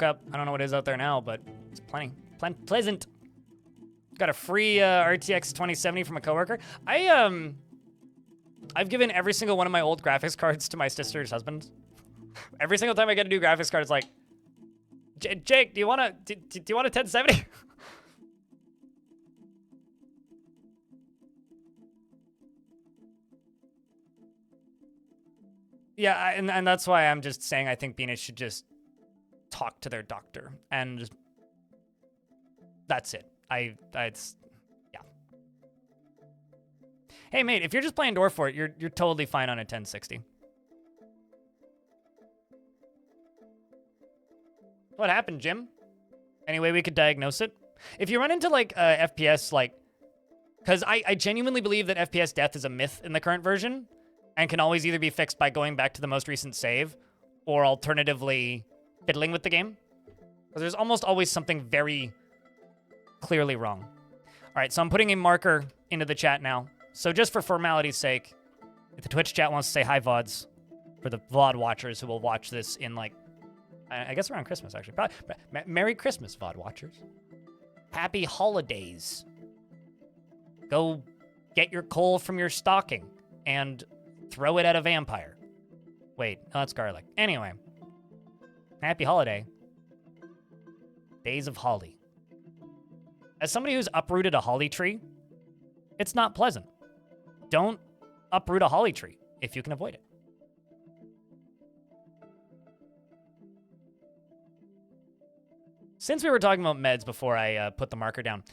up. I don't know what is out there now, but it's plenty. Pleasant. Got a free RTX 2070 from a coworker. I've given every single one of my old graphics cards to my sister's husband. Every single time I get a new graphics card, it's like, Jake, do you want a 1070? Yeah, and that's why I'm just saying I think Beanish should just talk to their doctor and just, that's it. It's, yeah. Hey mate, if you're just playing Dwarf for it, you're totally fine on a 1060. What happened, Jim? Any way we could diagnose it? If you run into like FPS, like, because I genuinely believe that FPS death is a myth in the current version and can always either be fixed by going back to the most recent save or alternatively fiddling with the game. Because there's almost always something very clearly wrong. All right, so I'm putting a marker into the chat now. So just for formality's sake, if the Twitch chat wants to say hi, VODs, for the VOD watchers who will watch this in like, I guess around Christmas, actually. Probably. Merry Christmas, VOD watchers. Happy holidays. Go get your coal from your stocking and throw it at a vampire. Wait, no, that's garlic. Anyway. Happy holiday. Days of Holly. As somebody who's uprooted a holly tree, it's not pleasant. Don't uproot a holly tree if you can avoid it. Since we were talking about meds before I put the marker down,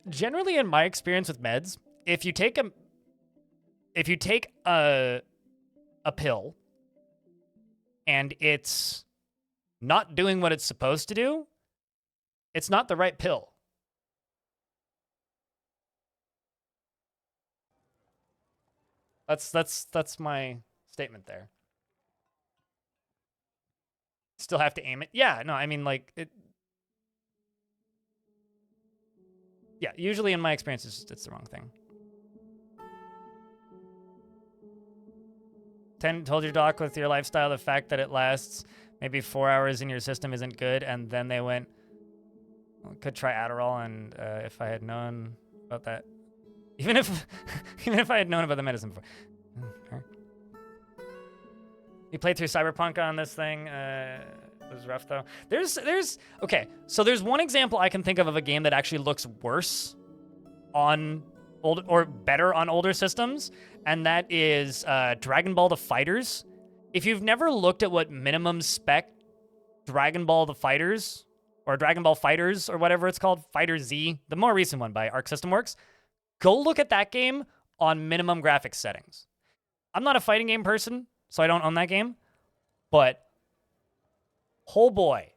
generally in my experience with meds, if you take a pill and it's not doing what it's supposed to do, it's not the right pill. That's my statement there. Still have to aim it. Yeah, no, I mean like it. Yeah, usually in my experience, it's the wrong thing. 10 told your doc with your lifestyle, the fact that it lasts maybe 4 hours in your system isn't good, and then they went, well, could try Adderall, and if I had known about that, even if I had known about the medicine before. You played through Cyberpunk on this thing. It was rough though. Okay, so there's one example I can think of a game that actually looks worse on old or better on older systems, and that is Dragon Ball: The Fighters. If you've never looked at what minimum spec Dragon Ball: The Fighters or Dragon Ball Fighters or whatever it's called, Fighter Z, the more recent one by Arc System Works, go look at that game on minimum graphics settings. I'm not a fighting game person, so I don't own that game, but oh boy.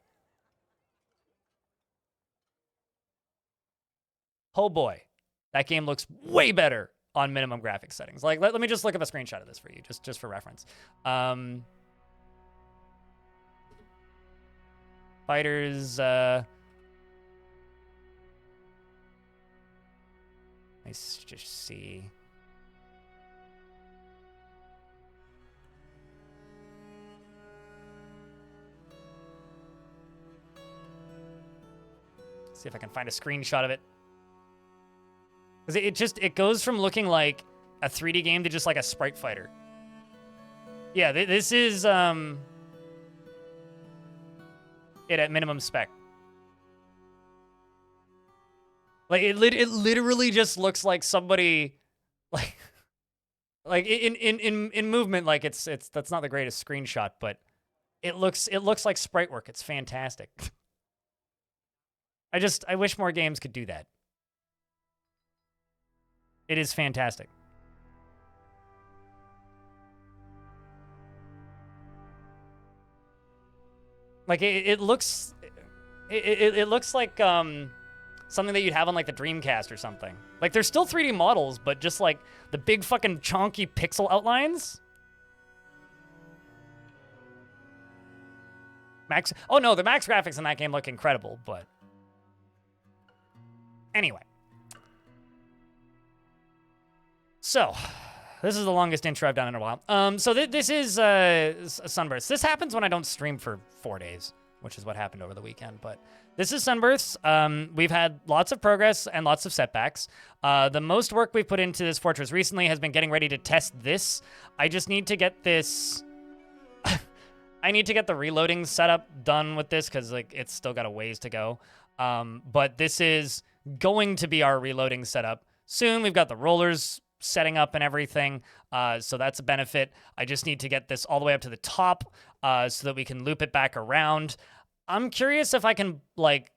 Oh boy. That game looks way better on minimum graphics settings. Like, let me just look up a screenshot of this for you, just for reference. Fighters, let's just see. See if I can find a screenshot of it. Because it goes from looking like a 3D game to just like a sprite fighter. Yeah, this is it at minimum spec. Like it literally just looks like somebody like in movement, like it's that's not the greatest screenshot, but it looks like sprite work. It's fantastic. I wish more games could do that. It is fantastic. Like it looks like something that you'd have on like the Dreamcast or something. Like they're still 3D models, but just like the big fucking chonky pixel outlines. Oh no, the max graphics in that game look incredible, but anyway. So, this is the longest intro I've done in a while. So this is Sunbirths. This happens when I don't stream for 4 days, which is what happened over the weekend. But this is Sunbirths. We've had lots of progress and lots of setbacks. The most work we've put into this fortress recently has been getting ready to test this. I just need to get this... I need to get the reloading setup done with this because like it's still got a ways to go. But this is going to be our reloading setup soon. We've got the rollers setting up and everything, so that's a benefit. I just need to get this all the way up to the top so that we can loop it back around. I'm curious if I can like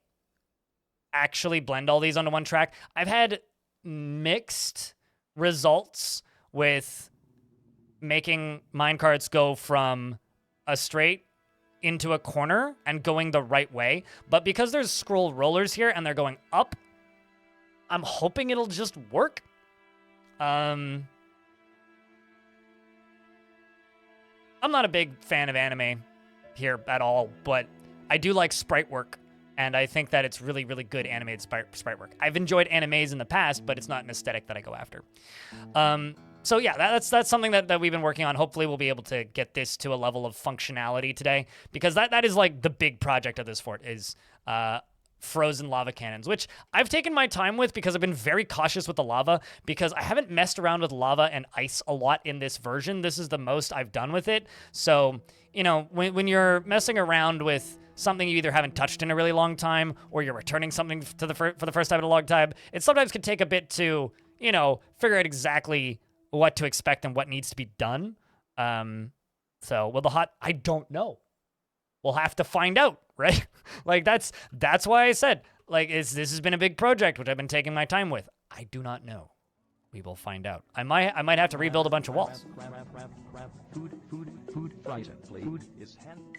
actually blend all these onto one track. I've had mixed results with making minecarts go from a straight into a corner and going the right way, but because there's scroll rollers here and they're going up, I'm hoping it'll just work. I'm not a big fan of anime here at all, but I do like sprite work, and I think that it's really, really good animated sprite work. I've enjoyed animes in the past, but it's not an aesthetic that I go after. So yeah, that's something that we've been working on. Hopefully we'll be able to get this to a level of functionality today, because that is like the big project of this fort is frozen lava cannons, which I've taken my time with because I've been very cautious with the lava because I haven't messed around with lava and ice a lot in this version. This is the most I've done with it. So, you know, when you're messing around with something you either haven't touched in a really long time or you're returning something for the first time in a long time, it sometimes can take a bit to, you know, figure out exactly what to expect and what needs to be done. So, will the hot... I don't know. We'll have to find out, right? Like, that's why I said, like, this has been a big project, which I've been taking my time with. I do not know. We will find out. I might have to rebuild a bunch of walls.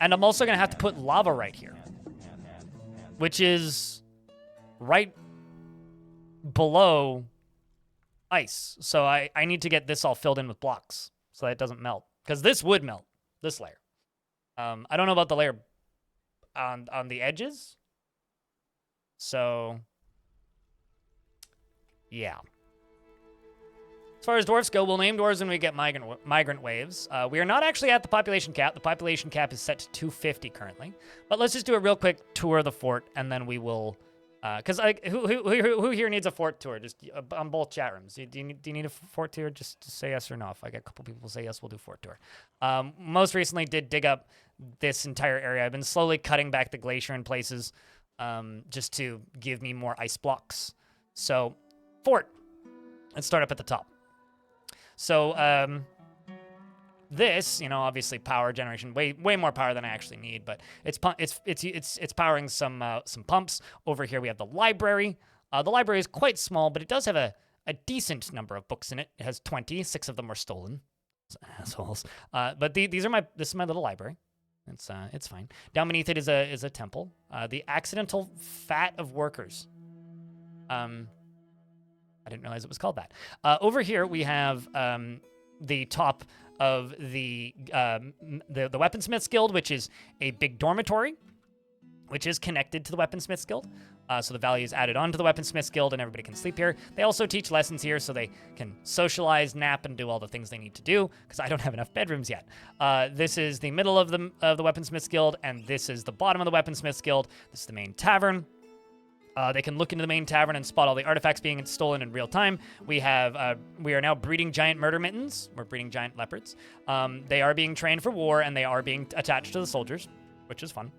And I'm also going to have to put lava right here, which is right below ice. So I need to get this all filled in with blocks so that it doesn't melt, because this would melt, this layer. I don't know about the layer on the edges. So, yeah. As far as dwarfs go, we'll name dwarves when we get migrant waves. We are not actually at the population cap. The population cap is set to 250 currently. But let's just do a real quick tour of the fort, and then we will... Because who here needs a fort tour? Just on both chat rooms. Do you need a fort tour? Just say yes or no. If I get a couple people say yes, we'll do fort tour. Most recently did dig up this entire area. I've been slowly cutting back the glacier in places just to give me more ice blocks. So, fort. Let's start up at the top. So, this, you know, obviously power generation, way more power than I actually need, but it's powering some pumps. Over here we have the library. The library is quite small, but it does have a decent number of books in it. It has 20. 6 of them were stolen. Assholes. But this is my little library. It's fine. Down beneath it is a temple. The accidental fat of workers. I didn't realize it was called that. Over here we have the top of the Weaponsmith's Guild, which is a big dormitory, which is connected to the Weaponsmith's Guild. So the value is added onto the Weaponsmith's Guild, and everybody can sleep here. They also teach lessons here, so they can socialize, nap, and do all the things they need to do, because I don't have enough bedrooms yet. This is the middle of the Weaponsmith's Guild, and this is the bottom of the Weaponsmith's Guild. This is the main tavern. They can look into the main tavern and spot all the artifacts being stolen in real time. We are now breeding giant murder mittens. We're breeding giant leopards. They are being trained for war, and they are being attached to the soldiers, which is fun.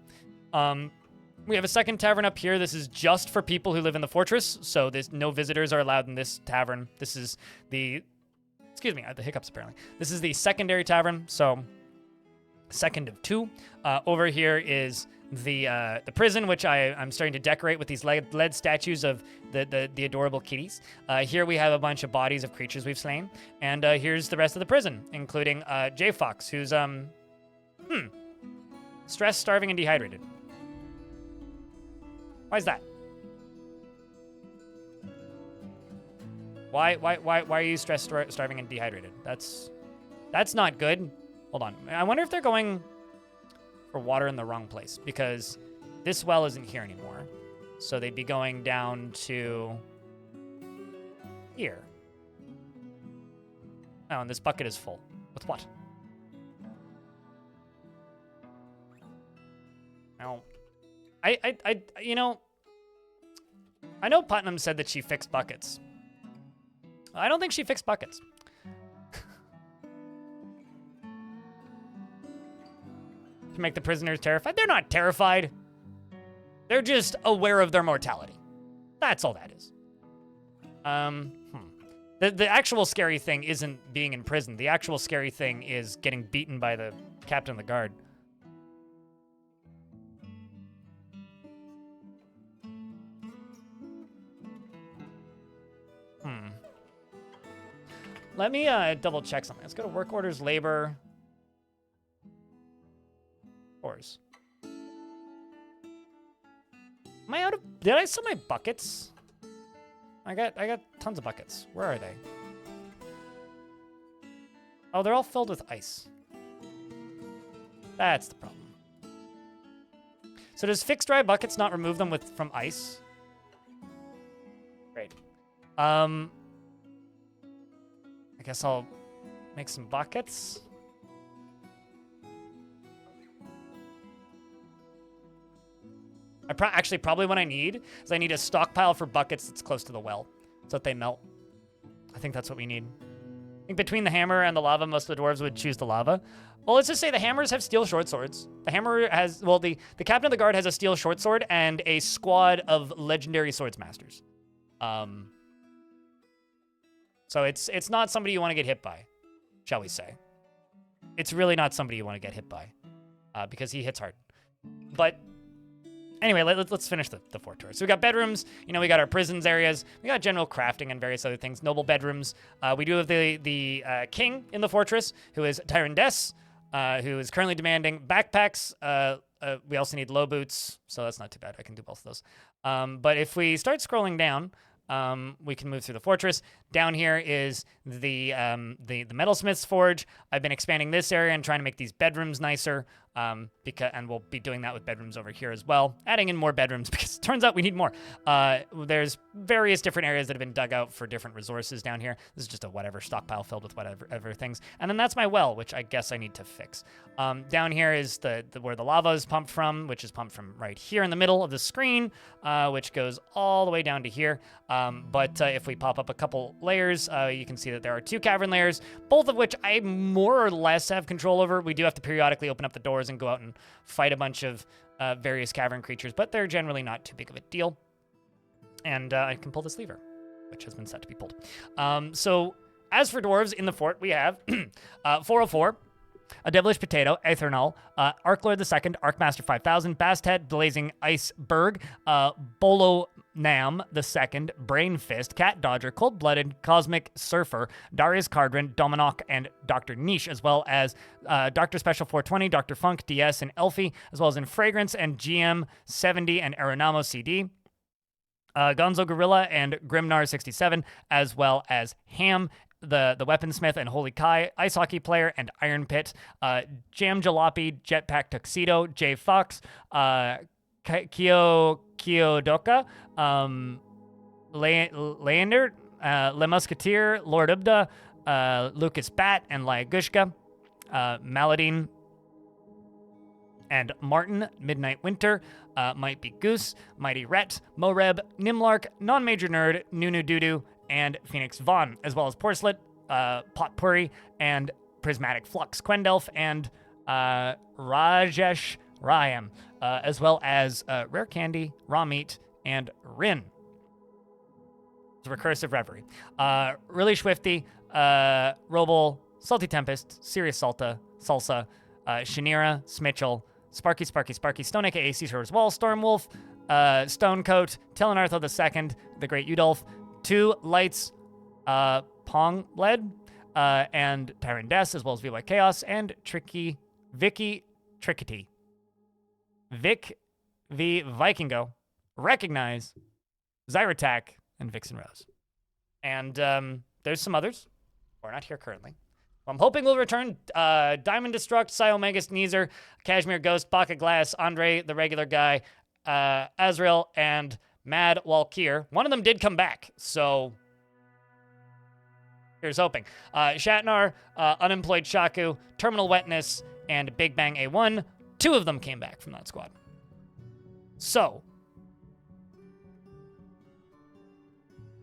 We have a second tavern up here. This is just for people who live in the fortress, so no visitors are allowed in this tavern. This is excuse me, I had the hiccups apparently. This is the secondary tavern, so second of 2. Over here is the prison, which I'm starting to decorate with these lead statues of the adorable kitties. Here we have a bunch of bodies of creatures we've slain, and here's the rest of the prison, including J Fox, who's stressed, starving, and dehydrated. Why is that? Why are you stressed, starving, and dehydrated? That's not good. Hold on. I wonder if they're going for water in the wrong place, because this well isn't here anymore. So they'd be going down to here. Oh, and this bucket is full. With what? Now, You know, I know Putnam said that she fixed buckets. I don't think she fixed buckets. To make the prisoners terrified. They're not terrified. They're just aware of their mortality. That's all that is. The actual scary thing isn't being in prison. The actual scary thing is getting beaten by the captain of the guard. Let me double check something. Let's go to work orders, labor. Ores. Am I out of... Did I sell my buckets? I got tons of buckets. Where are they? Oh, they're all filled with ice. That's the problem. So does fixed dry buckets not remove them from ice? Great. I guess I'll make some buckets. Actually, probably what I need is I need a stockpile for buckets that's close to the well so that they melt. I think that's what we need. I think between the hammer and the lava, most of the dwarves would choose the lava. Well, let's just say the hammers have steel short swords. The hammer has, well, the captain of the guard has a steel short sword and a squad of legendary swords masters. So it's not somebody you want to get hit by, shall we say. It's really not somebody you want to get hit by because he hits hard. But anyway, let's finish the fort tour. So we got bedrooms, you know, we got our prisons areas, we got general crafting and various other things, noble bedrooms. We do have the king in the fortress, who is Tyrandess, who is currently demanding backpacks. We also need low boots, so that's not too bad. I can do both of those. But if we start scrolling down, we can move through the fortress. Down here is the metalsmith's forge. I've been expanding this area and trying to make these bedrooms nicer, and we'll be doing that with bedrooms over here as well, adding in more bedrooms because it turns out we need more. There's various different areas that have been dug out for different resources down here. This is just a whatever stockpile filled with whatever things. And then that's my well, which I guess I need to fix. Down here is where the lava is pumped from, which is pumped from right here in the middle of the screen, which goes all the way down to here. But if we pop up a couple layers, you can see that there are 2 cavern layers, both of which I more or less have control over. We do have to periodically open up the doors and go out and fight a bunch of various cavern creatures, but they're generally not too big of a deal. And I can pull this lever, which has been set to be pulled. So as for dwarves in the fort, we have 404, a Devilish Potato, Aethernal, Arklord II, Arkmaster 5000, Bastet, Blazing Iceberg, Bolo Nam II, Brain Fist, Cat Dodger, Cold-Blooded, Cosmic Surfer, Darius Cardrin, Dominok, and Dr. Niche, as well as Dr. Special 420, Dr. Funk, DS, and Elfie, as well as in Fragrance and GM 70 and Aeronamo CD. Gonzo Gorilla and Grimnar 67, as well as Ham, the Weaponsmith and Holy Kai, Ice Hockey Player and Iron Pit, Jam Jalopy, Jetpack Tuxedo, Jay Fox, Kyodoka, Leander, Le Musketeer, Lord Ubda, Lucas Bat and Lyagushka, Maladine and Martin, Midnight Winter, Might Be Goose, Mighty Rhett, Moreb, Nimlark, Non-Major Nerd, Nunu Dudu, and Phoenix Vaughn, as well as Porcelet, Potpourri, and Prismatic Flux, Quendelf, and Rajesh Ryam, as well as Rare Candy, Raw Meat, and Rin. It's Recursive Reverie. Really Swifty, Roble, Salty Tempest, Serious Salsa, Shanira, Smitchell, Sparky, Stone aka Caesar's Wall, Stormwolf, Stonecoat, Telenartho II, The Great Udolph, 2 Lights, Pong Led, and Tyrandess, as well as VY Chaos, and Vicky Trickety. Vic V Vikingo, Recognize, Zyratak, and Vixen Rose. And there's some others who are not here currently. I'm hoping we'll return Diamond Destruct, Psyomegas Neezer, Cashmere Ghost, Baka Glass, Andre, the regular guy, Azrael, and Mad Walkir. One of them did come back, so here's hoping. Shatnar, Unemployed Shaku, Terminal Wetness, and Big Bang A1. 2 of them came back from that squad. So,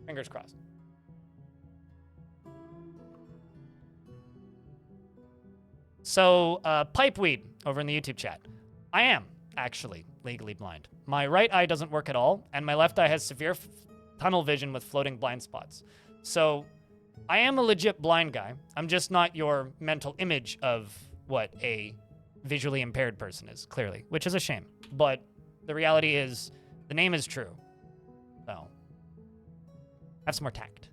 fingers crossed. So, pipeweed over in the YouTube chat. I am actually legally blind. My right eye doesn't work at all, and my left eye has severe tunnel vision with floating blind spots. So, I am a legit blind guy. I'm just not your mental image of what a visually impaired person is, clearly, which is a shame. But the reality is, the name is true. So, have some more tact.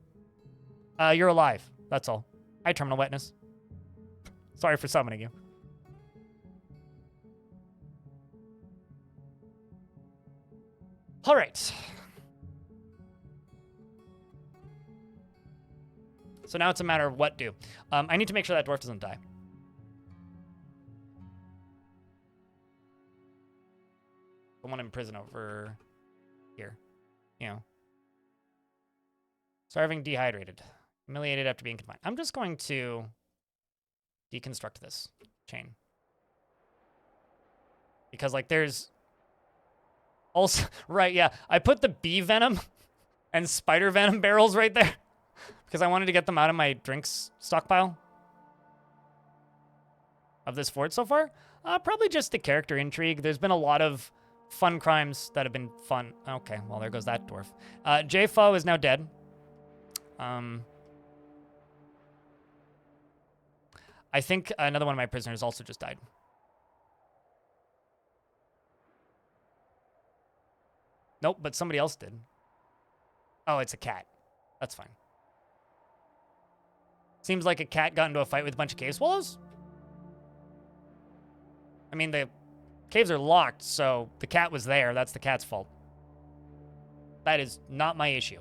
You're alive. That's all. Hi, terminal wetness. Sorry for summoning you. All right. So now it's a matter of what do. I need to make sure that dwarf doesn't die. Someone in prison over here. You know. Starving, dehydrated. Humiliated after being confined. I'm just going to deconstruct this chain. Because, like, there's... Also... Right, yeah. I put the bee venom and spider venom barrels right there. Because I wanted to get them out of my drinks stockpile. Of this fort so far. Probably just the character intrigue. There's been a lot of fun crimes that have been fun. Okay, well, there goes that dwarf. J-Fo is now dead. I think another one of my prisoners also just died. Nope, but somebody else did. Oh, it's a cat. That's fine. Seems like a cat got into a fight with a bunch of cave swallows. I mean, the caves are locked, so the cat was there. That's the cat's fault. That is not my issue.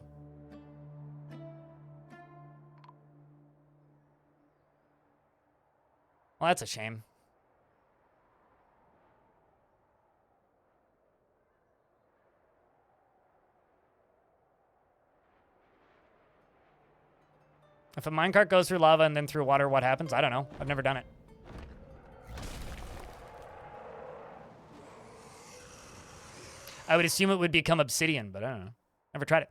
Well, that's a shame. If a minecart goes through lava and then through water, what happens? I don't know. I've never done it. I would assume it would become obsidian, but I don't know. Never tried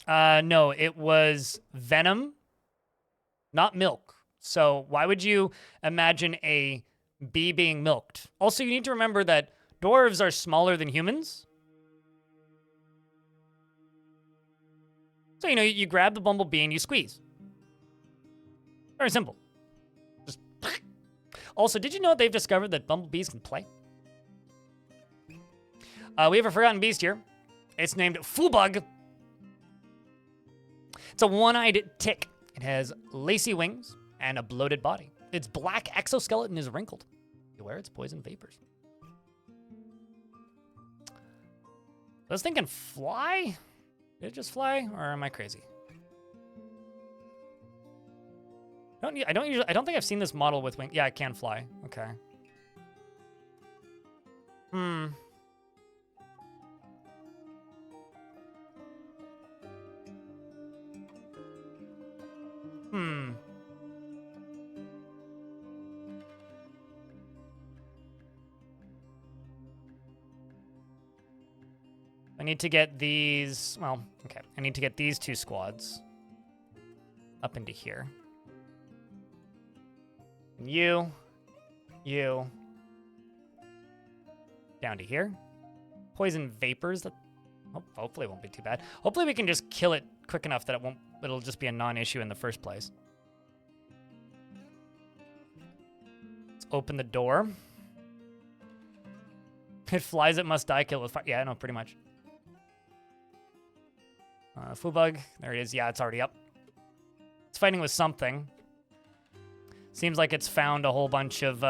it. No, it was venom, not milk. So why would you imagine a bee being milked? Also, you need to remember that dwarves are smaller than humans. So, you know, you grab the bumblebee and you squeeze. Very simple. Just. Also, did you know they've discovered that bumblebees can play? We have a forgotten beast here. It's named Fubug. It's a one-eyed tick. It has lacy wings and a bloated body. Its black exoskeleton is wrinkled. Beware its poison vapors. I was thinking fly? Did it just fly, or am I crazy? I don't think I've seen this model with wings. Yeah, it can fly. Okay. Hmm. I need to get these, well, okay. I need to get these two squads up into here. And you, down to here. Poison vapors, that hopefully won't be too bad. Hopefully we can just kill it quick enough that it'll just be a non-issue in the first place. Let's open the door. It flies, it must die, kill with fire. Yeah, I know, pretty much. Fubug, there it is. Yeah, it's already up. It's fighting with something. Seems like it's found a whole bunch of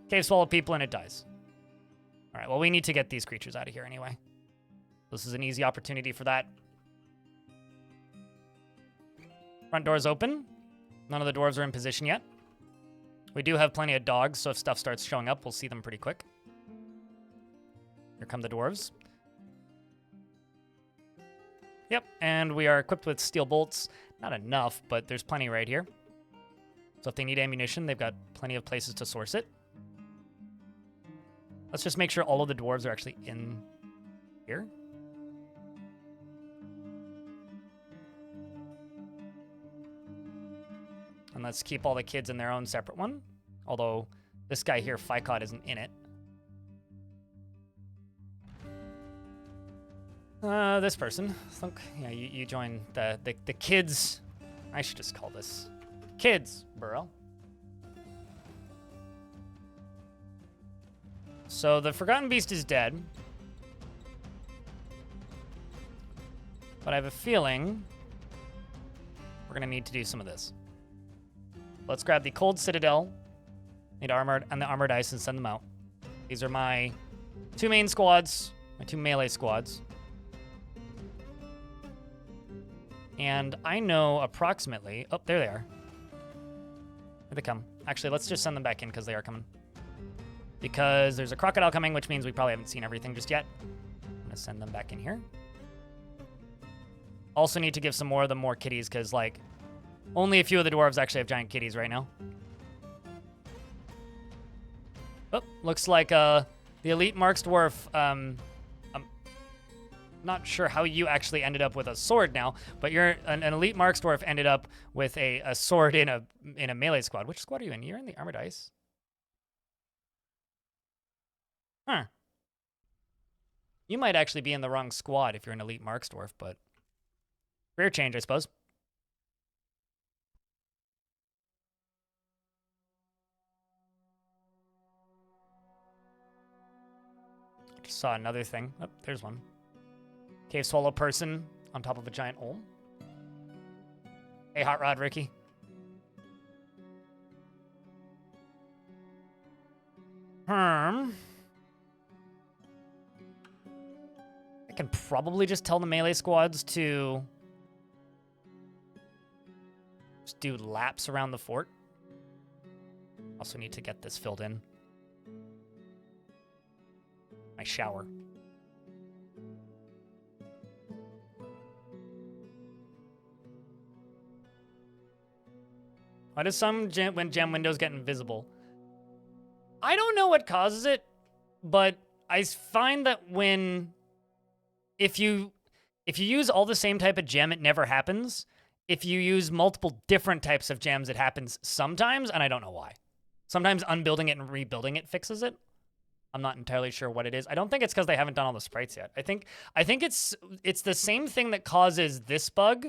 cave swallow people and it dies. All right, well, we need to get these creatures out of here anyway. This is an easy opportunity for that. Front door's open. None of the dwarves are in position yet. We do have plenty of dogs, so if stuff starts showing up, we'll see them pretty quick. Here come the dwarves. Yep, and we are equipped with steel bolts. Not enough, but there's plenty right here. So if they need ammunition, they've got plenty of places to source it. Let's just make sure all of the dwarves are actually in here. And let's keep all the kids in their own separate one. Although this guy here, Ficot, isn't in it. This person. Thunk, yeah, you join the kids. I should just call this kids, Burrow. So the Forgotten Beast is dead. But I have a feeling we're gonna need to do some of this. Let's grab the Cold Citadel, need armored, and the Armored Ice and send them out. These are my two main squads, my two melee squads. And I know approximately... Oh, there they are. Here they come. Actually, let's just send them back in because they are coming. Because there's a crocodile coming, which means we probably haven't seen everything just yet. I'm going to send them back in here. Also need to give some more of them more kitties because, like, only a few of the dwarves actually have giant kitties right now. Oh, looks like the Elite Marks Dwarf... I'm not sure how you actually ended up with a sword now, but you're an Elite Marks Dwarf ended up with a sword in a melee squad. Which squad are you in? You're in the Armored Ice. Huh. You might actually be in the wrong squad if you're an Elite Marks Dwarf, but career change, I suppose. Just saw another thing. Oh, there's one. Cave Swallow person on top of a giant olm. Hey, Hot Rod Ricky. I can probably just tell the melee squads to just do laps around the fort. Also need to get this filled in. My shower. Why does when gem windows get invisible? I don't know what causes it, but I find that if you use all the same type of gem, it never happens. If you use multiple different types of gems, it happens sometimes, and I don't know why. Sometimes unbuilding it and rebuilding it fixes it. I'm not entirely sure what it is. I don't think it's because they haven't done all the sprites yet. I think it's the same thing that causes this bug,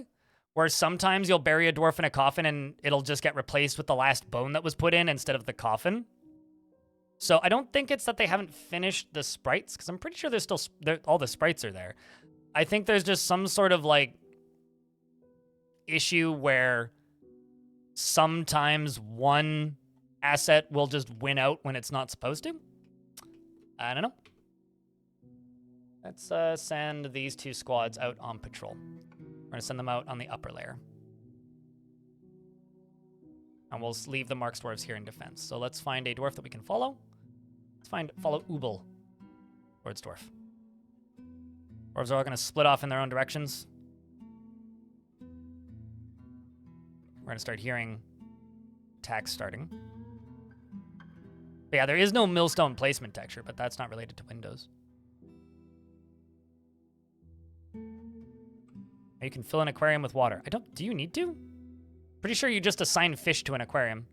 where sometimes you'll bury a dwarf in a coffin and it'll just get replaced with the last bone that was put in instead of the coffin. So I don't think it's that they haven't finished the sprites, because I'm pretty sure all the sprites are there. I think there's just some sort of, like, issue where sometimes one asset will just win out when it's not supposed to. I don't know. Let's send these two squads out on patrol. We're going to send them out on the upper layer. And we'll leave the Marks Dwarves here in defense. So let's find a dwarf that we can follow. Let's follow Ubel towards dwarf. Dwarves are all going to split off in their own directions. We're going to start hearing attacks starting. But yeah, there is no millstone placement texture, but that's not related to windows. You can fill an aquarium with water. Do you need to? Pretty sure you just assign fish to an aquarium.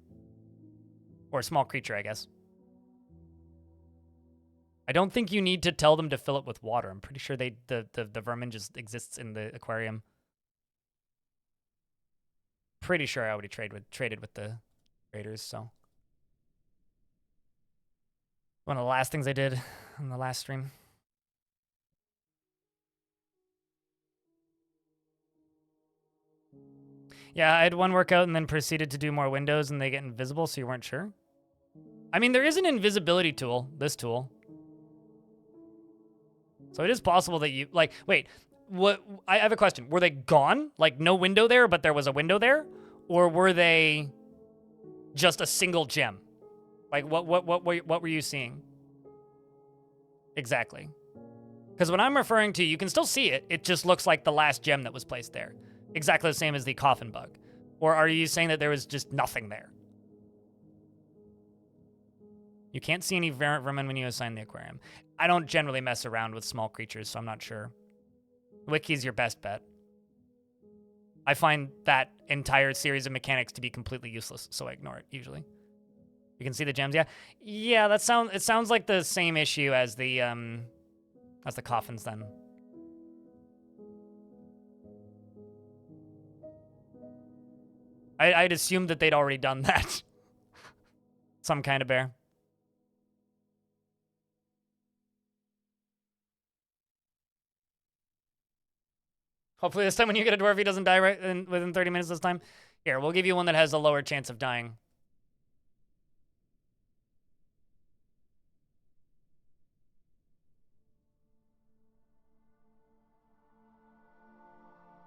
Or a small creature, I guess. I don't think you need to tell them to fill it with water. I'm pretty sure the vermin just exists in the aquarium. Pretty sure I already traded with the traders, so. One of the last things I did on the last stream. Yeah, I had one workout and then proceeded to do more windows and they get invisible, so you weren't sure? I mean, there is an invisibility tool, this tool. So it is possible that you, like, wait, what? I have a question. Were they gone? Like, no window there, but there was a window there? Or were they just a single gem? Like, what were you seeing? Exactly. Because what I'm referring to, you can still see it. It just looks like the last gem that was placed there. Exactly the same as the coffin bug. Or are you saying that there was just nothing there? You can't see any variant vermin when you assign the aquarium. I don't generally mess around with small creatures, so I'm not sure. Wiki's your best bet. I find that entire series of mechanics to be completely useless, so I ignore it usually. You can see the gems, yeah. Yeah, it sounds like the same issue as the coffins then. I'd assumed that they'd already done that. Some kind of bear. Hopefully this time when you get a dwarf, he doesn't die within 30 minutes this time. Here, we'll give you one that has a lower chance of dying.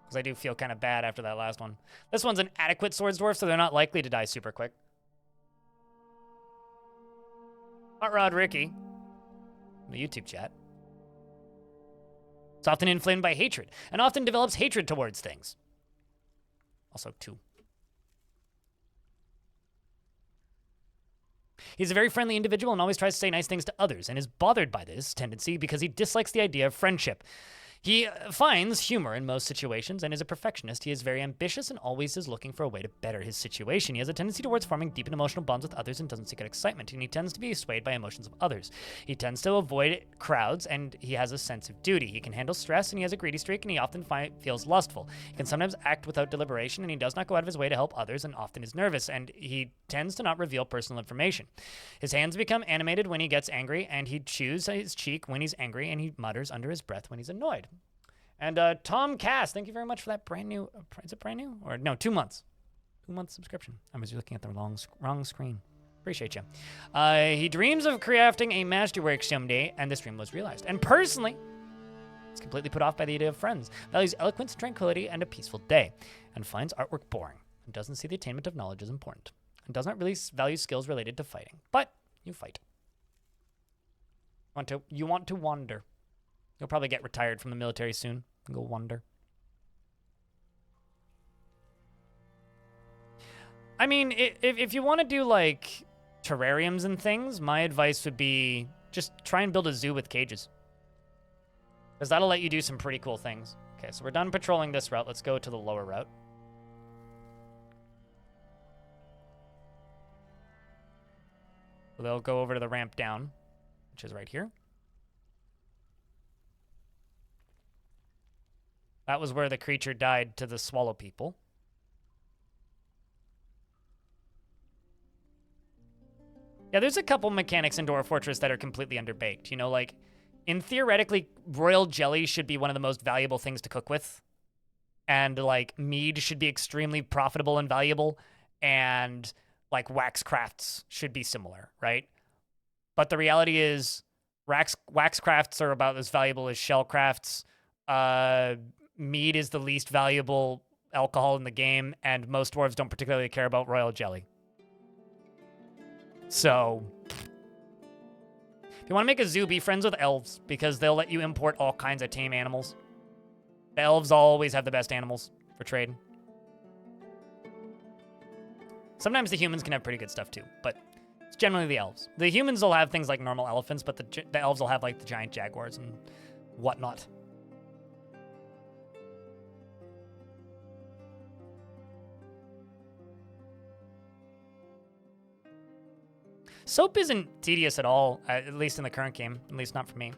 Because I do feel kind of bad after that last one. This one's an adequate swords dwarf, so they're not likely to die super quick. Hot Rod Ricky. The YouTube chat. It's often inflamed by hatred, and often develops hatred towards things. Also, 2. He's a very friendly individual and always tries to say nice things to others, and is bothered by this tendency because he dislikes the idea of friendship. He finds humor in most situations and is a perfectionist. He is very ambitious and always is looking for a way to better his situation. He has a tendency towards forming deep and emotional bonds with others and doesn't seek out excitement, and he tends to be swayed by emotions of others. He tends to avoid crowds, and he has a sense of duty. He can handle stress, and he has a greedy streak, and he often feels lustful. He can sometimes act without deliberation, and he does not go out of his way to help others, and often is nervous, and he tends to not reveal personal information. His hands become animated when he gets angry, and he chews his cheek when he's angry, and he mutters under his breath when he's annoyed. And Tom Cass, thank you very much for that brand new, is it brand new? Or no, 2 months. 2-month subscription. I was looking at the wrong screen. Appreciate you. He dreams of crafting a masterwork someday, and this dream was realized. And personally, he's completely put off by the idea of friends, values eloquence, tranquility, and a peaceful day, and finds artwork boring, and doesn't see the attainment of knowledge as important, and does not really value skills related to fighting. But you fight. You want to wander. You'll probably get retired from the military soon and go wander. I mean, if you want to do, like, terrariums and things, my advice would be just try and build a zoo with cages. Because that'll let you do some pretty cool things. Okay, so we're done patrolling this route. Let's go to the lower route. So they'll go over to the ramp down, which is right here. That was where the creature died to the swallow people. Yeah, there's a couple mechanics in Dwarf Fortress that are completely underbaked. You know, like, theoretically, royal jelly should be one of the most valuable things to cook with. And, like, mead should be extremely profitable and valuable. And, like, wax crafts should be similar, right? But the reality is, wax crafts are about as valuable as shell crafts. Mead is the least valuable alcohol in the game, and most dwarves don't particularly care about royal jelly. So, if you want to make a zoo, be friends with elves, because they'll let you import all kinds of tame animals. The elves always have the best animals for trade. Sometimes the humans can have pretty good stuff too, but it's generally the elves. The humans will have things like normal elephants, but the elves will have like the giant jaguars and whatnot. Soap isn't tedious at all, at least in the current game, at least not for me.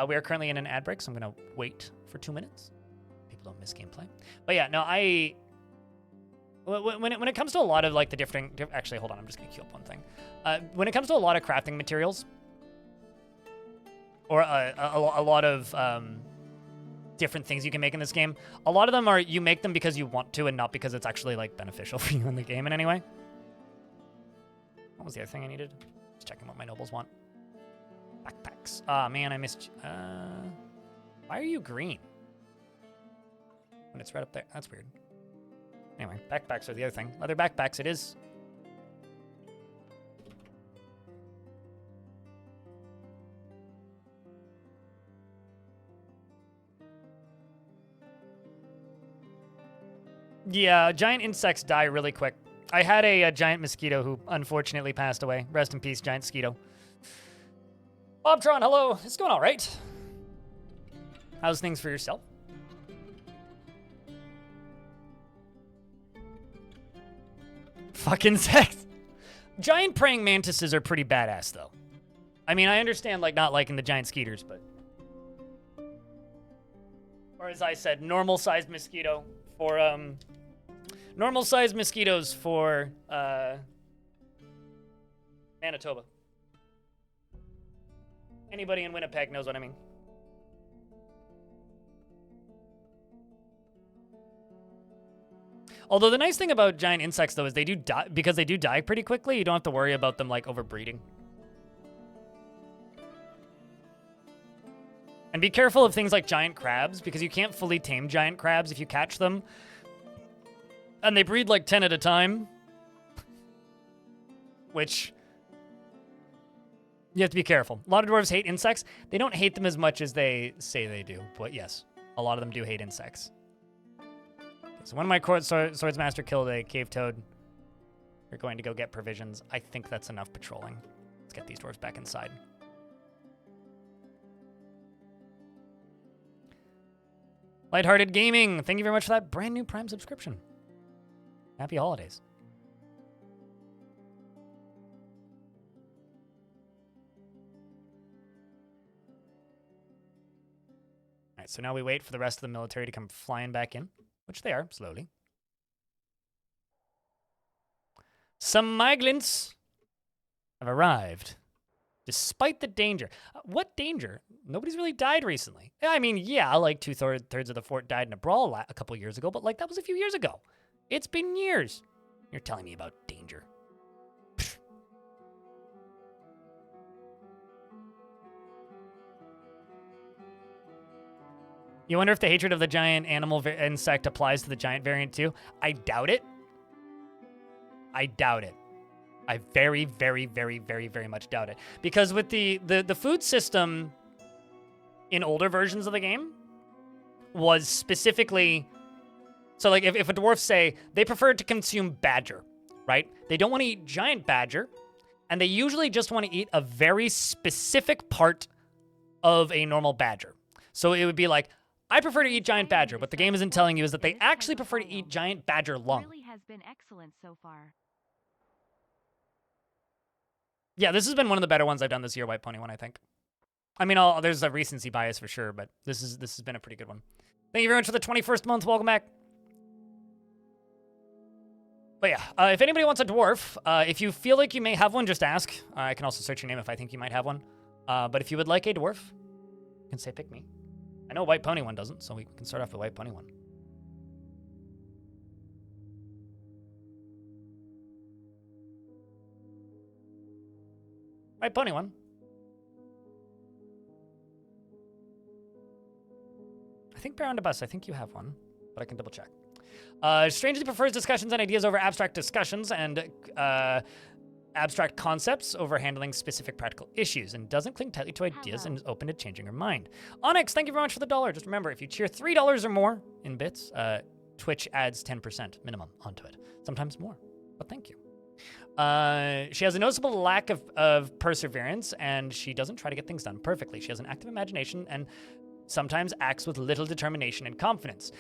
We are currently in an ad break, so I'm going to wait for 2 minutes. People don't miss gameplay. But yeah, no, when it comes to a lot of like the different, actually, hold on, I'm just going to queue up one thing. When it comes to a lot of crafting materials, or a lot of different things you can make in this game, a lot of them are you make them because you want to and not because it's actually like beneficial for you in the game in any way. What was the other thing I needed? Just checking what my nobles want. Backpacks. Ah, man, I missed... why are you green? When it's right up there. That's weird. Anyway, backpacks are the other thing. Leather backpacks it is. Yeah, giant insects die really quick. I had a giant mosquito who unfortunately passed away. Rest in peace, giant mosquito. Bobtron, hello. It's going all right. How's things for yourself? Fucking sex. Giant praying mantises are pretty badass, though. I mean, I understand, like, not liking the giant skeeters, but... Or as I said, normal-sized mosquito for, normal-sized mosquitoes for, Manitoba. Anybody in Winnipeg knows what I mean. Although the nice thing about giant insects, though, is they do die, because they do die pretty quickly, you don't have to worry about them, like, overbreeding. And be careful of things like giant crabs, because you can't fully tame giant crabs if you catch them. And they breed like 10 at a time. Which... you have to be careful. A lot of dwarves hate insects. They don't hate them as much as they say they do. But yes, a lot of them do hate insects. Okay, so one of my swordsmaster killed a cave toad. We're going to go get provisions. I think that's enough patrolling. Let's get these dwarves back inside. Lighthearted Gaming, thank you very much for that brand new Prime subscription. Happy holidays. All right, so now we wait for the rest of the military to come flying back in, which they are, slowly. Some migrants have arrived, despite the danger. What danger? Nobody's really died recently. I mean, yeah, like 2/3 of the fort died in a brawl a couple years ago, but like that was a few years ago. It's been years. You're telling me about danger. Pfft. You wonder if the hatred of the giant animal insect applies to the giant variant too? I doubt it. I doubt it. I very, very, very, very, very much doubt it. Because with the food system in older versions of the game was specifically... So, like, if a dwarf, say, they prefer to consume badger, right? They don't want to eat giant badger, and they usually just want to eat a very specific part of a normal badger. So it would be like, I prefer to eat giant badger. What the game isn't telling you is that they actually prefer to eat giant badger lung. Really has been excellent so far. Yeah, this has been one of the better ones I've done this year, White Pony one, I think. I mean, there's a recency bias for sure, but this has been a pretty good one. Thank you very much for the 21st month. Welcome back. But yeah, if anybody wants a dwarf, if you feel like you may have one, just ask. I can also search your name if I think you might have one. But if you would like a dwarf, you can say pick me. I know White Pony one doesn't, so we can start off with White Pony one. White Pony one. I think Baron de Bus, I think you have one, but I can double check. Strangely prefers discussions and ideas over abstract discussions and abstract concepts over handling specific practical issues, and doesn't cling tightly to ideas and is open to changing her mind. Onyx, thank you very much for the $1. Just remember, if you cheer $3 or more in bits, Twitch adds 10% minimum onto it. Sometimes more, but thank you. She has a noticeable lack of perseverance, and she doesn't try to get things done perfectly. She has an active imagination and sometimes acts with little determination and confidence.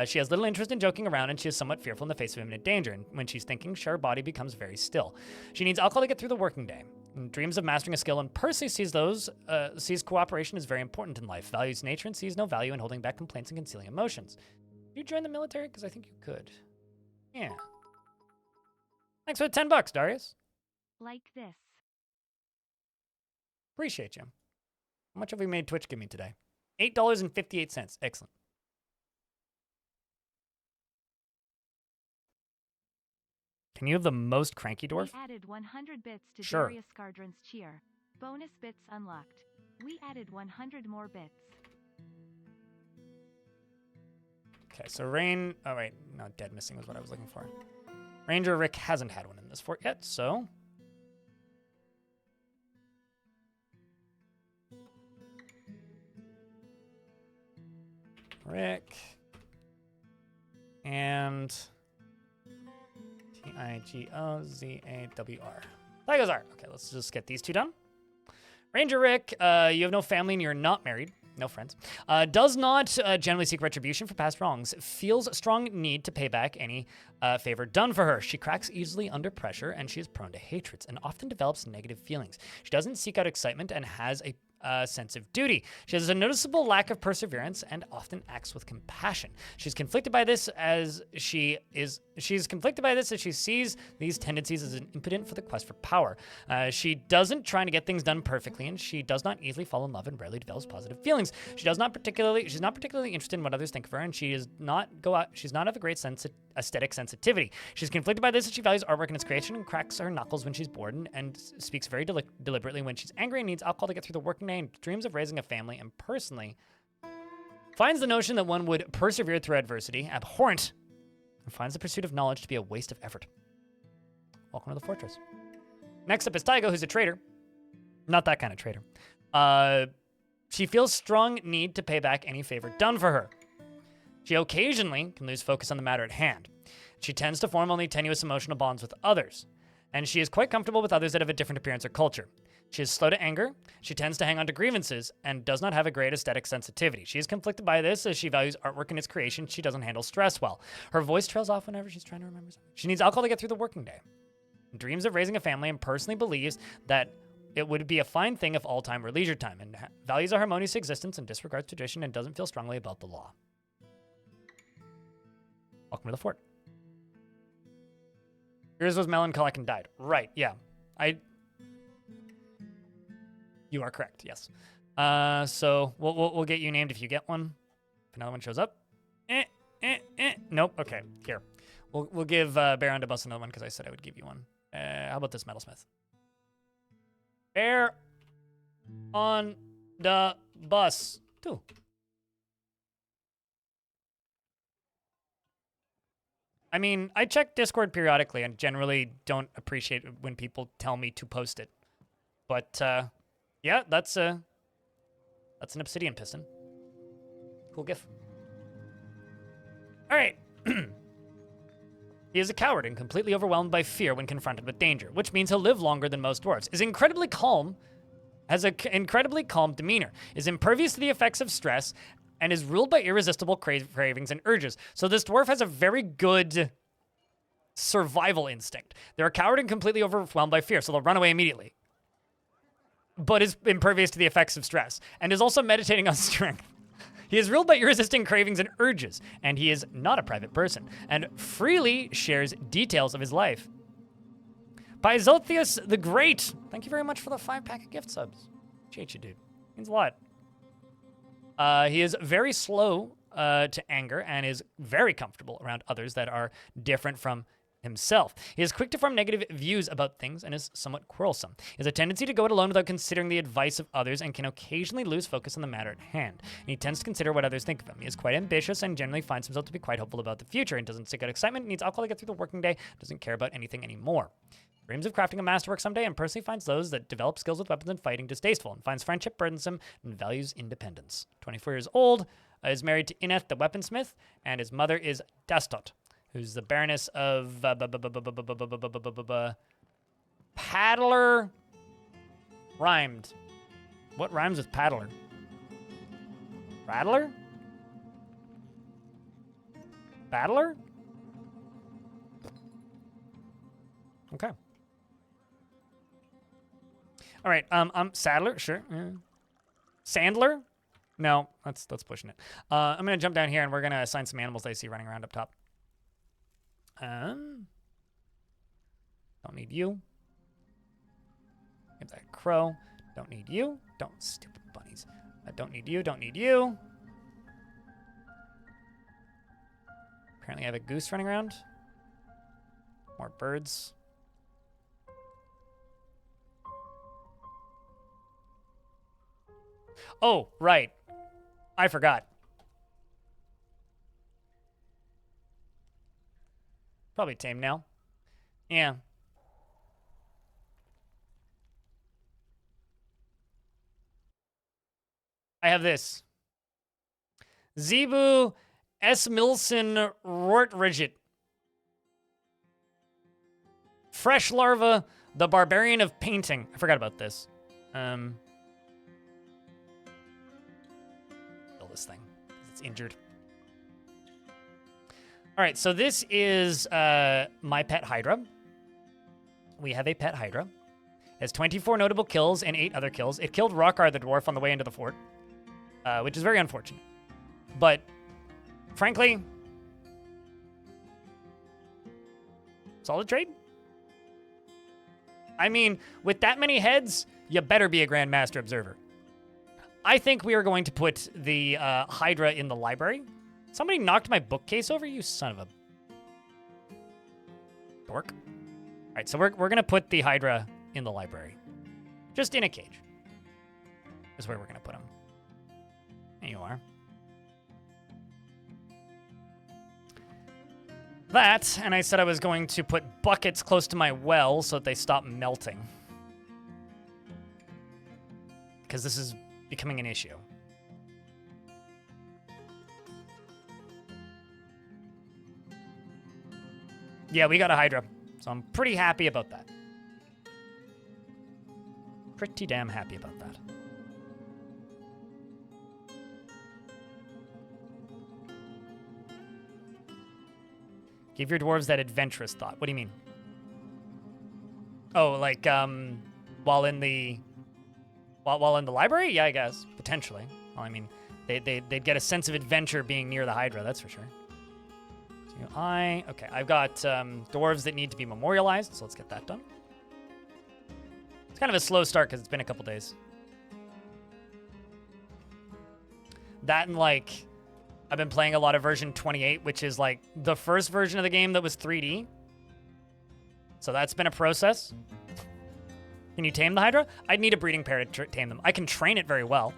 She has little interest in joking around, and she is somewhat fearful in the face of imminent danger. And when she's thinking, her body becomes very still. She needs alcohol to get through the working day. And dreams of mastering a skill, and personally sees cooperation as very important in life. Values nature and sees no value in holding back complaints and concealing emotions. Could you join the military? Because I think you could. Yeah. Thanks for the $10, Darius. Like this. Appreciate you. How much have we made Twitch give me today? $8.58. Excellent. Can you have the most cranky dwarf? We added 100 bits to Sure. Darius Skardron's cheer. Bonus bits unlocked. We added 100 more bits. Okay, so Rain... Oh, wait. No, Dead Missing was what I was looking for. Ranger Rick hasn't had one in this fort yet, so... Rick... And... Tigozawr. Tigozawr. Okay, let's just get these two done. Ranger Rick, you have no family and you're not married. No friends. Does not generally seek retribution for past wrongs. Feels a strong need to pay back any favor done for her. She cracks easily under pressure and she is prone to hatreds and often develops negative feelings. She doesn't seek out excitement and has a sense of duty. She has a noticeable lack of perseverance and often acts with compassion. She's conflicted by this as she sees these tendencies as impotent for the quest for power. She doesn't try to get things done perfectly, and she does not easily fall in love and rarely develops positive feelings. She's not particularly interested in what others think of her, and she's not of a great aesthetic sensitivity. She's conflicted by this as she values artwork and its creation and cracks her knuckles when she's bored and speaks very deliberately when she's angry and needs alcohol to get through the working day and dreams of raising a family, and personally finds the notion that one would persevere through adversity abhorrent and finds the pursuit of knowledge to be a waste of effort. Welcome to the fortress. Next up is Taigo, who's a traitor. Not that kind of traitor. She feels strong need to pay back any favor done for her. She occasionally can lose focus on the matter at hand. She tends to form only tenuous emotional bonds with others, and she is quite comfortable with others that have a different appearance or culture. She is slow to anger, she tends to hang on to grievances, and does not have a great aesthetic sensitivity. She is conflicted by this as she values artwork and its creation. She doesn't handle stress well. Her voice trails off whenever she's trying to remember something. She needs alcohol to get through the working day. Dreams of raising a family and personally believes that it would be a fine thing if all time were leisure time, and values a harmonious existence and disregards tradition and doesn't feel strongly about the law. Welcome to the fort. Yours was melancholic and died. Right, yeah. You are correct, yes. So we'll get you named if you get one. If another one shows up. Nope, okay, here. We'll give Bear on the Bus another one because I said I would give you one. How about this, Metalsmith? Bear on the Bus. 2. I mean, I check Discord periodically and generally don't appreciate it when people tell me to post it. But, yeah, that's an obsidian piston. Cool gif. All right. He is a coward and completely overwhelmed by fear when confronted with danger, which means he'll live longer than most dwarves. Is incredibly calm, has an incredibly calm demeanor, is impervious to the effects of stress, and is ruled by irresistible cravings and urges. So this dwarf has a very good survival instinct. They're a coward and completely overwhelmed by fear, so they'll run away immediately. But is impervious to the effects of stress, and is also meditating on strength. He is ruled by irresistible cravings and urges, and he is not a private person, and freely shares details of his life. Paizotheus the Great, thank you very much for the 5-pack of gift subs. Appreciate you, dude. Means a lot. He is very slow to anger and is very comfortable around others that are different from himself. He is quick to form negative views about things and is somewhat quarrelsome. He has a tendency to go it alone without considering the advice of others and can occasionally lose focus on the matter at hand. And he tends to consider what others think of him. He is quite ambitious and generally finds himself to be quite hopeful about the future and doesn't seek out excitement, needs alcohol to get through the working day, doesn't care about anything anymore. Dreams of crafting a masterwork someday and personally finds those that develop skills with weapons and fighting distasteful and finds friendship burdensome and values independence. 24 years old, is married to Ineth the weaponsmith, and his mother is Dastot, who's the Baroness of Paddler. Rhymed. What rhymes with paddler? Rattler? Battler? Okay. All right. Saddler, sure. Yeah. Sandler? No, that's pushing it. I'm gonna jump down here and we're gonna assign some animals that I see running around up top. Don't need you. Give that crow. Don't need you. Don't, stupid bunnies. Don't need you. Don't need you. Apparently I have a goose running around. More birds. Oh, right. I forgot. Probably tame now. Yeah. I have this. Zebu S. Milson Rortrigit. Fresh larva, the barbarian of painting. I forgot about this. this thing. It's injured. All right, so this is my pet Hydra. We have a pet Hydra. It has 24 notable kills and 8 other kills. It killed Rockar the Dwarf on the way into the fort, which is very unfortunate. But, frankly, solid trade. I mean, with that many heads, you better be a Grandmaster Observer. I think we are going to put the Hydra in the library. Somebody knocked my bookcase over, you son of a dork. All right, so we're going to put the Hydra in the library. Just in a cage. Is where we're going to put him. There you are. That, and I said I was going to put buckets close to my well so that they stop melting. Because this is becoming an issue. Yeah, we got a Hydra, so I'm pretty happy about that. Pretty damn happy about that. Give your dwarves that adventurous thought. What do you mean? Oh, like while in the library? Yeah, I guess potentially. Well, I mean, they'd get a sense of adventure being near the Hydra. That's for sure. Okay, I've got dwarves that need to be memorialized, so let's get that done. It's kind of a slow start because it's been a couple days. That and like, I've been playing a lot of version 28, which is like the first version of the game that was 3D. So that's been a process. Can you tame the Hydra? I'd need a breeding pair to tame them. I can train it very well.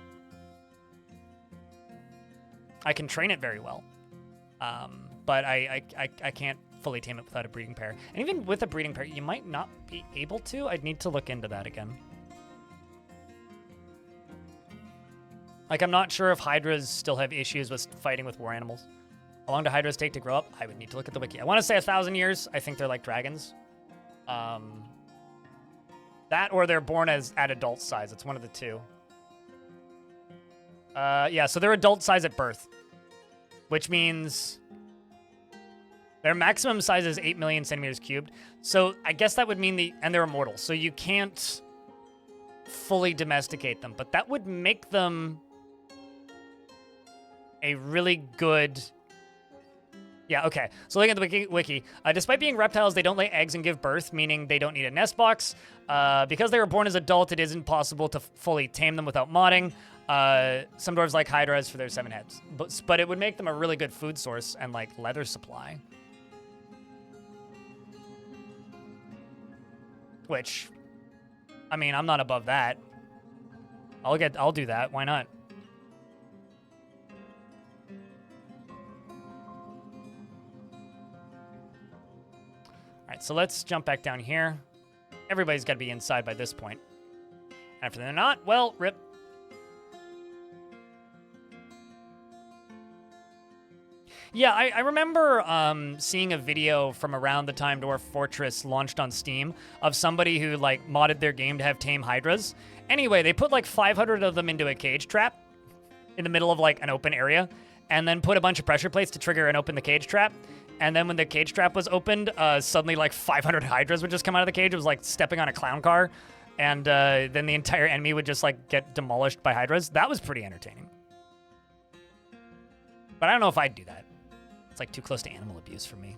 But I can't fully tame it without a breeding pair. And even with a breeding pair, you might not be able to. I'd need to look into that again. Like, I'm not sure if Hydras still have issues with fighting with war animals. How long do Hydras take to grow up? I would need to look at the wiki. I want to say 1,000 years. I think they're like dragons. That or they're born at adult size. It's one of the two. Yeah, so they're adult size at birth. Which means their maximum size is 8 million centimeters cubed. So I guess that would mean and they're immortal. So you can't fully domesticate them. But that would make them a really good... Yeah, okay. So looking at the wiki, despite being reptiles, they don't lay eggs and give birth, meaning they don't need a nest box. Because they were born as adult, it isn't possible to fully tame them without modding. Some dwarves like Hydras for their 7 heads. But it would make them a really good food source and, like, leather supply. Which, I mean, I'm not above that. I'll do that. Why not? All right, so let's jump back down here. Everybody's got to be inside by this point. And if they're not, well, rip. Yeah, I remember seeing a video from around the time Dwarf Fortress launched on Steam of somebody who, like, modded their game to have tame Hydras. Anyway, they put, like, 500 of them into a cage trap in the middle of, like, an open area, and then put a bunch of pressure plates to trigger and open the cage trap. And then when the cage trap was opened, suddenly, like, 500 Hydras would just come out of the cage. It was like stepping on a clown car. And then the entire enemy would just, like, get demolished by Hydras. That was pretty entertaining. But I don't know if I'd do that. It's like too close to animal abuse for me.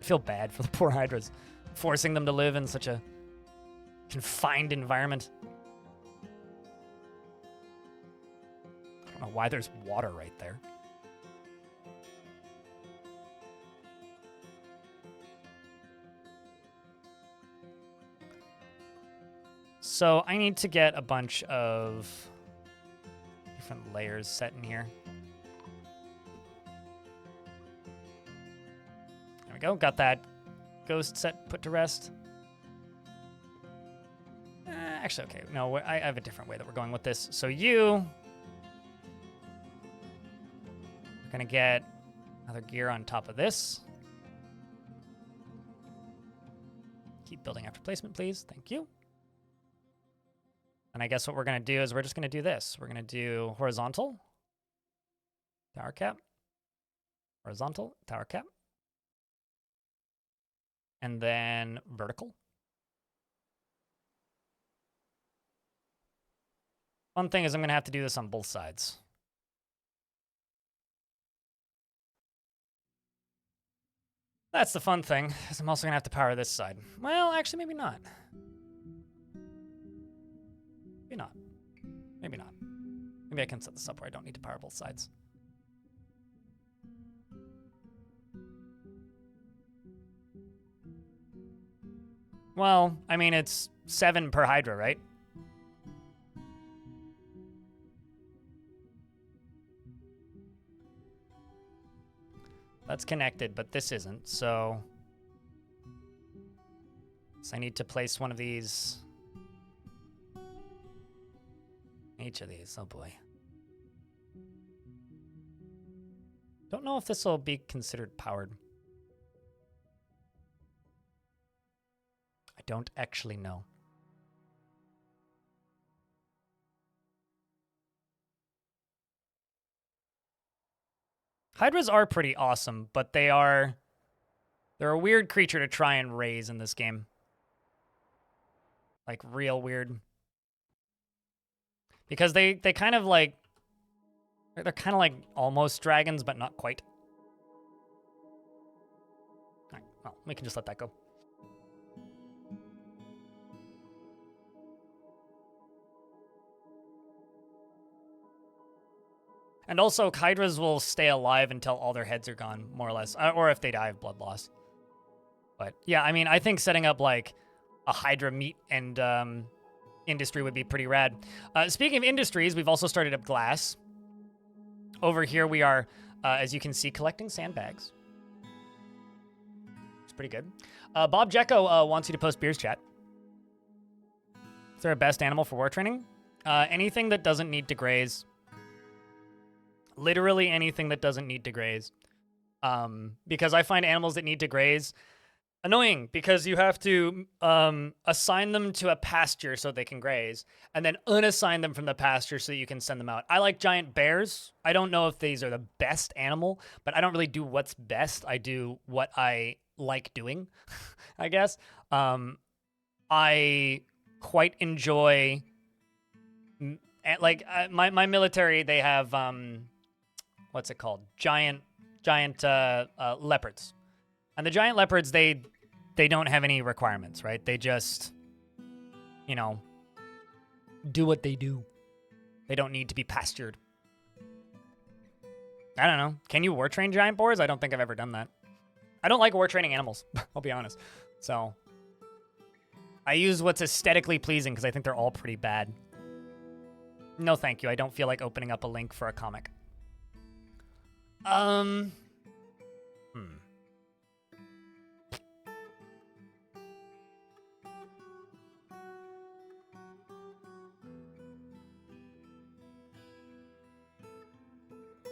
I feel bad for the poor Hydras, forcing them to live in such a confined environment. I don't know why there's water right there. So I need to get a bunch of different layers set in here. There we go. Got that ghost set put to rest. Actually, okay. No, I have a different way that we're going with this. So you are going to get another gear on top of this. Keep building after placement, please. Thank you. And I guess what we're going to do is we're just going to do this. We're going to do horizontal. Tower cap. Horizontal, tower cap. And then vertical. One thing is I'm going to have to do this on both sides. That's the fun thing, is I'm also going to have to power this side. Well, actually, maybe not. Maybe not. Maybe not. Maybe I can set this up where I don't need to power both sides. Well, I mean, it's 7 per Hydra, right? That's connected, but this isn't, so I need to place one of these. Each of these, oh boy. Don't know if this will be considered powered. I don't actually know. Hydras are pretty awesome, but they're a weird creature to try and raise in this game. Like, real weird. Because they kind of like, they're kind of like almost dragons, but not quite. All right, well, we can just let that go. And also, Hydras will stay alive until all their heads are gone, more or less. Or if they die of blood loss. But yeah, I mean, I think setting up like a Hydra meat and industry would be pretty rad. Speaking of industries, we've also started up glass. Over here we are, as you can see, collecting sandbags. It's pretty good. Bob Jecko wants you to post beers chat. Is there a best animal for war training? Anything that doesn't need to graze. Literally anything that doesn't need to graze. Because I find animals that need to graze annoying, because you have to assign them to a pasture so they can graze, and then unassign them from the pasture so that you can send them out. I like giant bears. I don't know if these are the best animal, but I don't really do what's best. I do what I like doing, I guess. I quite enjoy, like, my military, they have, what's it called? Giant leopards. And the giant leopards, they don't have any requirements, right? They just, you know, do what they do. They don't need to be pastured. I don't know. Can you war train giant boars? I don't think I've ever done that. I don't like war training animals, I'll be honest. So I use what's aesthetically pleasing because I think they're all pretty bad. No, thank you. I don't feel like opening up a link for a comic.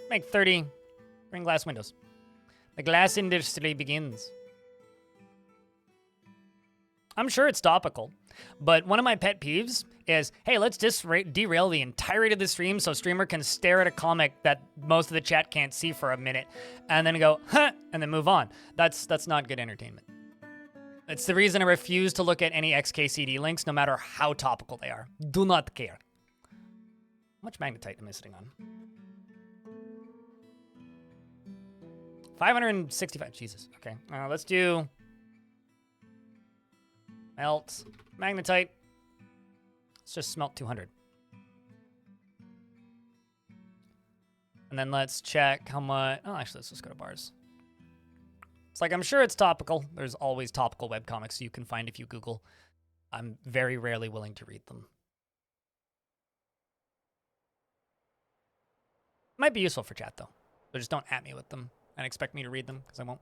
Make 30 green glass windows. The glass industry begins. I'm sure it's topical, but one of my pet peeves is, hey, let's just derail the entirety of the stream so streamer can stare at a comic that most of the chat can't see for a minute, and then go, huh, and then move on. That's not good entertainment. It's the reason I refuse to look at any XKCD links, no matter how topical they are. Do not care. How much magnetite am I sitting on? 565. Jesus. Okay. Let's do melt magnetite. Let's just smelt 200. And then let's check how much. Oh, actually, let's just go to bars. It's like, I'm sure it's topical. There's always topical webcomics you can find if you Google. I'm very rarely willing to read them. Might be useful for chat, though. So just don't at me with them and expect me to read them, because I won't.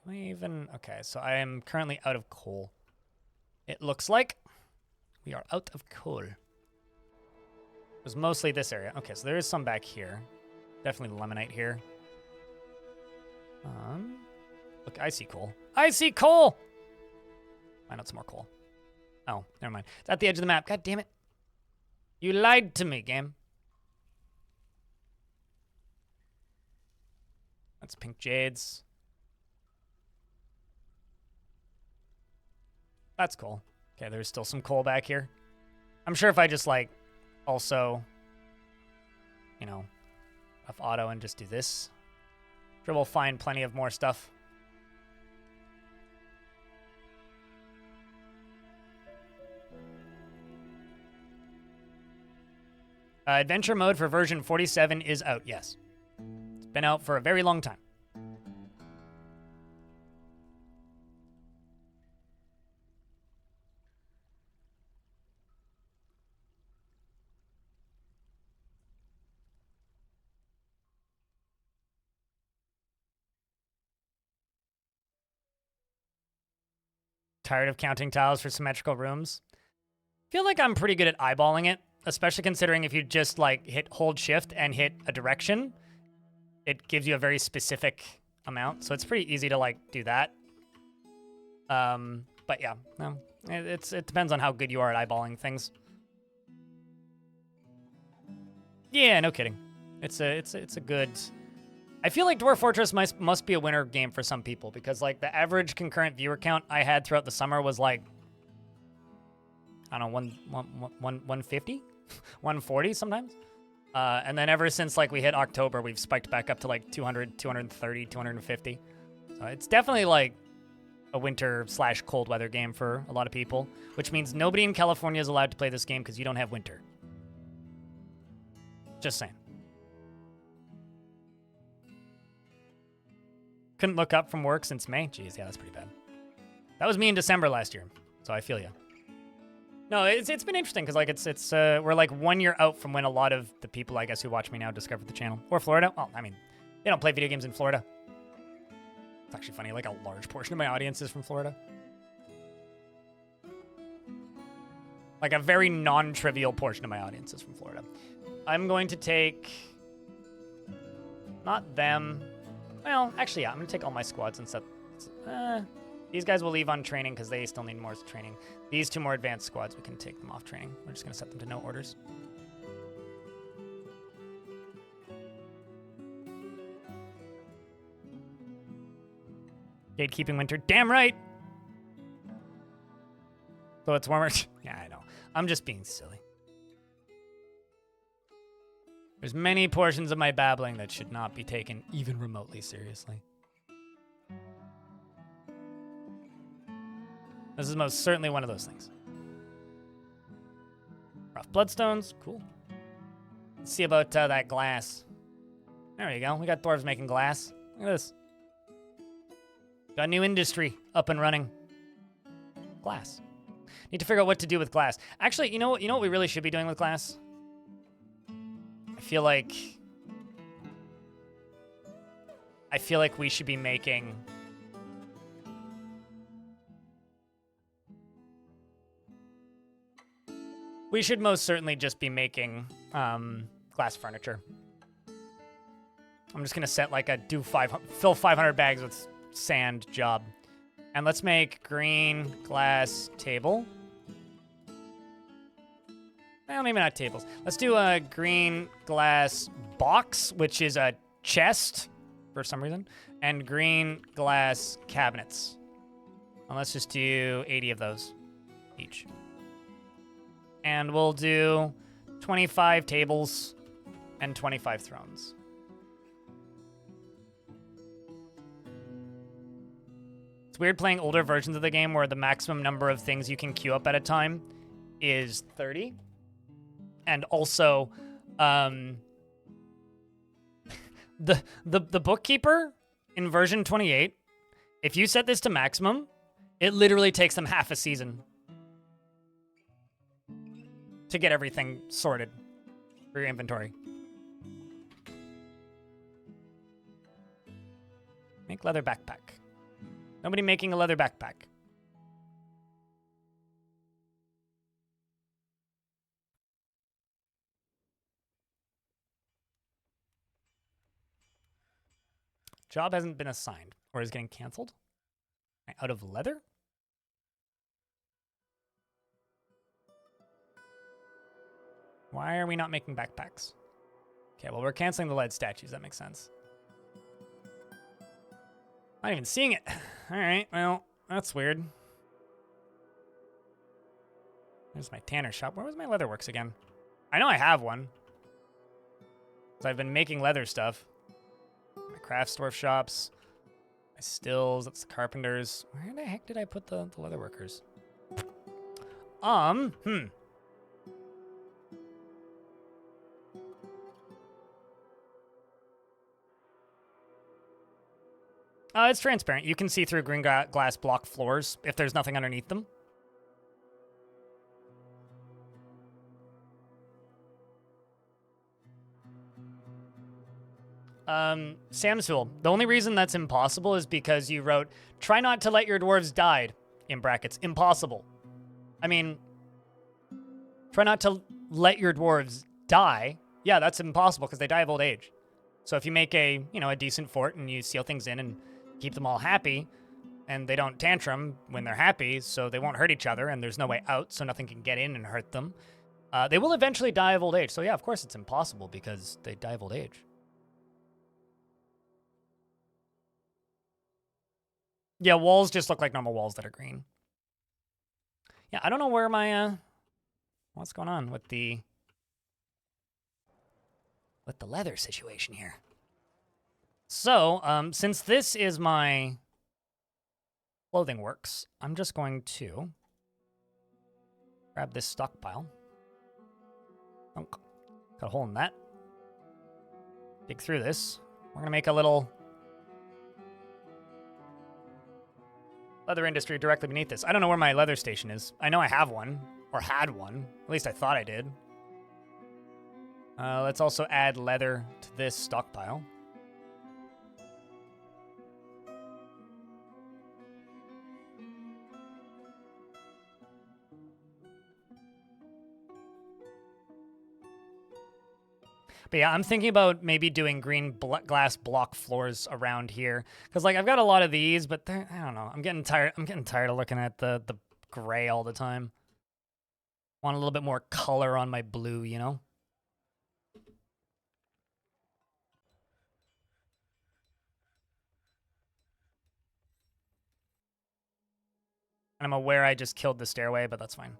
Do I even... Okay, so I am currently out of coal. It looks like we are out of coal. It was mostly this area. Okay, so there is some back here. Definitely lemonite here. Look, I see coal. I see coal! Find out some more coal. Oh, never mind. It's at the edge of the map. God damn it. You lied to me, game. That's pink jades. That's cool. Okay, there's still some coal back here. I'm sure if I just, like, also, you know, off auto and just do this, I'm sure we'll find plenty of more stuff. Adventure mode for version 47 is out, yes. It's been out for a very long time. Tired of counting tiles for symmetrical rooms? Feel like I'm pretty good at eyeballing it, especially considering if you just like hold shift and hit a direction, it gives you a very specific amount. So it's pretty easy to like do that. But yeah, no, it depends on how good you are at eyeballing things. Yeah, no kidding. It's a good. I feel like Dwarf Fortress must be a winner game for some people because like the average concurrent viewer count I had throughout the summer was like, I don't know, 150, 140 sometimes. And then ever since like we hit October, we've spiked back up to like 200, 230, 250. So it's definitely like a winter / cold weather game for a lot of people, which means nobody in California is allowed to play this game because you don't have winter. Just saying. Couldn't look up from work since May. Jeez, yeah, that's pretty bad. That was me in December last year, so I feel you. No, it's been interesting because like it's we're like 1 year out from when a lot of the people I guess who watch me now discovered the channel or Florida. Well, I mean, they don't play video games in Florida. It's actually funny. Like a large portion of my audience is from Florida. Like a very non-trivial portion of my audience is from Florida. I'm going to take not them. Well, actually, yeah, I'm going to take all my squads and set... these guys will leave on training because they still need more training. These two more advanced squads, we can take them off training. We're just going to set them to no orders. Gatekeeping winter. Damn right! So it's warmer. Yeah, I know. I'm just being silly. There's many portions of my babbling that should not be taken even remotely seriously. This is most certainly one of those things. Rough bloodstones, cool. Let's see about that glass. There you go. We got dwarves making glass. Look at this. Got a new industry up and running. Glass. Need to figure out what to do with glass. Actually, you know what we really should be doing with glass? I feel like we should be making we should most certainly just be making glass furniture. I'm just gonna set like a fill 500 bags with sand job. And let's make green glass table. Well, maybe not tables. Let's do a green glass box, which is a chest for some reason, and green glass cabinets. And let's just do 80 of those each. And we'll do 25 tables and 25 thrones. It's weird playing older versions of the game where the maximum number of things you can queue up at a time is 30. And also, the bookkeeper in version 28, if you set this to maximum, it literally takes them half a season to get everything sorted for your inventory. Make leather backpack. Nobody making a leather backpack. Job hasn't been assigned or is getting canceled. Out of leather? Why are we not making backpacks? Okay, well, we're canceling the lead statues. That makes sense. Not even seeing it. All right, well, that's weird. There's my tanner shop. Where was my leatherworks again? I know I have one. So I've been making leather stuff. My craft dwarf shops. My stills. That's the carpenters. Where the heck did I put the leatherworkers? It's transparent. You can see through green glass block floors if there's nothing underneath them. Samsul, the only reason that's impossible is because you wrote, try not to let your dwarves die, in brackets, impossible. I mean, try not to let your dwarves die. Yeah, that's impossible because they die of old age. So if you make a decent fort and you seal things in and keep them all happy, and they don't tantrum when they're happy, so they won't hurt each other, and there's no way out, so nothing can get in and hurt them, they will eventually die of old age. So yeah, of course it's impossible because they die of old age. Yeah, walls just look like normal walls that are green. Yeah, I don't know where my, what's going on with the leather situation here. So, since this is my clothing works, I'm just going to grab this stockpile. Oh, got a hole in that. Dig through this. We're gonna make a little leather industry directly beneath this. I don't know where my leather station is. I know I have one, or had one. At least I thought I did. Let's also add leather to this stockpile. But yeah, I'm thinking about maybe doing green glass block floors around here. Because, like, I've got a lot of these, but I don't know. I'm getting tired of looking at the gray all the time. Want a little bit more color on my blue, you know? And I'm aware I just killed the stairway, but that's fine.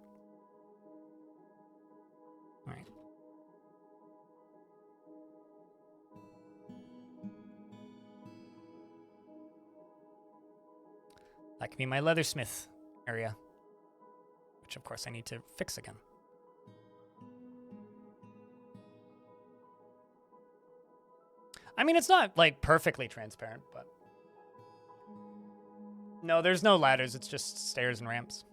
All right. That can be my leathersmith area, which of course I need to fix again. I mean, it's not like perfectly transparent, but no, there's no ladders. It's just stairs and ramps.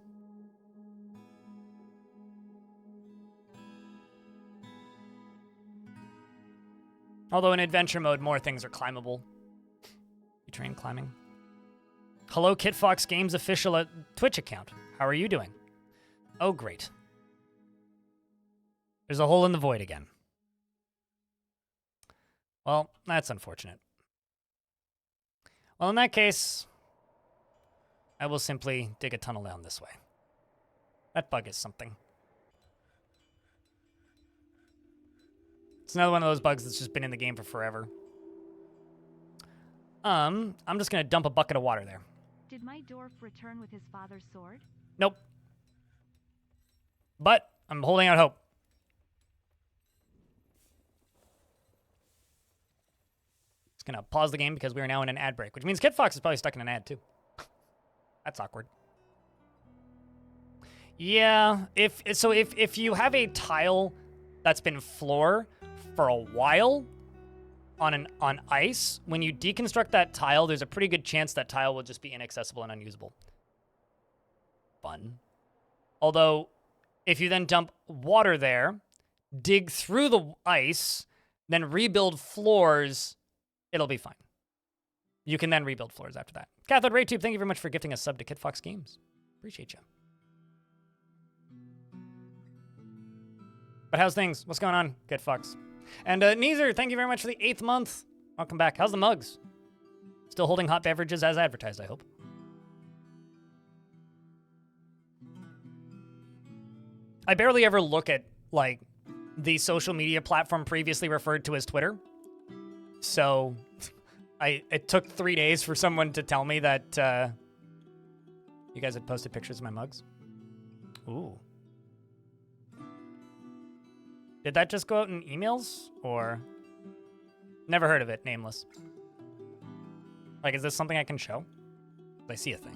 Although in adventure mode, more things are climbable. You train climbing. Hello, KitFox Games official Twitch account. How are you doing? Oh, great. There's a hole in the void again. Well, that's unfortunate. Well, in that case, I will simply dig a tunnel down this way. That bug is something. It's another one of those bugs that's just been in the game for forever. I'm just gonna dump a bucket of water there. Did my dwarf return with his father's sword? Nope. But I'm holding out hope. Just gonna pause the game because we are now in an ad break, which means KitFox is probably stuck in an ad too. That's awkward. Yeah, if you have a tile that's been floor for a while on ice, when you deconstruct that tile, there's a pretty good chance that tile will just be inaccessible and unusable. Fun. Although, if you then dump water there, dig through the ice, then rebuild floors, it'll be fine. You can then rebuild floors after that. Cathode RayTube, thank you very much for gifting a sub to KitFox Games. Appreciate you. But how's things? What's going on, KitFox? And Neezer, thank you very much for the 8th month. Welcome back. How's the mugs? Still holding hot beverages as advertised, I hope. I barely ever look at, like, the social media platform previously referred to as Twitter. So, It took 3 days for someone to tell me that you guys had posted pictures of my mugs. Ooh. Did that just go out in emails, or? Never heard of it, nameless. Like, is this something I can show? I see a thing.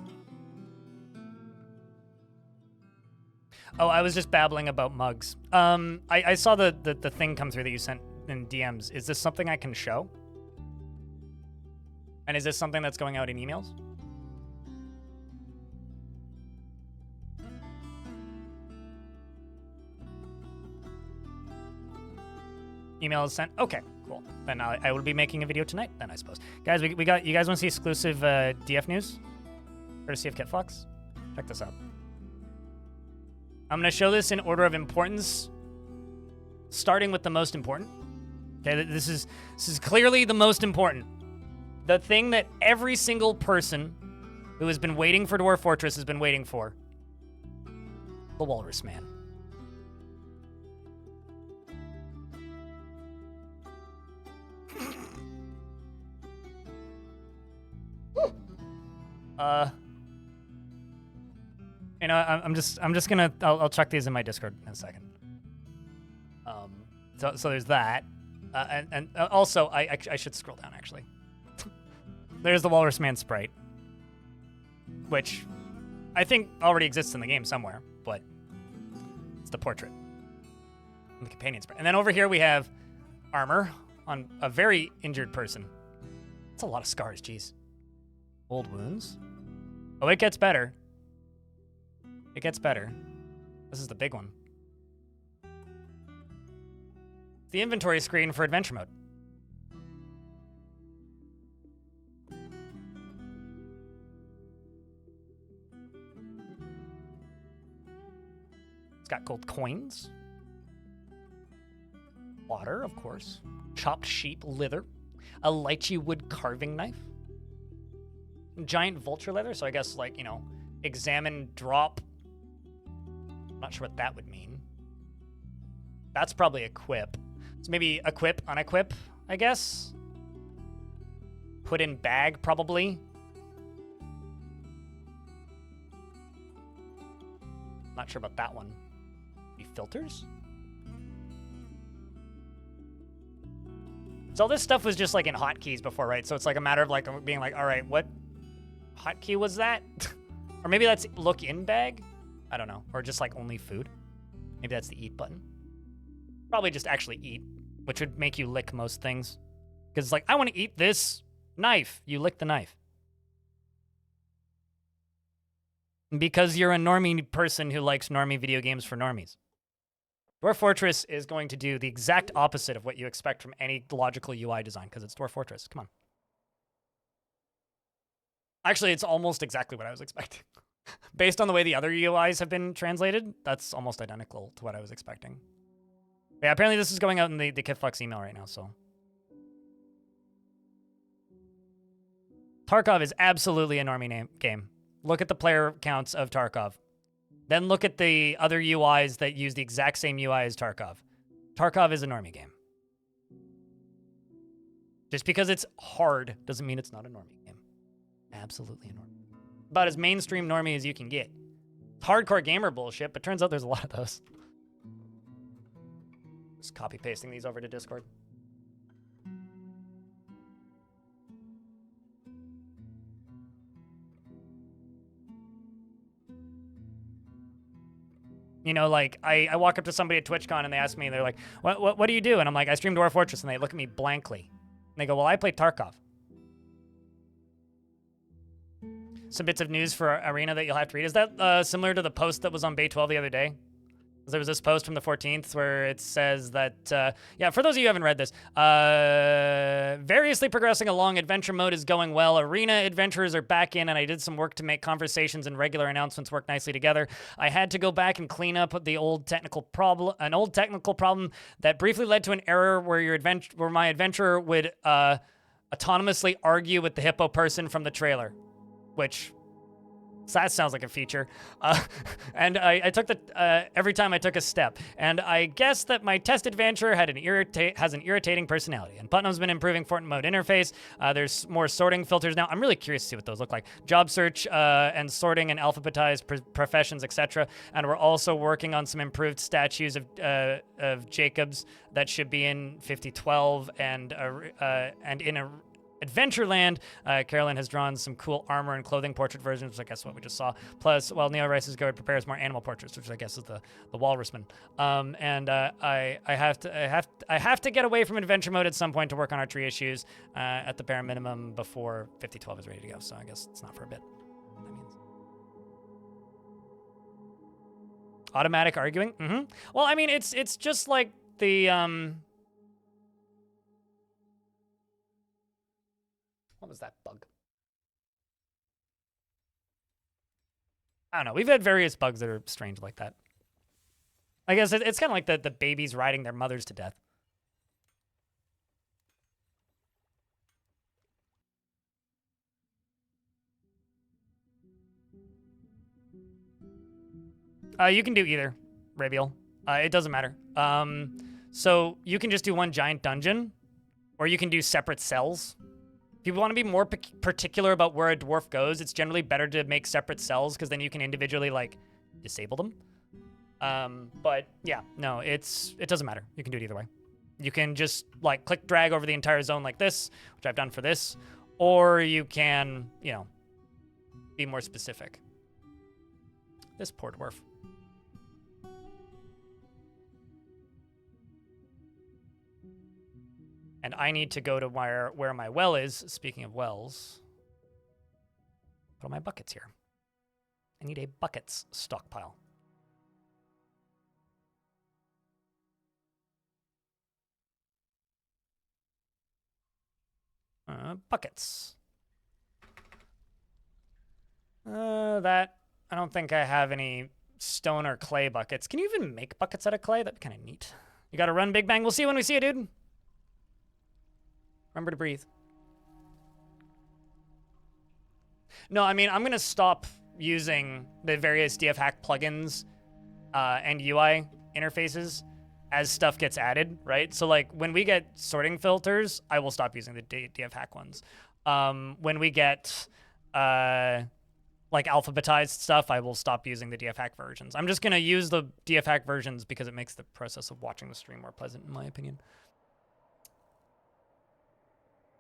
Oh, I was just babbling about mugs. I saw the thing come through that you sent in DMs. Is this something I can show? And is this something that's going out in emails? Email is sent. Okay, cool. Then I will be making a video tonight. Then I suppose, guys, we got. You guys want to see exclusive DF news? Courtesy of KitFox. Check this out. I'm gonna show this in order of importance, starting with the most important. Okay, this is clearly the most important. The thing that every single person who has been waiting for Dwarf Fortress has been waiting for. The Walrus Man. You know, I'm just gonna I'll check these in my Discord in a second. So there's that, and also I should scroll down actually. There's the Walrus Man sprite, which I think already exists in the game somewhere, but it's the portrait and the companion sprite. And then over here we have armor on a very injured person. That's a lot of scars, jeez. Old wounds. Oh, it gets better. It gets better. This is the big one. The inventory screen for adventure mode. It's got gold coins. Water, of course. Chopped sheep leather. A lychee wood carving knife. Giant vulture leather, so I guess, like, you know, examine, drop. Not sure what that would mean. That's probably equip. So maybe equip, unequip, I guess. Put in bag, probably. Not sure about that one. Maybe filters? So all this stuff was just like in hotkeys before, right? So it's like a matter of like being like, all right, what hotkey was that? Or maybe that's look in bag? I don't know. Or just like only food. Maybe that's the eat button. Probably just actually eat, which would make you lick most things. Because it's like, I want to eat this knife. You lick the knife. Because you're a normie person who likes normie video games for normies. Dwarf Fortress is going to do the exact opposite of what you expect from any logical UI design, because it's Dwarf Fortress. Come on. Actually, it's almost exactly what I was expecting. Based on the way the other UIs have been translated, that's almost identical to what I was expecting. Yeah, apparently this is going out in the KitFlux email right now, so. Tarkov is absolutely a normie game. Look at the player counts of Tarkov. Then look at the other UIs that use the exact same UI as Tarkov. Tarkov is a normie game. Just because it's hard doesn't mean it's not a normie game. Absolutely a normie. About as mainstream normie as you can get. Hardcore gamer bullshit, but turns out there's a lot of those. Just copy pasting these over to Discord. You know, like, I walk up to somebody at TwitchCon and they ask me, they're like, what do you do? And I'm like, I stream Dwarf Fortress, and they look at me blankly. And they go, well, I play Tarkov. Some bits of news for Arena that you'll have to read. Is that similar to the post that was on Bay 12 the other day? There was this post from the 14th where it says that, yeah, for those of you who haven't read this, variously progressing along, adventure mode is going well. Arena adventurers are back in, and I did some work to make conversations and regular announcements work nicely together. I had to go back and clean up the old technical problem, that briefly led to an error where my adventurer would autonomously argue with the hippo person from the trailer, which So that sounds like a feature. And I took every time I took a step. And I guess that my test adventure has an irritating personality. And Putnam's been improving Fort mode interface. There's more sorting filters now. I'm really curious to see what those look like. Job search and sorting and alphabetized professions, etc. And we're also working on some improved statues of Jacobs that should be in 5012 and in a Adventureland, Carolyn has drawn some cool armor and clothing portrait versions, which I guess is what we just saw. Plus, while Neo Rice's Guide prepares more animal portraits, which I guess is the walrusman. I have to get away from adventure mode at some point to work on archery issues at the bare minimum before 5012 is ready to go. So I guess it's not for a bit. That means automatic arguing. Well, I mean, it's just like the What was that bug? I don't know. We've had various bugs that are strange like that. I guess it's kind of like the babies riding their mothers to death. You can do either, Rabiel. It doesn't matter. So you can just do one giant dungeon, or you can do separate cells. If you want to be more particular about where a dwarf goes, it's generally better to make separate cells because then you can individually like disable them. But yeah, no, it doesn't matter. You can do it either way. You can just like click drag over the entire zone like this, which I've done for this, or you can, be more specific. This poor dwarf. And I need to go to where my well is. Speaking of wells, put all my buckets here. I need a buckets stockpile. Buckets. That, I don't think I have any stone or clay buckets. Can you even make buckets out of clay? That'd be kind of neat. You gotta run, Big Bang. We'll see you when we see you, dude. Remember to breathe. No, I mean, I'm going to stop using the various DF hack plugins and UI interfaces as stuff gets added, right? So, like, when we get sorting filters, I will stop using the DF hack ones. When we get, like, alphabetized stuff, I will stop using the DF hack versions. I'm just going to use the DF hack versions because it makes the process of watching the stream more pleasant, in my opinion.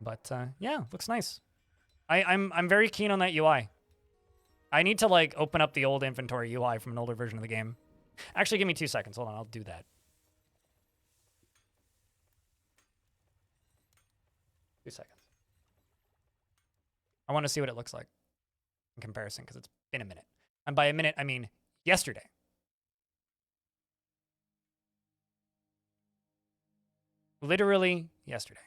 But yeah, looks nice. I'm very keen on that UI. I need to like open up the old inventory UI from an older version of the game. Actually, give me 2 seconds. Hold on, I'll do that. 2 seconds. I want to see what it looks like in comparison because it's been a minute. And by a minute, I mean yesterday. Literally yesterday.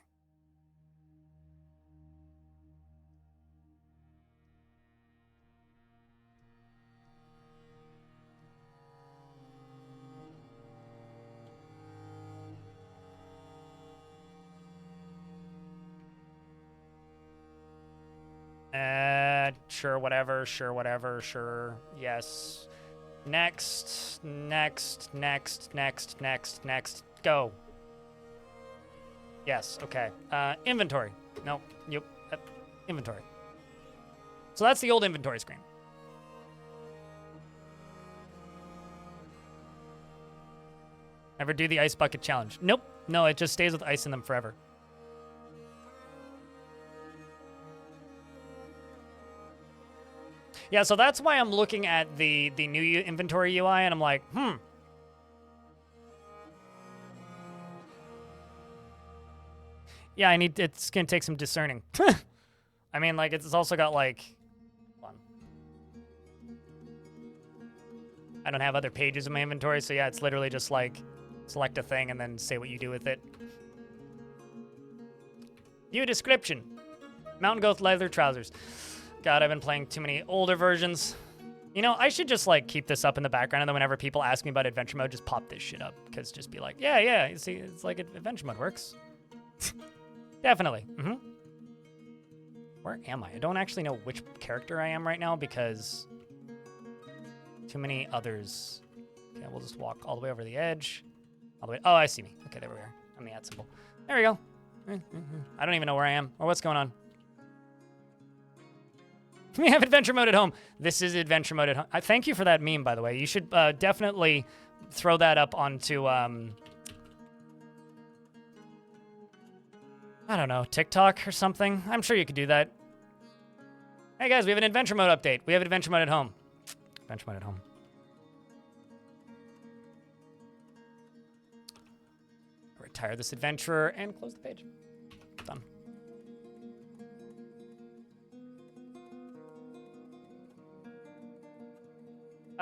Sure, whatever, sure, yes. Next, go. Yes, okay. Inventory. No, yep, inventory. So that's the old inventory screen. Ever do the ice bucket challenge? Nope, no, it just stays with ice in them forever. Yeah, so that's why I'm looking at the new inventory UI, and I'm like, Yeah, it's gonna take some discerning. I mean, like, it's also got, like, hold on. I don't have other pages in my inventory, so yeah, it's literally just, like, select a thing and then say what you do with it. View description. Mountain goat leather trousers. God, I've been playing too many older versions. You know, I should just, like, keep this up in the background, and then whenever people ask me about adventure mode, just pop this shit up. Because just be like, yeah, you see, it's like adventure mode works. Definitely. Where am I? I don't actually know which character I am right now, because Too many others. Okay, we'll just walk all the way over the edge. All the way. Oh, I see me. Okay, there we are. I'm the at symbol. There we go. I don't even know where I am or what's going on. We have adventure mode at home. This is adventure mode at home. Thank you for that meme, by the way. You should definitely throw that up onto, I don't know, TikTok or something. I'm sure you could do that. Hey, guys, we have an adventure mode update. We have adventure mode at home. Adventure mode at home. Retire this adventurer and close the page. Done.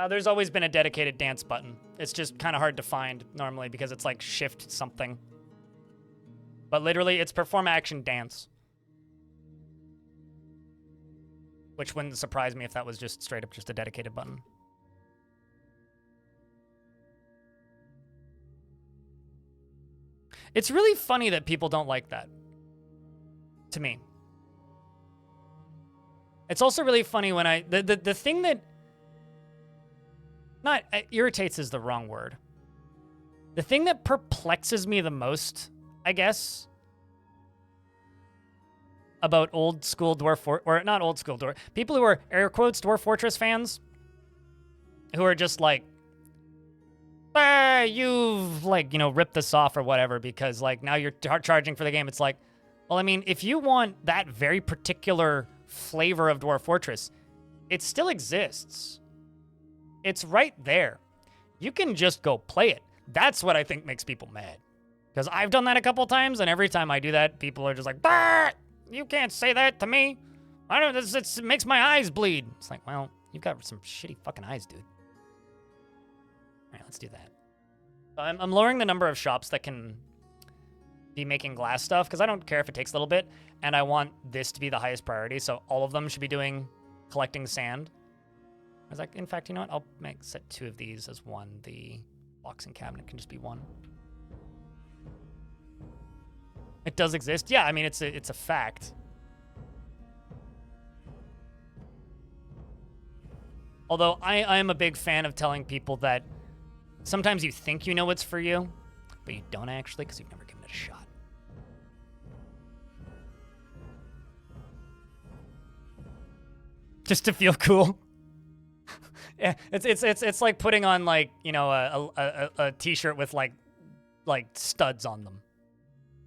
There's always been a dedicated dance button. It's just kind of hard to find normally because it's like shift something. But literally, it's perform action dance. Which wouldn't surprise me if that was just straight up just a dedicated button. It's really funny that people don't like that. To me. It's also really funny when the thing that not irritates is the wrong word. The thing that perplexes me the most, I guess, about old school Dwarf, or not old school Dwarf, people who are air quotes Dwarf Fortress fans, who are just like, you've like, you know, ripped this off or whatever because like now you're charging for the game. It's like, well, I mean, if you want that very particular flavor of Dwarf Fortress, it still exists. It's right there. You can just go play it. That's what I think makes people mad. Because I've done that a couple times, and every time I do that, people are just like, bah! You can't say that to me. I don't. It makes my eyes bleed. It's like, well, you've got some shitty fucking eyes, dude. All right, let's do that. I'm lowering the number of shops that can be making glass stuff, because I don't care if it takes a little bit, and I want this to be the highest priority, so all of them should be doing collecting sand. I was like, in fact, you know what? I'll set 2 of these as 1. The boxing cabinet can just be 1. It does exist. Yeah, I mean, it's a fact. Although I am a big fan of telling people that sometimes you think you know what's for you, but you don't actually because you've never given it a shot. Just to feel cool. Yeah, it's like putting on like, you know, a t-shirt with like studs on them.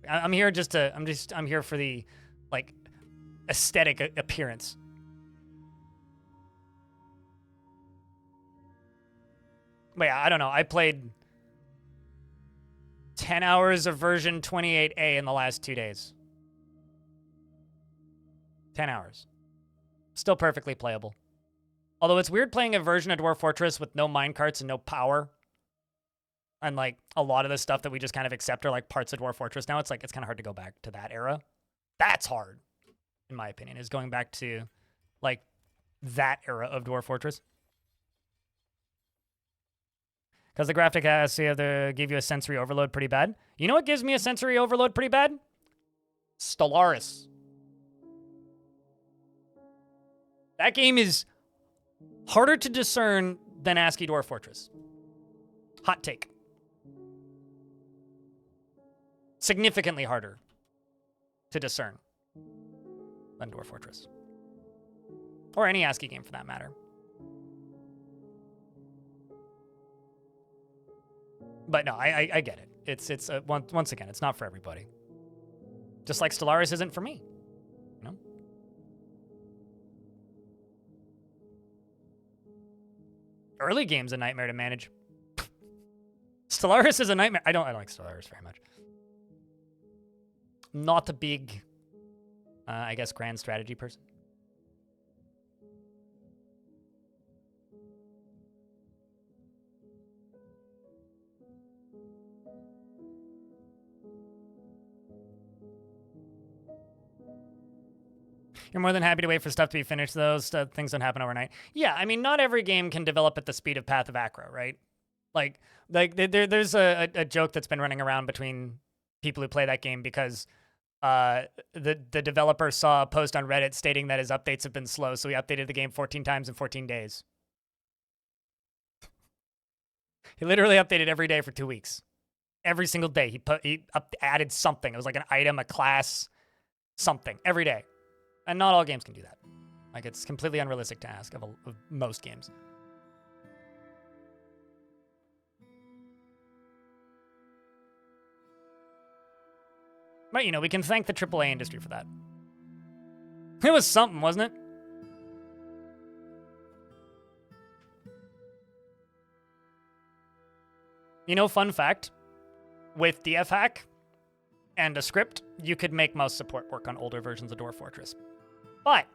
I'm here I'm here for the like aesthetic appearance. But yeah, I don't know. I played 10 hours of version 28A in the last 2 days. 10 hours. Still perfectly playable. Although it's weird playing a version of Dwarf Fortress with no minecarts and no power. And like a lot of the stuff that we just kind of accept are like parts of Dwarf Fortress now. It's like it's kind of hard to go back to that era. That's hard, in my opinion, is going back to like that era of Dwarf Fortress. Because the graphic has to give you a sensory overload pretty bad. You know what gives me a sensory overload pretty bad? Stellaris. That game is harder to discern than ASCII Dwarf Fortress. Hot take. Significantly harder to discern than Dwarf Fortress. Or any ASCII game for that matter. But no, I get it. It's once again, it's not for everybody. Just like Stellaris isn't for me. You know? Early game's a nightmare to manage. Stellaris is a nightmare. I don't like Stellaris very much. Not a big, I guess, grand strategy person. You're more than happy to wait for stuff to be finished. Those things don't happen overnight. Yeah, I mean, not every game can develop at the speed of Path of Acro, right? Like there's a joke that's been running around between people who play that game because the developer saw a post on Reddit stating that his updates have been slow, so he updated the game 14 times in 14 days. He literally updated every day for 2 weeks. Every single day, he added something. It was like an item, a class, something every day. And not all games can do that. Like, it's completely unrealistic to ask of most games. But, you know, we can thank the AAA industry for that. It was something, wasn't it? You know, fun fact, with DF Hack and a script, you could make mouse support work on older versions of Dwarf Fortress. But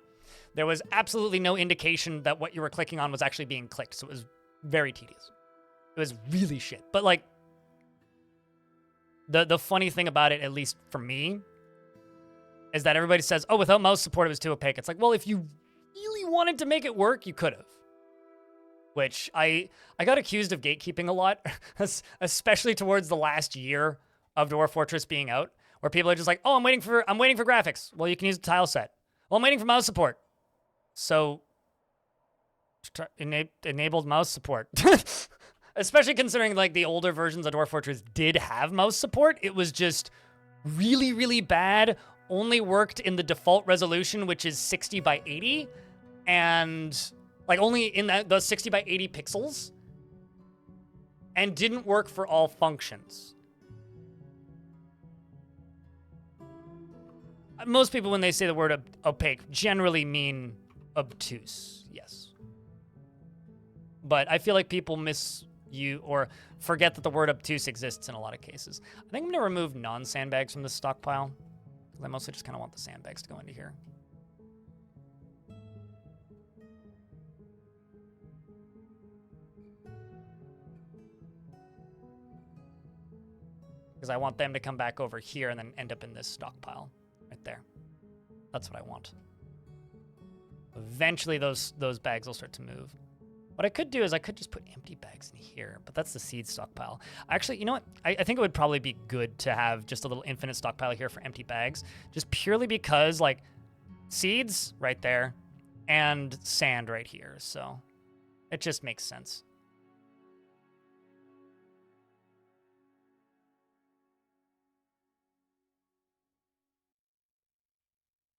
there was absolutely no indication that what you were clicking on was actually being clicked, so it was very tedious. It was really shit. But, like, the funny thing about it, at least for me, is that everybody says, oh, without mouse support, it was too opaque. It's like, well, if you really wanted to make it work, you could have. Which I got accused of gatekeeping a lot, especially towards the last year of Dwarf Fortress being out, where people are just like, oh, I'm waiting for graphics. Well, you can use the tile set. Well, I'm waiting for mouse support. So, enabled mouse support. Especially considering, like, the older versions of Dwarf Fortress did have mouse support. It was just really, really bad. Only worked in the default resolution, which is 60 by 80. And, like, only in those 60 by 80 pixels. And didn't work for all functions. Most people, when they say the word opaque, generally mean obtuse. Yes. But I feel like people or forget that the word obtuse exists in a lot of cases. I think I'm going to remove non-sandbags from this stockpile, because I mostly just kind of want the sandbags to go into here. Because I want them to come back over here and then end up in this stockpile right there. That's what I want. Eventually, those bags will start to move. What I could do is I could just put empty bags in here, but that's the seed stockpile. Actually, you know what? I think it would probably be good to have just a little infinite stockpile here for empty bags, just purely because, like, seeds right there and sand right here, so it just makes sense.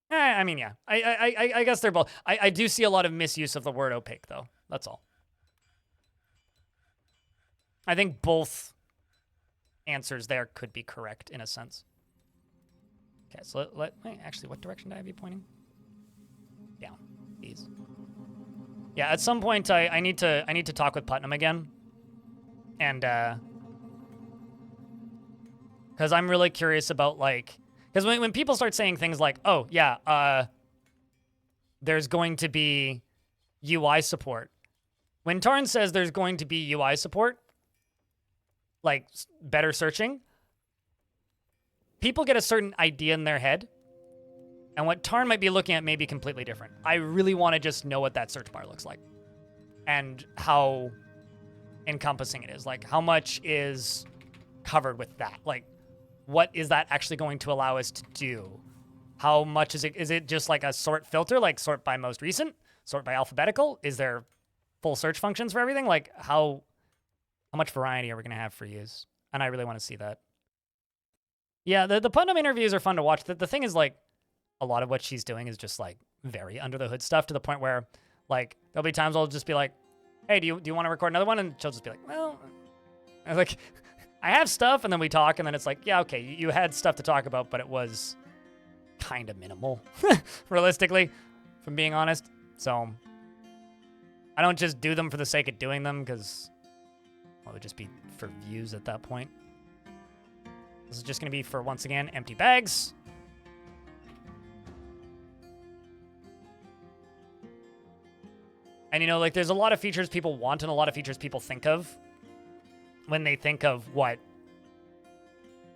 I mean, yeah. I guess they're both. I do see a lot of misuse of the word opaque, though. That's all. I think both answers there could be correct in a sense. Okay, so wait, actually, what direction did I be pointing? Down. These. Yeah, at some point I need to talk with Putnam again, and because I'm really curious about, like, because when people start saying things like, oh yeah, there's going to be UI support. When Tarn says there's going to be UI support, like better searching, people get a certain idea in their head, and what Tarn might be looking at may be completely different. I really want to just know what that search bar looks like and how encompassing it is. Like, how much is covered with that? Like, what is that actually going to allow us to do? How much is it? Is it just like a sort filter, like sort by most recent, sort by alphabetical? Is there full search functions for everything? Like, how much variety are we going to have for use? And I really want to see that. Yeah, the Putnam interviews are fun to watch. The thing is, like, a lot of what she's doing is just, like, very under the hood stuff, to the point where, like, there'll be times I'll just be like, hey, do you want to record another one? And she'll just be like, well, I'm like, I have stuff. And then we talk, and then it's like, yeah, okay, you had stuff to talk about, but it was kind of minimal, realistically, if I'm being honest. So I don't just do them for the sake of doing them, because, well, it would just be for views at that point. This is just going to be for, once again, empty bags. And, you know, like, there's a lot of features people want and a lot of features people think of when they think of what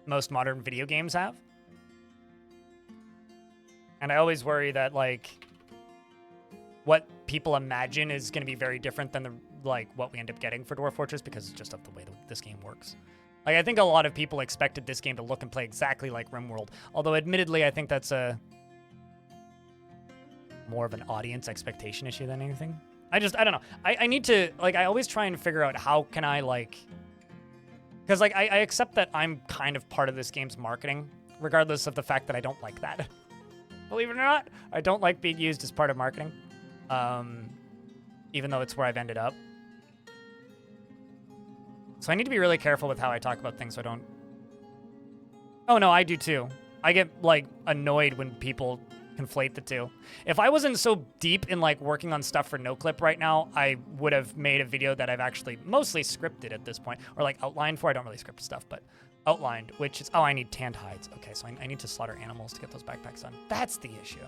most modern video games have. And I always worry that, like, what people imagine is going to be very different than what we end up getting for Dwarf Fortress, because it's just of the way this game works. Like, I think a lot of people expected this game to look and play exactly like RimWorld, although admittedly I think that's more of an audience expectation issue than anything. I don't know. I need to, like, I always try and figure out how can I, like, because, like, I accept that I'm kind of part of this game's marketing, regardless of the fact that I don't like that. Believe it or not, I don't like being used as part of marketing, even though it's where I've ended up. So I need to be really careful with how I talk about things so I don't... Oh, no, I do too. I get, like, annoyed when people conflate the two. If I wasn't so deep in, like, working on stuff for NoClip right now, I would have made a video that I've actually mostly scripted at this point, or, like, outlined for. I don't really script stuff, but outlined, which is... Oh, I need tanned hides. Okay, so I need to slaughter animals to get those backpacks done. That's the issue.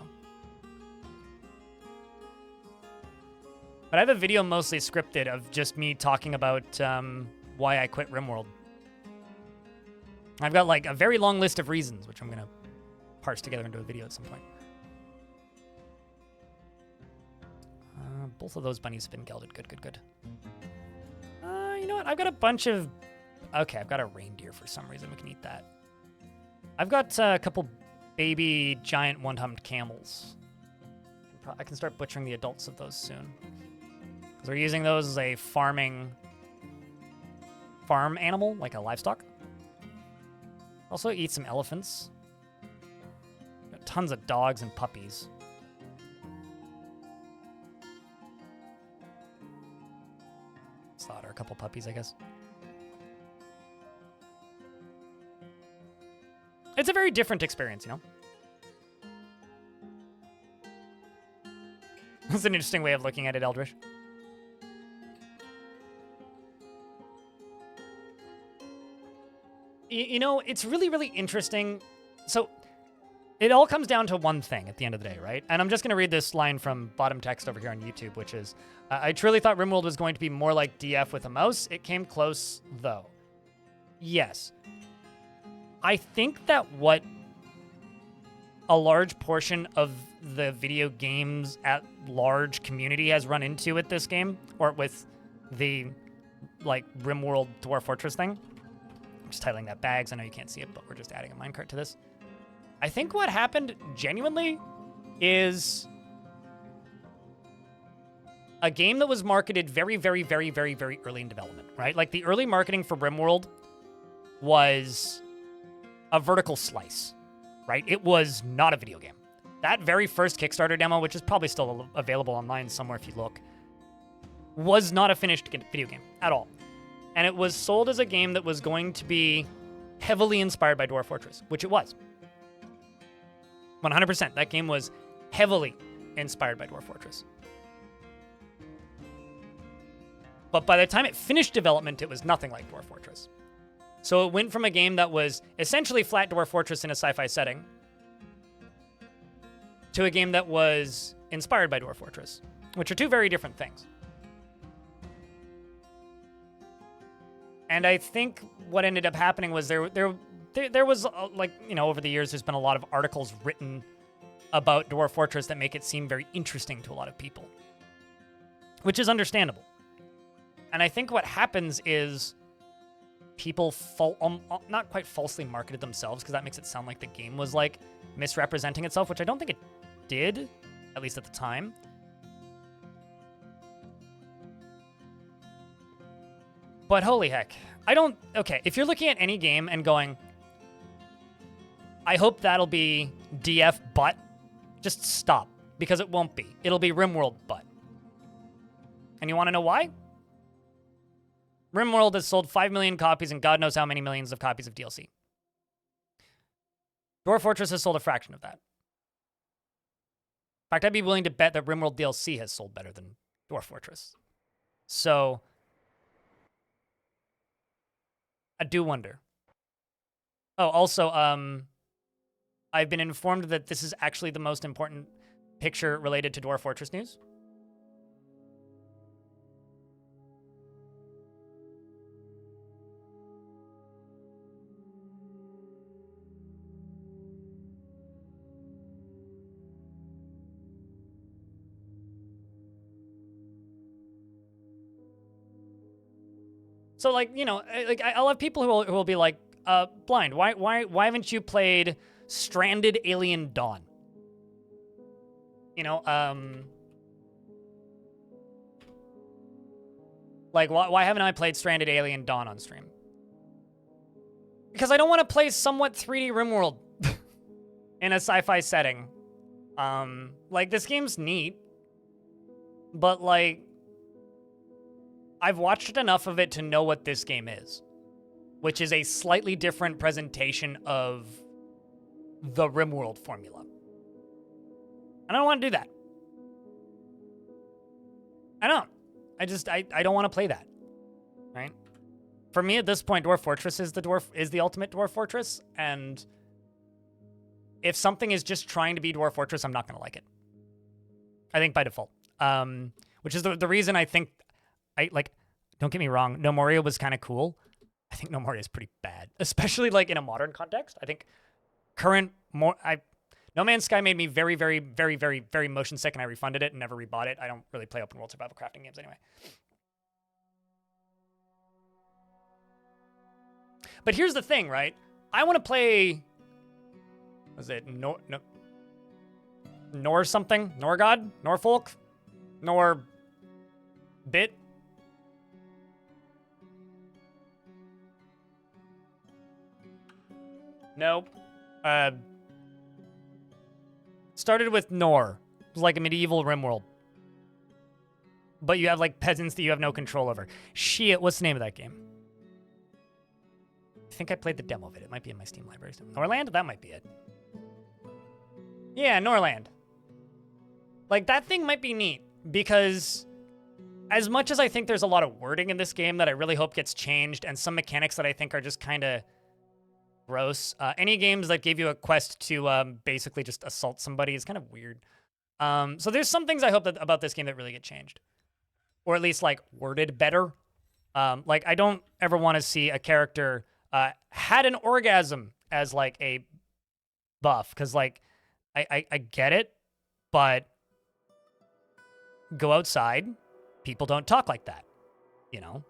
But I have a video mostly scripted of just me talking about why I quit RimWorld. I've got, like, a very long list of reasons, which I'm going to parse together into a video at some point. Both of those bunnies have been gelded. Good, good, good. You know what? I've got a bunch of... Okay, I've got a reindeer for some reason. We can eat that. I've got a couple baby giant one-humped camels. I can start butchering the adults of those soon. Because we're using those as a farm animal, like a livestock. Also eat some elephants. Got tons of dogs and puppies. Slaughter a couple puppies, I guess. It's a very different experience, you know? That's an interesting way of looking at it, Eldritch. You know, it's really, really interesting. So it all comes down to one thing at the end of the day, right? And I'm just going to read this line from bottom text over here on YouTube, which is, I truly thought RimWorld was going to be more like DF with a mouse. It came close, though. Yes. I think that what a large portion of the video games at large community has run into with this game, or with the, like, RimWorld Dwarf Fortress thing. I'm just titling that bags. I know you can't see it, but we're just adding a minecart to this. I think what happened genuinely is a game that was marketed very, very, very, very, very early in development, right? Like, the early marketing for RimWorld was a vertical slice, right? It was not a video game. That very first Kickstarter demo, which is probably still available online somewhere if you look, was not a finished video game at all. And it was sold as a game that was going to be heavily inspired by Dwarf Fortress, which it was. 100%. That game was heavily inspired by Dwarf Fortress. But by the time it finished development, it was nothing like Dwarf Fortress. So it went from a game that was essentially flat Dwarf Fortress in a sci-fi setting to a game that was inspired by Dwarf Fortress, which are two very different things. And I think what ended up happening was there was, like, you know, over the years, there's been a lot of articles written about Dwarf Fortress that make it seem very interesting to a lot of people, which is understandable. And I think what happens is people not quite falsely marketed themselves, because that makes it sound like the game was, like, misrepresenting itself, which I don't think it did, at least at the time. But holy heck, okay, if you're looking at any game and going, I hope that'll be DF but, just stop, because it won't be. It'll be RimWorld but. And you want to know why? RimWorld has sold 5 million copies and God knows how many millions of copies of DLC. Dwarf Fortress has sold a fraction of that. In fact, I'd be willing to bet that RimWorld DLC has sold better than Dwarf Fortress. So I do wonder. Oh, also, I've been informed that this is actually the most important picture related to Dwarf Fortress news. So, like, you know, like, I'll have people who will be like, Blind, why haven't you played Stranded Alien Dawn? You know, Like, why haven't I played Stranded Alien Dawn on stream? Because I don't want to play somewhat 3D RimWorld in a sci-fi setting. Like, this game's neat, but, like, I've watched enough of it to know what this game is, which is a slightly different presentation of the RimWorld formula. I don't want to do that. I don't. I don't want to play that, right? For me, at this point, Dwarf Fortress is the ultimate Dwarf Fortress, and if something is just trying to be Dwarf Fortress, I'm not going to like it. I think by default. Which is the reason I think, don't get me wrong, No Moria was kind of cool. I think No Moria is pretty bad, especially like in a modern context. I think No Man's Sky made me very, very, very, very, very motion sick, and I refunded it and never rebought it. I don't really play open world survival crafting games anyway. But here's the thing, right? I want to play. Was it Nor something? Norgod? Norfolk? Nor Bit? Nope. Started with Nor. It was like a medieval RimWorld. But you have like peasants that you have no control over. Shit, what's the name of that game? I think I played the demo of it. It might be in my Steam library. Norland? That might be it. Yeah, Norland. Like, that thing might be neat, because as much as I think there's a lot of wording in this game that I really hope gets changed, and some mechanics that I think are just kind of gross, any games that give you a quest to basically just assault somebody is kind of weird. So there's some things I hope about this game that really get changed. Or at least, like, worded better. Like, I don't ever want to see a character had an orgasm as, like, a buff, because, like, I get it, but go outside. People don't talk like that, you know?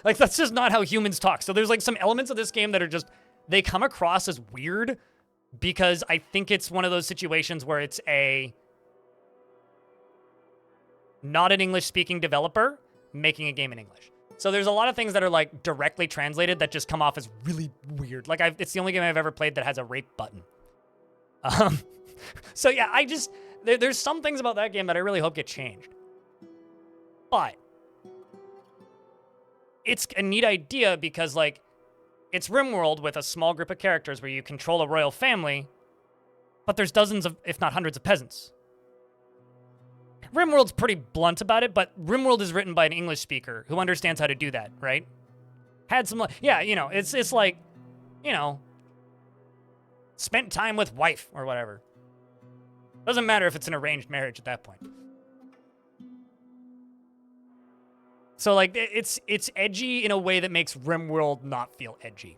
Like, that's just not how humans talk. So there's, like, some elements of this game that are just, they come across as weird because I think it's one of those situations where it's not an English-speaking developer making a game in English. So there's a lot of things that are, like, directly translated that just come off as really weird. Like, it's the only game I've ever played that has a rape button. So yeah, there's some things about that game that I really hope get changed. But it's a neat idea because, like, it's RimWorld with a small group of characters where you control a royal family, but there's dozens of, if not hundreds of peasants. RimWorld's pretty blunt about it, but RimWorld is written by an English speaker who understands how to do that, right? Yeah, you know, it's like, you know, spent time with wife or whatever. Doesn't matter if it's an arranged marriage at that point. So, like, it's edgy in a way that makes RimWorld not feel edgy.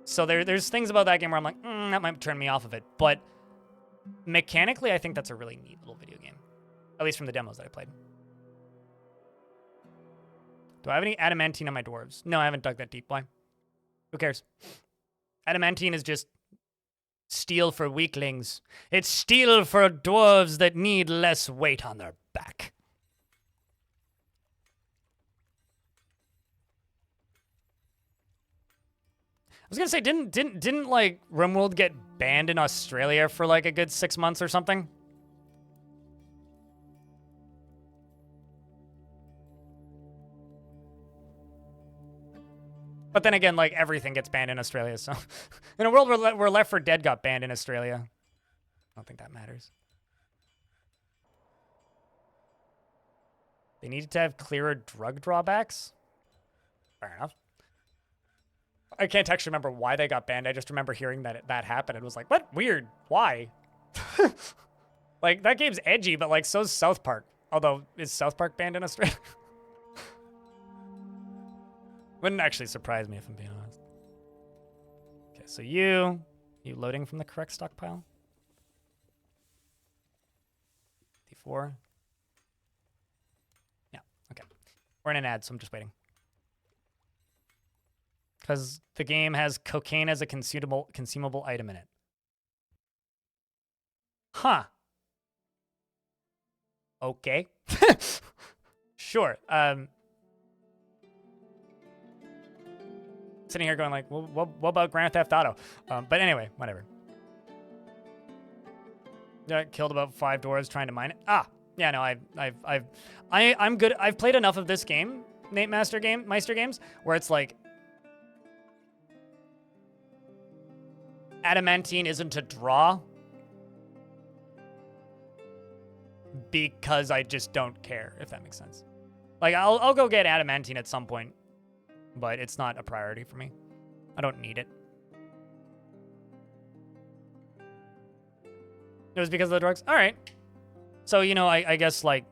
So there's things about that game where I'm like, that might turn me off of it. But mechanically, I think that's a really neat little video game. At least from the demos that I played. Do I have any adamantine on my dwarves? No, I haven't dug that deep. Why? Who cares? Adamantine is just steel for weaklings. It's steel for dwarves that need less weight on their back. I was gonna say, didn't like RimWorld get banned in Australia for like a good 6 months or something? But then again, like, everything gets banned in Australia, so... in a world where Left 4 Dead got banned in Australia, I don't think that matters. They needed to have clearer drug drawbacks? Fair enough. I can't actually remember why they got banned. I just remember hearing that happened. It was like, what? Weird. Why? Like, that game's edgy, but, like, so's South Park. Although, is South Park banned in Australia? Wouldn't actually surprise me if I'm being honest. Okay, so you loading from the correct stockpile? D4. Yeah, okay. We're in an ad, so I'm just waiting. Because the game has cocaine as a consumable item in it. Huh. Okay. Sure. sitting here going like, well, what about Grand Theft Auto? But anyway, whatever. Yeah, killed about 5 dwarves trying to mine it. Ah, yeah, no, I'm good. I've played enough of this game, Meister games, where it's like adamantine isn't a draw because I just don't care, if that makes sense. Like, I'll go get adamantine at some point, but it's not a priority for me. I don't need it. It was because of the drugs? All right. So, you know, I guess, like,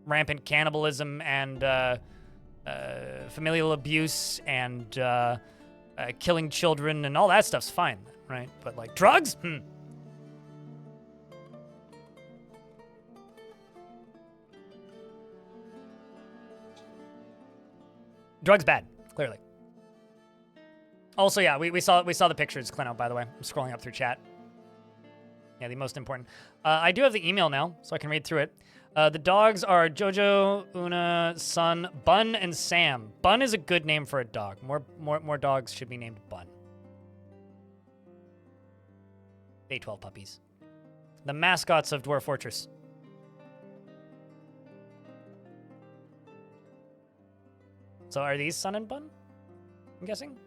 rampant cannibalism and familial abuse and killing children and all that stuff's fine, right? But, like, drugs? Drugs bad, clearly. Also, yeah, we saw the pictures, Clino, by the way. I'm scrolling up through chat. Yeah, the most important. I do have the email now, so I can read through it. The dogs are Jojo, Una, Sun, Bun, and Sam. Bun is a good name for a dog. More dogs should be named Bun. Day 12 puppies. The mascots of Dwarf Fortress. So are these Sun and Bun? I'm guessing.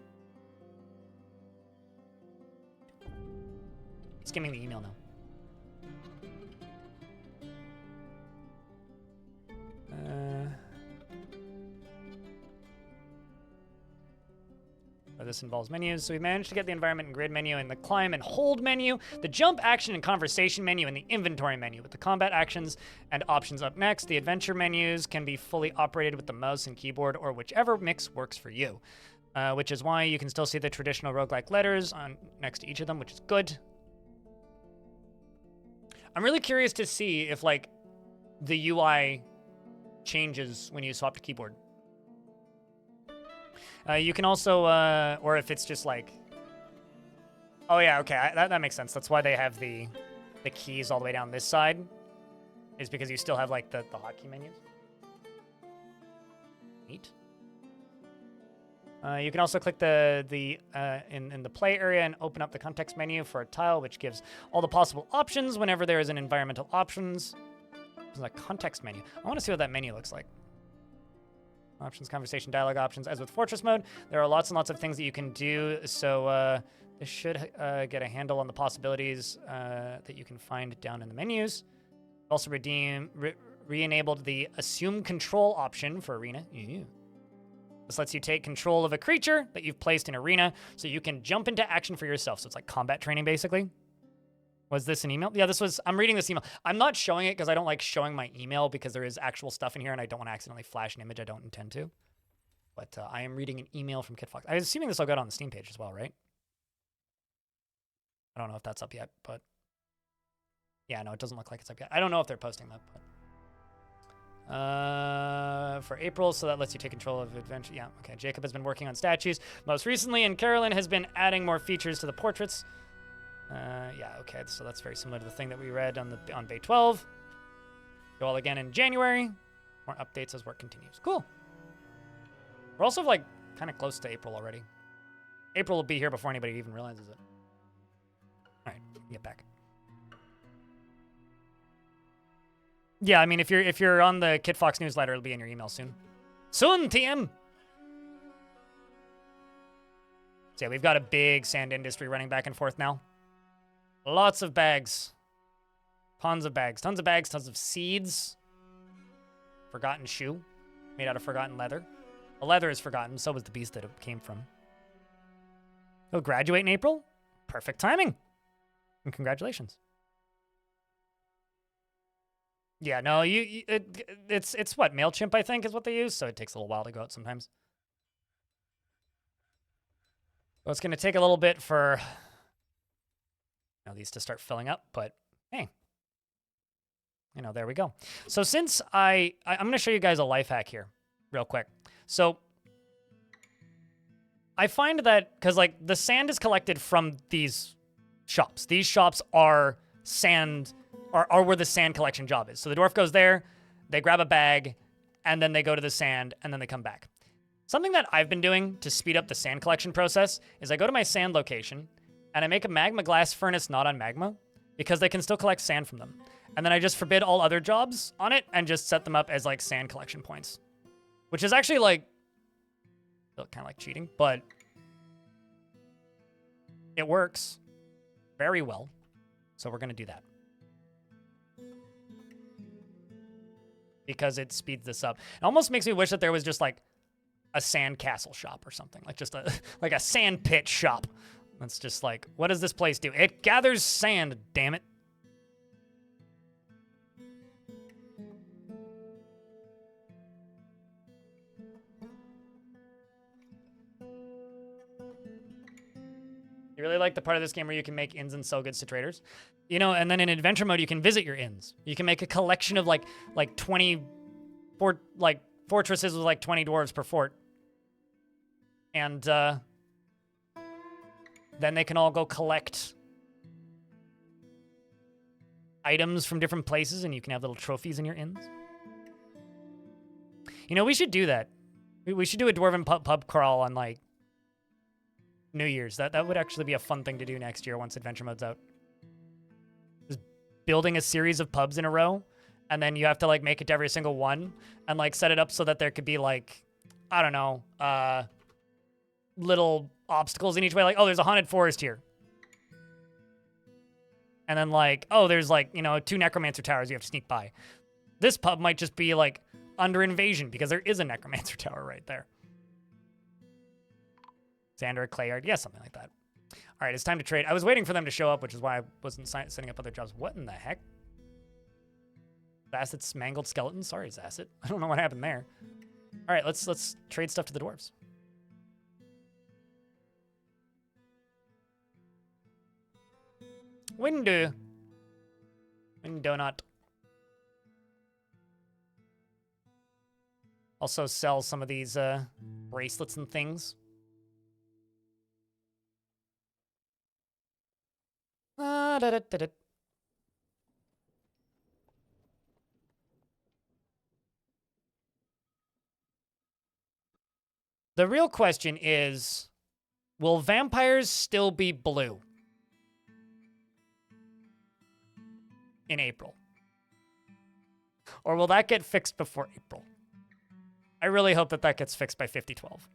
Skimming the email now. This involves menus. So we managed to get the environment and grid menu and the climb and hold menu, the jump action and conversation menu, and the inventory menu with the combat actions and options up next. The adventure menus can be fully operated with the mouse and keyboard or whichever mix works for you, which is why you can still see the traditional roguelike letters on next to each of them, which is good. I'm really curious to see if, like, the UI changes when you swap to keyboard. You can also, or if it's just like, oh yeah, okay, that makes sense. That's why they have the keys all the way down this side, is because you still have like the hotkey menus. Neat. You can also click in the play area and open up the context menu for a tile, which gives all the possible options whenever there is an environmental options. There's a context menu. I want to see what that menu looks like. Options, conversation, dialogue options. As with Fortress mode, there are lots and lots of things that you can do, so this should get a handle on the possibilities that you can find down in the menus. Also re-enabled the Assume Control option for Arena. Ew. This lets you take control of a creature that you've placed in Arena, so you can jump into action for yourself. So it's like combat training, basically. Was this an email? Yeah, this was. I'm reading this email. I'm not showing it because I don't like showing my email because there is actual stuff in here and I don't want to accidentally flash an image I don't intend to. But I am reading an email from KidFox. I'm assuming this will go on the Steam page as well, right? I don't know if that's up yet, but yeah, no, it doesn't look like it's up yet. I don't know if they're posting that, but for April, so that lets you take control of adventure. Yeah, okay. Jacob has been working on statues most recently, and Carolyn has been adding more features to the portraits. Yeah, okay, so that's very similar to the thing that we read on Bay 12. Go all again in January. More updates as work continues. Cool. We're also, like, kind of close to April already. April will be here before anybody even realizes it. All right, get back. Yeah, I mean, if you're on the KidFox newsletter, it'll be in your email soon. Soon, TM! So yeah, we've got a big sand industry running back and forth now. Lots of bags. Tons of bags. Tons of bags. Tons of seeds. Forgotten shoe. Made out of forgotten leather. The leather is forgotten. So was the beast that it came from. He'll graduate in April. Perfect timing. And congratulations. Yeah, no, it's what, MailChimp, I think, is what they use. So it takes a little while to go out sometimes. Well, it's going to take a little bit for these to start filling up, but hey, there we go. So since I'm going to show you guys a life hack here real quick. So I find that because like the sand is collected from these shops. These shops are sand, are where the sand collection job is. So the dwarf goes there, they grab a bag, and then they go to the sand, and then they come back. Something that I've been doing to speed up the sand collection process is I go to my sand location and I make a magma glass furnace not on magma because they can still collect sand from them. And then I just forbid all other jobs on it and just set them up as like sand collection points, which is actually like kind of like cheating, but it works very well. So we're going to do that because it speeds this up. It almost makes me wish that there was just like a sand castle shop or something, like just a like a sand pit shop. That's just like, what does this place do? It gathers sand, damn it. You really like the part of this game where you can make inns and sell goods to traders? You know, and then in adventure mode, you can visit your inns. You can make a collection of like 20 fortresses with like 20 dwarves per fort. And then they can all go collect items from different places, and you can have little trophies in your inns. You know, we should do that. We should do a dwarven pub crawl on like New Year's. That would actually be a fun thing to do next year once adventure mode's out. Just building a series of pubs in a row, and then you have to like make it to every single one and like set it up so that there could be like, I don't know, little obstacles in each way. Like, oh, there's a haunted forest here. And then like, oh, there's like, you know, 2 necromancer towers you have to sneak by. This pub might just be like under invasion because there is a necromancer tower right there. Xander, Clayard, yeah, something like that. All right, it's time to trade. I was waiting for them to show up, which is why I wasn't setting up other jobs. What in the heck? Zasset's mangled skeleton? Sorry, Zasset. I don't know what happened there. All right, let's trade stuff to the dwarves. Window not. Also sell some of these bracelets and things. The real question is, will vampires still be blue in April? Or will that get fixed before April? I really hope that gets fixed by 5012.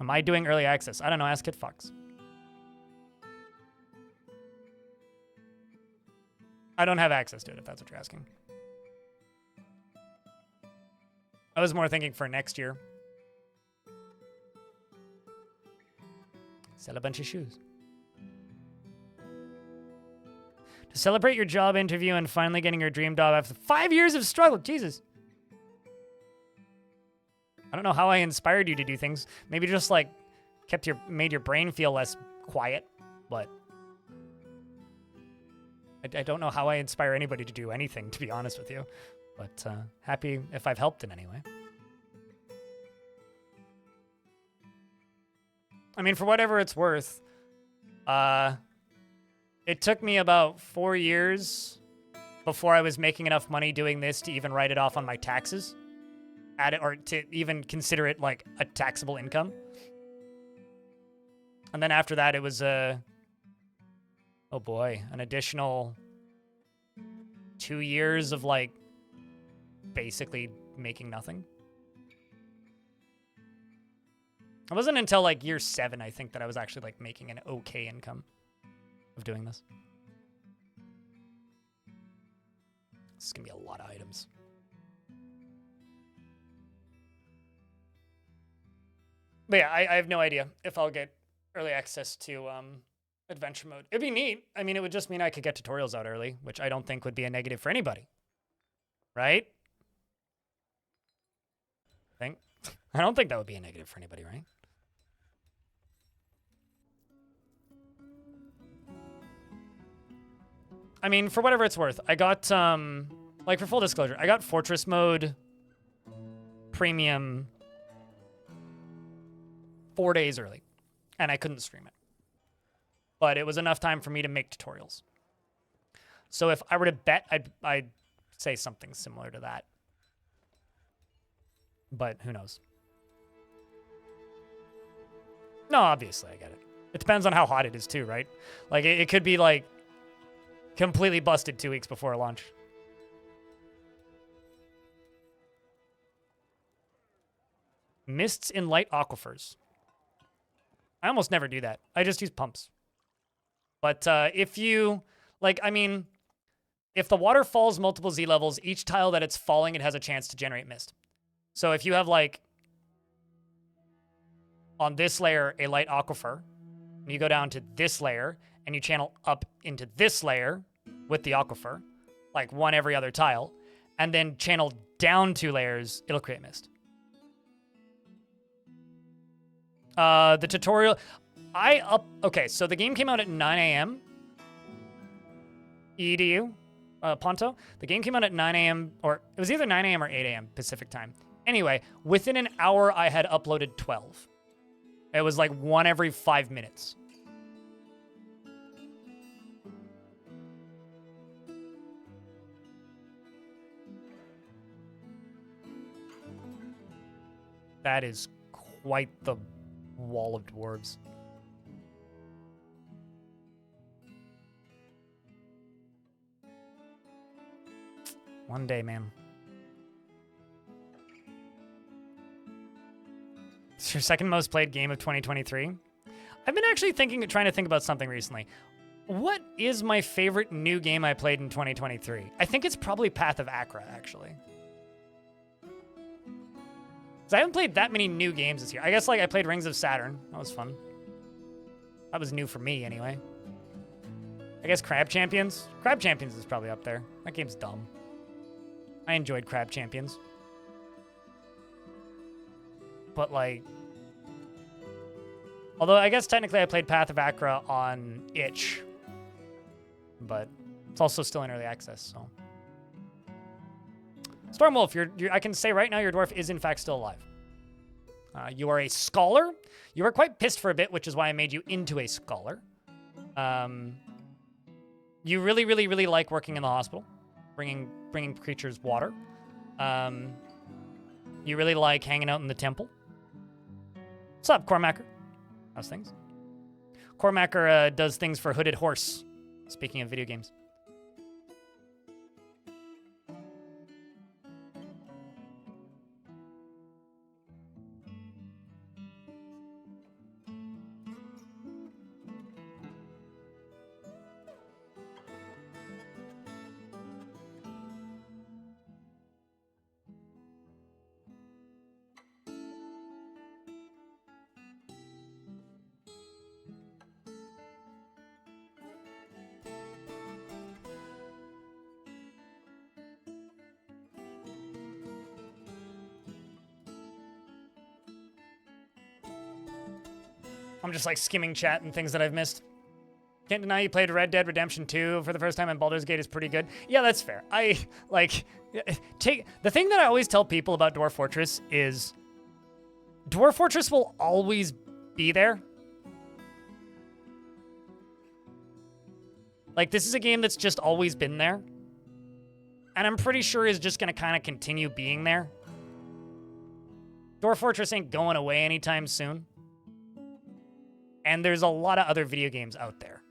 Am I doing early access? I don't know. Ask Kid Fox. I don't have access to it, if that's what you're asking. I was more thinking for next year. Sell a bunch of shoes. To celebrate your job interview and finally getting your dream job after 5 years of struggle. Jesus. I don't know how I inspired you to do things. Maybe just like made your brain feel less quiet, but I don't know how I inspire anybody to do anything, to be honest with you. But happy if I've helped in any way. I mean, for whatever it's worth, it took me about 4 years before I was making enough money doing this to even write it off on my taxes, or to even consider it like a taxable income. And then after that, it was oh boy, an additional 2 years of like basically making nothing. It wasn't until like year 7, I think, that I was actually like making an okay income of doing this. This is gonna be a lot of items. But yeah, I have no idea if I'll get early access to adventure mode. It'd be neat. I mean, it would just mean I could get tutorials out early, which I don't think would be a negative for anybody. Right? I don't think that would be a negative for anybody, right? I mean, for whatever it's worth, I got, like for full disclosure, I got Fortress Mode Premium 4 days early, and I couldn't stream it. But it was enough time for me to make tutorials. So if I were to bet, I'd say something similar to that. But who knows? No, obviously, I get it. It depends on how hot it is too, right? Like, it could be, like, completely busted 2 weeks before launch. Mists in light aquifers. I almost never do that. I just use pumps. But if you, like, I mean, if the water falls multiple Z levels, each tile that it's falling, it has a chance to generate mist. So if you have, like, on this layer, a light aquifer, and you go down to this layer, and you channel up into this layer with the aquifer, like one every other tile, and then channel down 2 layers, it'll create mist. The tutorial, okay, so the game came out at 9 a.m. EDU, Ponto. The game came out at 9 a.m., or it was either 9 a.m. or 8 a.m. Pacific time. Anyway, within an hour, I had uploaded 12. It was like 1 every 5 minutes. That is quite the wall of dwarves. One day, man. It's your second most played game of 2023. I've been actually trying to think about something recently. What is my favorite new game I played in 2023? I think it's probably Path of Acra, actually. Because I haven't played that many new games this year. I guess, like, I played Rings of Saturn. That was fun. That was new for me, anyway. I guess Crab Champions? Crab Champions is probably up there. That game's dumb. I enjoyed Crab Champions. But, like... Although, I guess technically I played Path of Acra on itch. But it's also still in early access, so... Stormwolf, I can say right now your dwarf is in fact still alive. You are a scholar. You were quite pissed for a bit, which is why I made you into a scholar. You really, really, really like working in the hospital, bringing creatures water. You really like hanging out in the temple. What's up, Cormacker? How's things? Cormacker does things for Hooded Horse. Speaking of video games. I'm just like skimming chat and things that I've missed. Can't deny you played Red Dead Redemption 2 for the first time, and Baldur's Gate is pretty good. Yeah, that's fair. The thing that I always tell people about Dwarf Fortress is Dwarf Fortress will always be there. Like, this is a game that's just always been there. And I'm pretty sure is just going to kind of continue being there. Dwarf Fortress ain't going away anytime soon. And there's a lot of other video games out there.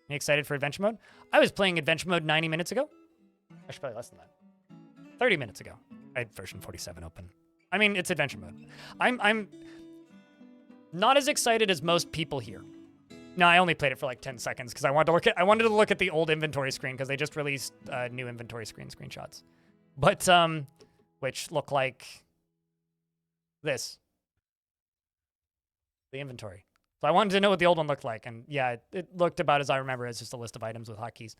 You excited for Adventure Mode? I was playing Adventure Mode 90 minutes ago. Actually, probably less than that. 30 minutes ago. I had version 47 open. I mean, it's Adventure Mode. I'm not as excited as most people here. No, I only played it for like 10 seconds because I wanted to look at the old inventory screen because they just released new inventory screen screenshots. But which look like this. The inventory. So I wanted to know what the old one looked like, and yeah, it looked about as I remember. It's just a list of items with hotkeys.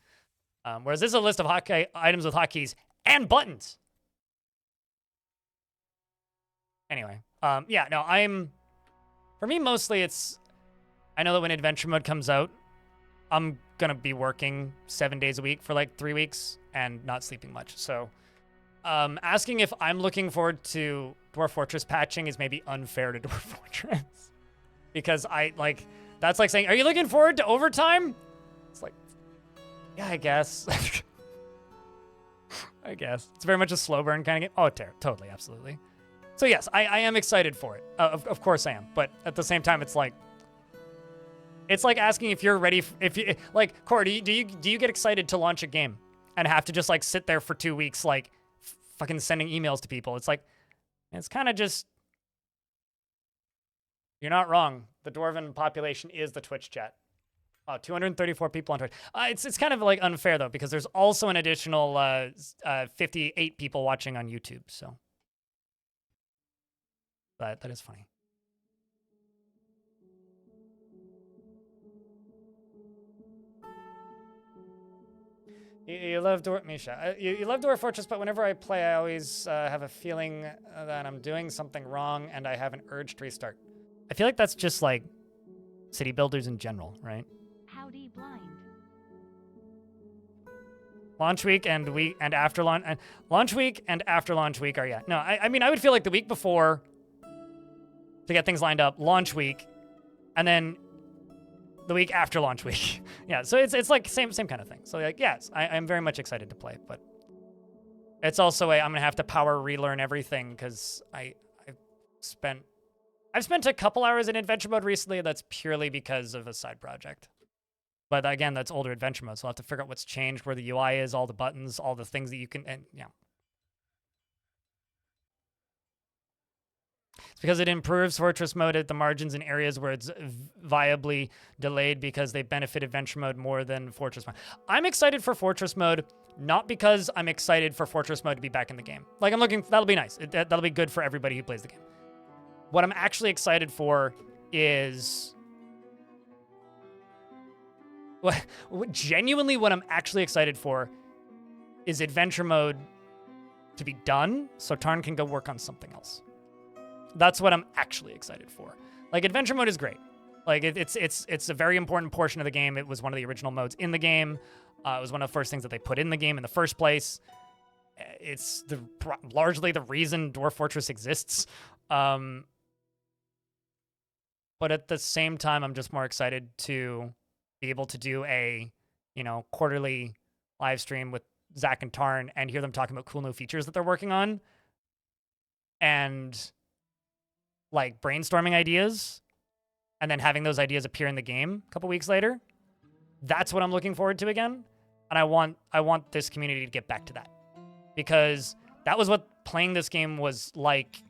Whereas this is a list of items with hotkeys and buttons. Anyway, yeah, no, for me, mostly it's, I know that when Adventure Mode comes out, I'm going to be working 7 days a week for like 3 weeks and not sleeping much. So asking if I'm looking forward to Dwarf Fortress patching is maybe unfair to Dwarf Fortress. Because that's like saying, are you looking forward to overtime? It's like, yeah, I guess. I guess. It's very much a slow burn kind of game. Oh, totally, absolutely. So yes, I am excited for it. Of course I am. But at the same time, it's like asking if you're ready. If you like, Corey, do you get excited to launch a game and have to just like sit there for 2 weeks, like fucking sending emails to people? It's kind of just. You're not wrong. The Dwarven population is the Twitch chat. 234 people on Twitch. It's kind of like unfair though, because there's also an additional 58 people watching on YouTube. So that is funny. You love Dwarf, Misha. You love Dwarf Fortress, but whenever I play, I always have a feeling that I'm doing something wrong, and I have an urge to restart. I feel like that's just like city builders in general, right? Howdy blind. Launch week and after launch, and launch week and after launch week are no. I mean I would feel like the week before to get things lined up, launch week, and then the week after launch week. Yeah, so it's like same kind of thing. So like yes, I'm very much excited to play, but it's also I'm gonna have to power relearn everything because I've spent a couple hours in adventure mode recently. That's purely because of a side project. But again, that's older adventure mode, so I'll have to figure out what's changed, where the UI is, all the buttons, all the things that you can, and yeah. It's because it improves Fortress mode at the margins in areas where it's viably delayed because they benefit adventure mode more than Fortress mode. I'm excited for Fortress mode, not because I'm excited for Fortress mode to be back in the game. Like, that'll be nice. That'll be good for everybody who plays the game. What I'm actually excited for is... Genuinely, what I'm actually excited for is adventure mode to be done so Tarn can go work on something else. That's what I'm actually excited for. Like, adventure mode is great. Like, it's a very important portion of the game. It was one of the original modes in the game. It was one of the first things that they put in the game in the first place. It's largely the reason Dwarf Fortress exists. But at the same time, I'm just more excited to be able to do a, quarterly live stream with Zach and Tarn and hear them talking about cool new features that they're working on. And like brainstorming ideas and then having those ideas appear in the game a couple weeks later. That's what I'm looking forward to again. And I want this community to get back to that, because that was what playing this game was like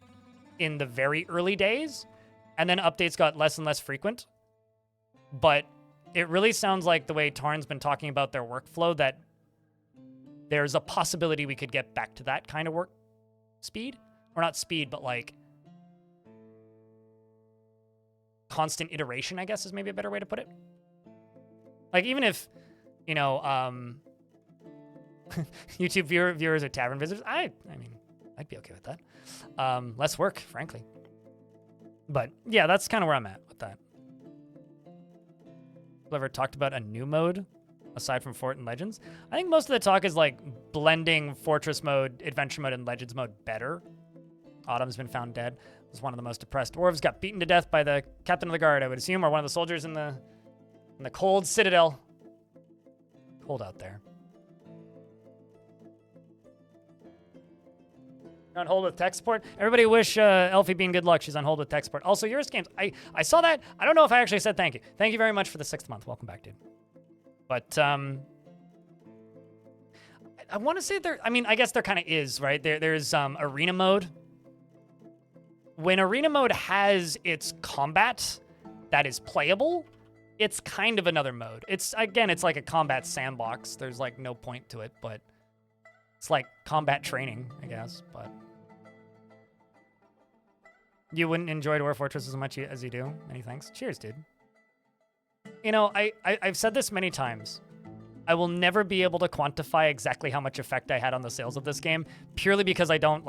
in the very early days. And then updates got less and less frequent. But it really sounds like the way Tarn's been talking about their workflow that there's a possibility we could get back to that kind of work speed. Or not speed, but like constant iteration, I guess is maybe a better way to put it. Like even if, YouTube viewers are tavern visitors, I mean, I'd be okay with that. Less work, frankly. But yeah, that's kind of where I'm at with that. Ever talked about a new mode aside from Fort and Legends? I think most of the talk is like blending Fortress mode, Adventure mode, and Legends mode better. Autumn's been found dead. Was one of the most depressed dwarves. Got beaten to death by the captain of the guard, I would assume, or one of the soldiers in the cold citadel. Cold out there. On hold with tech support. Everybody wish Elfie Bean good luck. She's on hold with tech support. Also, Eurus Games. I saw that. I don't know if I actually said thank you. Thank you very much for the 6th month. Welcome back, dude. But I want to say there. I mean, I guess there kind of is, right? There's arena mode. When arena mode has its combat that is playable, it's kind of another mode. It's like a combat sandbox. There's like no point to it, but it's like combat training, I guess. But you wouldn't enjoy Dwarf Fortress as much as you do. Many thanks. Cheers, dude. I've said this many times. I will never be able to quantify exactly how much effect I had on the sales of this game, purely because I don't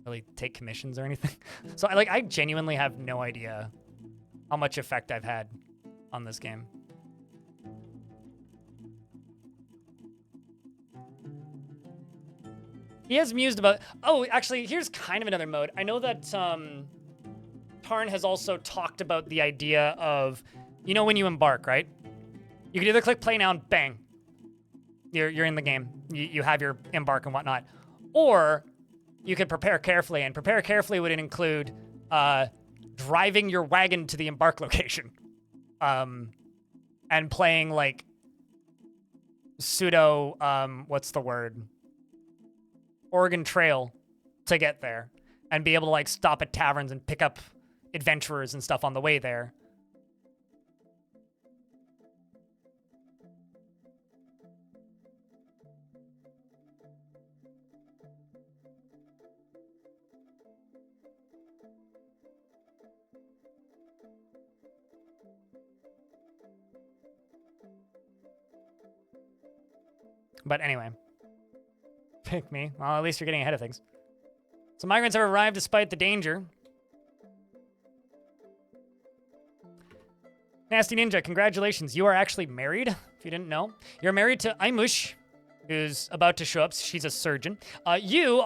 really take commissions or anything. So I genuinely have no idea how much effect I've had on this game. He has mused about... Oh, actually, here's kind of another mode. I know that Tarn has also talked about the idea of, when you embark, right? You can either click play now and bang. You're in the game. You have your embark and whatnot. Or you could prepare carefully, and prepare carefully would include driving your wagon to the embark location, and playing like pseudo what's the word? Oregon Trail to get there, and be able to like stop at taverns and pick up adventurers and stuff on the way there. But anyway, pick me. Well, at least you're getting ahead of things. Some migrants have arrived despite the danger. Nasty Ninja, congratulations. You are actually married, if you didn't know. You're married to Aimush, who's about to show up. She's a surgeon. You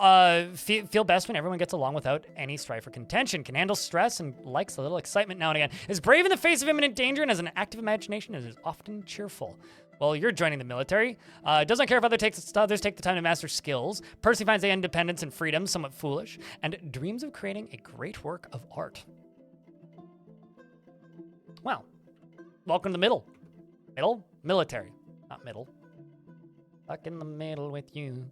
feel best when everyone gets along without any strife or contention, can handle stress, and likes a little excitement now and again, is brave in the face of imminent danger, and has an active imagination, and is often cheerful. Well, you're joining the military. Doesn't care if others take the time to master skills. Personally finds the independence and freedom somewhat foolish, and dreams of creating a great work of art. Well, welcome to the middle. Middle? Military, not middle. Stuck in the middle with you.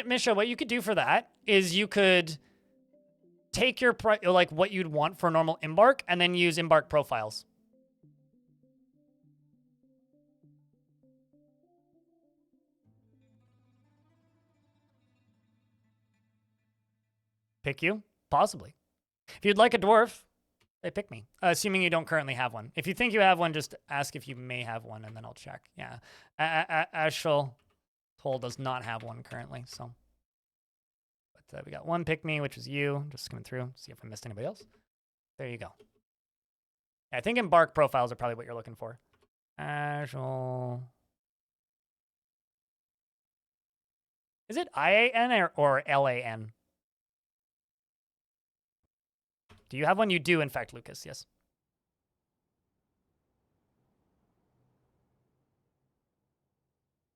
Misha, what you could do for that is you could take your like what you'd want for a normal embark and then use embark profiles. Pick you? Possibly. If you'd like a dwarf, they pick me. Assuming you don't currently have one. If you think you have one, just ask if you may have one and then I'll check. Yeah. Ashel Toll does not have one currently, so. But we got one pick me, which is you. Just skimming through, see if I missed anybody else. There you go. Yeah, I think embark profiles are probably what you're looking for. Ashel. Is it IAN or LAN? Do you have one? You do, in fact, Lucas, yes.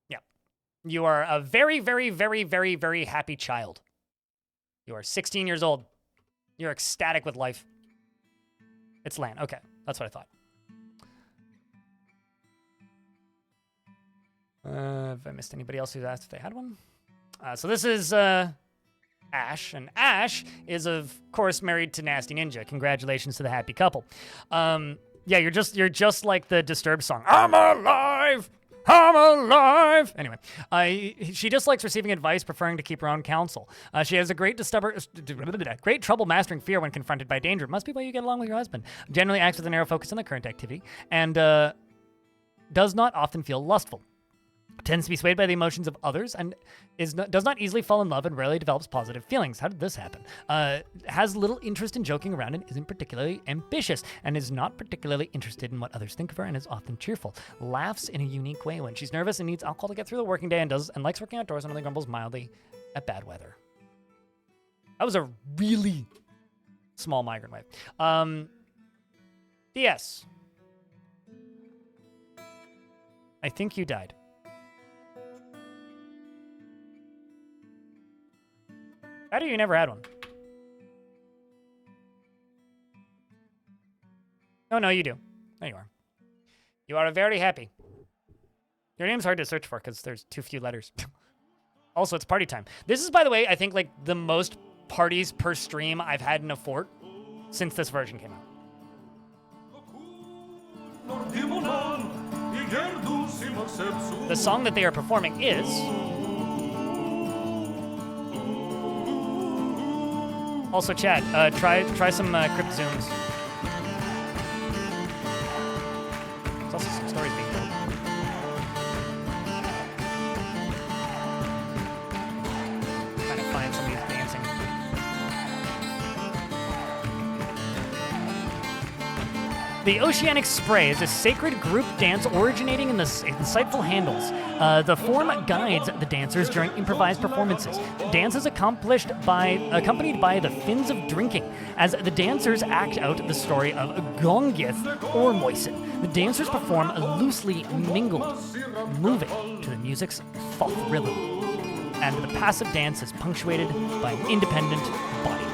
Yeah. You are a very, very, very, very, very happy child. You are 16 years old. You're ecstatic with life. It's LAN. Okay, that's what I thought. Have I missed anybody else who's asked if they had one? So this is Ash, and Ash is of course married to Nasty Ninja. Congratulations to the happy couple. Yeah, you're just like the Disturbed song. I'm alive. I'm alive. Anyway, she dislikes receiving advice, preferring to keep her own counsel. She has a great trouble mastering fear when confronted by danger. Must be why you get along with your husband. Generally acts with a narrow focus on the current activity, and does not often feel lustful. Tends to be swayed by the emotions of others, and does not easily fall in love, and rarely develops positive feelings. How did this happen? Has little interest in joking around, and isn't particularly ambitious, and is not particularly interested in what others think of her, and is often cheerful. Laughs in a unique way when she's nervous and needs alcohol to get through the working day, and likes working outdoors, and only grumbles mildly at bad weather. That was a really small migrant way. DS. I think you died. How do you never had one? Oh, no, you do. There you are. You are very happy. Your name's hard to search for because there's too few letters. Also, it's party time. This is, by the way, I think like the most parties per stream I've had in a fort since this version came out. The song that they are performing is... Also, chat, try some crypt zooms. There's also some stories being told. Trying to find somebody who's dancing. The Oceanic Spray is a sacred group dance originating in the insightful handles. The form guides the dancers during improvised performances. Dance is accompanied by the fins of drinking, as the dancers act out the story of Gongith or Moisen. The dancers perform loosely mingled, moving to the music's thoth rhythm. And the passive dance is punctuated by an independent body movement.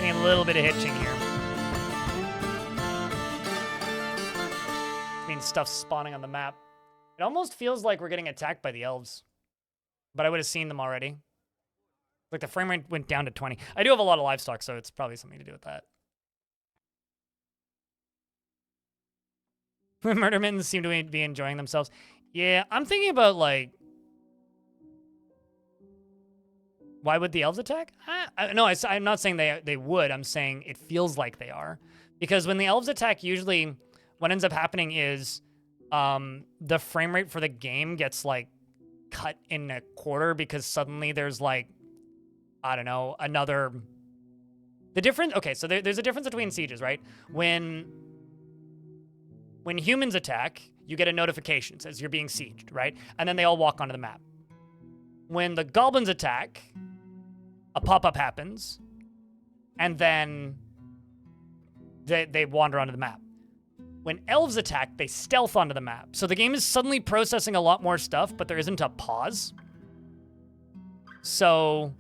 A little bit of hitching here. It means stuff's spawning on the map. It almost feels like we're getting attacked by the elves. But I would have seen them already. Like the frame rate went down to 20. I do have a lot of livestock, so it's probably something to do with that. Murdermins seem to be enjoying themselves. Yeah, I'm thinking about, like... Why would the elves attack? No, I'm not saying they would. I'm saying it feels like they are. Because when the elves attack, usually what ends up happening is the frame rate for the game gets, like, cut in a quarter because suddenly there's, like, I don't know, another... The difference... Okay, so there's a difference between sieges, right? When humans attack, you get a notification. It says you're being sieged, right? And then they all walk onto the map. When the goblins attack... a pop-up happens, and then they wander onto the map. When elves attack, they stealth onto the map. So the game is suddenly processing a lot more stuff, but there isn't a pause. So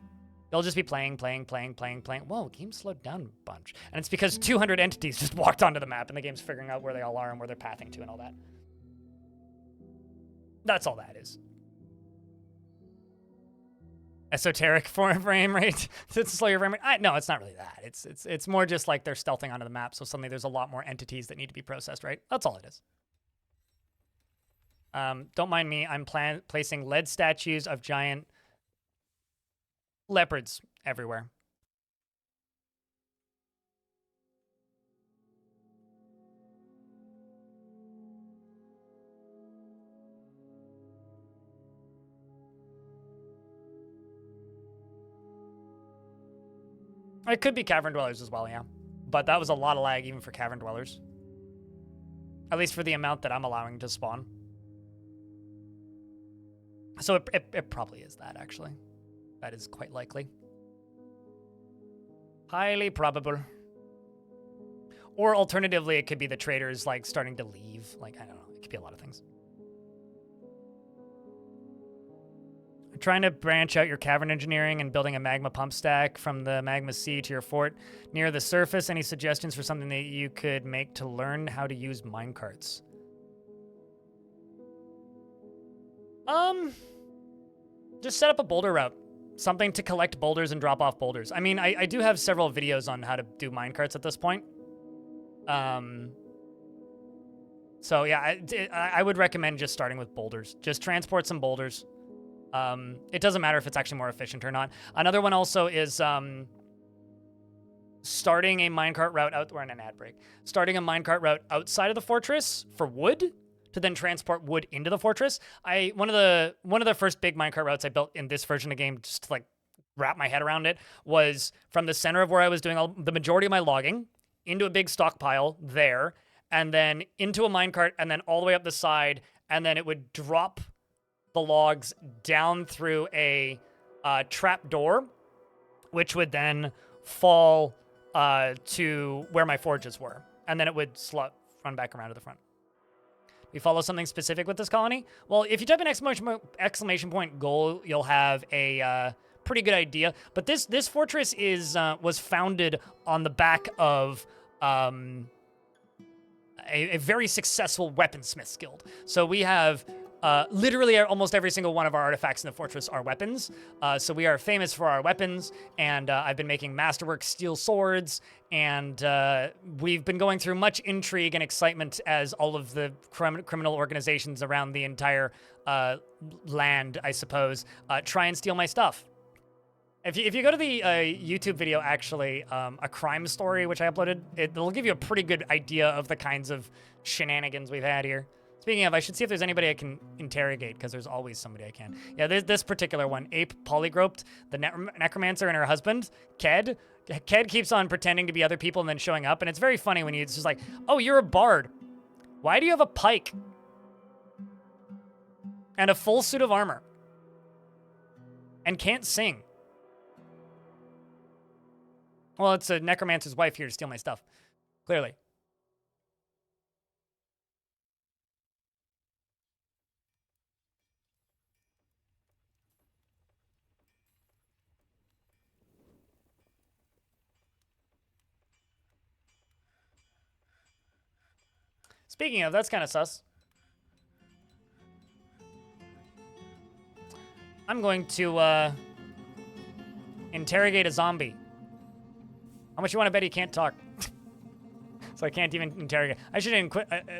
they'll just be playing. Whoa, game slowed down a bunch. And it's because 200 entities just walked onto the map, and the game's figuring out where they all are and where they're pathing to and all that. That's all that is. Esoteric frame rate to slow your frame rate. No, it's not really that. It's more just like they're stealthing onto the map, so suddenly there's a lot more entities that need to be processed, right? That's all it is. Don't mind me. I'm placing lead statues of giant leopards everywhere. It could be cavern dwellers as well, yeah. But that was a lot of lag even for cavern dwellers. At least for the amount that I'm allowing to spawn. So it probably is that, actually. That is quite likely. Highly probable. Or alternatively, it could be the traders, like, starting to leave. Like, I don't know. It could be a lot of things. Trying to branch out your cavern engineering and building a magma pump stack from the magma sea to your fort near the surface. Any suggestions for something that you could make to learn how to use minecarts? Just set up a boulder route. Something to collect boulders and drop off boulders. I mean, I do have several videos on how to do minecarts at this point. So yeah, I would recommend just starting with boulders. Just transport some boulders. It doesn't matter if it's actually more efficient or not. Another one also is starting a minecart route out. We're in an ad break. Starting a minecart route outside of the fortress for wood to then transport wood into the fortress. One of the first big minecart routes I built in this version of the game, just to like wrap my head around it, was from the center of where I was doing the majority of my logging into a big stockpile there, and then into a minecart, and then all the way up the side, and then it would drop the logs down through a trap door, which would then fall to where my forges were. And then it would run back around to the front. We follow something specific with this colony? Well, if you type an exclamation point goal, you'll have a pretty good idea. But this fortress is was founded on the back of a very successful weaponsmith guild. So we have literally almost every single one of our artifacts in the fortress are weapons. So we are famous for our weapons, and I've been making masterwork steel swords, and we've been going through much intrigue and excitement as all of the criminal organizations around the entire land, I suppose, try and steal my stuff. If you go to the YouTube video, actually, a crime story, which I uploaded, it'll give you a pretty good idea of the kinds of shenanigans we've had here. Speaking of, I should see if there's anybody I can interrogate, because there's always somebody I can. Yeah, this particular one, Ape Polygroped, the necromancer and her husband, Ked. Ked keeps on pretending to be other people and then showing up, and it's very funny when it's just like, oh, you're a bard. Why do you have a pike? And a full suit of armor. And can't sing. Well, it's a necromancer's wife here to steal my stuff. Clearly. Speaking of, that's kind of sus. I'm going to interrogate a zombie. How much you want to bet he can't talk? So I can't even interrogate. I should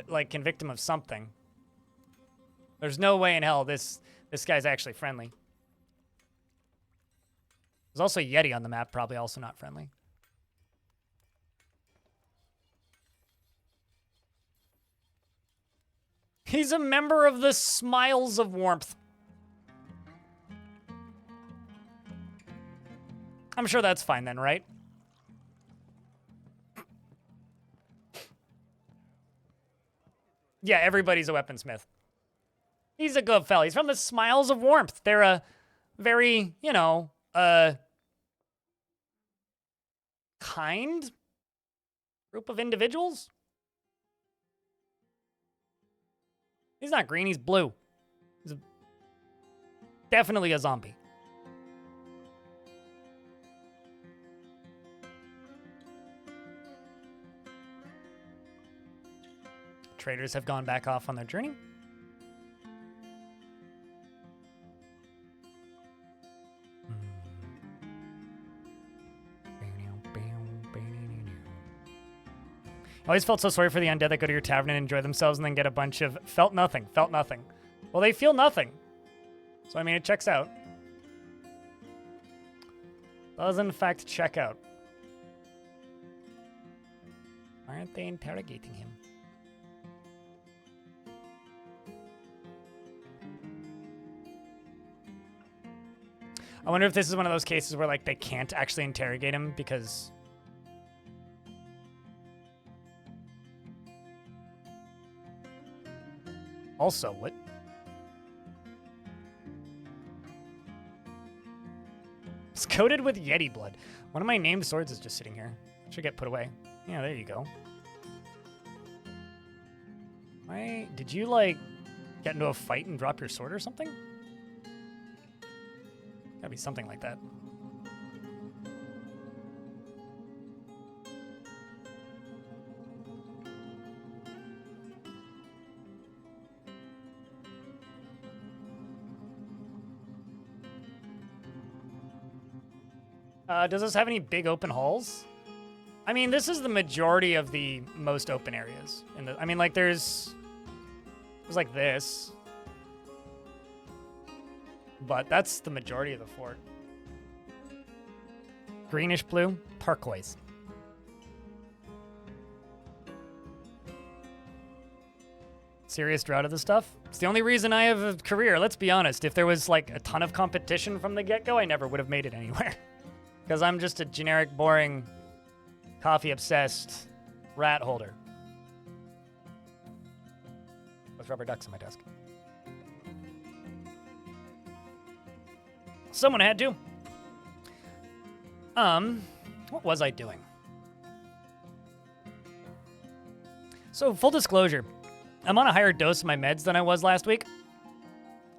like convict him of something. There's no way in hell this guy's actually friendly. There's also a Yeti on the map, probably also not friendly. He's a member of the Smiles of Warmth. I'm sure that's fine then, right? Yeah, everybody's a weaponsmith. He's a good fella. He's from the Smiles of Warmth. They're a very, you know, kind group of individuals. He's not green, he's blue. He's definitely a zombie. Traders have gone back off on their journey. I always felt so sorry for the undead that go to your tavern and enjoy themselves and then get a bunch of felt nothing. Well, they feel nothing. So, I mean, it checks out. Does, in fact, check out. Why aren't they interrogating him? I wonder if this is one of those cases where, like, they can't actually interrogate him because... Also, what? It's coated with Yeti blood. One of my named swords is just sitting here. Should get put away. Yeah, there you go. Why? Did you, like, get into a fight and drop your sword or something? Gotta be something like that. Does this have any big open halls? I mean, this is the majority of the most open areas. I mean, like, there's like this. But that's the majority of the fort. Greenish blue, turquoise. Serious drought of the stuff. It's the only reason I have a career, let's be honest. If there was, like, a ton of competition from the get-go, I never would have made it anywhere. Because I'm just a generic, boring, coffee-obsessed rat holder. With rubber ducks on my desk. Someone had to. What was I doing? So, full disclosure, I'm on a higher dose of my meds than I was last week.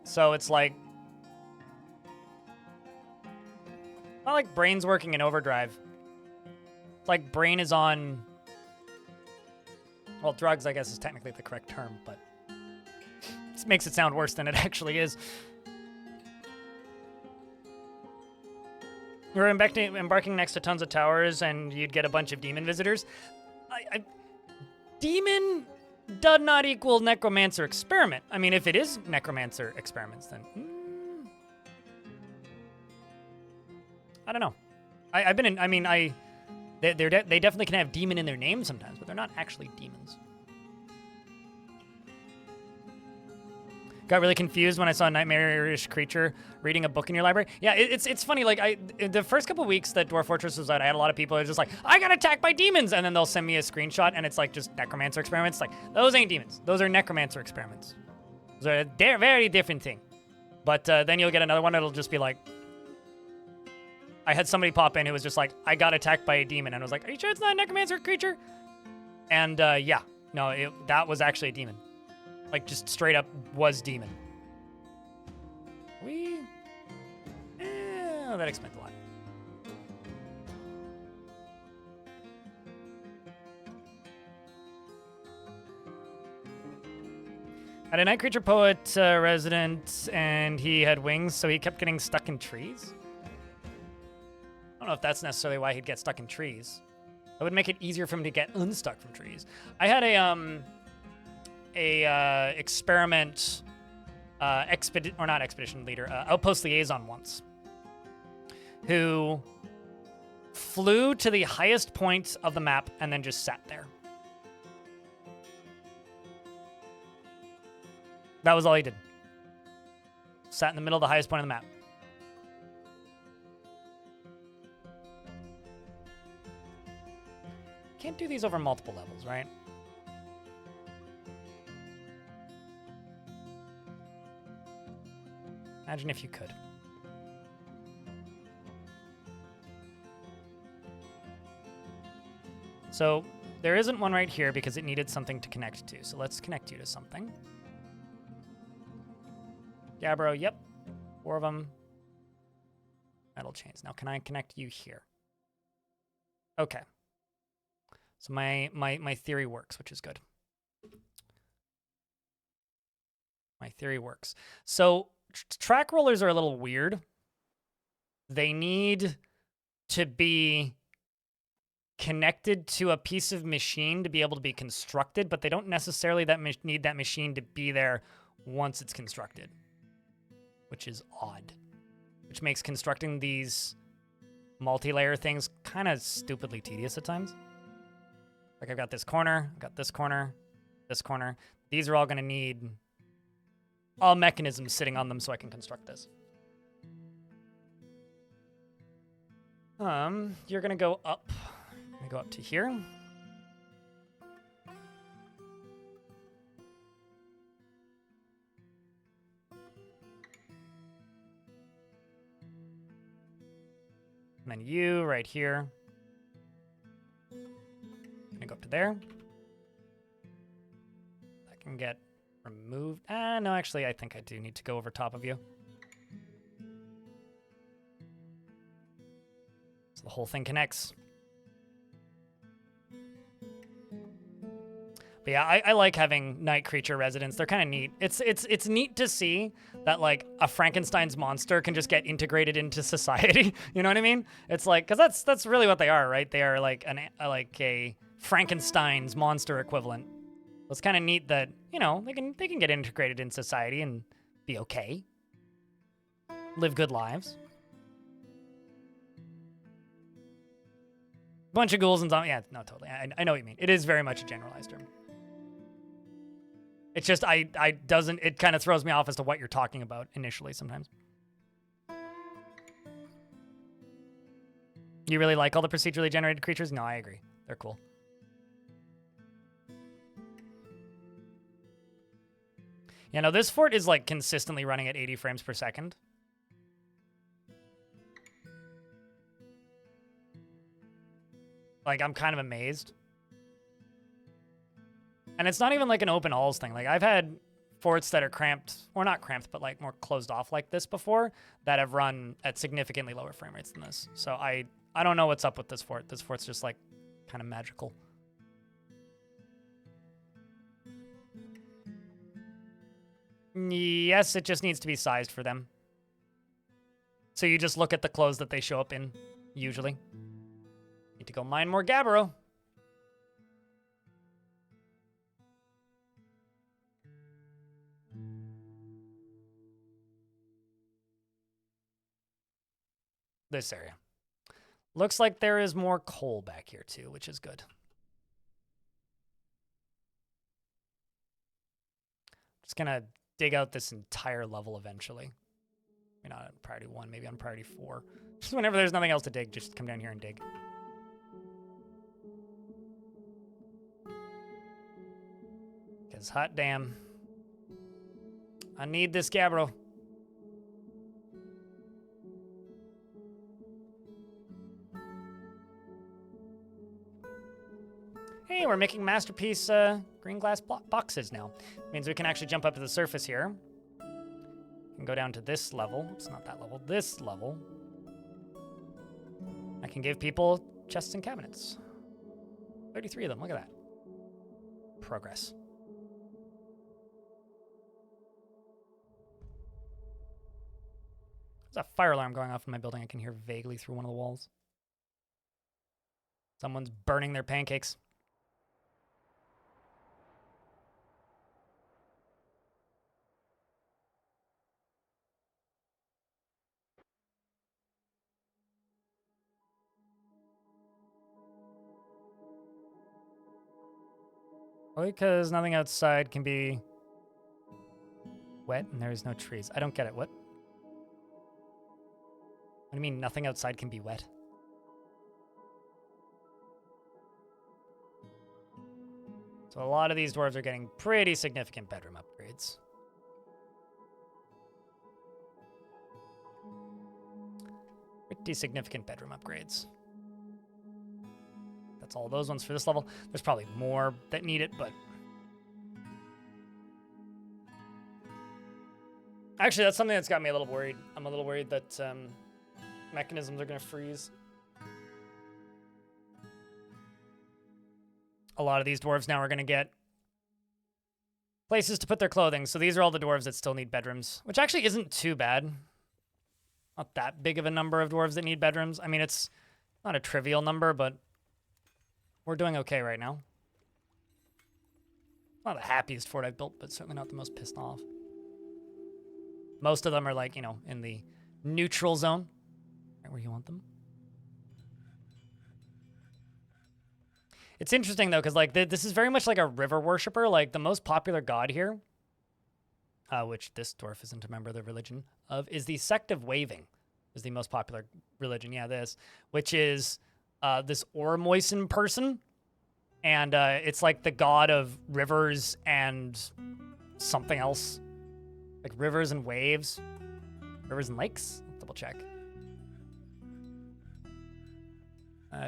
So it's like... Not like brain's working in overdrive. It's like brain is on... Well, drugs, I guess, is technically the correct term, but... This makes it sound worse than it actually is. We're embarking next to tons of towers, and you'd get a bunch of demon visitors. Demon does not equal necromancer experiment. I mean, if it is necromancer experiments, then... I don't know. I've been in... I mean, they definitely can have demon in their name sometimes, but they're not actually demons. Got really confused when I saw a nightmarish creature reading a book in your library. Yeah, it's funny. Like the first couple weeks that Dwarf Fortress was out, I had a lot of people who were just like, I got attacked by demons, and then they'll send me a screenshot, and it's like just necromancer experiments. Like, those ain't demons. Those are necromancer experiments. Those are a very different thing. But then you'll get another one that'll just be like, I had somebody pop in who was just like, I got attacked by a demon, and I was like, are you sure it's not a necromancer creature? And yeah, no, that was actually a demon. Like, just straight up was demon. That explains a lot. Had a night creature poet resident, and he had wings, so he kept getting stuck in trees. I don't know if that's necessarily why he'd get stuck in trees. That would make it easier for him to get unstuck from trees. I had a experiment expedition leader, outpost liaison once, who flew to the highest point of the map and then just sat there. That was all he did. Sat in the middle of the highest point of the map. Can't do these over multiple levels, right? Imagine if you could. So there isn't one right here because it needed something to connect to. So let's connect you to something. Gabbro, yep. 4 of them. Metal chains. Now can I connect you here? Okay. So my theory works, which is good. My theory works. So track rollers are a little weird. They need to be connected to a piece of machine to be able to be constructed, but they don't necessarily need that machine to be there once it's constructed, which is odd. Which makes constructing these multi-layer things kind of stupidly tedious at times. Like, I've got this corner, I've got this corner, this corner. These are all going to need all mechanisms sitting on them so I can construct this. You're going to go up. I'm going to go up to here. And then you right here. I'm gonna go up to there. That can get removed. No, actually, I think I do need to go over top of you. So the whole thing connects. But yeah, I like having night creature residents. They're kind of neat. It's neat to see that, like, a Frankenstein's monster can just get integrated into society. You know what I mean? It's like, because that's really what they are, right? They are like a Frankenstein's monster equivalent. It's kind of neat that, you know, they can get integrated in society and be okay, live good lives. Bunch of ghouls and zombies. Yeah, no, totally. I know what you mean. It is very much a generalized term. It's just it kind of throws me off as to what you're talking about initially sometimes. You really like all the procedurally generated creatures? No, I agree. They're cool. Yeah, no, this fort is like consistently running at 80 frames per second. Like, I'm kind of amazed. And it's not even like an open alls thing. Like, I've had forts that are cramped, or not cramped, but like more closed off like this before, that have run at significantly lower frame rates than this. So I don't know what's up with this fort. This fort's just like kind of magical. Yes, it just needs to be sized for them. So you just look at the clothes that they show up in, usually. Need to go mine more gabbro. This area. Looks like there is more coal back here too, which is good. Just gonna dig out this entire level eventually. Maybe not on priority 1, maybe on priority 4. Just whenever there's nothing else to dig, just come down here and dig. Because hot damn, I need this gabbro. Hey, we're making masterpiece green glass boxes now. Means we can actually jump up to the surface here. And go down to this level. It's not that level. This level. I can give people chests and cabinets. 33 of them. Look at that. Progress. There's a fire alarm going off in my building. I can hear vaguely through one of the walls. Someone's burning their pancakes. Because nothing outside can be wet and there is no trees. I don't get it. What? What do you mean nothing outside can be wet? So a lot of these dwarves are getting pretty significant bedroom upgrades. Pretty significant bedroom upgrades. That's all those ones for this level. There's probably more that need it, but... Actually, that's something that's got me a little worried. I'm a little worried that mechanisms are going to freeze. A lot of these dwarves now are going to get places to put their clothing. So these are all the dwarves that still need bedrooms, which actually isn't too bad. Not that big of a number of dwarves that need bedrooms. I mean, it's not a trivial number, but we're doing okay right now. Not the happiest fort I've built, but certainly not the most pissed off. Most of them are like, you know, in the neutral zone, right where you want them. It's interesting, though, because like this is very much like a river worshiper. Like the most popular god here, which this dwarf isn't a member of the religion of, is the sect of waving. Is the most popular religion. Yeah, this, which is this Ormoisen person. And it's like the god of rivers and something else. Like rivers and waves. Rivers and lakes? Double check.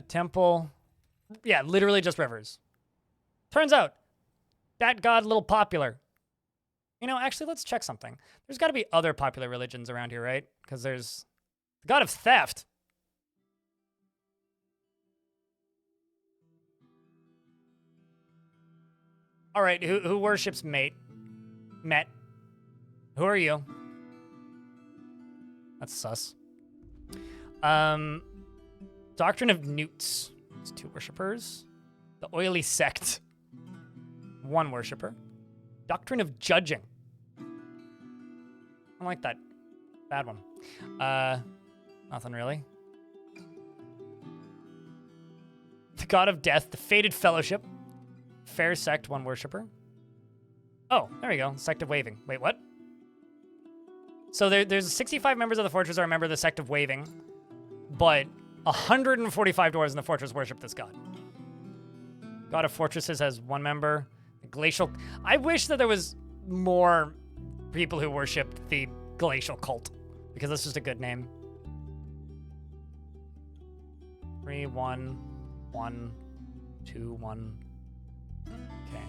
Temple. Yeah, literally just rivers. Turns out, that god a little popular. You know, actually, let's check something. There's got to be other popular religions around here, right? Because there's the god of theft. All right, who worships Met? Who are you? That's sus. Doctrine of Newts. It's 2 worshippers. The Oily Sect. 1 worshipper. Doctrine of Judging. I don't like that. Bad one. Nothing really. The God of Death. The Fated Fellowship. Fair Sect, 1 worshipper. Oh, there we go. Sect of Waving. Wait, what? So there's 65 members of the fortress are a member of the Sect of Waving, but 145 dwarves in the fortress worship this god. God of Fortresses has 1 member. The Glacial... I wish that there was more people who worshipped the Glacial Cult, because that's just a good name. 3, 1, 1, 2, 1. Okay.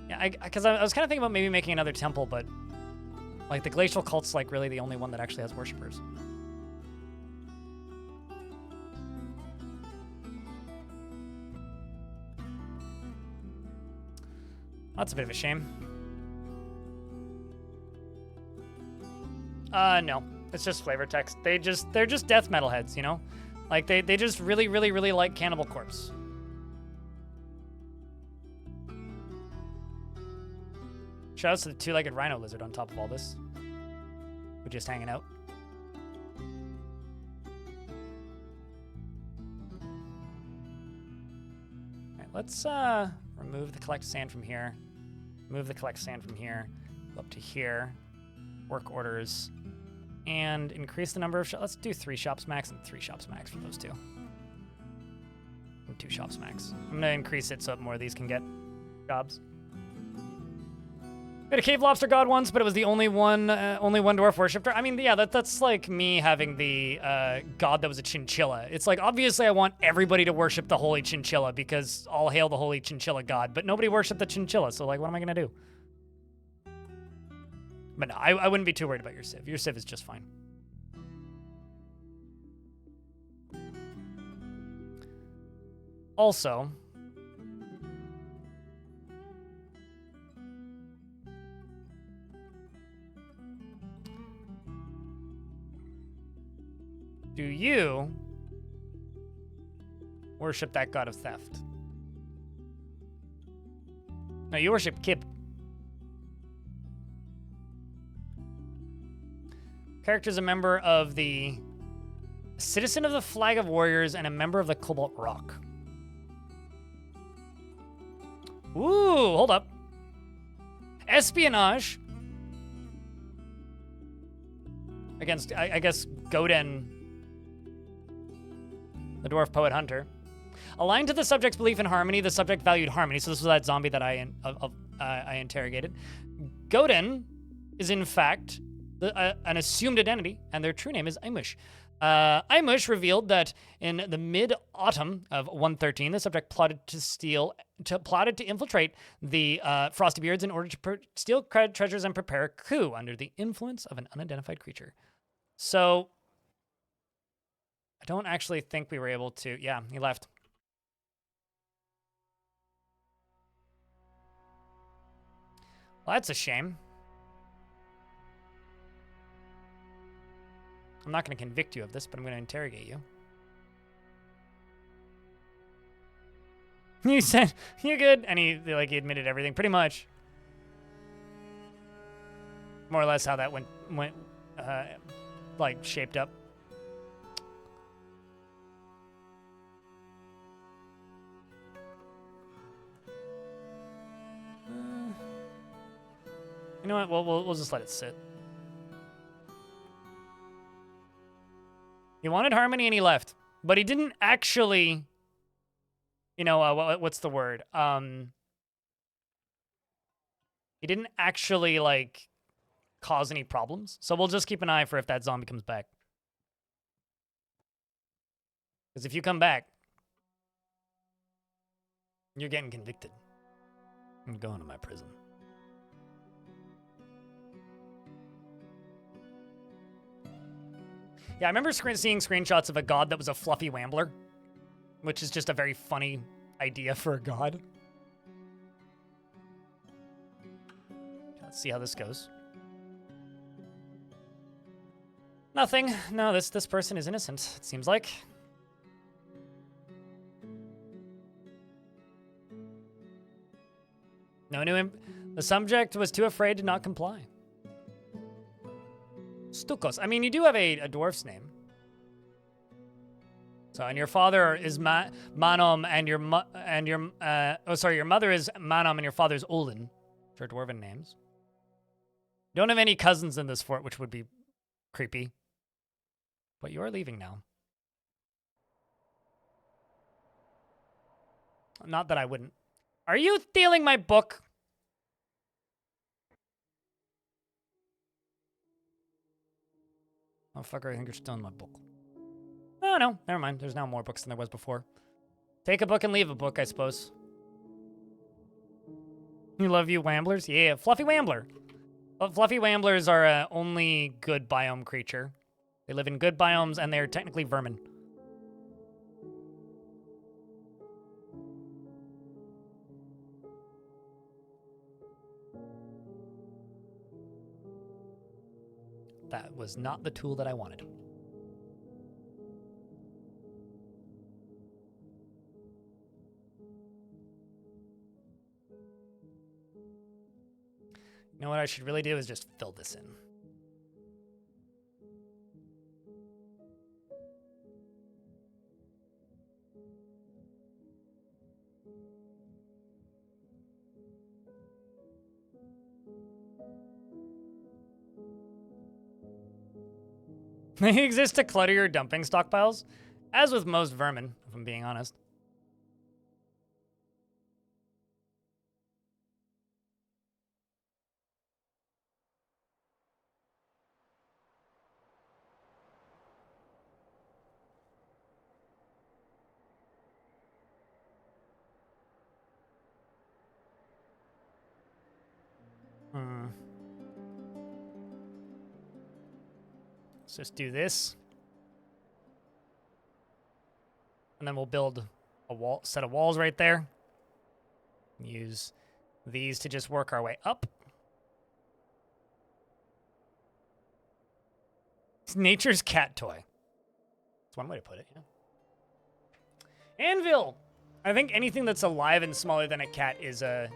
Yeah, because I was kind of thinking about maybe making another temple, but like the glacial cult's like really the only one that actually has worshippers. That's a bit of a shame. No. It's just flavor text. They're just death metal heads, you know? Like they just really, really, really like Cannibal Corpse. Shout out to the two-legged rhino lizard on top of all this. We're just hanging out. Alright, let's remove the collect sand from here. Move the collect sand from here. Go up to here. Work orders. And increase the number of shops. Let's do 3 shops max and 3 shops max for those two. And 2 shops max. I'm gonna increase it so more of these can get jobs. We had a cave lobster god once, but it was the only one dwarf worshiper. I mean, yeah, that's like me having the god that was a chinchilla. It's like, obviously I want everybody to worship the holy chinchilla because all hail the holy chinchilla god, but nobody worshiped the chinchilla, so like, what am I gonna do? But no, I wouldn't be too worried about your civ. Your civ is just fine. Also, do you worship that god of theft? No, you worship Kib. Character is a member of the Citizen of the Flag of Warriors and a member of the Cobalt Rock. Ooh, hold up. Espionage against, I guess, Goden, the dwarf poet hunter. Aligned to the subject's belief in harmony, the subject valued harmony. So this was that zombie that I interrogated. Goden is in fact an assumed identity, and their true name is Aimush. Aimush revealed that in the mid-autumn of 113, the subject plotted to infiltrate the Frosty Beards in order to steal treasures and prepare a coup under the influence of an unidentified creature. So, I don't actually think we were able to... Yeah, he left. Well, that's a shame. I'm not going to convict you of this, but I'm going to interrogate you. You said, you're good. And he admitted everything, pretty much. More or less how that went shaped up. You know what? We'll just let it sit. He wanted harmony and he left, but he didn't actually, you know, what's the word? He didn't actually, like, cause any problems. So we'll just keep an eye for if that zombie comes back. Because if you come back, you're getting convicted. I'm going to my prison. Yeah, I remember seeing screenshots of a god that was a fluffy wambler, which is just a very funny idea for a god. Let's see how this goes. Nothing. No, this person is innocent, it seems like. No new the subject was too afraid to not comply. Stukos. I mean, you do have a dwarf's name. So, and your father is Manom, and your mother is Manom, and your father is Olin, which are dwarven names. You don't have any cousins in this fort, which would be creepy. But you are leaving now. Not that I wouldn't. Are you stealing my book? Oh, fucker, I think you're stealing my book. Oh, no, never mind. There's now more books than there was before. Take a book and leave a book, I suppose. You love you Wamblers? Yeah, Fluffy Wambler. But Fluffy Wamblers are only good biome creature. They live in good biomes, and they're technically vermin. That was not the tool that I wanted. You know what I should really do is just fill this in. They exist to clutter your dumping stockpiles, as with most vermin, if I'm being honest. Let's just do this. And then we'll build a set of walls right there. Use these to just work our way up. It's nature's cat toy. That's one way to put it, yeah. Anvil! I think anything that's alive and smaller than a cat is a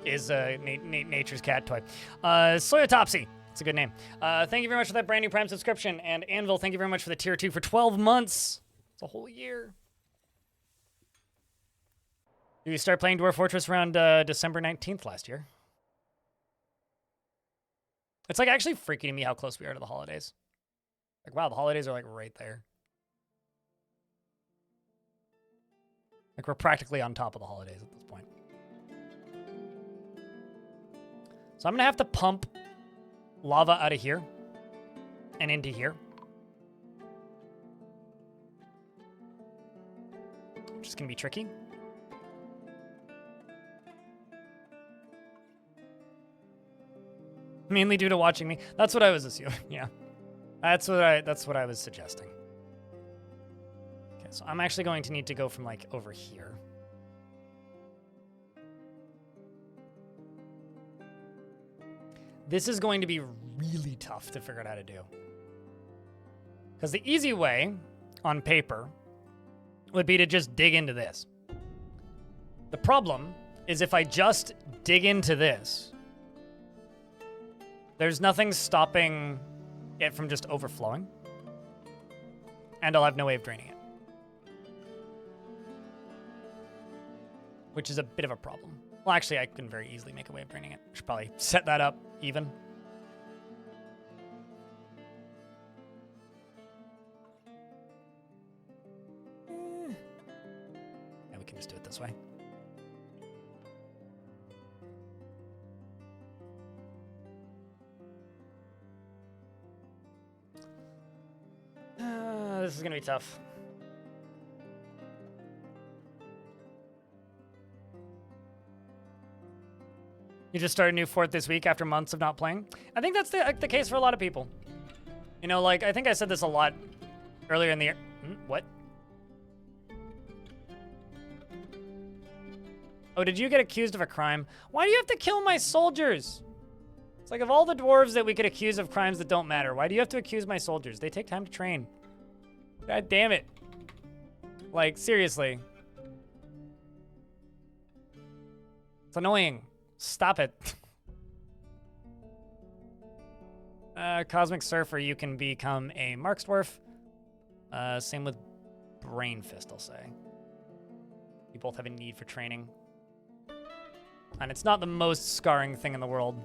nature's cat toy. Soyotopsy. It's a good name. Thank you very much for that brand new Prime subscription. And Anvil, thank you very much for the tier 2 for 12 months. It's a whole year. Did you start playing Dwarf Fortress around December 19th last year? It's like actually freaking me how close we are to the holidays. Like, wow, the holidays are like right there. Like, we're practically on top of the holidays at this point. So I'm going to have to pump lava out of here and into here. Which is going to be tricky. Mainly due to watching me. That's what I was assuming. Yeah. That's what I was suggesting. Okay, so I'm actually going to need to go from like over here. This is going to be really tough to figure out how to do. Because the easy way, on paper, would be to just dig into this. The problem is if I just dig into this, there's nothing stopping it from just overflowing. And I'll have no way of draining it. Which is a bit of a problem. Well, actually, I can very easily make a way of draining it. Should probably set that up even. Yeah, we can just do it this way. This is going to be tough. You just started a new fort this week after months of not playing? I think that's the case for a lot of people. You know, like, I think I said this a lot earlier in the year. What? Oh, did you get accused of a crime? Why do you have to kill my soldiers? It's like, of all the dwarves that we could accuse of crimes that don't matter, why do you have to accuse my soldiers? They take time to train. God damn it. Like, seriously. It's annoying. Stop it. Cosmic Surfer, you can become a Marks Dwarf. Same with Brain Fist, I'll say. You both have a need for training. And it's not the most scarring thing in the world.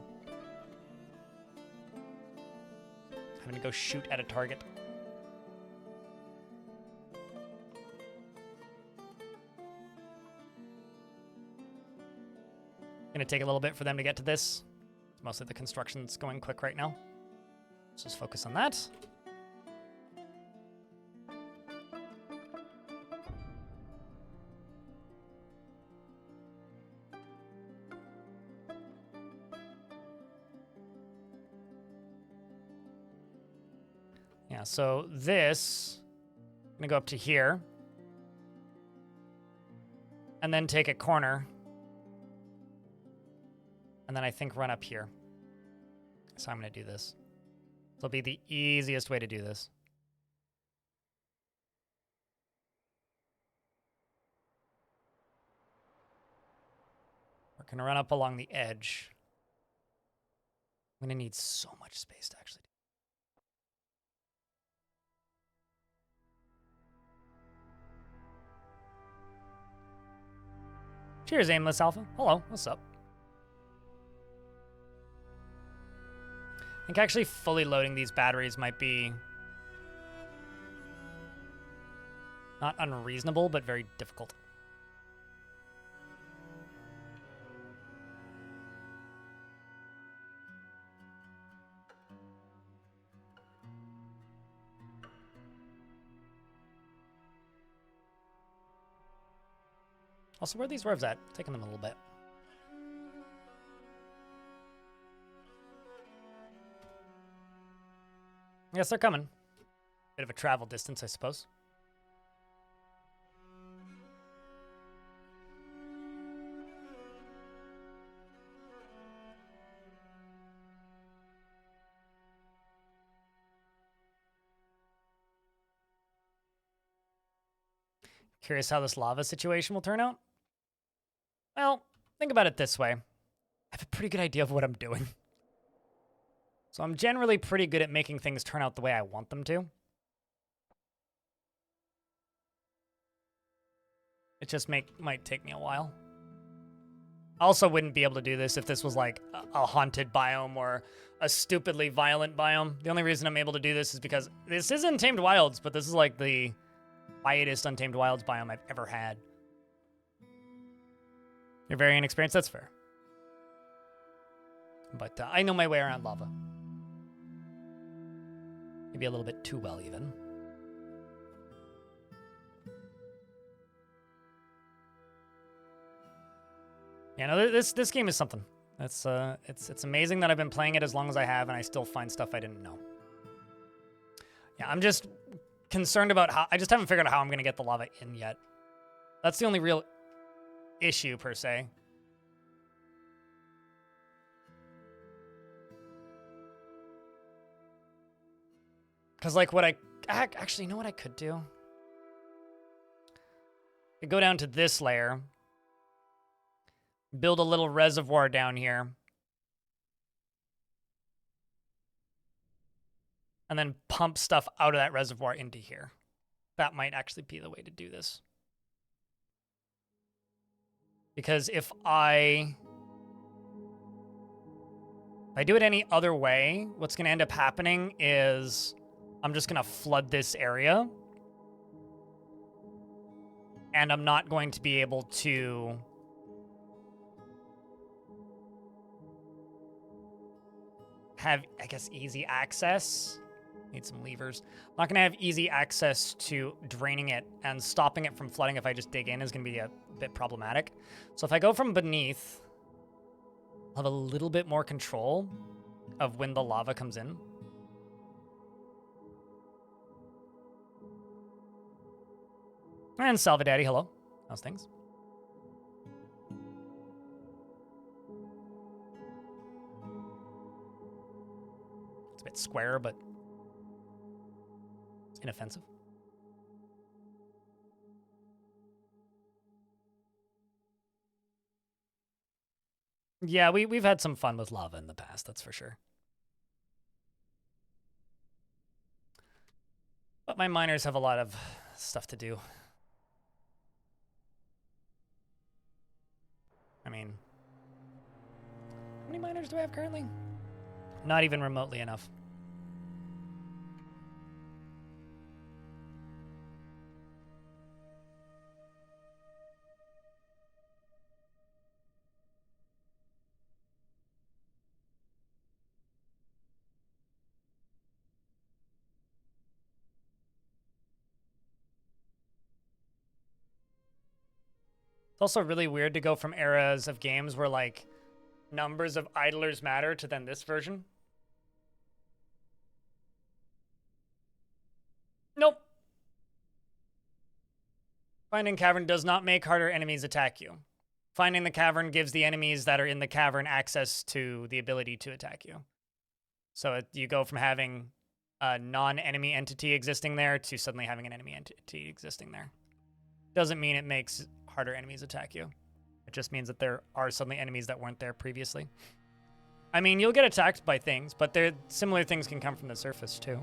Having to go shoot at a target. Gonna take a little bit for them to get to this. It's mostly the construction's going quick right now. Let's just focus on that. so this, I'm gonna go up to here. And then take a corner. And then I think run up here. So I'm gonna do this. This will be the easiest way to do this. We're gonna run up along the edge. I'm gonna need so much space to actually do. Cheers, Aimless Alpha. Hello, what's up? I think actually fully loading these batteries might be not unreasonable, but very difficult. Also, where are these dwarves at? Taking them a little bit. Yes, they're coming. Bit of a travel distance, I suppose. Curious how this lava situation will turn out? Well, think about it this way. I have a pretty good idea of what I'm doing. So I'm generally pretty good at making things turn out the way I want them to. It just might take me a while. I also wouldn't be able to do this if this was like a haunted biome or a stupidly violent biome. The only reason I'm able to do this is because this is Untamed Wilds, but this is like the quietest Untamed Wilds biome I've ever had. You're very inexperienced, that's fair. But I know my way around lava. Maybe a little bit too well, even. Yeah, no, this game is something. It's amazing that I've been playing it as long as I have, and I still find stuff I didn't know. Yeah, I'm just concerned about how... I just haven't figured out how I'm going to get the lava in yet. That's the only real issue, per se. Because, like, what I... Actually, you know what I could do? I could go down to this layer. Build a little reservoir down here. And then pump stuff out of that reservoir into here. That might actually be the way to do this. Because if I do it any other way, what's going to end up happening is I'm just going to flood this area. And I'm not going to be able to have, I guess, easy access. Need some levers. I'm not going to have easy access to draining it, and stopping it from flooding if I just dig in is going to be a bit problematic. So if I go from beneath, I'll have a little bit more control of when the lava comes in. And Salvadaddy, hello. How's things? It's a bit square, but inoffensive. Yeah, we've had some fun with lava in the past, that's for sure. But my miners have a lot of stuff to do. I mean, how many miners do I have currently? Not even remotely enough. It's also really weird to go from eras of games where, like, numbers of idlers matter to then this version. Finding cavern does not make harder enemies attack you. Finding the cavern gives the enemies that are in the cavern access to the ability to attack you. So you go from having a non-enemy entity existing there to suddenly having an enemy entity existing there. Doesn't mean it makes harder enemies attack you. It just means that there are suddenly enemies that weren't there previously. I mean, you'll get attacked by things, but similar things can come from the surface too.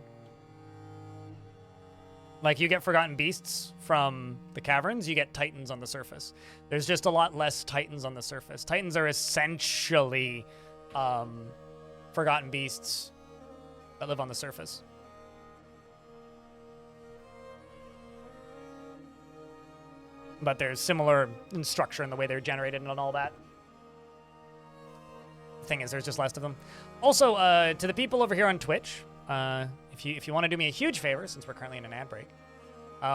Like, you get Forgotten Beasts from the caverns, you get Titans on the surface. There's just a lot less Titans on the surface. Titans are essentially Forgotten Beasts that live on the surface. But there's similar in structure in the way they're generated and all that. The thing is, there's just less of them. Also, to the people over here on Twitch, if you want to do me a huge favor, since we're currently in an ad break,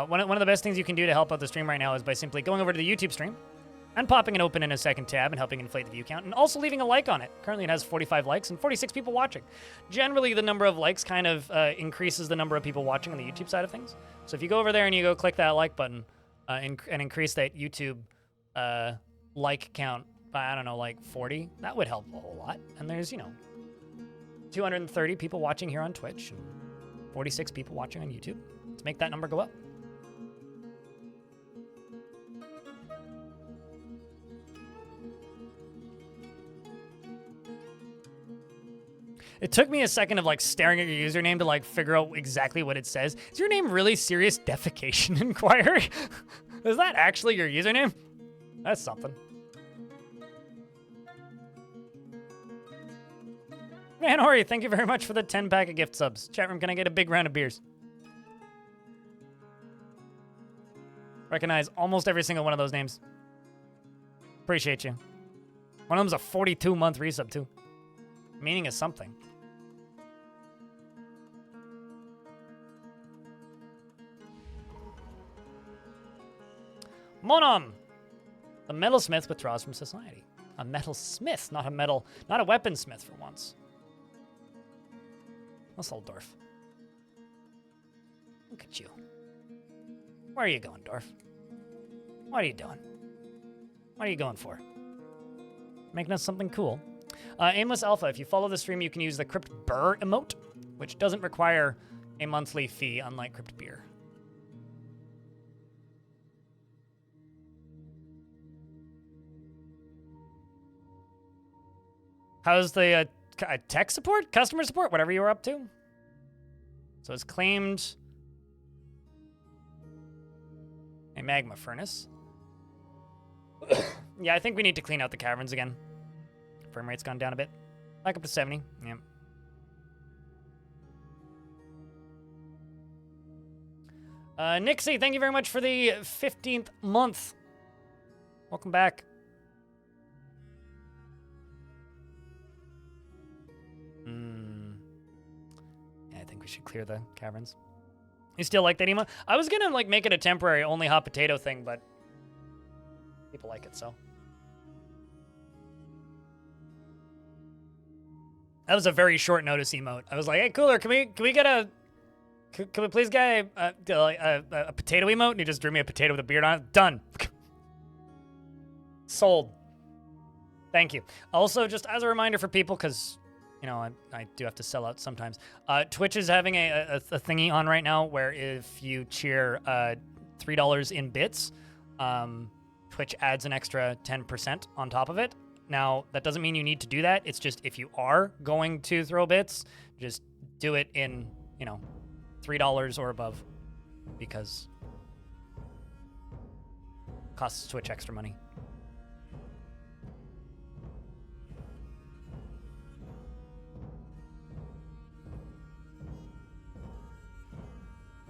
one of the best things you can do to help out the stream right now is by simply going over to the YouTube stream and popping it open in a second tab and helping inflate the view count, and also leaving a like on it. Currently, it has 45 likes and 46 people watching. Generally, the number of likes kind of increases the number of people watching on the YouTube side of things. So if you go over there and you go click that like button and increase that YouTube like count by, I don't know, like 40, that would help a whole lot. And there's, 230 people watching here on Twitch and 46 people watching on YouTube. Let's make that number go up. It took me a second of staring at your username to figure out exactly what it says. Is your name really Serious Defecation Inquiry? Is that actually your username? That's something. Man, Hori, thank you very much for the 10-pack of gift subs. Chat room, can I get a big round of beers? Recognize almost every single one of those names. Appreciate you. One of them's a 42-month resub, too. Meaning is something. Monom! The metalsmith withdraws from society. A metalsmith, not a weaponsmith for once. That's old Dwarf. Look at you. Where are you going, Dwarf? What are you doing? What are you going for? Making us something cool. Aimless Alpha, if you follow the stream, you can use the Crypt Burr emote, which doesn't require a monthly fee, unlike Crypt Beer. How's the tech support? Customer support? Whatever you were up to? So it's claimed a magma furnace. Yeah, I think we need to clean out the caverns again. Frame rate's gone down a bit. Back up to 70. Yep. Nixie, thank you very much for the 15th month. Welcome back. Yeah, I think we should clear the caverns. You still like that emote? I was gonna make it a temporary only hot potato thing, but people like it, so. That was a very short notice emote. I was like, hey, Cooler, can we get can we please get a potato emote? And he just drew me a potato with a beard on it. Done. Sold. Thank you. Also, just as a reminder for people, because, I do have to sell out sometimes. Twitch is having a thingy on right now where if you cheer $3 in bits, Twitch adds an extra 10% on top of it. Now, that doesn't mean you need to do that. It's just if you are going to throw bits, just do it in, $3 or above, because it costs Twitch extra money.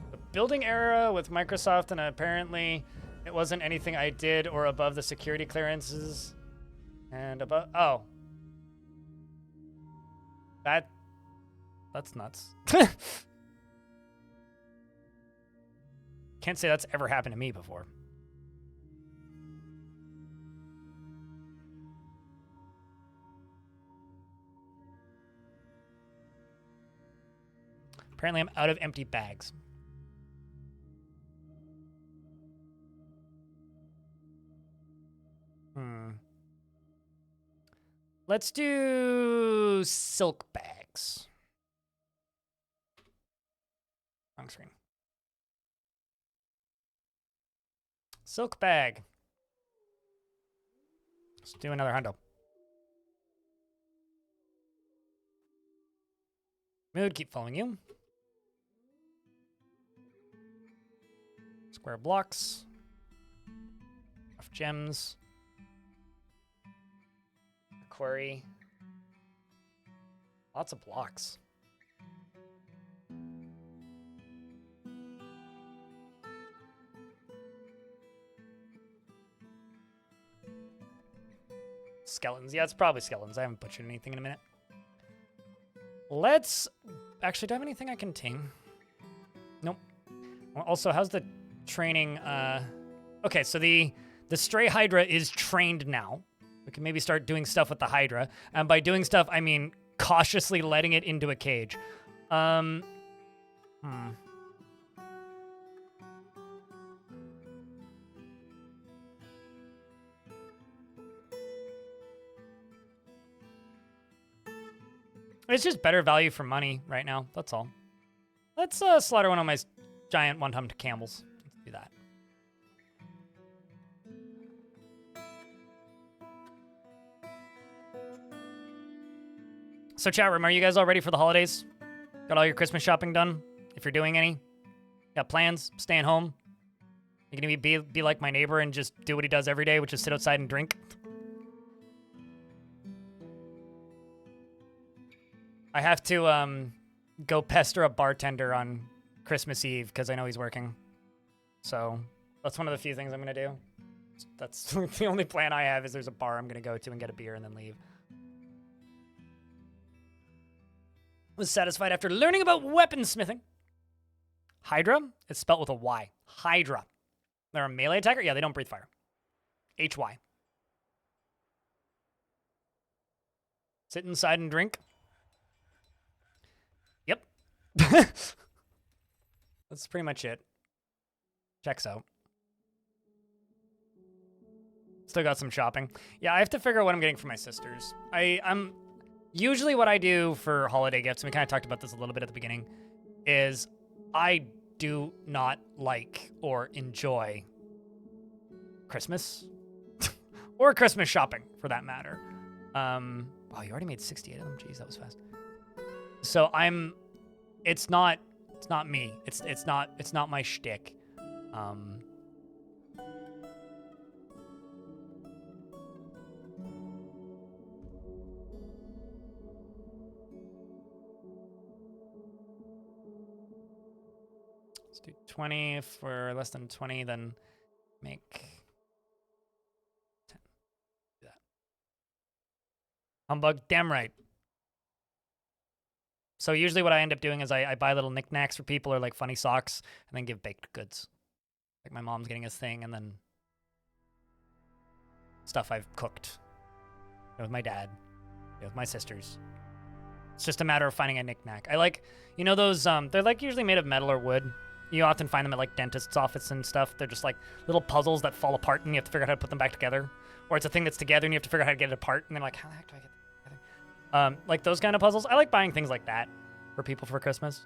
The building era with Microsoft, and apparently it wasn't anything I did or above the security clearances. And above, oh. That's nuts. Can't say that's ever happened to me before. Apparently I'm out of empty bags. Let's do silk bags. Wrong screen. Silk bag. Let's do another hundo. Mood, keep following you. Square blocks. Rough gems. Query. Lots of blocks. Skeletons. Yeah, it's probably skeletons. I haven't butchered anything in a minute. Let's... Actually, do I have anything I can tame? Nope. Also, how's the training? Okay, so the stray Hydra is trained now. We can maybe start doing stuff with the Hydra. And by doing stuff, I mean cautiously letting it into a cage. It's just better value for money right now. That's all. Let's slaughter one of my giant one-humped camels. Let's do that. So chat room, are you guys all ready for the holidays? Got all your Christmas shopping done? If you're doing any? Got plans? Staying home? You gonna be like my neighbor and just do what he does every day, which is sit outside and drink? I have to go pester a bartender on Christmas Eve because I know he's working. So that's one of the few things I'm gonna do. That's the only plan I have is there's a bar I'm gonna go to and get a beer and then leave. Was satisfied after learning about weaponsmithing. Hydra? It's spelt with a Y. Hydra. They're a melee attacker? Yeah, they don't breathe fire. HY. Sit inside and drink. Yep. That's pretty much it. Checks out. Still got some shopping. Yeah, I have to figure out what I'm getting for my sisters. I'm usually what I do for holiday gifts, and we kind of talked about this a little bit at the beginning, is I do not like or enjoy Christmas or Christmas shopping for that matter. Oh, you already made 68 of them. Jeez, that was fast. So it's not me. It's not my shtick. Let's do 20. If we're less than 20, then make 10. Do that. Humbug, damn right. So usually what I end up doing is I buy little knickknacks for people or like funny socks and then give baked goods. Like my mom's getting us thing and then stuff I've cooked with my dad, with my sisters. It's just a matter of finding a knickknack. I like, you know those, they're like usually made of metal or wood. You often find them at like dentist's office and stuff. They're just like little puzzles that fall apart and you have to figure out how to put them back together. Or it's a thing that's together and you have to figure out how to get it apart. And they're like, how the heck do I get it together? Like those kind of puzzles. I like buying things like that for people for Christmas.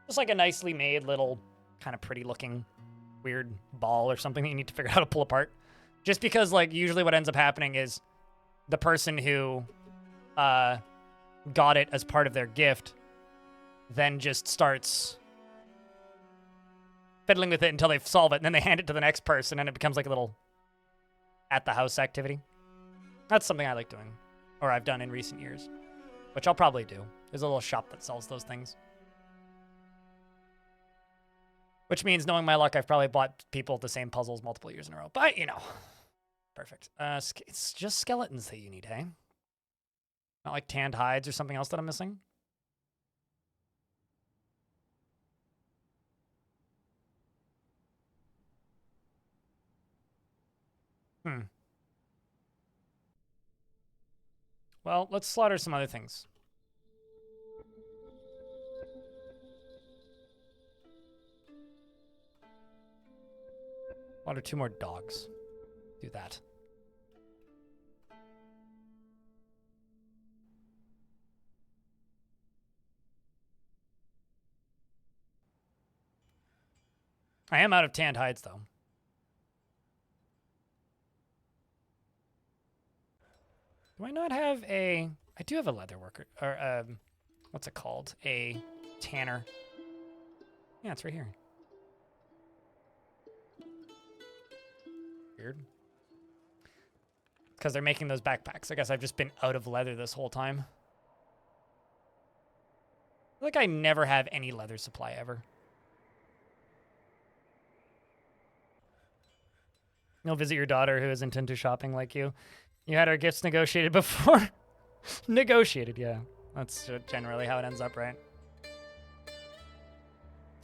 Just like a nicely made little kind of pretty looking weird ball or something that you need to figure out how to pull apart. Just because like usually what ends up happening is the person who got it as part of their gift then just starts fiddling with it until they solve it, and then they hand it to the next person, and it becomes like a little at-the-house activity. That's something I like doing, or I've done in recent years, which I'll probably do. There's a little shop that sells those things. Which means, knowing my luck, I've probably bought people the same puzzles multiple years in a row. But, you know, perfect. It's just skeletons that you need, hey? Not like tanned hides or something else that I'm missing? Well, let's slaughter some other things. Slaughter 2 more dogs. Do that. I am out of tanned hides, though. Do I not have a... I do have a leather worker, or, what's it called? A tanner. Yeah, it's right here. Weird. Because they're making those backpacks. I guess I've just been out of leather this whole time. I feel like I never have any leather supply ever. You'll visit your daughter who isn't into shopping like you. You had our gifts negotiated before. Negotiated, yeah. That's generally how it ends up, right?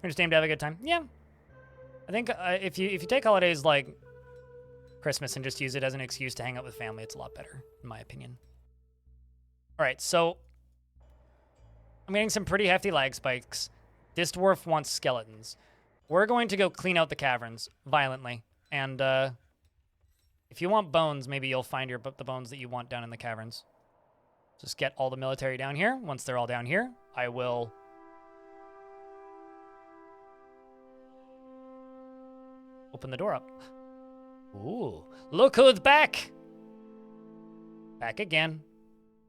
We're just aim to have a good time. Yeah. I think if you take holidays like Christmas and just use it as an excuse to hang out with family, it's a lot better, in my opinion. All right, so I'm getting some pretty hefty lag spikes. This dwarf wants skeletons. We're going to go clean out the caverns violently, and if you want bones, maybe you'll find the bones that you want down in the caverns. Just get all the military down here. Once they're all down here, I will open the door up. Ooh, look who's back! Back again.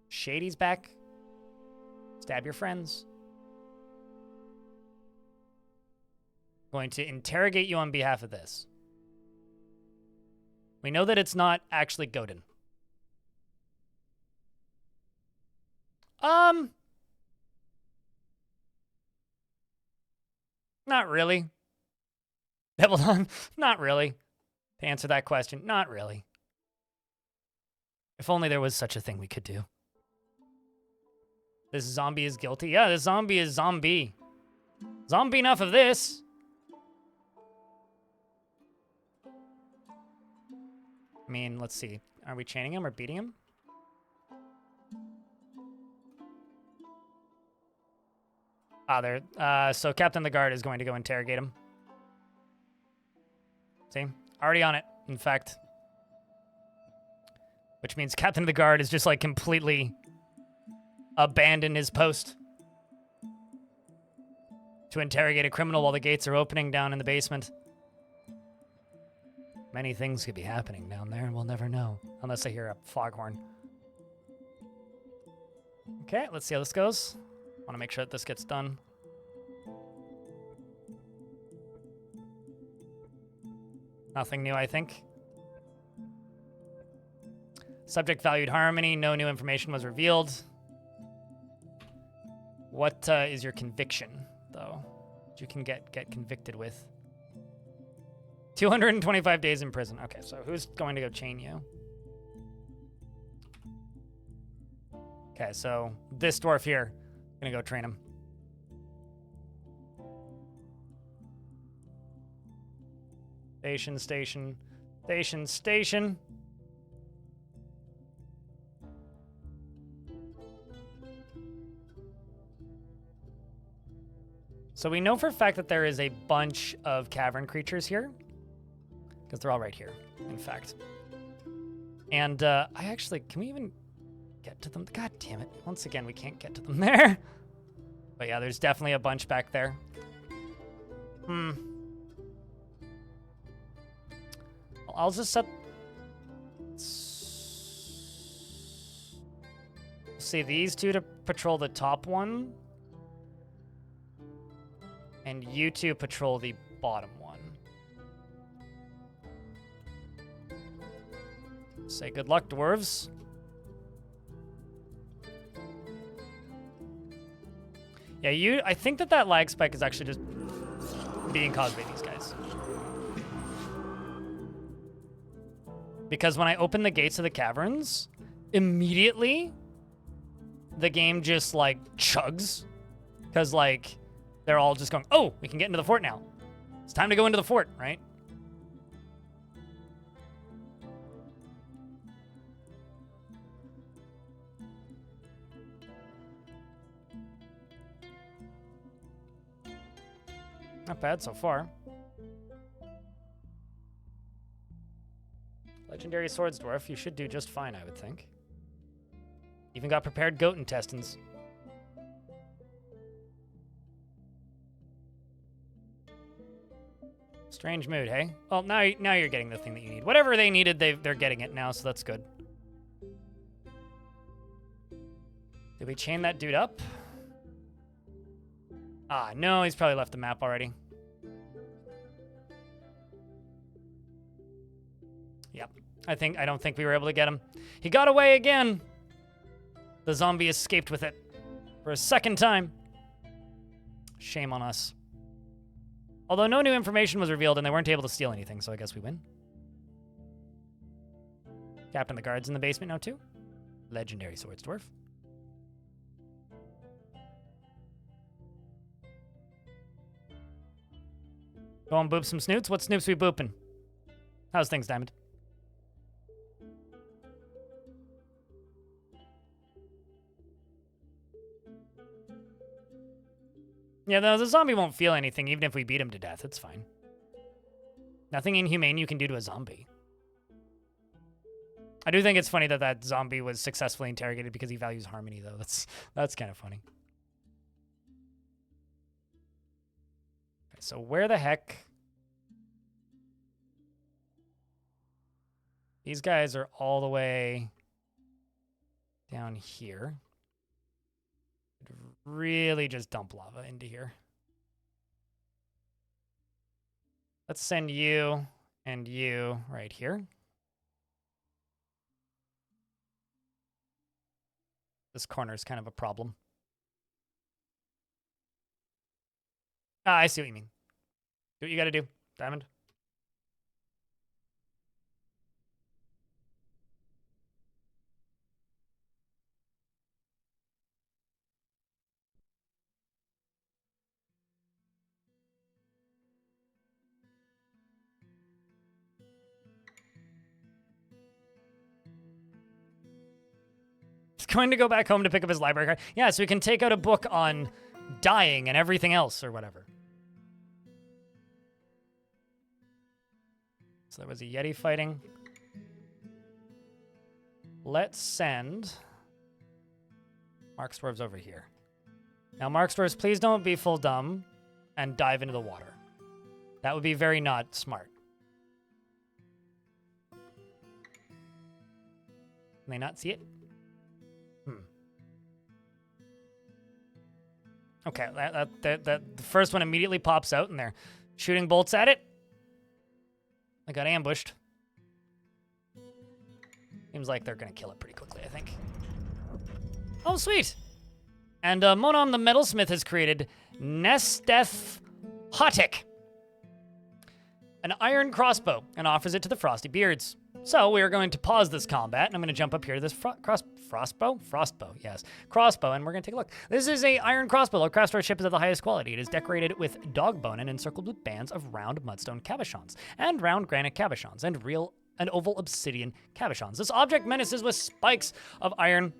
Shady's back. Stab your friends. Going to interrogate you on behalf of this. We know that it's not actually Godin. Not really. Devildon, not really. To answer that question, not really. If only there was such a thing we could do. This zombie is guilty. Yeah, this zombie is zombie. Zombie enough of this. I mean, let's see. Are we chaining him or beating him? Ah, there. So Captain the Guard is going to go interrogate him. See? Already on it, in fact. Which means Captain of the Guard is just, like, completely abandoned his post to interrogate a criminal while the gates are opening down in the basement. Many things could be happening down there, and we'll never know. Unless I hear a foghorn. Okay, let's see how this goes. Want to make sure that this gets done. Nothing new, I think. Subject valued harmony. No new information was revealed. What is your conviction, though? That you can get convicted with? 225 days in prison. Okay, so who's going to go chain you? Okay, so this dwarf here. Gonna go train him. Station, station, station, station. So we know for a fact that there is a bunch of cavern creatures here. Because they're all right here, in fact. And I actually, can we even get to them? God damn it. Once again, we can't get to them there. But yeah, there's definitely a bunch back there. I'll just set... See, these two to patrol the top one. And you two patrol the bottom one. Say good luck, dwarves. Yeah, I think that lag spike is actually just being caused by these guys. Because when I open the gates of the caverns, immediately the game just, like, chugs. Because, like, they're all just going, oh, we can get into the fort now. It's time to go into the fort, right? Not bad so far. Legendary swords, dwarf. You should do just fine, I would think. Even got prepared goat intestines. Strange mood, hey? Well, now you're getting the thing that you need. Whatever they needed, they're getting it now, so that's good. Did we chain that dude up? Ah, no, he's probably left the map already. Yep. I don't think we were able to get him. He got away again. The zombie escaped with it for a second time. Shame on us. Although no new information was revealed and they weren't able to steal anything, so I guess we win. Captain the guards in the basement now too. Legendary swords, Dwarf. Go and boop some snoots. What snoops we booping? How's things, Diamond? Yeah, the zombie won't feel anything even if we beat him to death. It's fine. Nothing inhumane you can do to a zombie. I do think it's funny that that zombie was successfully interrogated because he values harmony, though. That's kind of funny. Okay, so where the heck... These guys are all the way down here. Really just dump lava into here. Let's send you and you right here. This corner is kind of a problem. Ah, I see what you mean. Do what you gotta do, Diamond. Going to go back home to pick up his library card. Yeah, so we can take out a book on dying and everything else or whatever. So there was a Yeti fighting. Let's send Mark Swerves over here. Now, Mark Swerves, please don't be full dumb and dive into the water. That would be very not smart. Can they not see it? Okay, the first one immediately pops out and they're shooting bolts at it. I got ambushed. Seems like they're gonna kill it pretty quickly, I think. Oh, sweet! And Monom the Metalsmith has created Nestef Hotik, an iron crossbow, and offers it to the Frosty Beards. So we are going to pause this combat, and I'm going to jump up here to this crossbow, yes, crossbow, and we're going to take a look. This is a iron crossbow. Our craftsmanship ship is of the highest quality. It is decorated with dog bone and encircled with bands of round mudstone cabochons, and round granite cabochons, and real and oval obsidian cabochons. This object menaces with spikes of iron,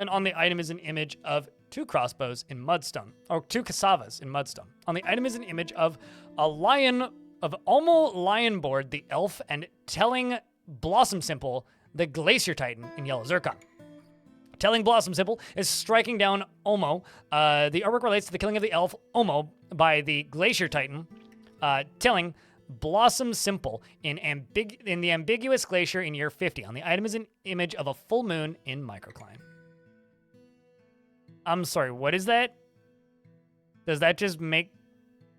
and on the item is an image of two crossbows in mudstone, or two cassavas in mudstone. On the item is an image of a lion, of Omo Lionboard, the elf, and Telling Blossom Simple, the Glacier Titan in yellow zircon. Telling Blossom Simple is striking down Omo. The artwork relates to the killing of the elf Omo by the Glacier Titan, Telling Blossom Simple in the ambiguous glacier in year 50. On the item is an image of a full moon in microclimate. I'm sorry, what is that? Does that just make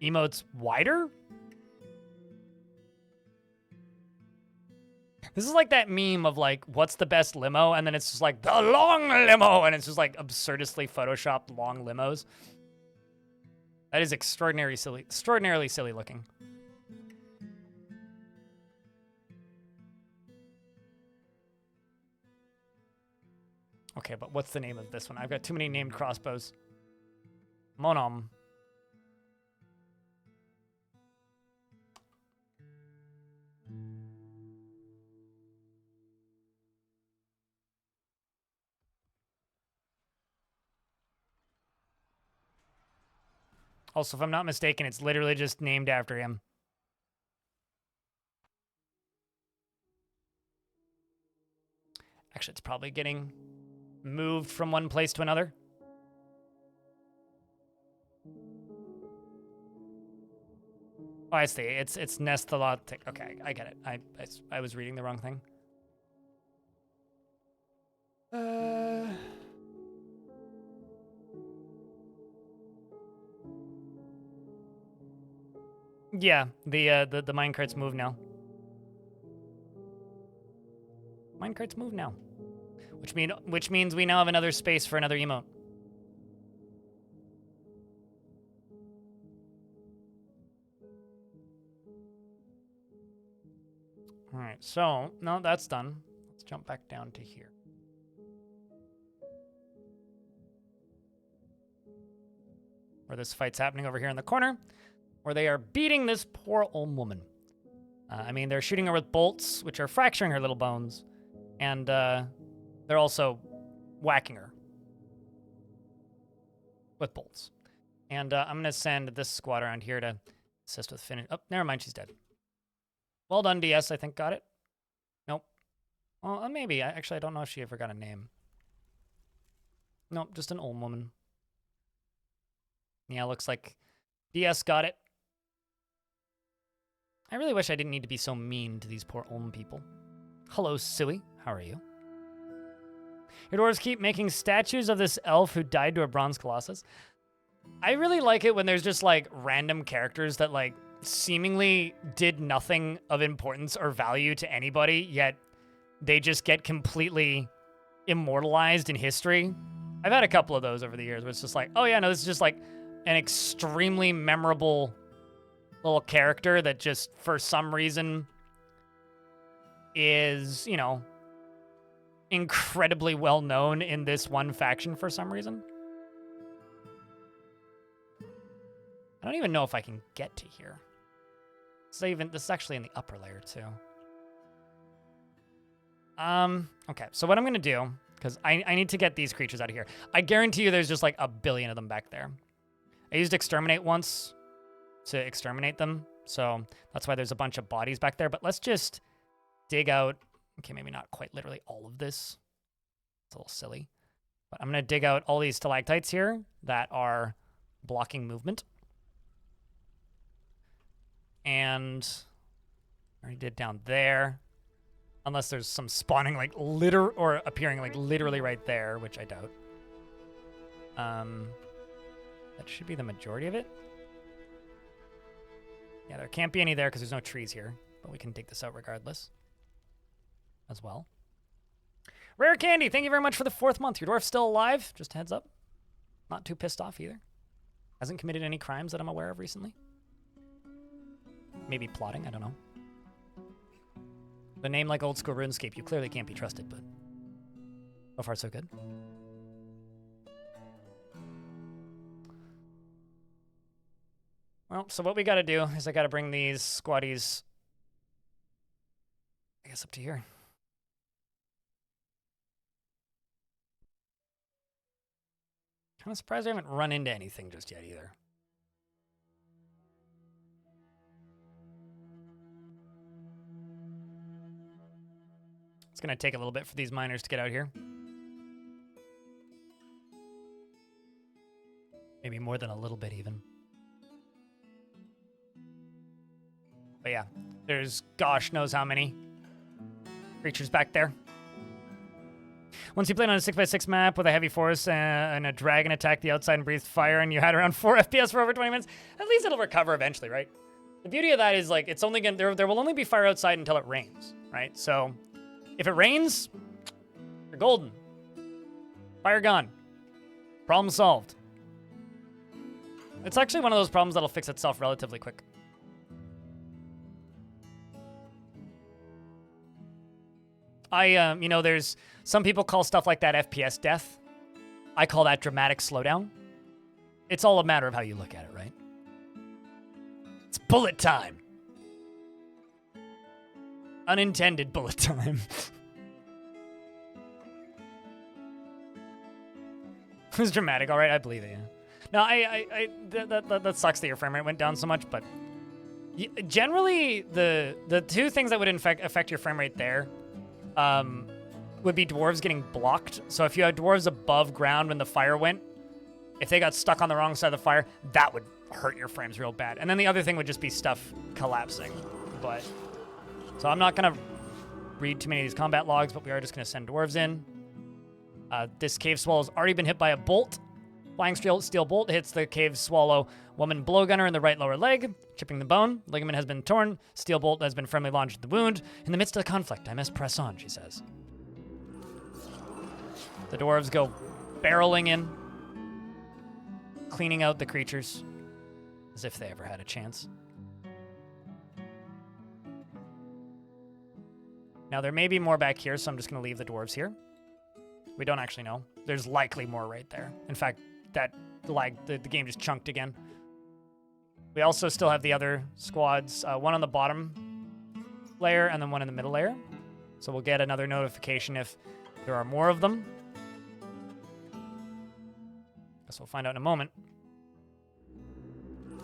emotes wider? This is like that meme of like, what's the best limo? And then it's just like, the long limo. And it's just like absurdly photoshopped long limos. That is extraordinarily silly looking. Okay, but what's the name of this one? I've got too many named crossbows. Monom. Also, if I'm not mistaken, it's literally just named after him. Actually, it's probably getting moved from one place to another. Oh, I see. It's Nestalotic. Okay, I get it. I was reading the wrong thing. Yeah, the minecarts move now. Minecarts move now. Which means we now have another space for another emote. All right, so no, that's done. Let's jump back down to here. Where this fight's happening over here in the corner, where they are beating this poor old woman. I mean, they're shooting her with bolts, which are fracturing her little bones, and they're also whacking her with bolts. And I'm gonna send this squad around here to assist with finish. Oh, never mind, she's dead. Well done, DS. I think got it. Nope. Well, maybe. I don't know if she ever got a name. Nope, just an old woman. Yeah, looks like DS got it. I really wish I didn't need to be so mean to these poor old people. Hello, Sui. How are you? Your dwarves keep making statues of this elf who died to a bronze colossus. I really like it when there's just, like, random characters that, like, seemingly did nothing of importance or value to anybody, yet they just get completely immortalized in history. I've had a couple of those over the years where it's just like, oh yeah, no, this is just like an extremely memorable little character that just for some reason is, you know, incredibly well known in this one faction for some reason. I don't even know if I can get to here. This is actually in the upper layer too. Okay, so what I'm gonna do, because I need to get these creatures out of here. I guarantee you there's just like a billion of them back there. I used exterminate once to exterminate them, so that's why there's a bunch of bodies back there. But let's just dig out, okay, maybe not quite literally all of this. It's a little silly. But I'm gonna dig out all these stalactites here that are blocking movement. And I already did down there. Unless there's some spawning like or appearing like literally right there, which I doubt. That should be the majority of it. Yeah, there can't be any there because there's no trees here, but we can dig this out regardless as well. Rare Candy, thank you very much for the 4th month. Your dwarf's still alive, just a heads up. Not too pissed off either. Hasn't committed any crimes that I'm aware of recently. Maybe plotting, I don't know. The name like old school RuneScape, you clearly can't be trusted, but so far so good. Well, so what we gotta do is I gotta bring these squaddies, I guess, up to here. Kind of surprised I haven't run into anything just yet either. It's going to take a little bit for these miners to get out here. Maybe more than a little bit even. But yeah, there's gosh knows how many creatures back there. Once you played on a 6x6 map with a heavy force and a dragon attacked the outside and breathed fire and you had around 4 FPS for over 20 minutes, at least it'll recover eventually, right? The beauty of that is like it's only going to there will only be fire outside until it rains, right? So if it rains, you're golden. Fire gone. Problem solved. It's actually one of those problems that'll fix itself relatively quick. You know, there's some people call stuff like that FPS death. I call that dramatic slowdown. It's all a matter of how you look at it, right? It's bullet time. Unintended bullet time. It was dramatic, all right, I believe it, yeah. No, that sucks that your frame rate went down so much, but generally the two things that would affect your frame rate there would be dwarves getting blocked. So if you had dwarves above ground when the fire went, if they got stuck on the wrong side of the fire, that would hurt your frames real bad. And then the other thing would just be stuff collapsing. But so I'm not gonna read too many of these combat logs, but we are just gonna send dwarves in. This cave swallow's already been hit by a bolt. Flying steel bolt hits the cave swallow woman blowgunner in the right lower leg, chipping the bone. Ligament has been torn. Steel bolt has been firmly lodged in the wound. In the midst of the conflict, I must press on, she says. The dwarves go barreling in, cleaning out the creatures as if they ever had a chance. Now, there may be more back here, so I'm just going to leave the dwarves here. We don't actually know. There's likely more right there. In fact, the game just chunked again. We also still have the other squads, one on the bottom layer and then one in the middle layer. So we'll get another notification if there are more of them. Guess we'll find out in a moment.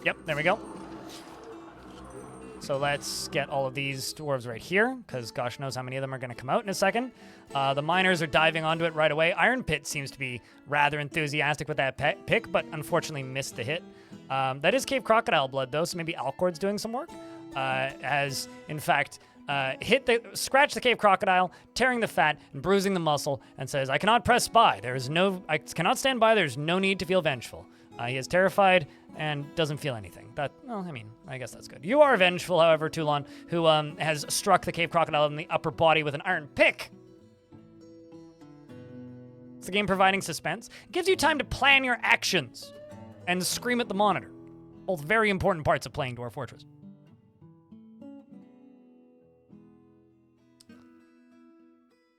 Yep, there we go. So let's get all of these dwarves right here, because gosh knows how many of them are going to come out in a second. The miners are diving onto it right away. Iron Pit seems to be rather enthusiastic with that pick, but unfortunately missed the hit. That is Cave Crocodile blood, though, so maybe Alcord's doing some work. Has, in fact, scratched the Cave Crocodile, tearing the fat and bruising the muscle, and says, I cannot press by. I cannot stand by. There's no need to feel vengeful. He is terrified and doesn't feel anything. I guess that's good. You are vengeful, however, Toulon, who has struck the Cave Crocodile in the upper body with an iron pick. It's the game providing suspense. It gives you time to plan your actions and scream at the monitor. Both very important parts of playing Dwarf Fortress.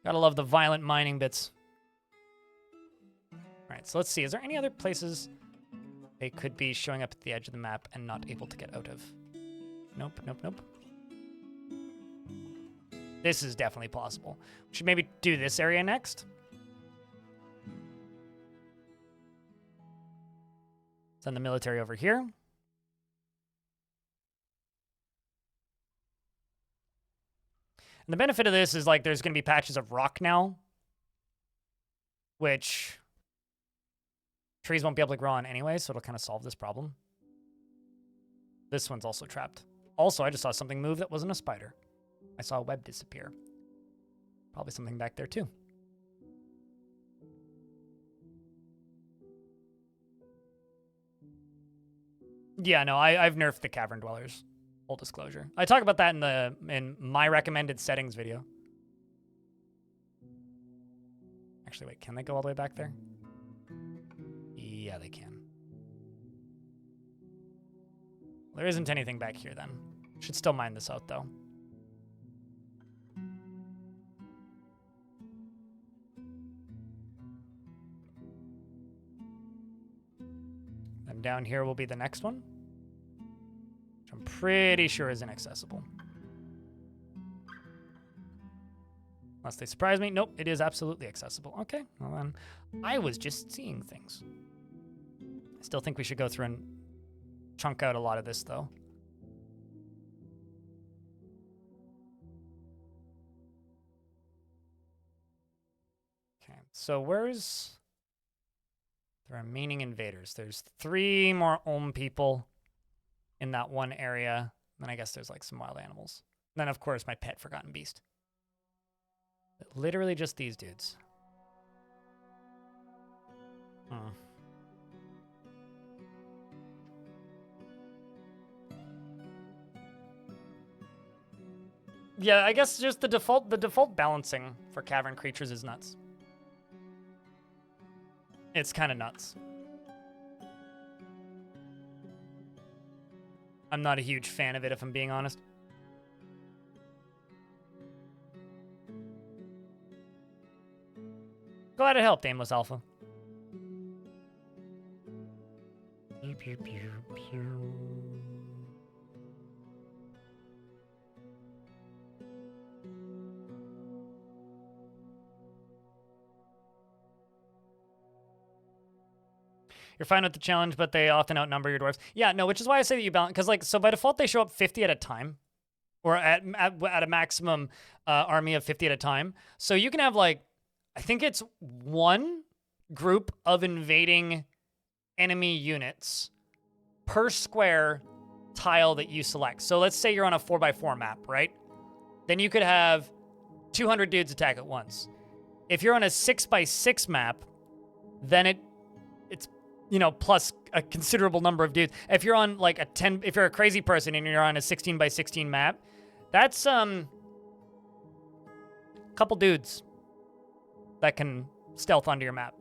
Gotta love the violent mining bits. All right, so let's see. Is there any other places they could be showing up at the edge of the map and not able to get out of? Nope, nope, nope. This is definitely possible. We should maybe do this area next. Send the military over here. And the benefit of this is, like, there's going to be patches of rock now, which trees won't be able to grow on anyway, so it'll kind of solve this problem. This one's also trapped. Also, I just saw something move that wasn't a spider. I saw a web disappear. Probably something back there, too. Yeah, no, I've nerfed the cavern dwellers. Full disclosure. I talk about that in my recommended settings video. Actually, wait, can they go all the way back there? Yeah, they can. There isn't anything back here then. Should still mine this out though. And down here will be the next one, which I'm pretty sure is inaccessible. Unless they surprise me. Nope, it is absolutely accessible. Okay, well then, I was just seeing things. I still think we should go through and chunk out a lot of this, though. Okay, so where's the remaining invaders? There's 3 more Ohm people in that one area. Then I guess there's like some wild animals. And then, of course, my pet forgotten beast. Literally just these dudes. Yeah, I guess just the default balancing for cavern creatures is nuts. It's kind of nuts. I'm not a huge fan of it, if I'm being honest. Glad it helped, Aimless Alpha. You're fine with the challenge, but they often outnumber your dwarves. Yeah, no, which is why I say that you balance, because like, so by default they show up 50 at a time, or at a maximum army of 50 at a time. So you can have like, I think it's 1 group of invading enemy units per square tile that you select. So let's say you're on a 4x4 map, right? Then you could have 200 dudes attack at once. If you're on a 6x6 map, then it's plus a considerable number of dudes. If you're on like if you're a crazy person and you're on a 16x16 map, that's a couple dudes that can stealth onto your map.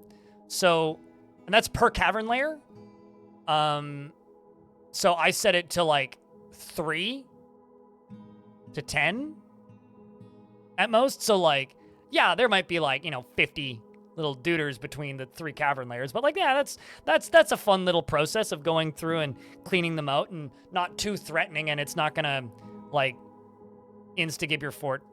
So, and that's per cavern layer. So I set it to like 3 to 10 at most. So like, yeah, there might be like, 50 little duders between the 3 cavern layers. But like, yeah, that's a fun little process of going through and cleaning them out and not too threatening. And it's not gonna like insta-gib your fort.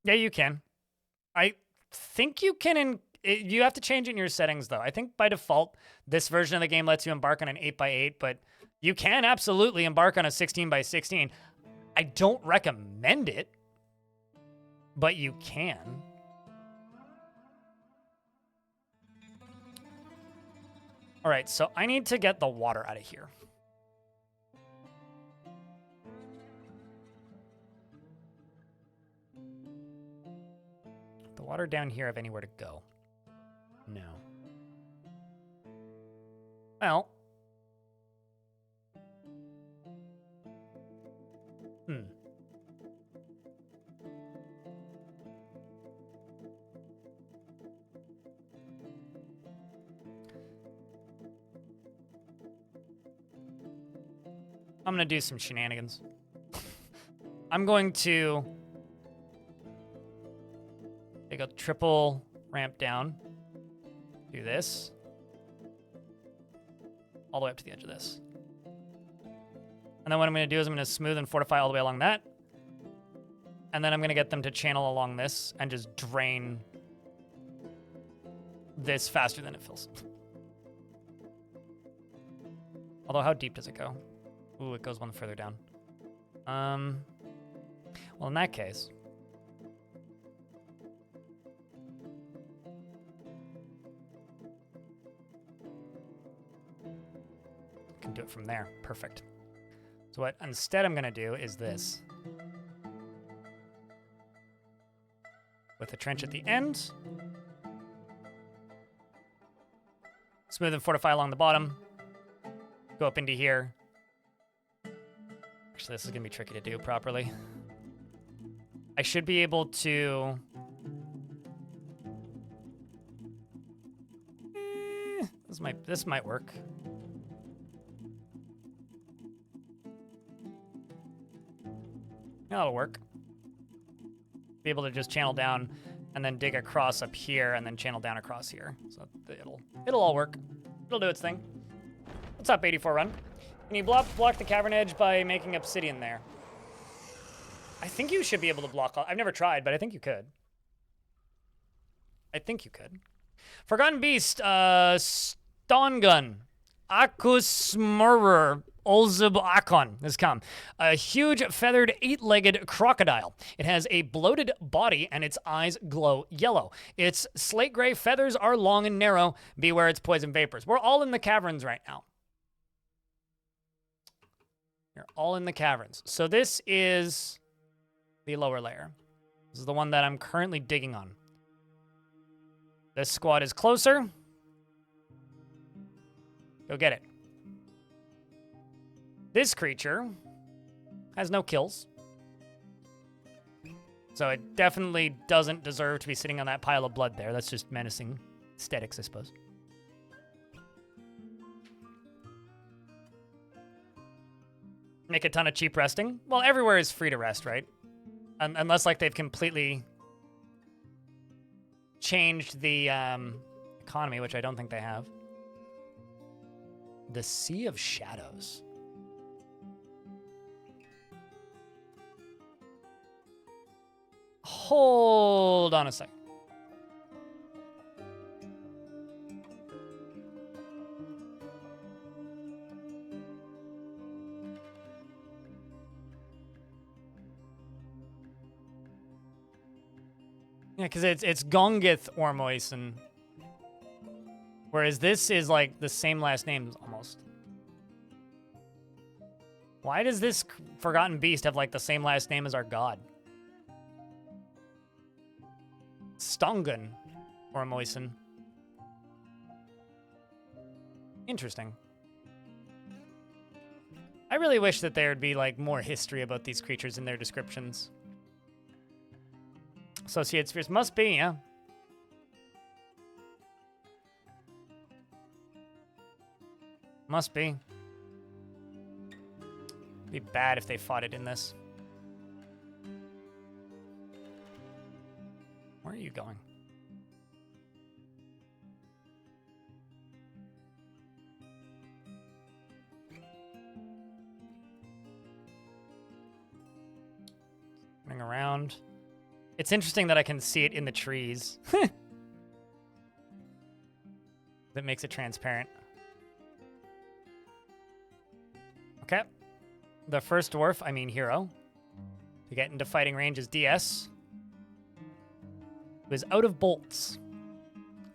Yeah, you can. I think you can. You have to change it in your settings, though. I think by default, this version of the game lets you embark on an 8x8, but you can absolutely embark on a 16x16. I don't recommend it, but you can. All right, so I need to get the water out of here. The water down here have anywhere to go? No. Well. I'm gonna do some shenanigans. I'm going to take a triple ramp down. Do this. All the way up to the edge of this. And then what I'm going to do is I'm going to smooth and fortify all the way along that. And then I'm going to get them to channel along this and just drain this faster than it fills. Although, how deep does it go? Ooh, it goes one further down. Well, in that case... can do it from there. Perfect. So what instead I'm going to do is this. With a trench at the end. Smooth and fortify along the bottom. Go up into here. Actually, this is going to be tricky to do properly. I should be able to... This might work. That'll work. Be able to just channel down and then dig across up here and then channel down across here. So it'll all work. It'll do its thing. What's up, 84 Run? Can you block the cavern edge by making obsidian there? I think you should be able to block all... I've never tried, but I think you could. I think you could. Forgotten Beast, Stongun, Akusmurrer, Olzib Akon has come. A huge feathered 8-legged crocodile. It has a bloated body and its eyes glow yellow. Its slate gray feathers are long and narrow. Beware its poison vapors. We're all in the caverns right now. You're all in the caverns. So this is the lower layer. This is the one that I'm currently digging on. This squad is closer. Go get it. This creature has no kills. So it definitely doesn't deserve to be sitting on that pile of blood there. That's just menacing aesthetics, I suppose. Make a ton of cheap resting. Well, everywhere is free to rest, right? Unless, like, they've completely changed the economy, which I don't think they have. The Sea of Shadows. Hold on a second. Yeah, because it's Gongith Ormoisen. Whereas this is like the same last name almost. Why does this Forgotten Beast have like the same last name as our god? Stongun Ormoisen. Interesting. I really wish that there would be like more history about these creatures in their descriptions. Associated spheres must be, yeah. Must be. Be bad if they fought it in this. Where are you going? Running around. It's interesting that I can see it in the trees. That makes it transparent. Okay. The first dwarf, I mean hero, to get into fighting range is DS. Who is out of bolts.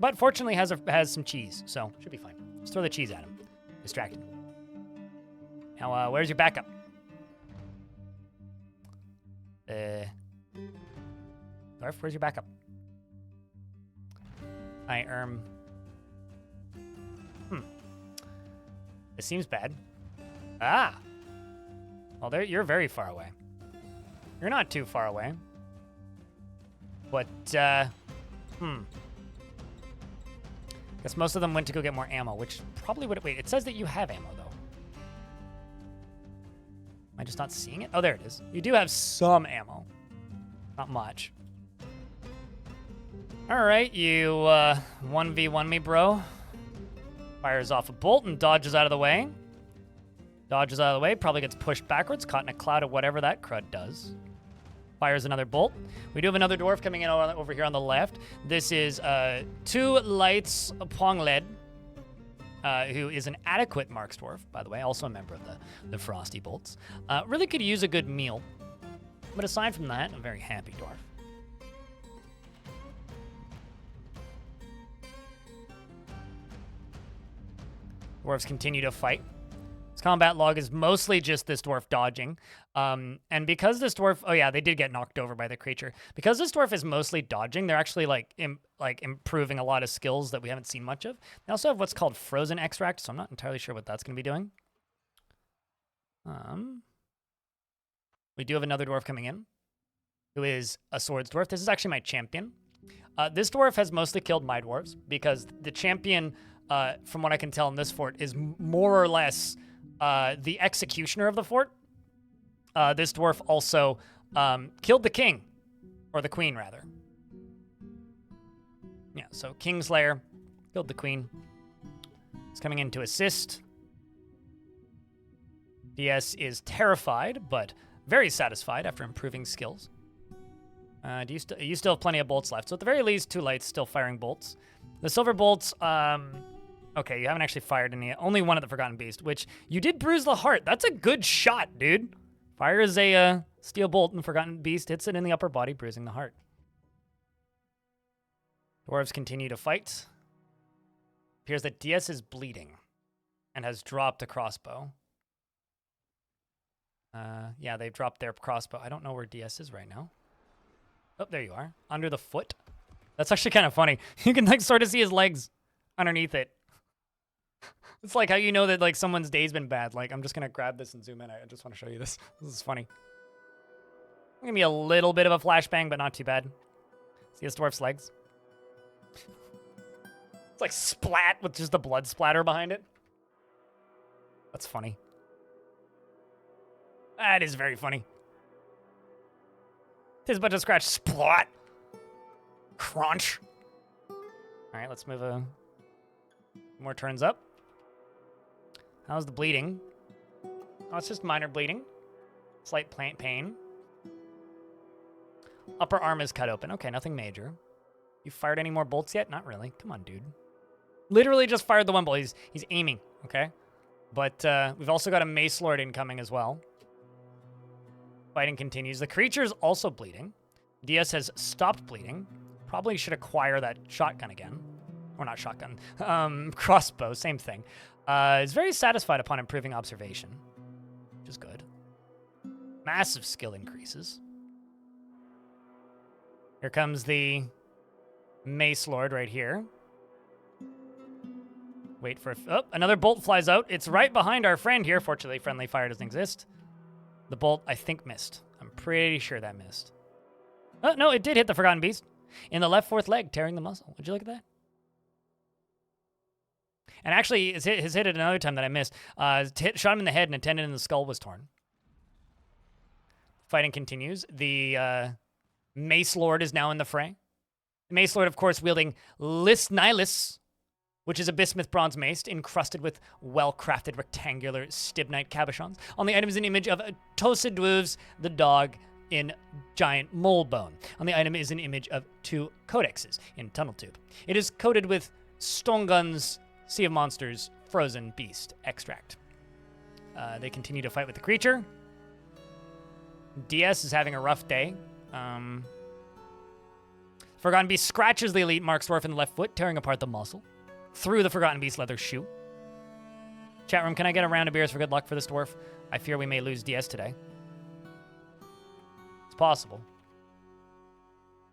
But fortunately has some cheese, so should be fine. Just throw the cheese at him. Distracted. Now, where's your backup? Dwarf, where's your backup? This seems bad. Ah! Well, you're very far away. You're not too far away. But, Guess most of them went to go get more ammo, which probably would... Wait, it says that you have ammo, though. Am I just not seeing it? Oh, there it is. You do have some ammo. Not much. All right, you 1v1 me, bro. Fires off a bolt and dodges out of the way. Dodges out of the way, probably gets pushed backwards, caught in a cloud of whatever that crud does. Fires another bolt. We do have another dwarf coming in over here on the left. This is 2 Lights Pongled, who is an adequate Marks dwarf, by the way, also a member of the Frosty Bolts. Really could use a good meal. But aside from that, a very happy dwarf. Dwarves continue to fight. This combat log is mostly just this dwarf dodging. And because this dwarf... Oh, yeah, they did get knocked over by the creature. Because this dwarf is mostly dodging, they're actually, improving a lot of skills that we haven't seen much of. They also have what's called Frozen Extract, so I'm not entirely sure what that's going to be doing. We do have another dwarf coming in, who is a swords dwarf. This is actually my champion. This dwarf has mostly killed my dwarves, because the champion... from what I can tell in this fort, is more or less the executioner of the fort. This dwarf also killed the king, or the queen, rather. Yeah, so Kingslayer killed the queen. He's coming in to assist. DS is terrified, but very satisfied after improving skills. You still have plenty of bolts left, so at the very least, 2 lights still firing bolts. The silver bolts, okay, you haven't actually fired any. Only one at the Forgotten Beast, which you did bruise the heart. That's a good shot, dude. Fires a steel bolt and Forgotten Beast hits it in the upper body, bruising the heart. Dwarves continue to fight. Appears that DS is bleeding and has dropped a crossbow. Yeah, they've dropped their crossbow. I don't know where DS is right now. Oh, there you are. Under the foot. That's actually kind of funny. You can sort of see his legs underneath it. It's like how you know that someone's day's been bad. I'm just gonna grab this and zoom in. I just want to show you this. This is funny. Gonna be a little bit of a flashbang, but not too bad. See this dwarf's legs? It's like splat with just the blood splatter behind it. That's funny. That is very funny. Tis but a scratch. Splat. Crunch. All right, let's move more turns up. How's the bleeding? Oh, it's just minor bleeding. Slight pain. Upper arm is cut open. Okay, nothing major. You fired any more bolts yet? Not really. Come on, dude. Literally just fired the one bolt. He's aiming, okay? But we've also got a Mace Lord incoming as well. Fighting continues. The creature's also bleeding. DS has stopped bleeding. Probably should acquire that shotgun again. Or not shotgun. Crossbow, same thing. Is very satisfied upon improving observation, which is good. Massive skill increases. Here comes the Mace Lord right here. Wait for... Oh, another bolt flies out. It's right behind our friend here. Fortunately, friendly fire doesn't exist. The bolt, I think, missed. I'm pretty sure that missed. Oh, no, it did hit the Forgotten Beast. In the left fourth leg, tearing the muscle. Would you look at that? And actually, has hit it another time that I missed. Shot him in the head, and a tendon in the skull was torn. Fighting continues. The Mace Lord is now in the fray. The Mace Lord, of course, wielding Lis Nihilus, which is a bismuth bronze mace encrusted with well-crafted rectangular stibnite cabochons. On the item is an image of Tosa Dwarves, the dog, in giant mole bone. On the item is an image of 2 codexes in tunnel tube. It is coated with Stongun's Sea of Monsters Frozen Beast extract. They continue to fight with the creature. DS is having a rough day. Forgotten Beast scratches the elite Mark's Dwarf in the left foot, tearing apart the muscle through the Forgotten Beast leather shoe. Chat room, can I get a round of beers for good luck for this dwarf? I fear we may lose DS today. It's possible.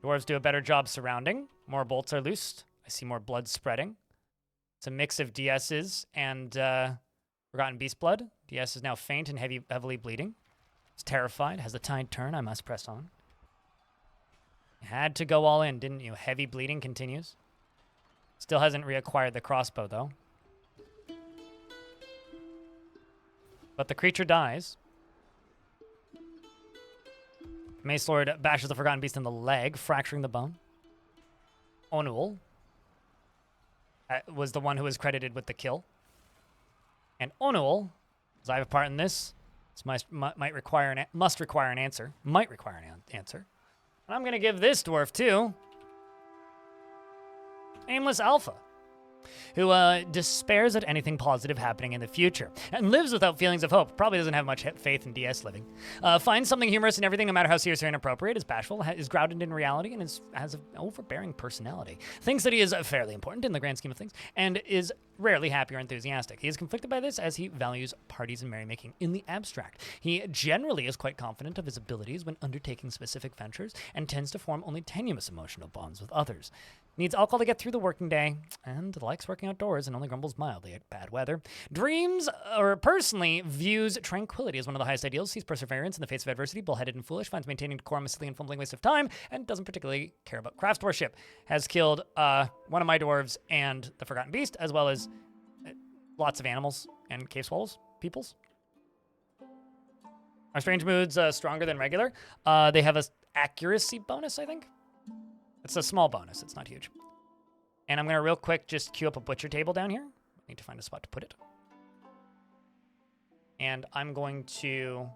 Dwarves do a better job surrounding. More bolts are loosed. I see more blood spreading. It's a mix of DS's and Forgotten Beast blood. DS is now faint and heavily bleeding. It's terrified. Has the tide turned? I must press on. You had to go all in, didn't you? Heavy bleeding continues. Still hasn't reacquired the crossbow, though. But the creature dies. Mace Lord bashes the Forgotten Beast in the leg, fracturing the bone. Onul was the one who was credited with the kill. And Onul, as I have a part in this, must require an answer. Might require an answer. And I'm going to give this dwarf to Aimless Alpha, who despairs at anything positive happening in the future and lives without feelings of hope. Probably doesn't have much faith in DS living. Finds something humorous in everything, no matter how serious or inappropriate. Is bashful, is grounded in reality, and has an overbearing personality. Thinks that he is fairly important in the grand scheme of things, and is rarely happy or enthusiastic. He is conflicted by this as he values parties and merrymaking in the abstract. He generally is quite confident of his abilities when undertaking specific ventures and tends to form only tenuous emotional bonds with others. Needs alcohol to get through the working day, and likes working outdoors and only grumbles mildly at bad weather. Dreams, or personally, views tranquility as one of the highest ideals, sees perseverance in the face of adversity, bullheaded and foolish, finds maintaining decorum a silly and fumbling waste of time, and doesn't particularly care about craftsmanship. Has killed one of my dwarves and the Forgotten Beast, as well as lots of animals and cave swallows, peoples. Our strange moods stronger than regular. They have a accuracy bonus, I think. It's a small bonus. It's not huge. And I'm going to real quick just queue up a butcher table down here. I need to find a spot to put it. And I'm going to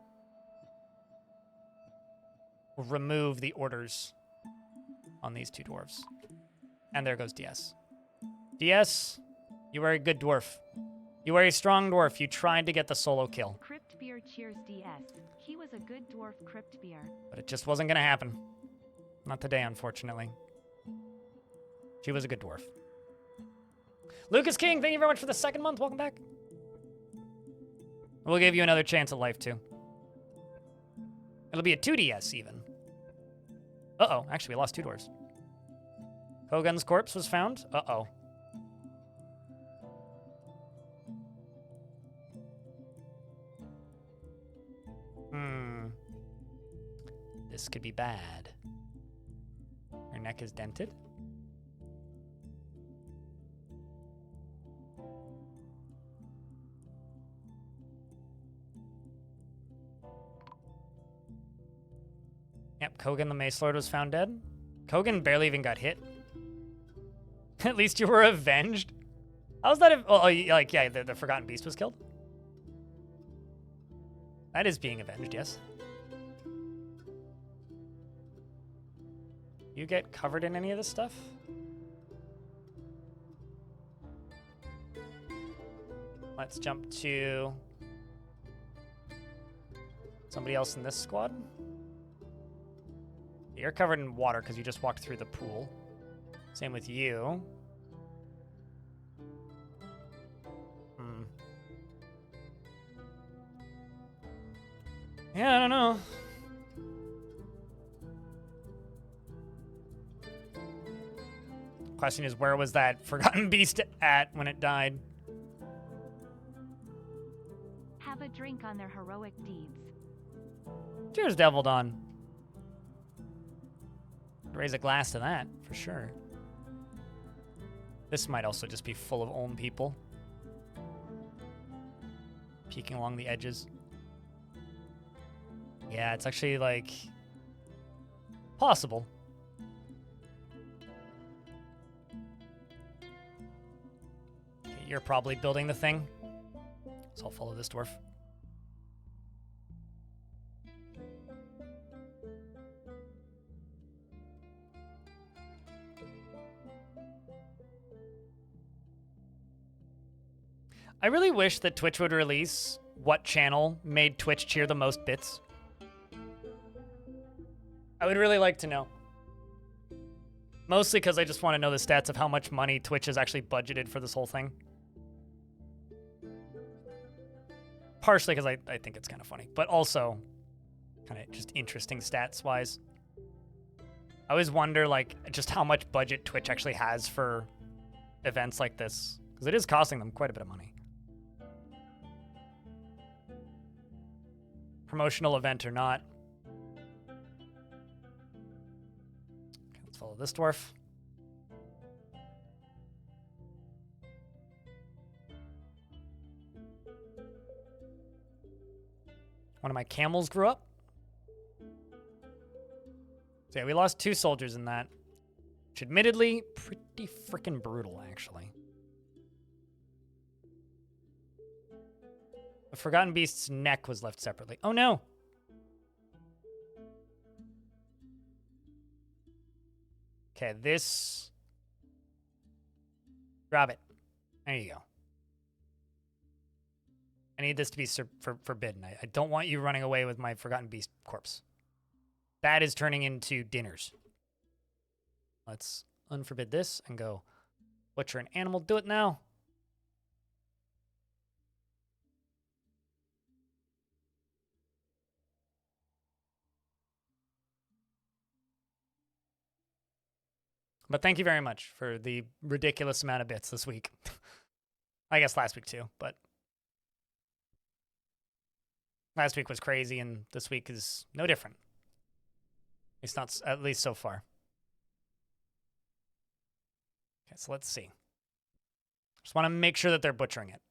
remove the orders on these 2 dwarves. And there goes DS. DS, you are a good dwarf. You are a strong dwarf. You tried to get the solo kill. Crypt Beer cheers DS. He was a good dwarf, Crypt Beer. But it just wasn't going to happen. Not today, unfortunately. She was a good dwarf. Lucas King, thank you very much for the 2nd month. Welcome back. We'll give you another chance at life, too. It'll be a 2DS, even. Uh-oh. Actually, we lost 2 dwarves. Kogan's corpse was found. Uh-oh. This could be bad. Her neck is dented. Yep, Kogan the Mace Lord was found dead. Kogan barely even got hit. At least you were avenged. How's that? Yeah, the Forgotten Beast was killed. That is being avenged, yes. You get covered in any of this stuff? Let's jump to somebody else in this squad. You're covered in water because you just walked through the pool. Same with you. Yeah, I don't know. Question is, where was that forgotten beast at when it died? Have a drink on their heroic deeds. Cheers, Devil Dawn. Raise a glass to that, for sure. This might also just be full of Olm people. Peeking along the edges. Yeah, it's actually, like, possible. Okay, you're probably building the thing. So I'll follow this dwarf. I really wish that Twitch would release what channel made Twitch cheer the most bits. I would really like to know. Mostly because I just want to know the stats of how much money Twitch has actually budgeted for this whole thing. Partially because I think it's kind of funny, but also kind of just interesting stats-wise. I always wonder, like, just how much budget Twitch actually has for events like this, because it is costing them quite a bit of money. Promotional event or not. Okay, let's follow this dwarf. One of my camels grew up. So yeah, we lost 2 soldiers in that. Which admittedly, pretty freaking brutal, actually. The Forgotten Beast's neck was left separately. Oh no! Okay, this... Grab it. There you go. I need this to be forbidden. I don't want you running away with my Forgotten Beast corpse. That is turning into dinners. Let's unforbid this and go butcher an animal. Do it now. But thank you very much for the ridiculous amount of bits this week. I guess last week too, but last week was crazy and this week is no different. It's not, at least so far. Okay, so let's see. Just want to make sure that they're butchering it,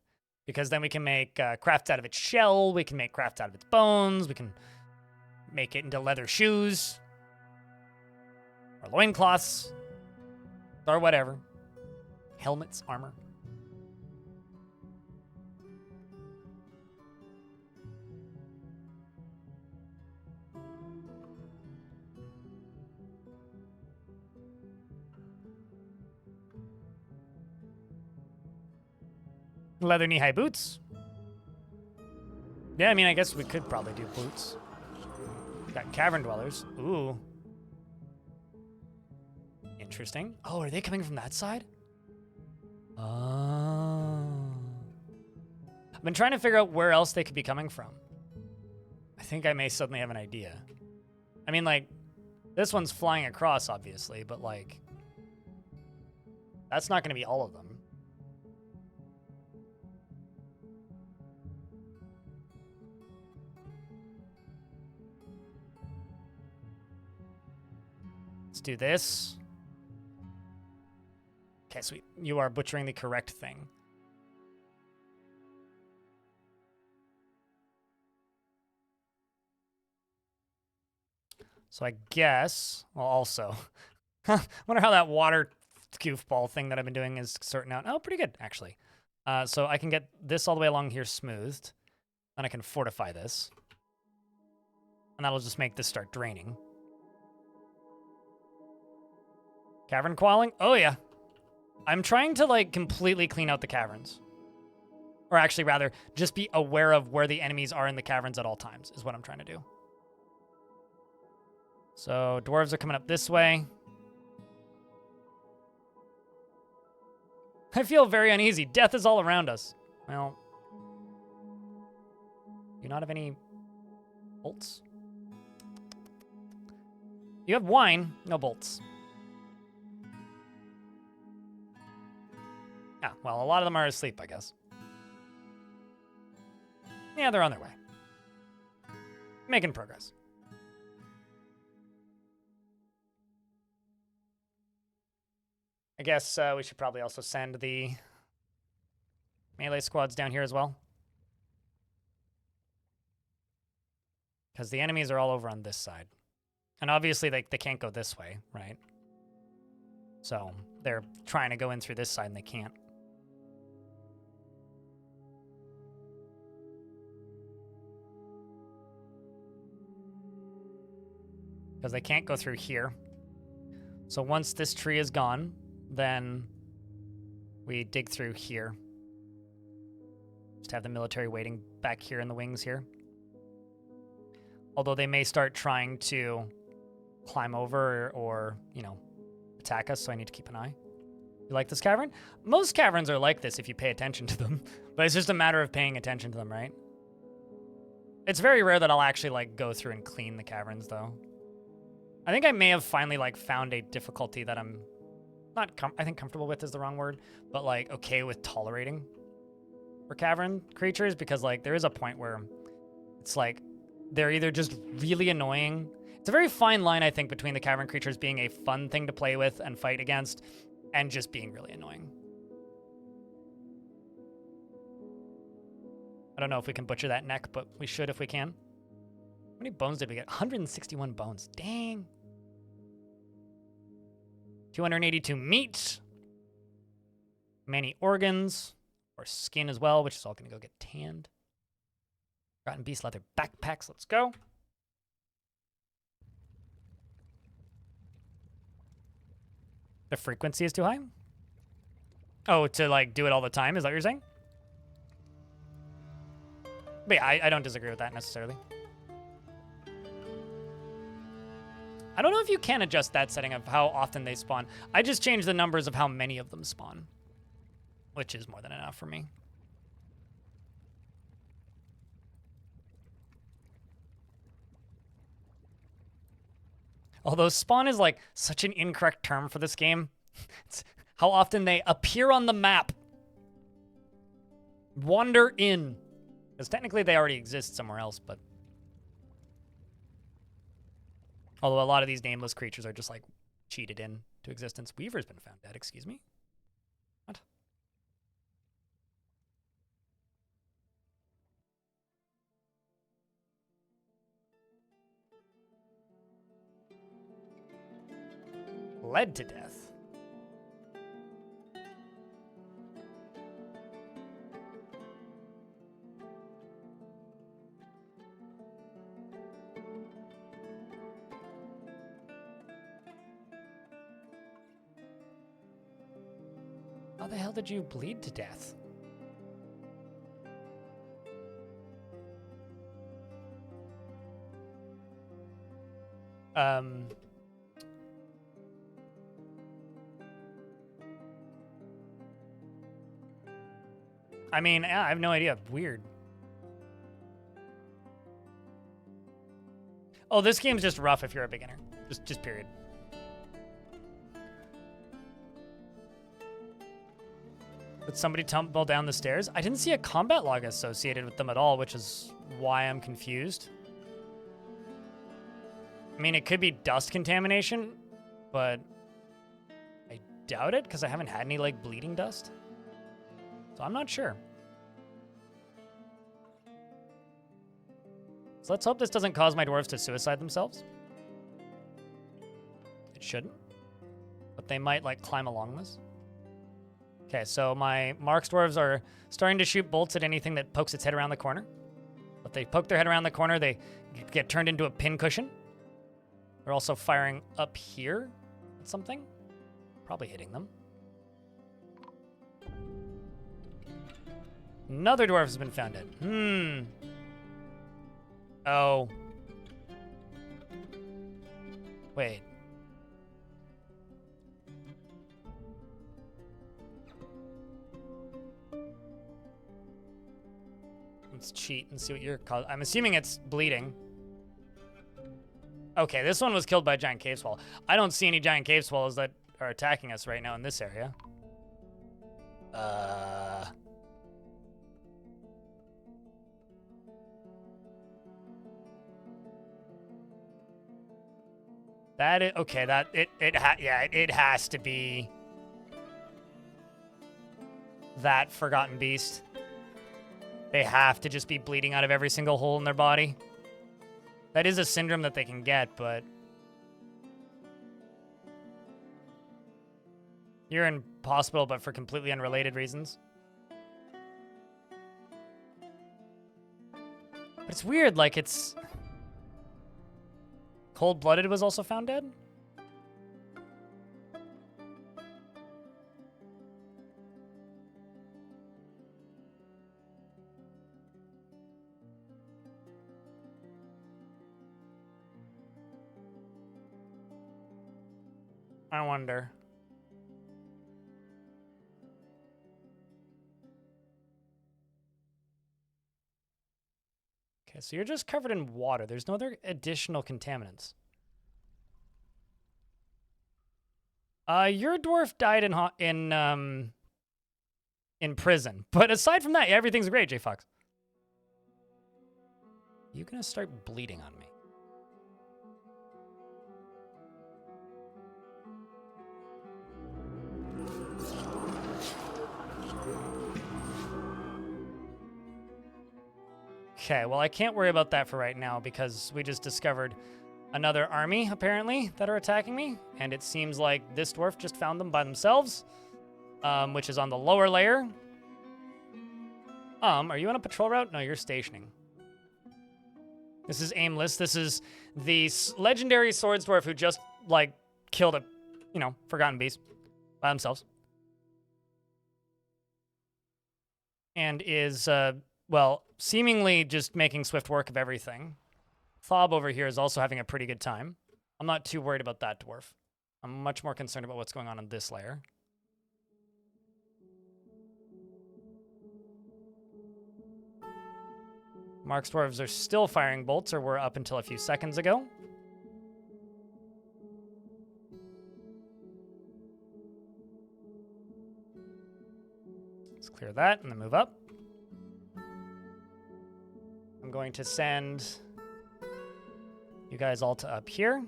because then we can make crafts out of its shell, we can make crafts out of its bones, we can make it into leather shoes, or loincloths, or whatever. Helmets, armor. Leather knee-high boots. Yeah, I mean, I guess we could probably do boots. Got cavern dwellers. Ooh. Interesting. Oh, are they coming from that side? Oh. I've been trying to figure out where else they could be coming from. I think I may suddenly have an idea. I mean, like, this one's flying across, obviously, but, like, that's not going to be all of them. Let's do this. Okay, sweet. You are butchering the correct thing. So I guess, well, also, wonder how that water goofball thing that I've been doing is sorting out. Oh, pretty good, actually. So I can get this all the way along here smoothed. Then I can fortify this. And that'll just make this start draining. Cavern quelling? Oh, yeah. I'm trying to, like, completely clean out the caverns. Or actually, rather, just be aware of where the enemies are in the caverns at all times, is what I'm trying to do. So, dwarves are coming up this way. I feel very uneasy. Death is all around us. Well, do you not have any bolts? You have wine, no bolts. Yeah, well, a lot of them are asleep, I guess. Yeah, they're on their way. Making progress. I guess we should probably also send the melee squads down here as well. Because the enemies are all over on this side. And obviously they can't go this way, right? So they're trying to go in through this side and they can't. Because they can't go through here. So once this tree is gone, then we dig through here. Just have the military waiting back here in the wings here. Although they may start trying to climb over or, you know, attack us, so I need to keep an eye. You like this cavern? Most caverns are like this if you pay attention to them, but it's just a matter of paying attention to them, right? It's very rare that I'll actually, like, go through and clean the caverns, though. I think I may have finally, like, found a difficulty that I'm not, I think comfortable with is the wrong word, but, like, okay with tolerating for cavern creatures, because, like, there is a point where it's, like, they're either just really annoying. It's a very fine line, I think, between the cavern creatures being a fun thing to play with and fight against and just being really annoying. I don't know if we can butcher that neck, but we should if we can. How many bones did we get? 161 bones. Dang. 282 meat. Many organs. Or skin as well, which is all going to go get tanned. Rotten beast leather backpacks. Let's go. The frequency is too high? Oh, to like do it all the time? Is that what you're saying? But yeah, I don't disagree with that necessarily. I don't know if you can adjust that setting of how often they spawn. I just changed the numbers of how many of them spawn, which is more than enough for me. Although spawn is like such an incorrect term for this game. It's how often they appear on the map. Wander in. Because technically they already exist somewhere else, but... Although a lot of these nameless creatures are just like cheated into existence. Weaver's been found dead, excuse me? What? Led to death. How the hell did you bleed to death? I mean, yeah, I have no idea. Weird. Oh, this game's just rough if you're a beginner. Just period. Did somebody tumble down the stairs? I didn't see a combat log associated with them at all, which is why I'm confused. I mean, it could be dust contamination, but I doubt it because I haven't had any, like, bleeding dust. So I'm not sure. So let's hope this doesn't cause my dwarves to suicide themselves. It shouldn't. But they might, like, climb along this. Okay, so my Mark's dwarves are starting to shoot bolts at anything that pokes its head around the corner. If they poke their head around the corner, they get turned into a pincushion. They're also firing up here at something. Probably hitting them. Another dwarf has been found dead. Oh. Wait. Let's cheat and see what you're called. I'm assuming it's bleeding. Okay, this one was killed by a giant cave swallow. I don't see any giant cave swallows that are attacking us right now in this area. That is okay. That it has to be that forgotten beast. They have to just be bleeding out of every single hole in their body. That is a syndrome that they can get, but you're in hospital, but for completely unrelated reasons. But it's weird, like it's Cold-Blooded was also found dead? I wonder. Okay, so you're just covered in water. There's no other additional contaminants. Your dwarf died in prison. But aside from that, everything's great, J Fox. You gonna start bleeding on me? Okay, well, I can't worry about that for right now because we just discovered another army, apparently, that are attacking me. And it seems like this dwarf just found them by themselves, which is on the lower layer. Are you on a patrol route? No, you're stationing. This is aimless. This is the legendary swords dwarf who just, like, killed a, forgotten beast by themselves. And is, well, seemingly just making swift work of everything. Thob over here is also having a pretty good time. I'm not too worried about that dwarf. I'm much more concerned about what's going on this layer. Mark's dwarves are still firing bolts, or were up until a few seconds ago. Let's clear that and then move up. I'm going to send you guys all to up here.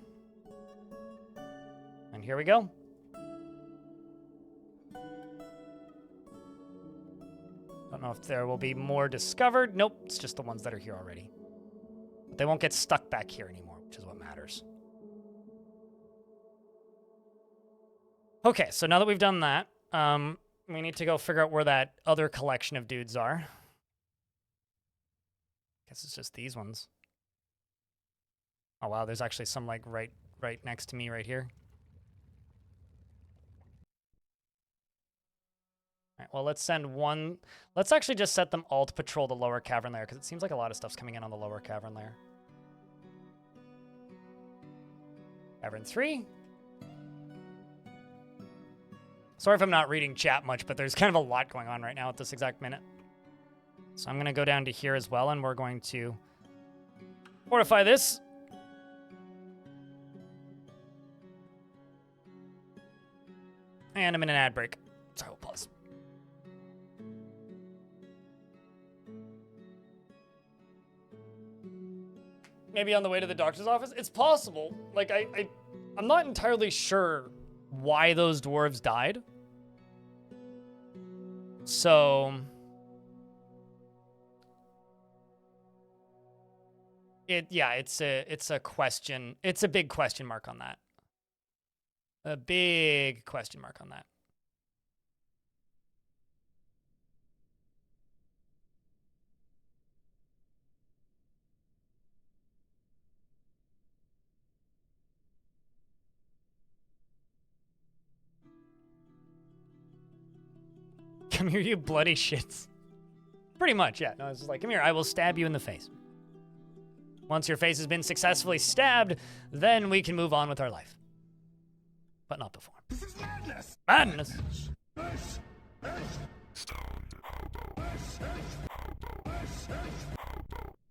And here we go. Don't know if there will be more discovered. Nope, it's just the ones that are here already. But they won't get stuck back here anymore, which is what matters. Okay, so now that we've done that, we need to go figure out where that other collection of dudes are. Guess it's just these ones. Oh wow, there's actually some like right next to me right here. All right, well, let's send one. Let's actually just set them all to patrol the lower cavern layer, because it seems like a lot of stuff's coming in on the lower cavern layer. Cavern 3. Sorry if I'm not reading chat much, but there's kind of a lot going on right now at this exact minute. So I'm going to go down to here as well, and we're going to fortify this. And I'm in an ad break, so I will pause. Maybe on the way to the doctor's office? It's possible. Like, I'm not entirely sure why those dwarves died. So it's a question. It's a big question mark on that. A big question mark on that. Come here, you bloody shits. Pretty much, yeah. No, it's just like, come here, I will stab you in the face. Once your face has been successfully stabbed, then we can move on with our life. But not before. This is madness! Madness! This is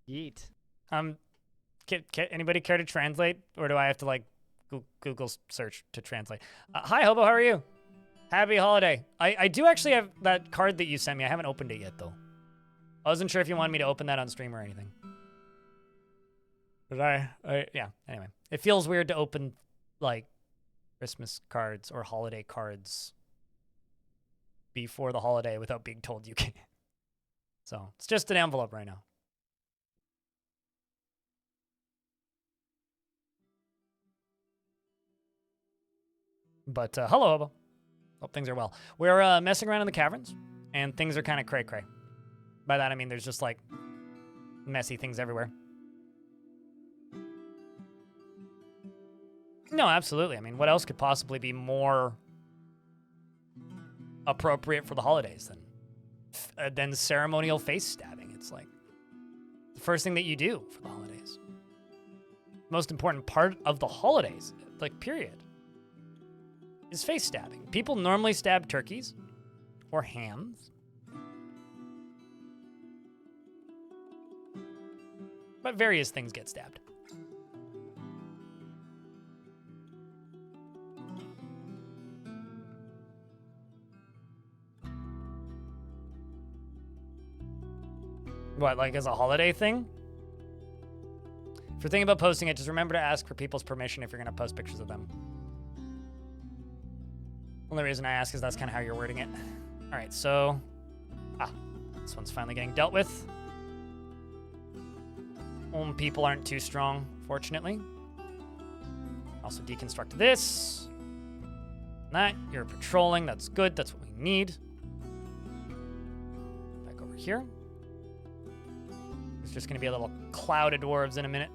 Yeet. Anybody care to translate, or do I have to like Google search to translate? Hi, Hobo. How are you? Happy holiday. I do actually have that card that you sent me. I haven't opened it yet, though. I wasn't sure if you wanted me to open that on stream or anything. But yeah, anyway. It feels weird to open, like, Christmas cards or holiday cards before the holiday without being told you can. So, it's just an envelope right now. But, hello, Hobo. Hope things are well. We're messing around in the caverns, and things are kind of cray-cray. By that, I mean there's just, like, messy things everywhere. No, absolutely. I mean, what else could possibly be more appropriate for the holidays than ceremonial face stabbing? It's like the first thing that you do for the holidays. Most important part of the holidays, like, period, is face stabbing. People normally stab turkeys or hams. But various things get stabbed. What, like as a holiday thing? If you're thinking about posting it, just remember to ask for people's permission if you're going to post pictures of them. Only reason I ask is that's kind of how you're wording it. All right, so... this one's finally getting dealt with. People aren't too strong, fortunately. Also deconstruct this. That, you're patrolling, that's good, that's what we need. Back over here. There's just going to be a little cloud of dwarves in a minute.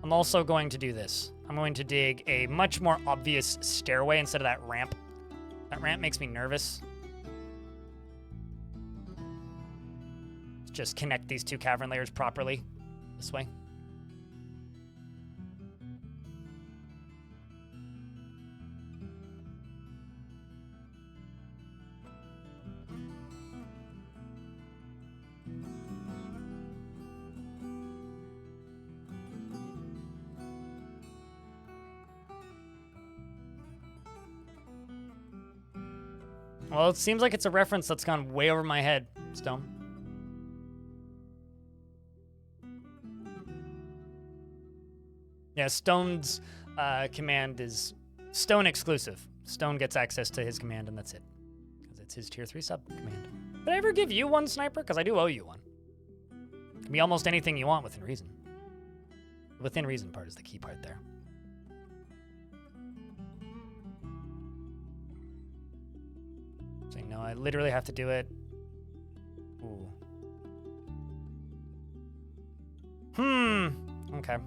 I'm also going to do this. I'm going to dig a much more obvious stairway instead of that ramp. That ramp makes me nervous. Let's just connect these two cavern layers properly. This way. Well, it seems like it's a reference that's gone way over my head, Stone. Yeah, Stone's command is Stone exclusive. Stone gets access to his command, and that's it. Because it's his tier 3 sub command. Did I ever give you one, Sniper? Because I do owe you one. It can be almost anything you want within reason. The within reason part is the key part there. So, no, I literally have to do it. Ooh. Okay.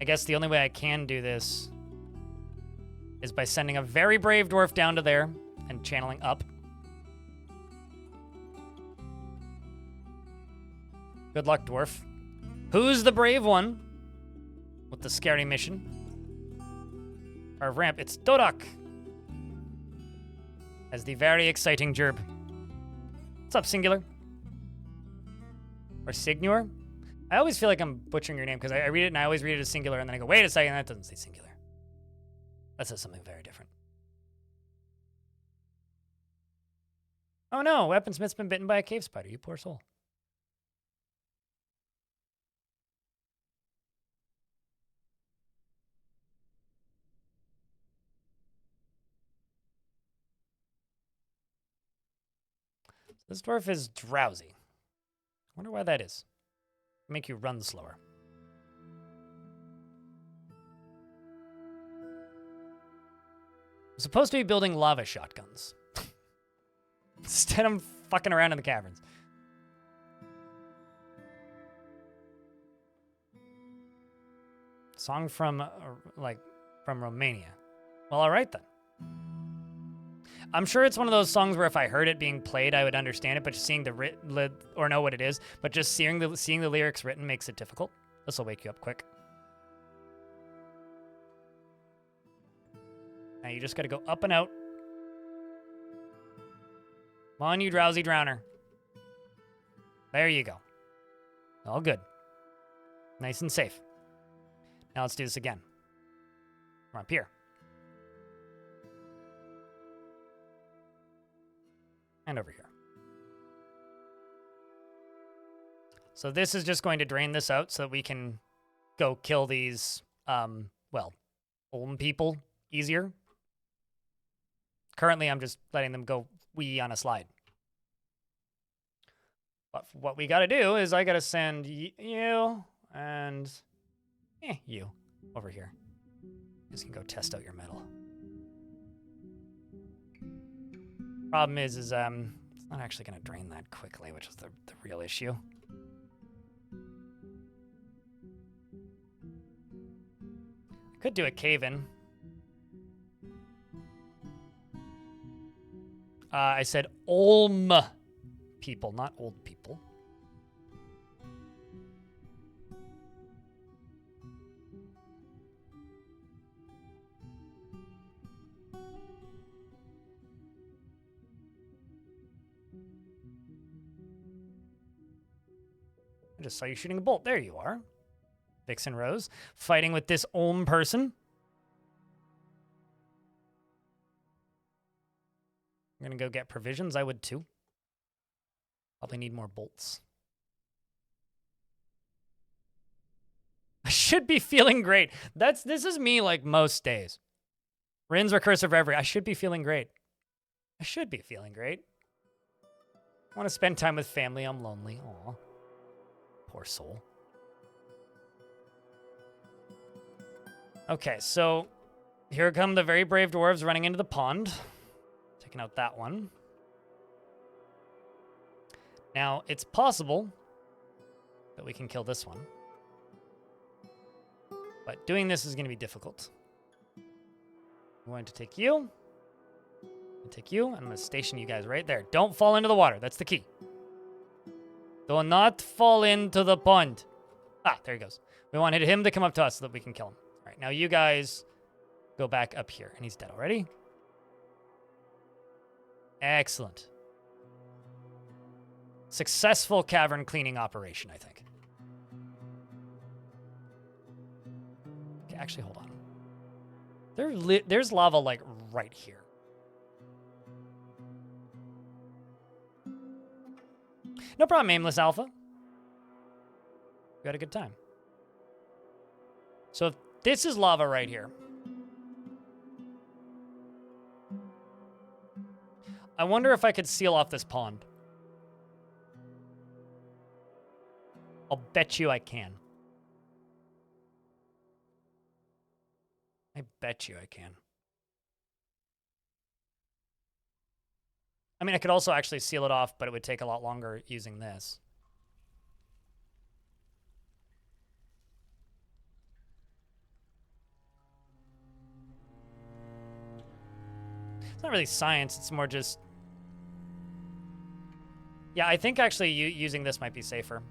I guess the only way I can do this is by sending a very brave dwarf down to there and channeling up. Good luck, dwarf. Who's the brave one with the scary mission? Our ramp, it's Dodak. As the very exciting Gerb. What's up, Singular? Or Signor? I always feel like I'm butchering your name because I read it and I always read it as singular and then I go, wait a second, that doesn't say singular. That says something very different. Oh no, Weaponsmith's been bitten by a cave spider, you poor soul. This dwarf is drowsy. I wonder why that is. Make you run slower. I'm supposed to be building lava shotguns. Instead, I'm fucking around in the caverns. Song from, from Romania. Well, all right then. I'm sure it's one of those songs where if I heard it being played, I would understand it, but just seeing the or know what it is, but just seeing the lyrics written makes it difficult. This will wake you up quick. Now you just got to go up and out. Come on, you drowsy drowner. There you go. All good. Nice and safe. Now let's do this again. We're up here. And over here. So this is just going to drain this out so that we can go kill these, well, old people easier. Currently, I'm just letting them go wee on a slide. But what we got to do is I got to send you and you over here. You guys can go test out your metal. Problem is it's not actually going to drain that quickly, which is the real issue. I could do a cave-in. I said Olm people, not old people. I just saw you shooting a bolt. There you are. Vixen Rose, fighting with this Olm person. I'm gonna go get provisions. I would too. Probably need more bolts. I should be feeling great. This is me like most days. Rin's recursive reverie. I should be feeling great. I should be feeling great. I want to spend time with family. I'm lonely. Aw. Poor soul. Okay, so here come the very brave dwarves running into the pond. Taking out that one. Now, it's possible that we can kill this one. But doing this is going to be difficult. I'm going to take you. I'm going to station you guys right there. Don't fall into the water. That's the key. Do not fall into the pond. Ah, there he goes. We wanted him to come up to us so that we can kill him. All right, now you guys go back up here. And he's dead already. Excellent. Successful cavern cleaning operation, I think. Okay, actually, hold on. There's lava, like, right here. No problem, Aimless Alpha. We had a good time. So if this is lava right here. I wonder if I could seal off this pond. I'll bet you I can. I bet you I can. I mean, I could also actually seal it off, but it would take a lot longer using this. It's not really science, it's more just... Yeah, I think actually using this might be safer.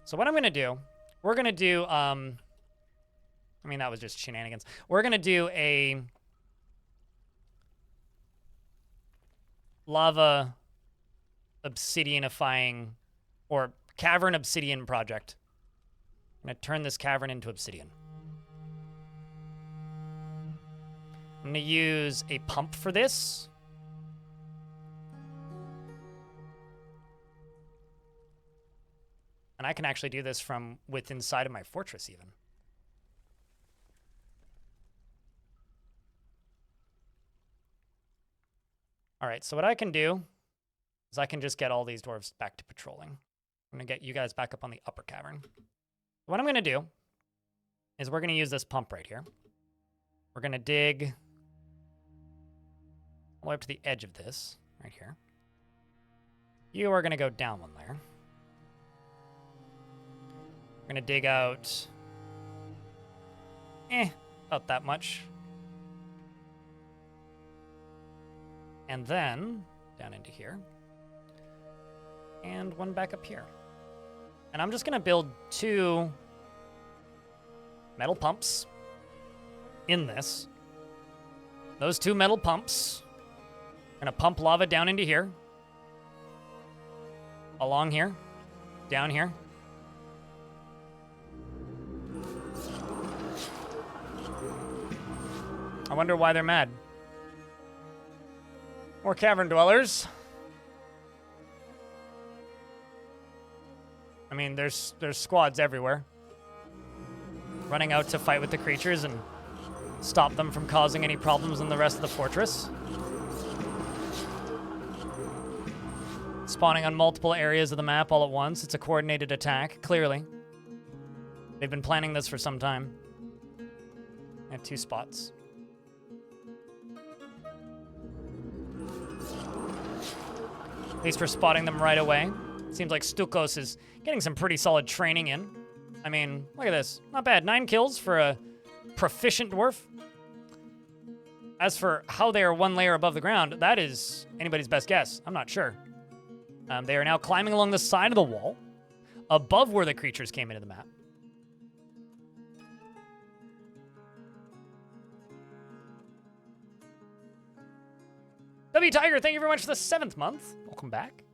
So what I'm going to do, we're going to do... I mean, that was just shenanigans. We're going to do a... lava obsidianifying or cavern obsidian project. I'm going to turn this cavern into obsidian. I'm going to use a pump for this. And I can actually do this from within inside of my fortress even. All right, so what I can do is I can just get all these dwarves back to patrolling. I'm going to get you guys back up on the upper cavern. What I'm going to do is we're going to use this pump right here. We're going to dig all the way up to the edge of this right here. You are going to go down one layer. We're going to dig out about that much. And then down into here. And one back up here. And I'm just going to build 2 metal pumps in this. Those 2 metal pumps are going to pump lava down into here. Along here. Down here. I wonder why they're mad. More cavern dwellers. I mean, there's squads everywhere. Running out to fight with the creatures and stop them from causing any problems in the rest of the fortress. Spawning on multiple areas of the map all at once. It's a coordinated attack, clearly. They've been planning this for some time. I have 2 spots. At least for spotting them right away. Seems like Stukos is getting some pretty solid training in. I mean, look at this. Not bad. 9 kills for a proficient dwarf. As for how they are 1 layer above the ground, that is anybody's best guess. I'm not sure. They are now climbing along the side of the wall, above where the creatures came into the map. W Tiger, thank you very much for the 7th month. Welcome back.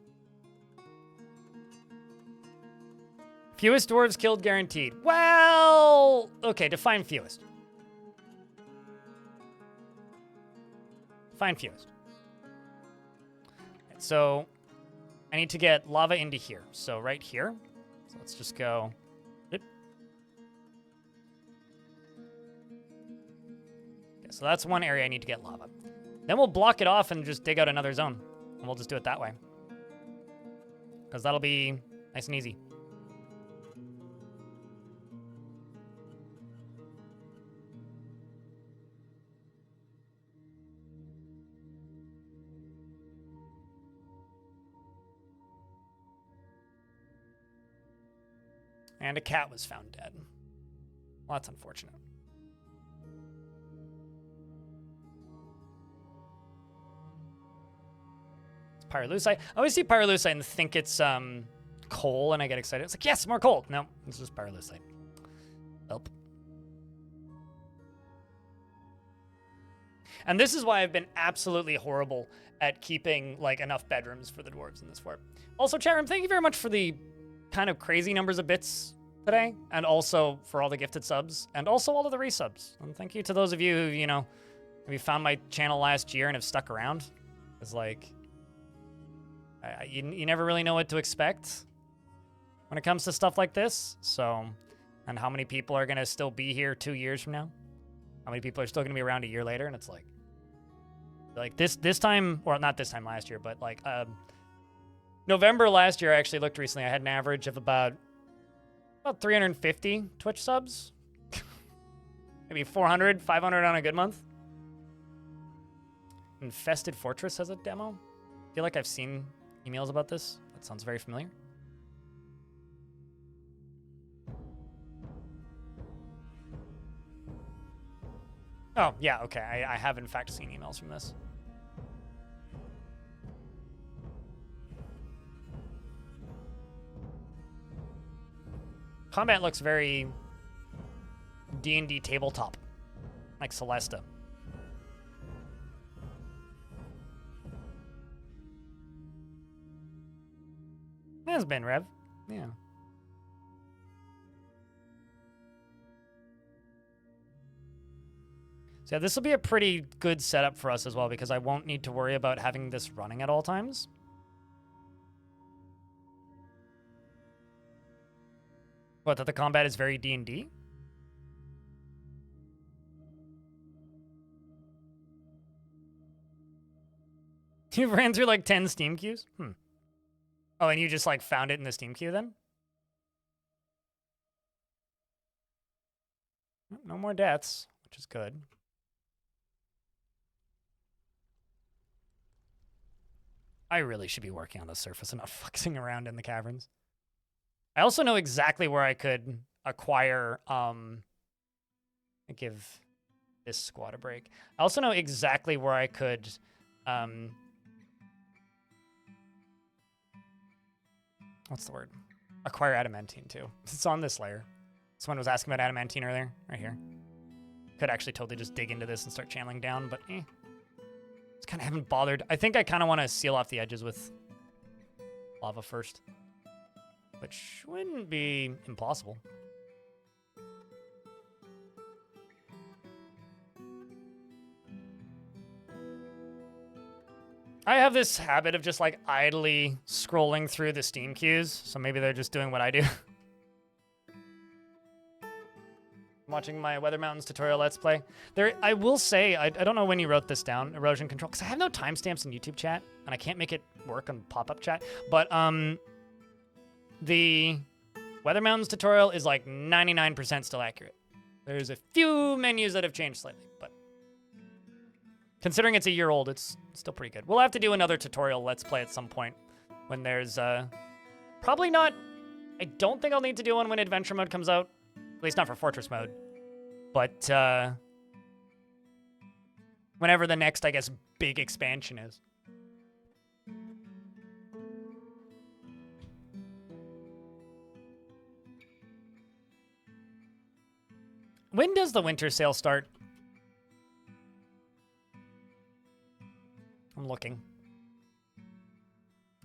Fewest dwarves killed guaranteed. Well, okay, define fewest. Define fewest. So I need to get lava into here. So right here. So let's just go. Okay, so that's one area I need to get lava. Then we'll block it off and just dig out another zone. And we'll just do it that way. Because that'll be nice and easy. And a cat was found dead. Well, that's unfortunate. It's pyrolusite. I always see pyrolusite and think it's coal, and I get excited. It's like, yes, more coal. No, it's just pyrolusite. Help. And this is why I've been absolutely horrible at keeping like enough bedrooms for the dwarves in this fort. Also, chat room, thank you very much for the kind of crazy numbers of bits today, and also for all the gifted subs, and also all of the resubs. And thank you to those of you who, you know, maybe found my channel last year and have stuck around. It's like, you never really know what to expect when it comes to stuff like this. So, and how many people are going to still be here 2 years from now? How many people are still going to be around a year later? And it's like this time, or not this time last year, but like November last year, I actually looked recently. I had an average of about 350 Twitch subs. Maybe 400, 500 on a good month. Infested Fortress has a demo. I feel like I've seen emails about this. That sounds very familiar. Oh, yeah, okay. I have, in fact, seen emails from this. Combat looks very D&D tabletop, like Celesta. Has been, Rev. Yeah. So yeah, this will be a pretty good setup for us as well, because I won't need to worry about having this running at all times. What, that the combat is very D&D? You ran through like 10 Steam queues? Oh, and you just like found it in the Steam queue then? No more deaths, which is good. I really should be working on the surface and not fucking around in the caverns. I also know exactly where I could acquire, give this squad a break. I also know exactly where I could, what's the word? acquire adamantine too. It's on this layer. Someone was asking about adamantine earlier, right here. Could actually totally just dig into this and start channeling down, but just kind of haven't bothered. I think I kind of want to seal off the edges with lava first, which wouldn't be impossible. I have this habit of just like idly scrolling through the Steam queues, so maybe they're just doing what I do. I'm watching my Weather Mountains tutorial Let's Play. I will say, I don't know when you wrote this down, erosion control, because I have no timestamps in YouTube chat, and I can't make it work on pop-up chat, but the Weather Mountains tutorial is like 99% still accurate. There's a few menus that have changed slightly, but considering it's a year old, it's still pretty good. We'll have to do another tutorial Let's Play at some point when there's, probably not, I don't think I'll need to do one when Adventure Mode comes out, at least not for Fortress Mode, but whenever the next, I guess, big expansion is. When does the winter sale start? I'm looking.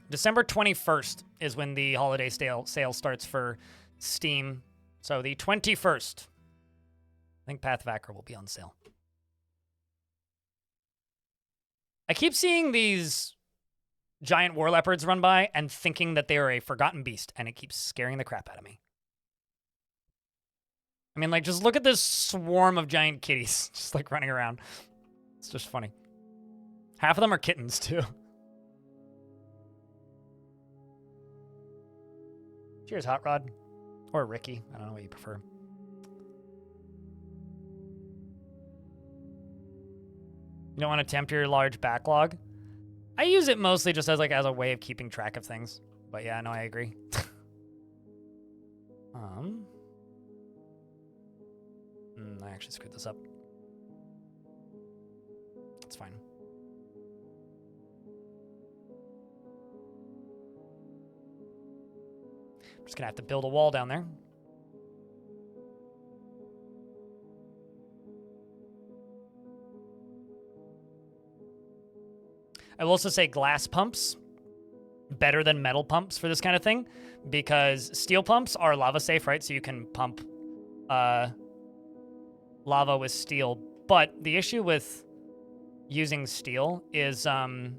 December 21st is when the holiday sale starts for Steam. So the 21st. I think Path of Acre will be on sale. I keep seeing these giant war leopards run by and thinking that they are a forgotten beast, and it keeps scaring the crap out of me. I mean, like, just look at this swarm of giant kitties just, like, running around. It's just funny. Half of them are kittens, too. Cheers, Hot Rod. Or Ricky. I don't know what you prefer. You don't want to tempt your large backlog? I use it mostly just as a way of keeping track of things. But yeah, no, I agree. I actually screwed this up. It's fine. I'm just gonna have to build a wall down there. I will also say glass pumps better than metal pumps for this kind of thing, because steel pumps are lava safe, right? So you can pump lava with steel, but the issue with using steel is they're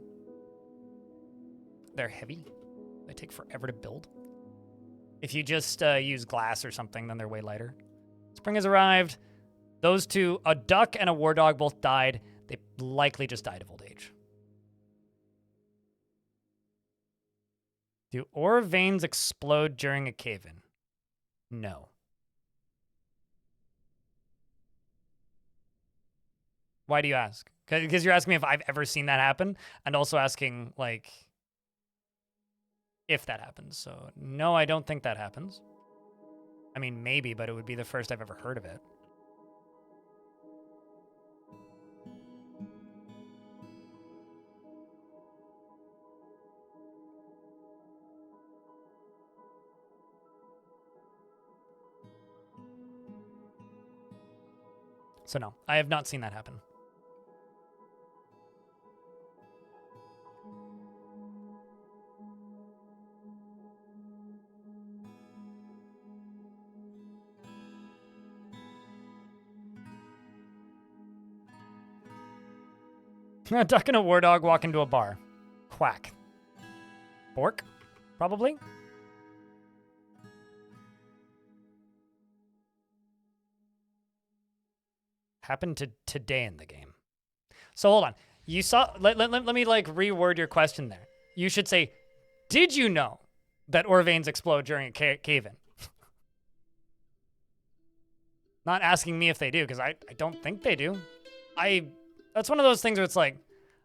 heavy. They take forever to build. If you just use glass or something, then they're way lighter. Spring has arrived. Those two, a duck and a war dog, both died. They likely just died of old age. Do ore veins explode during a cave-in? No. Why do you ask? Because you're asking me if I've ever seen that happen, and also asking, like, if that happens. So, no, I don't think that happens. I mean, maybe, but it would be the first I've ever heard of it. So, no, I have not seen that happen. A duck and a war dog walk into a bar. Quack. Bork? Probably? Happened today in the game. So hold on. You saw... Let me, like, reword your question there. You should say, did you know that ore veins explode during a cave-in? Not asking me if they do, because I don't think they do. That's one of those things where it's like,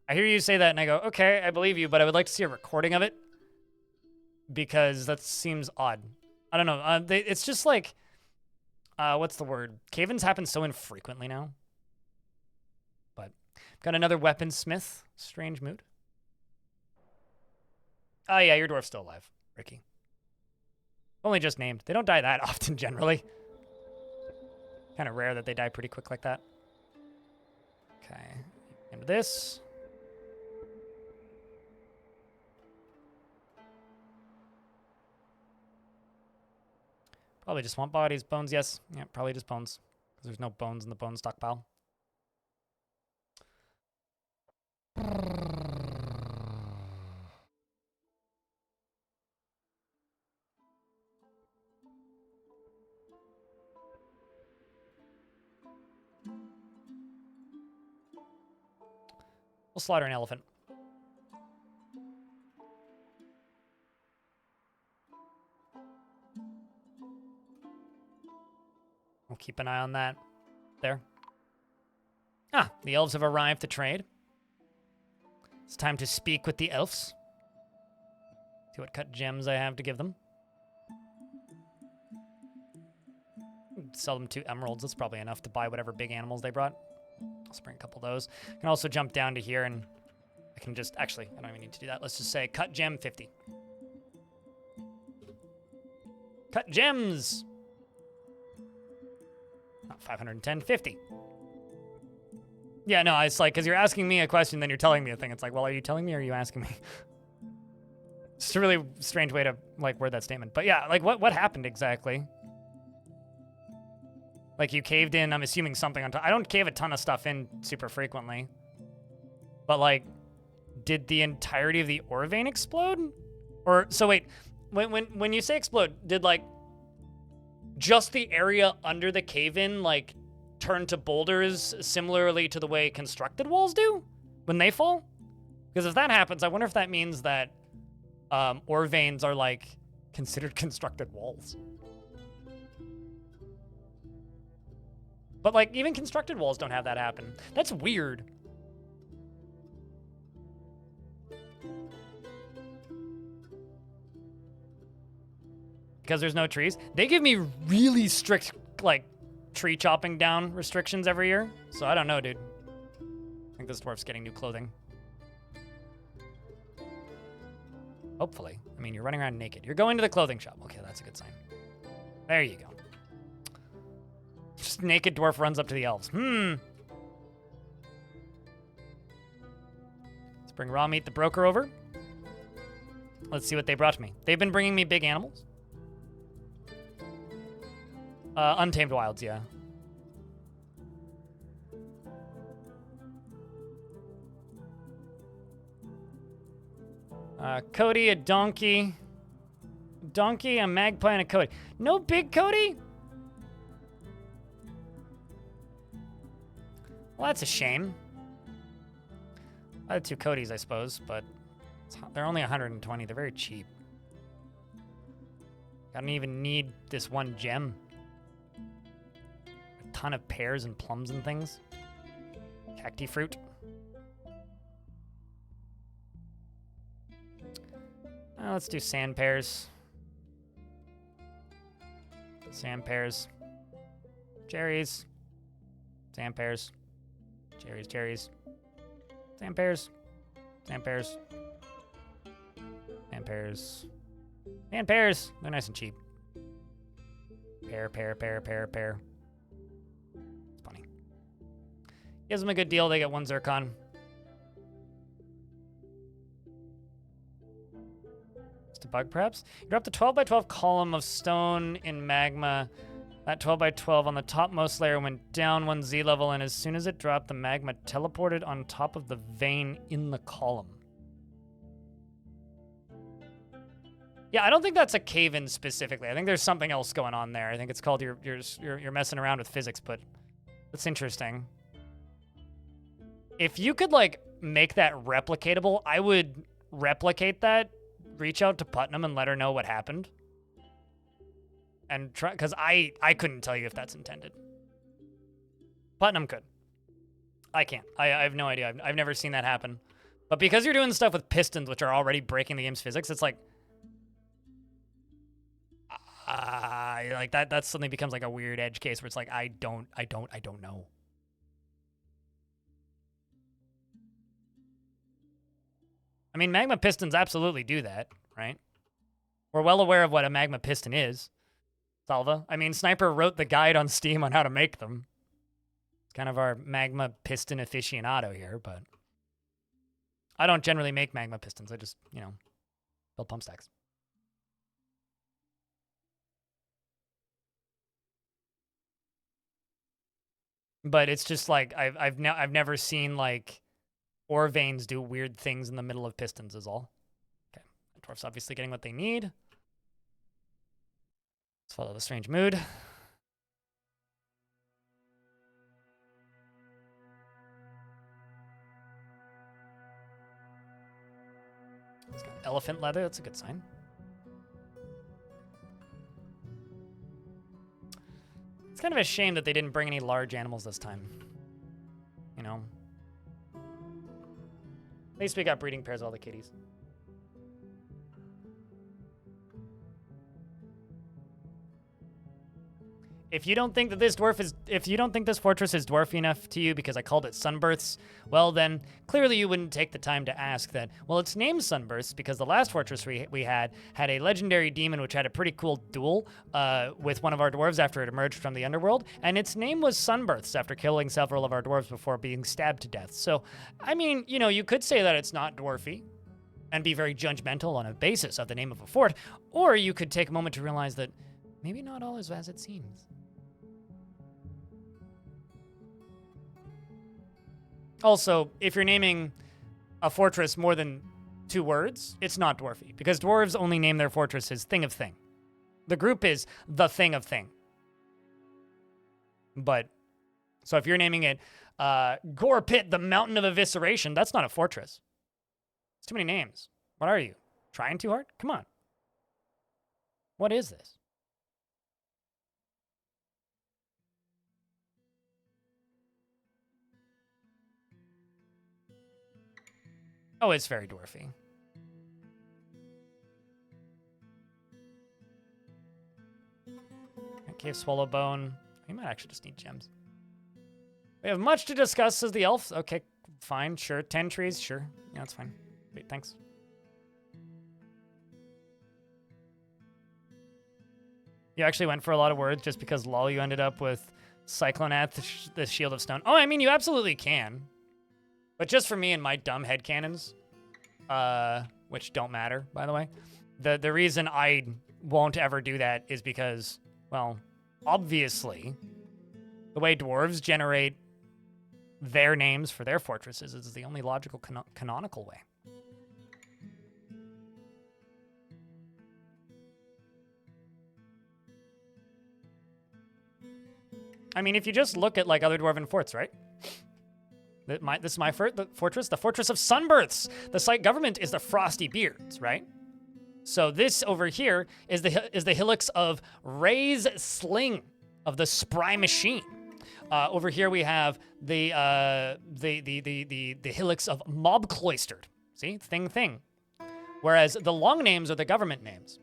I hear you say that and I go, okay, I believe you, but I would like to see a recording of it because that seems odd. I don't know. It's just like, what's the word? Cave-ins happen so infrequently now. But got another weaponsmith. Strange mood. Oh yeah, your dwarf's still alive, Ricky. Only just named. They don't die that often, generally. Kind of rare that they die pretty quick like that. Okay. Into this. Probably just swamp bodies. Bones, yes. Yeah, probably just bones. Because there's no bones in the bone stockpile. We'll slaughter an elephant. We'll keep an eye on that. There. Ah, the elves have arrived to trade. It's time to speak with the elves. See what cut gems I have to give them. Sell them 2 emeralds. That's probably enough to buy whatever big animals they brought. I'll spring a couple of those. I can also jump down to here and I can just... Actually, I don't even need to do that. Let's just say cut gem 50. Cut gems! Not 510, 50. Yeah, no, it's like, because you're asking me a question, then you're telling me a thing. It's like, well, are you telling me or are you asking me? It's a really strange way to, like, word that statement. But yeah, like, what happened exactly? Like, you caved in, I'm assuming something on top. I don't cave a ton of stuff in super frequently. But, like, did the entirety of the ore vein explode? Or, so wait, when you say explode, did, like, just the area under the cave-in, like, turn to boulders similarly to the way constructed walls do when they fall? Because if that happens, I wonder if that means that ore veins are, like, considered constructed walls. But, like, even constructed walls don't have that happen. That's weird. Because there's no trees. They give me really strict, like, tree chopping down restrictions every year. So I don't know, dude. I think this dwarf's getting new clothing. Hopefully. I mean, you're running around naked. You're going to the clothing shop. Okay, that's a good sign. There you go. Just naked dwarf runs up to the elves. Let's bring Raw Meat the broker over. Let's see what they brought me. They've been bringing me big animals. Untamed wilds, yeah. Cody, a donkey. Donkey, a magpie, and a Cody. No big Cody? Well, that's a shame. I had 2 Codys, I suppose, but they're only 120. They're very cheap. I don't even need this 1 gem. A ton of pears and plums and things. Cacti fruit. Let's do sand pears. Sand pears. Cherries. Sand pears. Cherries, cherries. Sand pears. Sand pears. Sand pears. Sand pears. They're nice and cheap. Pear, pear, pear, pear, pear. It's funny. Gives them a good deal. They get 1 zircon. Just a bug, perhaps? You drop the 12 by 12 column of stone in magma. That 12 by 12 on the topmost layer went down 1 Z level, and as soon as it dropped, the magma teleported on top of the vein in the column. Yeah, I don't think that's a cave-in specifically. I think there's something else going on there. I think it's called you're messing around with physics, but that's interesting. If you could, like, make that replicatable, I would replicate that, reach out to Putnam and let her know what happened. And try, because I couldn't tell you if that's intended. Putnam could. I can't. I have no idea. I've never seen that happen. But because you're doing stuff with pistons, which are already breaking the game's physics, it's like, like that suddenly becomes like a weird edge case where it's like, I don't know. I mean, magma pistons absolutely do that, right? We're well aware of what a magma piston is. Salva. I mean, Sniper wrote the guide on Steam on how to make them. It's kind of our magma piston aficionado here, but I don't generally make magma pistons. I just, you know, build pump stacks. But it's just like I've never seen like ore veins do weird things in the middle of pistons is all. Okay. Dwarf's obviously getting what they need. Let's follow the strange mood. He's got elephant leather, that's a good sign. It's kind of a shame that they didn't bring any large animals this time. You know? At least we got breeding pairs of all the kitties. If you don't think that this fortress is dwarfy enough to you because I called it Sunbirths, well then, clearly you wouldn't take the time to ask that. Well, it's named Sunbursts because the last fortress we had a legendary demon which had a pretty cool duel with one of our dwarves after it emerged from the underworld, and its name was Sunbirths after killing several of our dwarves before being stabbed to death. So, I mean, you know, you could say that it's not dwarfy and be very judgmental on a basis of the name of a fort, or you could take a moment to realize that maybe not all is as it seems. Also, if you're naming a fortress more than 2 words, it's not dwarfy, because dwarves only name their fortresses Thing of Thing. The group is the Thing of Thing. But, so if you're naming it Gore Pit, the Mountain of Evisceration, that's not a fortress. It's too many names. What are you? Trying too hard? Come on. What is this? Oh, it's very dwarfy. Cave Swallowbone. We might actually just need gems. We have much to discuss, says the elf. Okay, fine, sure. 10 trees, sure. Yeah, that's fine. Wait, thanks. You actually went for a lot of words just because, lol, you ended up with Cyclonath, the Shield of Stone. Oh, I mean, you absolutely can. But just for me and my dumb headcanons, which don't matter, by the way, the reason I won't ever do that is because, well, obviously, the way dwarves generate their names for their fortresses is the only logical canonical way. I mean, if you just look at, like, other dwarven forts, right? This is my fortress, the Fortress of Sunbirths. The site government is the Frosty Beards, right? So this over here is the hillocks of Ray's Sling of the Spry Machine. Over here we have the hillocks of Mob Cloistered. See, thing. Whereas the long names are the government names.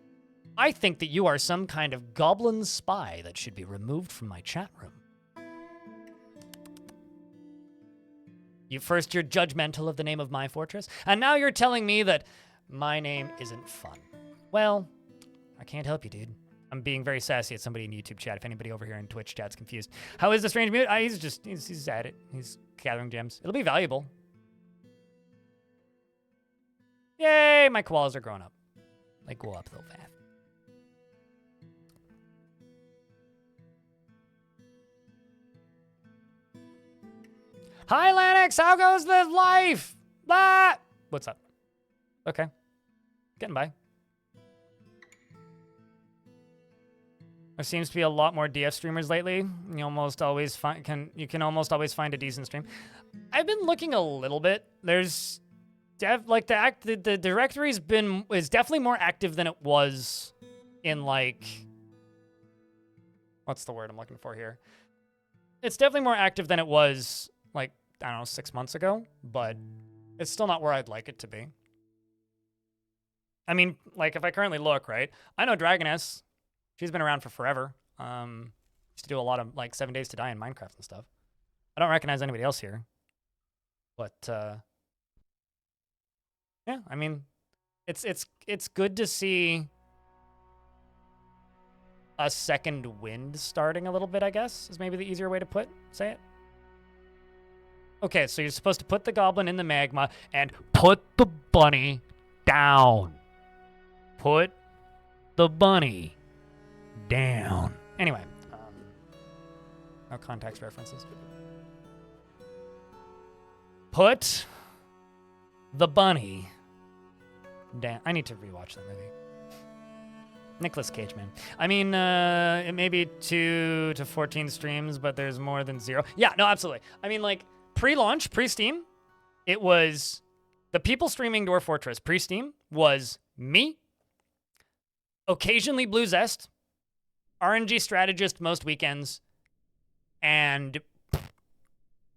I think that you are some kind of goblin spy that should be removed from my chat room. You're judgmental of the name of my fortress, and now you're telling me that my name isn't fun. Well, I can't help you, dude. I'm being very sassy at somebody in YouTube chat. If anybody over here in Twitch chat's confused. How is the strange mute? He's at it. He's gathering gems. It'll be valuable. Yay, my koalas are growing up. They grow up so fast. Hi, Lanix. How goes the life? Ah! What's up? Okay. Getting by. There seems to be a lot more DF streamers lately. You can almost always find a decent stream. I've been looking a little bit. There's the directory is definitely more active than it was in, like, what's the word I'm looking for here? It's definitely more active than it was, like, I don't know, 6 months ago, but it's still not where I'd like it to be. I mean, like, if I currently look, right, I know Dragoness. She's been around for forever. Used to do a lot of, like, 7 Days to Die in Minecraft and stuff. I don't recognize anybody else here. But, yeah, I mean, it's good to see a second wind starting a little bit, I guess, is maybe the easier way to say it. Okay, so you're supposed to put the goblin in the magma and put the bunny down. Put the bunny down. Anyway, no context references. Put the bunny down. I need to rewatch that movie. Nicolas Cage, man. I mean, it may be 2 to 14 streams, but there's more than 0. Yeah, no, absolutely. I mean, like, pre-launch, pre-Steam, it was the people streaming Dwarf Fortress pre-Steam was me, occasionally Blue Zest, RNG strategist most weekends, and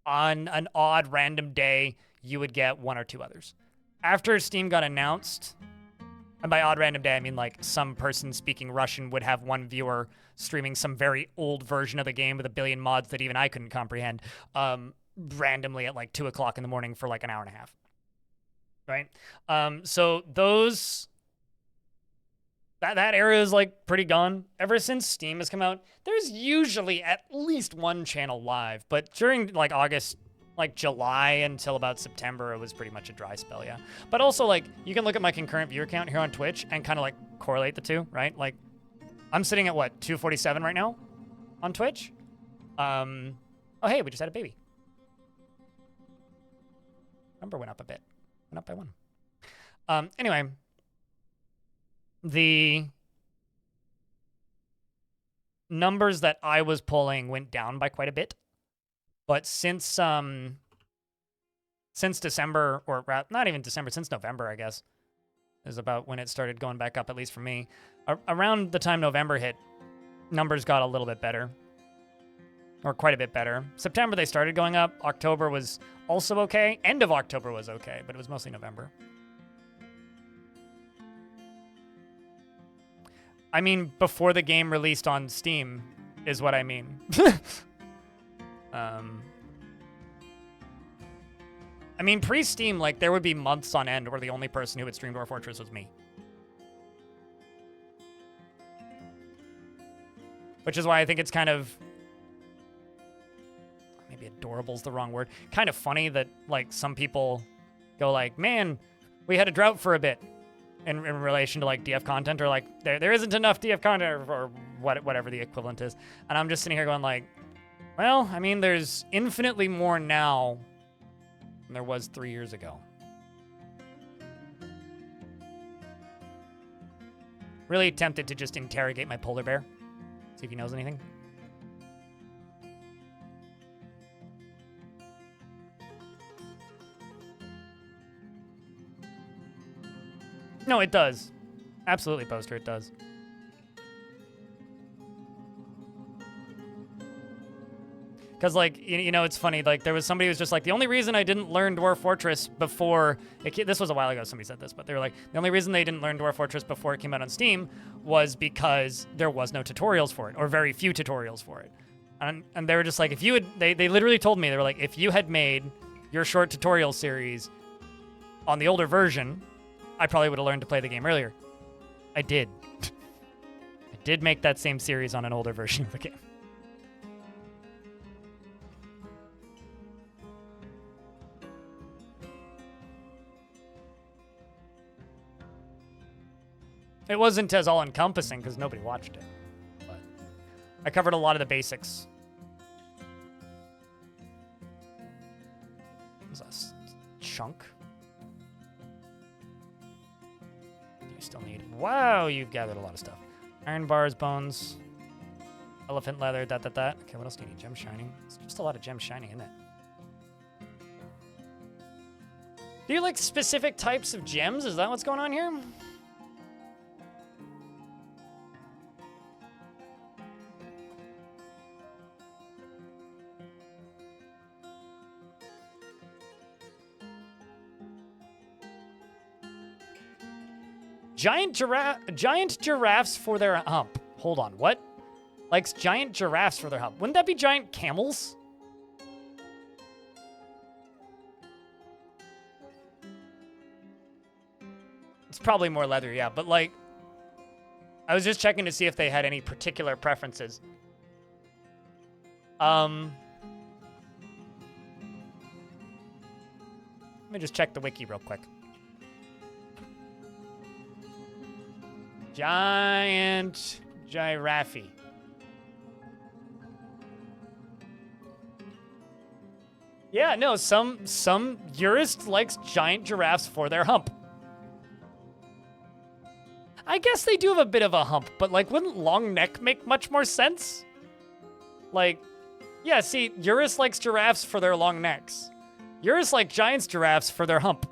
on an odd random day, you would get 1 or 2 others. After Steam got announced, and by odd random day, I mean like some person speaking Russian would have 1 viewer streaming some very old version of the game with a billion mods that even I couldn't comprehend, randomly at like 2 o'clock in the morning for like an hour and a half. Right? So those... That era is like pretty gone. Ever since Steam has come out, there's usually at least 1 channel live, but during like August, like July until about September, it was pretty much a dry spell, yeah. But also like you can look at my concurrent viewer count here on Twitch and kind of like correlate the two, right? Like I'm sitting at what, 247 right now on Twitch? Oh hey, we just had a baby. Number went up a bit. Went up by 1. Anyway, the numbers that I was pulling went down by quite a bit. But since December, or not even December, since November, I guess, is about when it started going back up, at least for me. Around the time November hit, numbers got a little bit better. Or quite a bit better. September, they started going up. October was also okay. End of October was okay, but it was mostly November. I mean, before the game released on Steam is what I mean. I mean, pre-Steam, like, there would be months on end where the only person who would stream Dwarf Fortress was me. Which is why I think it's kind of... maybe adorable's the wrong word. Kind of funny that, like, some people go like, man, we had a drought for a bit. In relation to like DF content, or like there isn't enough DF content, or whatever the equivalent is, and I'm just sitting here going like, well, I mean, there's infinitely more now than there was 3 years ago. Really tempted to just interrogate my polar bear, see if he knows anything. No, it does. Absolutely, Poster, it does. Because, like, you know, it's funny. Like, there was somebody who was just like, the only reason I didn't learn Dwarf Fortress before... this was a while ago somebody said this, but they were like, the only reason they didn't learn Dwarf Fortress before it came out on Steam was because there was no tutorials for it, or very few tutorials for it. And they were just like, if you had... They literally told me, they were like, if you had made your short tutorial series on the older version... I probably would have learned to play the game earlier. I did. I did make that same series on an older version of the game. It wasn't as all-encompassing because nobody watched it. But I covered a lot of the basics. There's a chunk. Still need. Wow, you've gathered a lot of stuff. Iron bars, bones, elephant leather, that. Okay, what else do you need? Gem shining. It's just a lot of gem shining, isn't it? Do you like specific types of gems? Is that what's going on here? Giant giraffes for their hump. Hold on, what? Likes giant giraffes for their hump. Wouldn't that be giant camels? It's probably more leather, yeah, but like... I was just checking to see if they had any particular preferences. Let me just check the wiki real quick. Giant giraffe. Yeah, no, some jurist likes giant giraffes for their hump. I guess they do have a bit of a hump, but like, wouldn't long neck make much more sense? Like, yeah, see, Eurus likes giraffes for their long necks. Eurus like giants giraffes for their hump.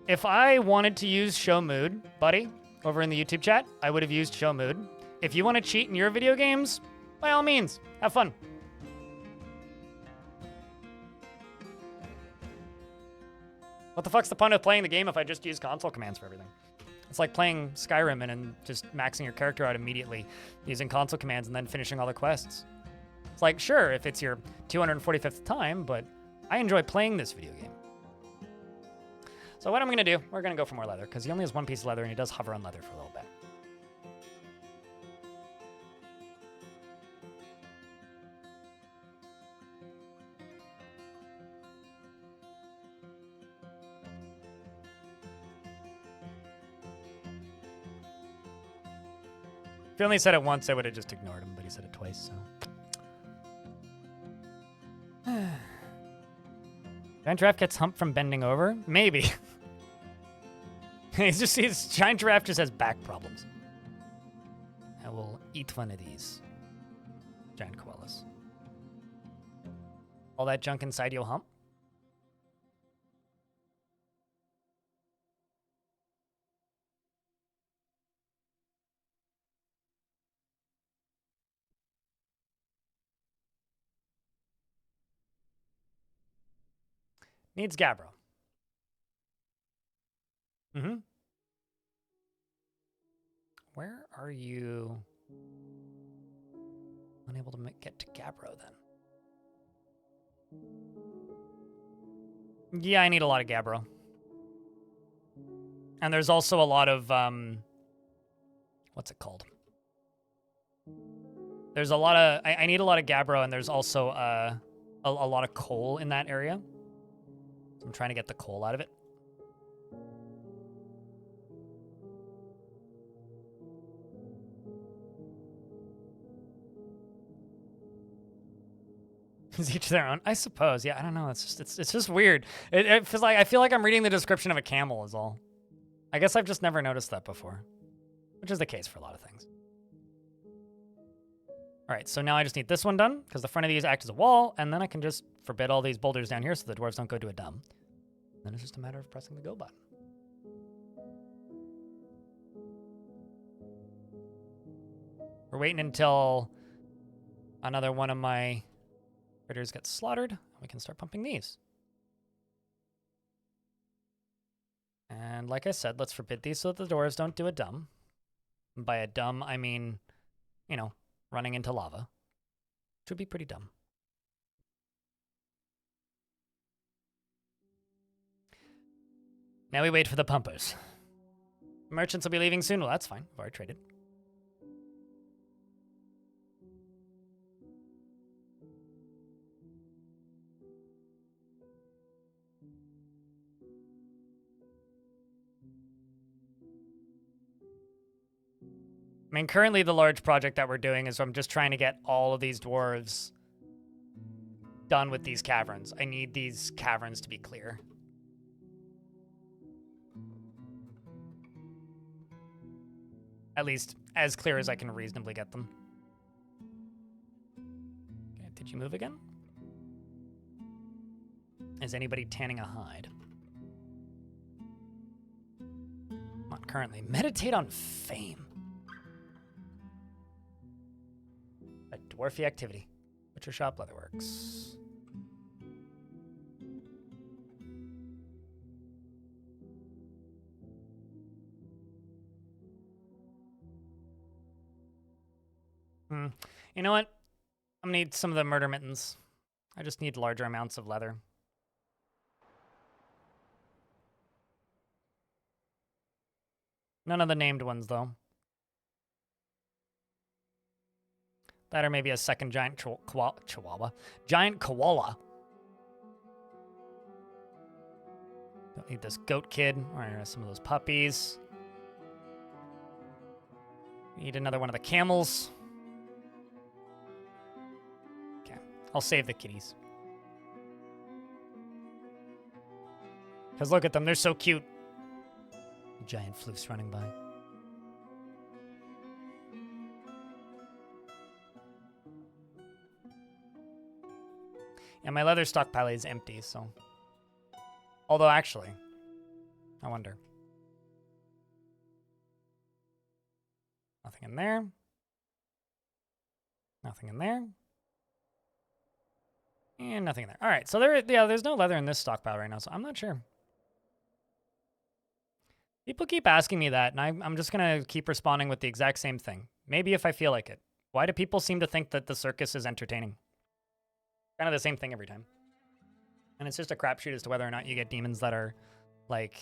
If I wanted to use show mood, buddy, over in the YouTube chat, I would have used show mood. If you want to cheat in your video games, by all means, have fun. What the fuck's the point of playing the game if I just use console commands for everything? It's like playing Skyrim and just maxing your character out immediately using console commands and then finishing all the quests. It's like, sure, if it's your 245th time, but I enjoy playing this video game. So what I'm gonna do, we're gonna go for more leather, because he only has one piece of leather and he does hover on leather for a little bit. If he only said it once, I would have just ignored him, but he said it twice, so. Giant giraffe gets humped from bending over? Maybe. His giant giraffe just has back problems. I will eat one of these. Giant koalas. All that junk inside you'll hump? Needs Gabbro. Mm-hmm. Where are you? Unable to get to Gabbro then. Yeah, I need a lot of Gabbro. And there's also a lot of, what's it called? There's a lot of, I need a lot of Gabbro, and there's also a lot of coal in that area. So I'm trying to get the coal out of it. Is each their own? I suppose. Yeah, I don't know. It's just weird. It feels like, I feel like I'm reading the description of a camel is all. I guess I've just never noticed that before, which is the case for a lot of things. All right, so now I just need this one done because the front of these act as a wall, and then I can just forbid all these boulders down here so the dwarves don't go to a dumb. Then it's just a matter of pressing the go button. We're waiting until another one of my critters gets slaughtered. We can start pumping these. And like I said, let's forbid these so that the dwarves don't do a dumb. And by a dumb, I mean, you know, running into lava, which would be pretty dumb. Now we wait for the pumpers. Merchants will be leaving soon. Well, that's fine. I've already traded. I mean, currently the large project that we're doing is I'm just trying to get all of these dwarves done with these caverns. I need these caverns to be clear. At least as clear as I can reasonably get them. Okay, did you move again? Is anybody tanning a hide? Not currently. Meditate on fame. A dwarfy activity. Butcher shop, leatherworks. You know what? I'm gonna need some of the murder mittens. I just need larger amounts of leather. None of the named ones, though. That or maybe a second giant chihuahua. Giant koala. Don't need this goat kid or some of those puppies. Need another one of the camels. Okay, I'll save the kitties. Because look at them, they're so cute. Giant floofs running by. Yeah, my leather stockpile is empty, so. Although, actually, I wonder. Nothing in there. Nothing in there. And nothing in there. All right, so there's no leather in this stockpile right now, so I'm not sure. People keep asking me that, and I'm just going to keep responding with the exact same thing. Maybe if I feel like it. Why do people seem to think that the circus is entertaining? Kind of the same thing every time. And it's just a crapshoot as to whether or not you get demons that are, like,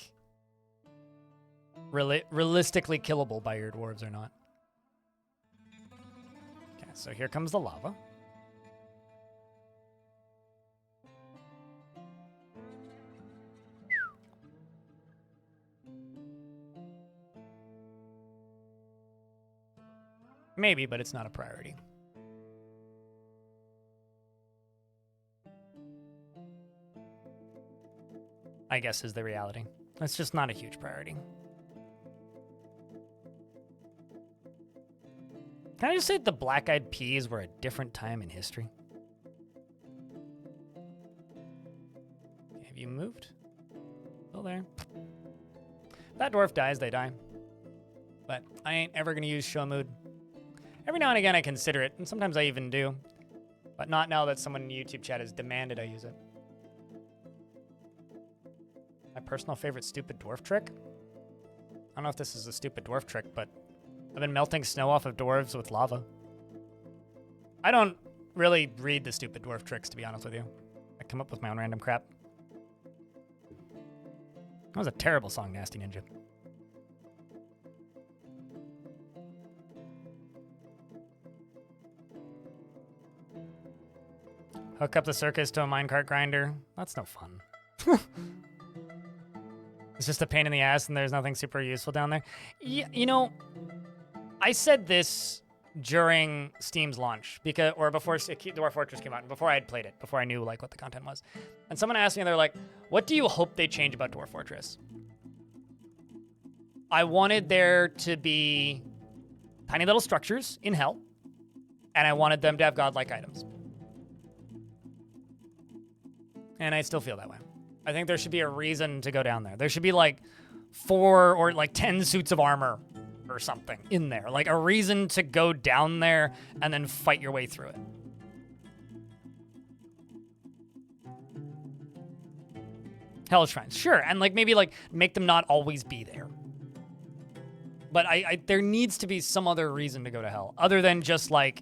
realistically killable by your dwarves or not. Okay, so here comes the lava. Maybe, but it's not a priority. I guess is the reality. It's just not a huge priority. Can I just say the black-eyed peas were a different time in history? Have you moved? Still there. If that dwarf dies, they die. But I ain't ever gonna use show mood. Every now and again I consider it, and sometimes I even do. But not now that someone in YouTube chat has demanded I use it. My personal favorite stupid dwarf trick? I don't know if this is a stupid dwarf trick, but I've been melting snow off of dwarves with lava. I don't really read the stupid dwarf tricks, to be honest with you. I come up with my own random crap. That was a terrible song, Nasty Ninja. Hook up the circus to a minecart grinder. That's no fun. It's just a pain in the ass and there's nothing super useful down there. Yeah, you know, I said this during Steam's launch or before Dwarf Fortress came out and before I had played it, before I knew like what the content was. And someone asked me, they're like, what do you hope they change about Dwarf Fortress? I wanted there to be tiny little structures in hell, and I wanted them to have godlike items. And I still feel that way. I think there should be a reason to go down there. There should be like 4 or like 10 suits of armor or something in there. Like a reason to go down there and then fight your way through it. Hell Shrines, sure. And like maybe like make them not always be there. But there needs to be some other reason to go to hell other than just like,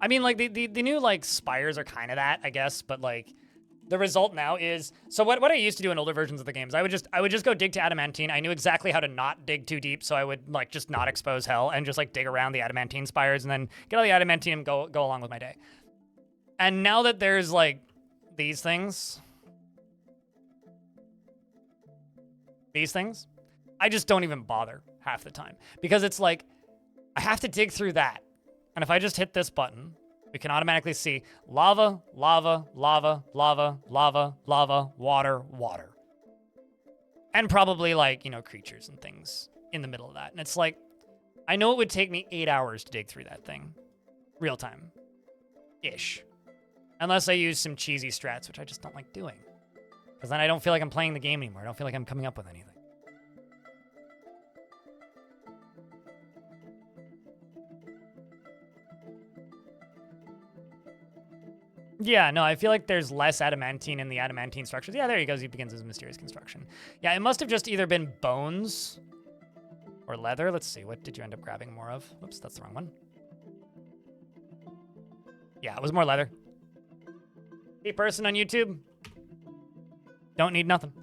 I mean, like, the new, like, spires are kind of that, I guess, but, like, the result now is, so what I used to do in older versions of the games, I would just go dig to adamantine. I knew exactly how to not dig too deep, so I would, like, just not expose hell and just, like, dig around the adamantine spires and then get all the adamantine and go along with my day. And now that there's, like, these things, I just don't even bother half the time. Because it's like, I have to dig through that. And if I just hit this button, we can automatically see lava, lava, lava, lava, lava, lava, water, water. And probably like, you know, creatures and things in the middle of that. And it's like, I know it would take me 8 hours to dig through that thing. Real time. Ish. Unless I use some cheesy strats, which I just don't like doing. Because then I don't feel like I'm playing the game anymore. I don't feel like I'm coming up with anything. Yeah, no, I feel like there's less adamantine in the adamantine structures. Yeah, there he goes. He begins his mysterious construction. Yeah, it must have just either been bones or leather. Let's see. What did you end up grabbing more of? Whoops, that's the wrong one. Yeah, it was more leather. Hey, person on YouTube. Don't need nothing.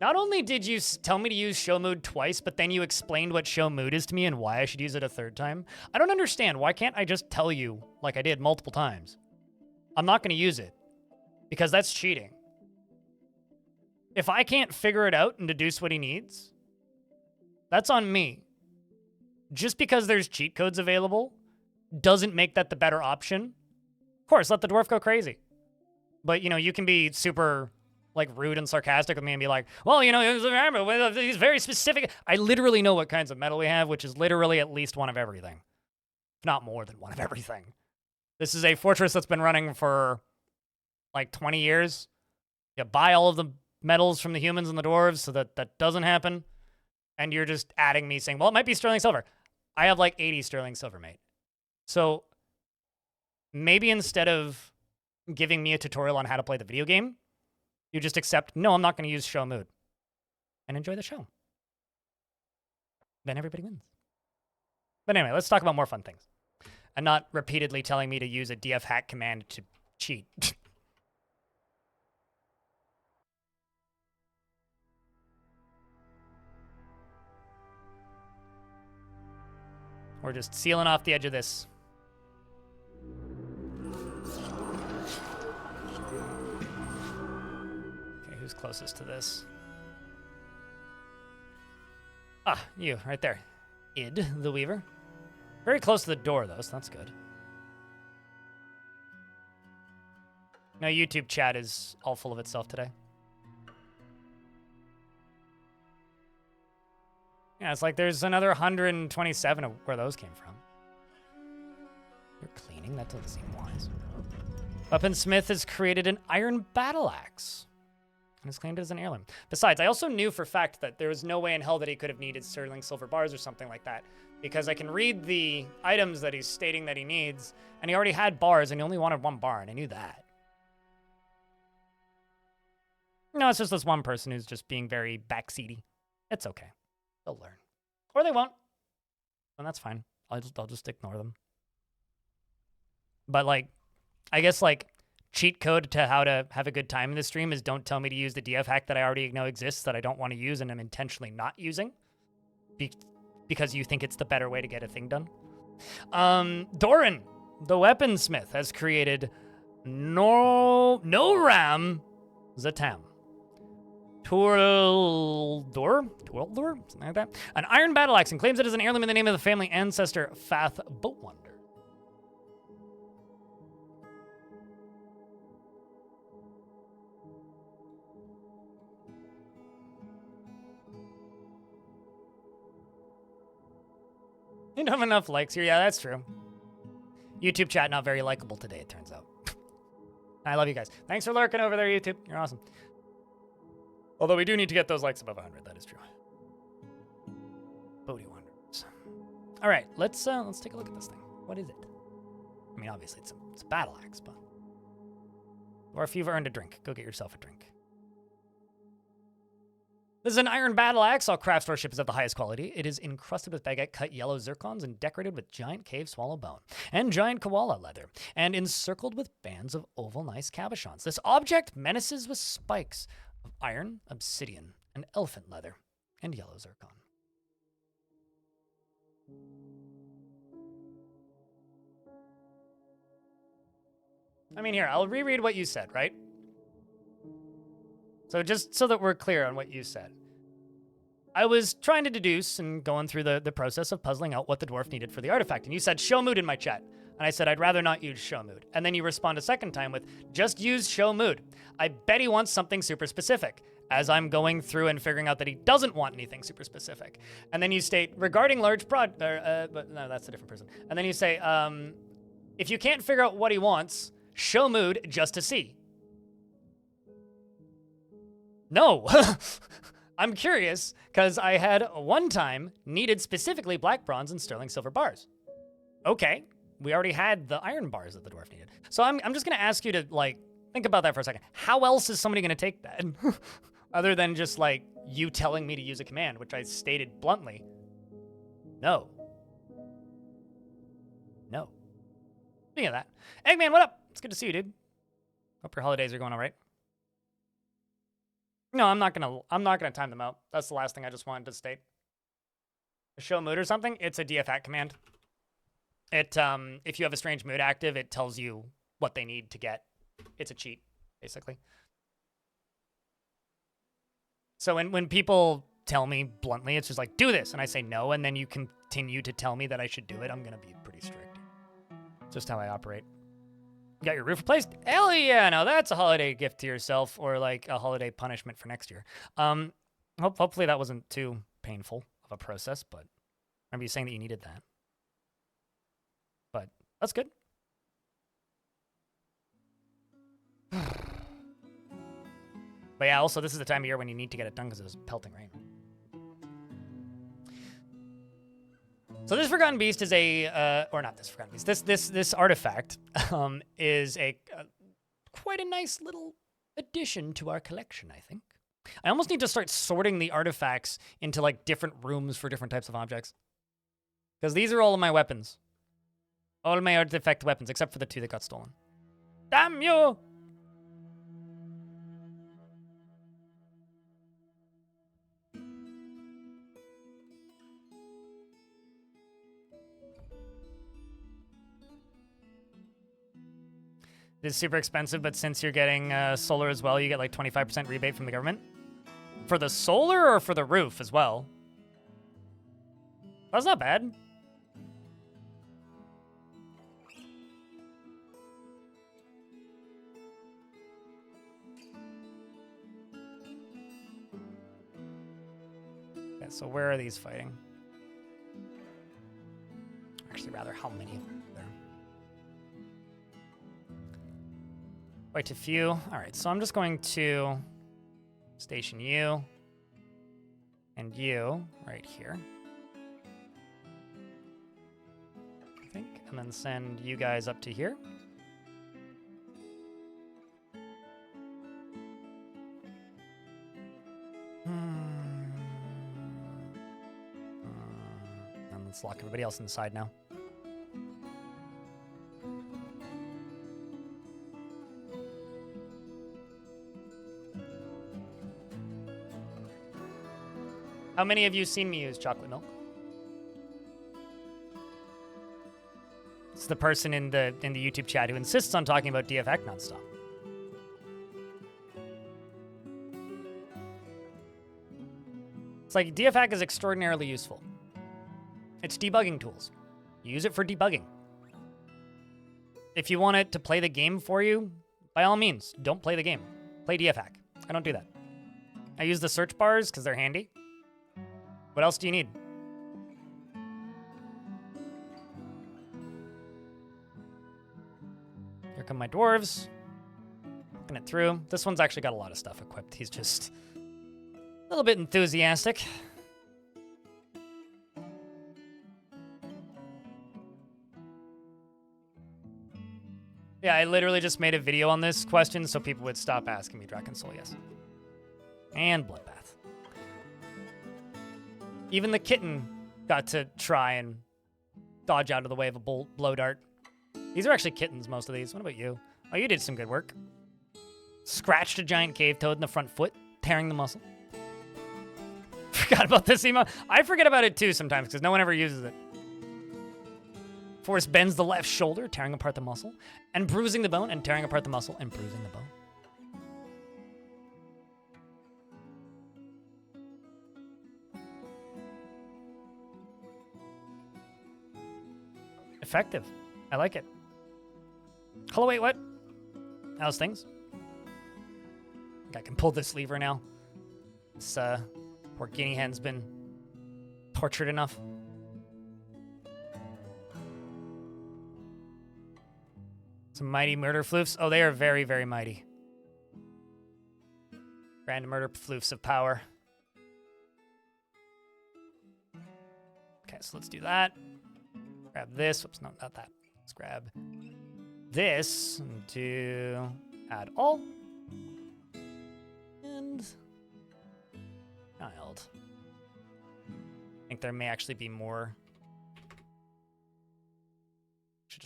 Not only did you tell me to use show mood twice, but then you explained what show mood is to me and why I should use it a third time. I don't understand. Why can't I just tell you like I did multiple times? I'm not going to use it because that's cheating. If I can't figure it out and deduce what he needs, that's on me. Just because there's cheat codes available doesn't make that the better option. Of course, let the dwarf go crazy. But, you know, you can be super, like, rude and sarcastic with me and be like, well, you know, he's very specific. I literally know what kinds of metal we have, which is literally at least one of everything. If not more than one of everything. This is a fortress that's been running for, like, 20 years. You buy all of the metals from the humans and the dwarves so that that doesn't happen. And you're just adding me saying, well, it might be sterling silver. I have, like, 80 sterling silver, mate. So maybe instead of giving me a tutorial on how to play the video game, you just accept, no, I'm not going to use show mood. And enjoy the show. Then everybody wins. But anyway, let's talk about more fun things. And not repeatedly telling me to use a df hack command to cheat. We're just sealing off the edge of this. Okay, who's closest to this? Ah, you, right there. Id, the Weaver. Very close to the door, though, so that's good. No, YouTube chat is all full of itself today. Yeah, it's like there's another 127 of where those came from. You're cleaning? That doesn't seem wise. Weaponsmith has created an iron battle axe and has claimed it as an heirloom. Besides, I also knew for a fact that there was no way in hell that he could have needed sterling silver bars or something like that, because I can read the items that he's stating that he needs, and he already had bars and he only wanted one bar, and I knew that. No, it's just this one person who's just being very backseaty. It's okay. They'll learn. Or they won't. And that's fine. I'll just ignore them. But, like, I guess, like, cheat code to how to have a good time in the stream is don't tell me to use the DF hack that I already know exists that I don't want to use and I'm intentionally not using. Because you think it's the better way to get a thing done. Doran, the weaponsmith, has created No Ram Zatam. Twirldor, something like that. An iron battle axe and claims it as an heirloom in the name of the family ancestor Fath Boatwonder. You don't have enough likes here. Yeah, that's true. YouTube chat not very likable today, it turns out. I love you guys. Thanks for lurking over there, YouTube. You're awesome. Although we do need to get those likes above 100, that is true. Bodhi Wanderers. All right, let's take a look at this thing. What is it? I mean, obviously it's a battle axe, but... Or if you've earned a drink, go get yourself a drink. This is an iron battle axe. All craft store ship is of the highest quality. It is encrusted with baguette-cut yellow zircons and decorated with giant cave swallow bone and giant koala leather and encircled with bands of oval nice cabochons. This object menaces with spikes of iron, obsidian, and elephant leather, and yellow zircon. I mean, here, I'll reread what you said, right? So just so that we're clear on what you said. I was trying to deduce and going through the process of puzzling out what the dwarf needed for the artifact, and you said show mood in my chat. And I said, I'd rather not use show mood. And then you respond a second time with, just use show mood. I bet he wants something super specific, as I'm going through and figuring out that he doesn't want anything super specific. And then you state, regarding large but no, that's a different person. And then you say, if you can't figure out what he wants, show mood just to see. No. I'm curious, because I had one time needed specifically black bronze and sterling silver bars. Okay. We already had the iron bars that the dwarf needed. So I'm just going to ask you to, like, think about that for a second. How else is somebody going to take that? Other than just, like, you telling me to use a command, which I stated bluntly. No. No. Speaking of that, Eggman, what up? It's good to see you, dude. Hope your holidays are going all right. No, I'm not gonna time them out. That's the last thing I just wanted to state. A show mood or something, it's a DFAC command. It if you have a strange mood active, it tells you what they need to get. It's a cheat, basically. So when people tell me bluntly, it's just like, do this, and I say no, and then you continue to tell me that I should do it, I'm gonna be pretty strict. Just how I operate. You got your roof replaced? Hell yeah, no, that's a holiday gift to yourself, or like a holiday punishment for next year. Hopefully that wasn't too painful of a process, but I remember you saying that you needed that. But that's good. But yeah, also this is the time of year when you need to get it done because it was pelting rain. So this Forgotten Beast is a, or not this Forgotten Beast, this artifact is a quite a nice little addition to our collection, I think. I almost need to start sorting the artifacts into like different rooms for different types of objects. Because these are all of my weapons. All of my artifact weapons, except for the 2 that got stolen. Damn you! It is super expensive, but since you're getting solar as well, you get like 25% rebate from the government. For the solar or for the roof as well? That's not bad. Okay, so where are these fighting? Actually, rather, how many of them are there? Quite a few. All right, so I'm just going to station you and you right here, I think, and then send you guys up to here. And let's lock everybody else inside now. How many of you seen me use chocolate milk? It's the person in the YouTube chat who insists on talking about DFX nonstop. It's like DFAC is extraordinarily useful. It's debugging tools. Use it for debugging. If you want it to play the game for you, by all means, don't play the game. Play DFAC. I don't do that. I use the search bars because they're handy. What else do you need? Here come my dwarves. Looking it through. This one's actually got a lot of stuff equipped. He's just a little bit enthusiastic. Yeah, I literally just made a video on this question so people would stop asking me Dragon Soul, yes. And Bloodbath. Even the kitten got to try and dodge out of the way of a blow dart. These are actually kittens, most of these. What about you? Oh, you did some good work. Scratched a giant cave toad in the front foot, tearing the muscle. Forgot about this emo. I forget about it too sometimes because no one ever uses it. Force bends the left shoulder, tearing apart the muscle, and bruising the bone, and tearing apart the muscle, and bruising the bone. Effective. I like it. Hello, wait, what? How's things? I think I can pull this lever now. This poor guinea hen's been tortured enough. Some mighty murder floofs. Oh, they are very, very mighty. Random murder floofs of power. Okay, so let's do that. Grab this. Whoops, no, not that. Let's grab this to add all. And child. I think there may actually be more.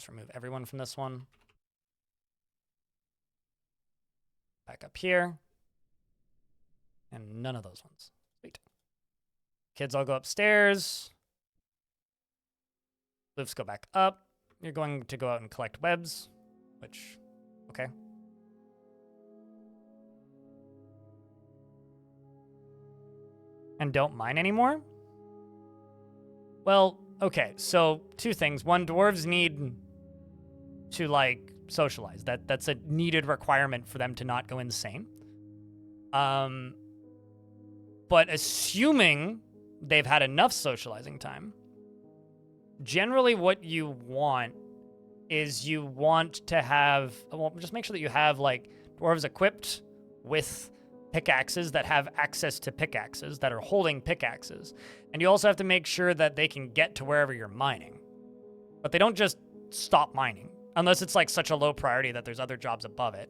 just remove everyone from this one. Back up here. And none of those ones. Sweet. Kids all go upstairs. Loofs go back up. You're going to go out and collect webs, which, okay. And don't mine anymore? Well, okay, so two things. One, dwarves need to, like, socialize. That's a needed requirement for them to not go insane. But assuming they've had enough socializing time, generally what you want is you want to have, well, just make sure that you have, like, dwarves equipped with pickaxes that have access to pickaxes, that are holding pickaxes. And you also have to make sure that they can get to wherever you're mining. But they don't just stop mining, unless it's, like, such a low priority that there's other jobs above it,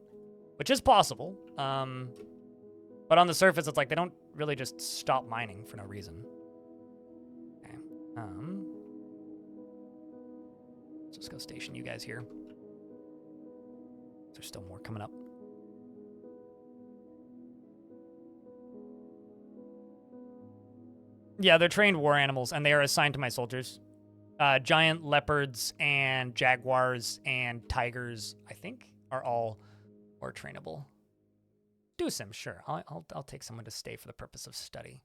which is possible. But on the surface, it's like they don't really just stop mining for no reason. Okay. Let's just go station you guys here. There's still more coming up. Yeah, they're trained war animals, and they are assigned to my soldiers. Giant leopards and jaguars and tigers, I think, are all war trainable. Do some, sure. I'll take someone to stay for the purpose of study.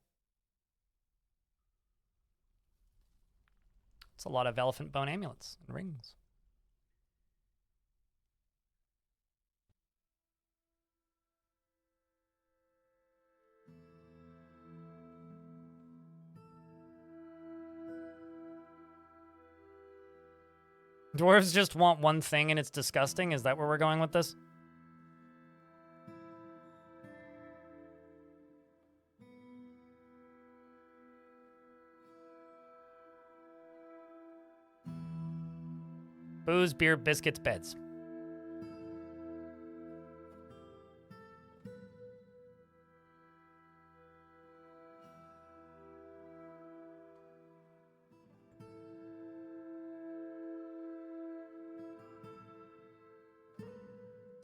It's a lot of elephant bone amulets and rings. Dwarves just want one thing and it's disgusting? Is that where we're going with this? Booze, beer, biscuits, beds.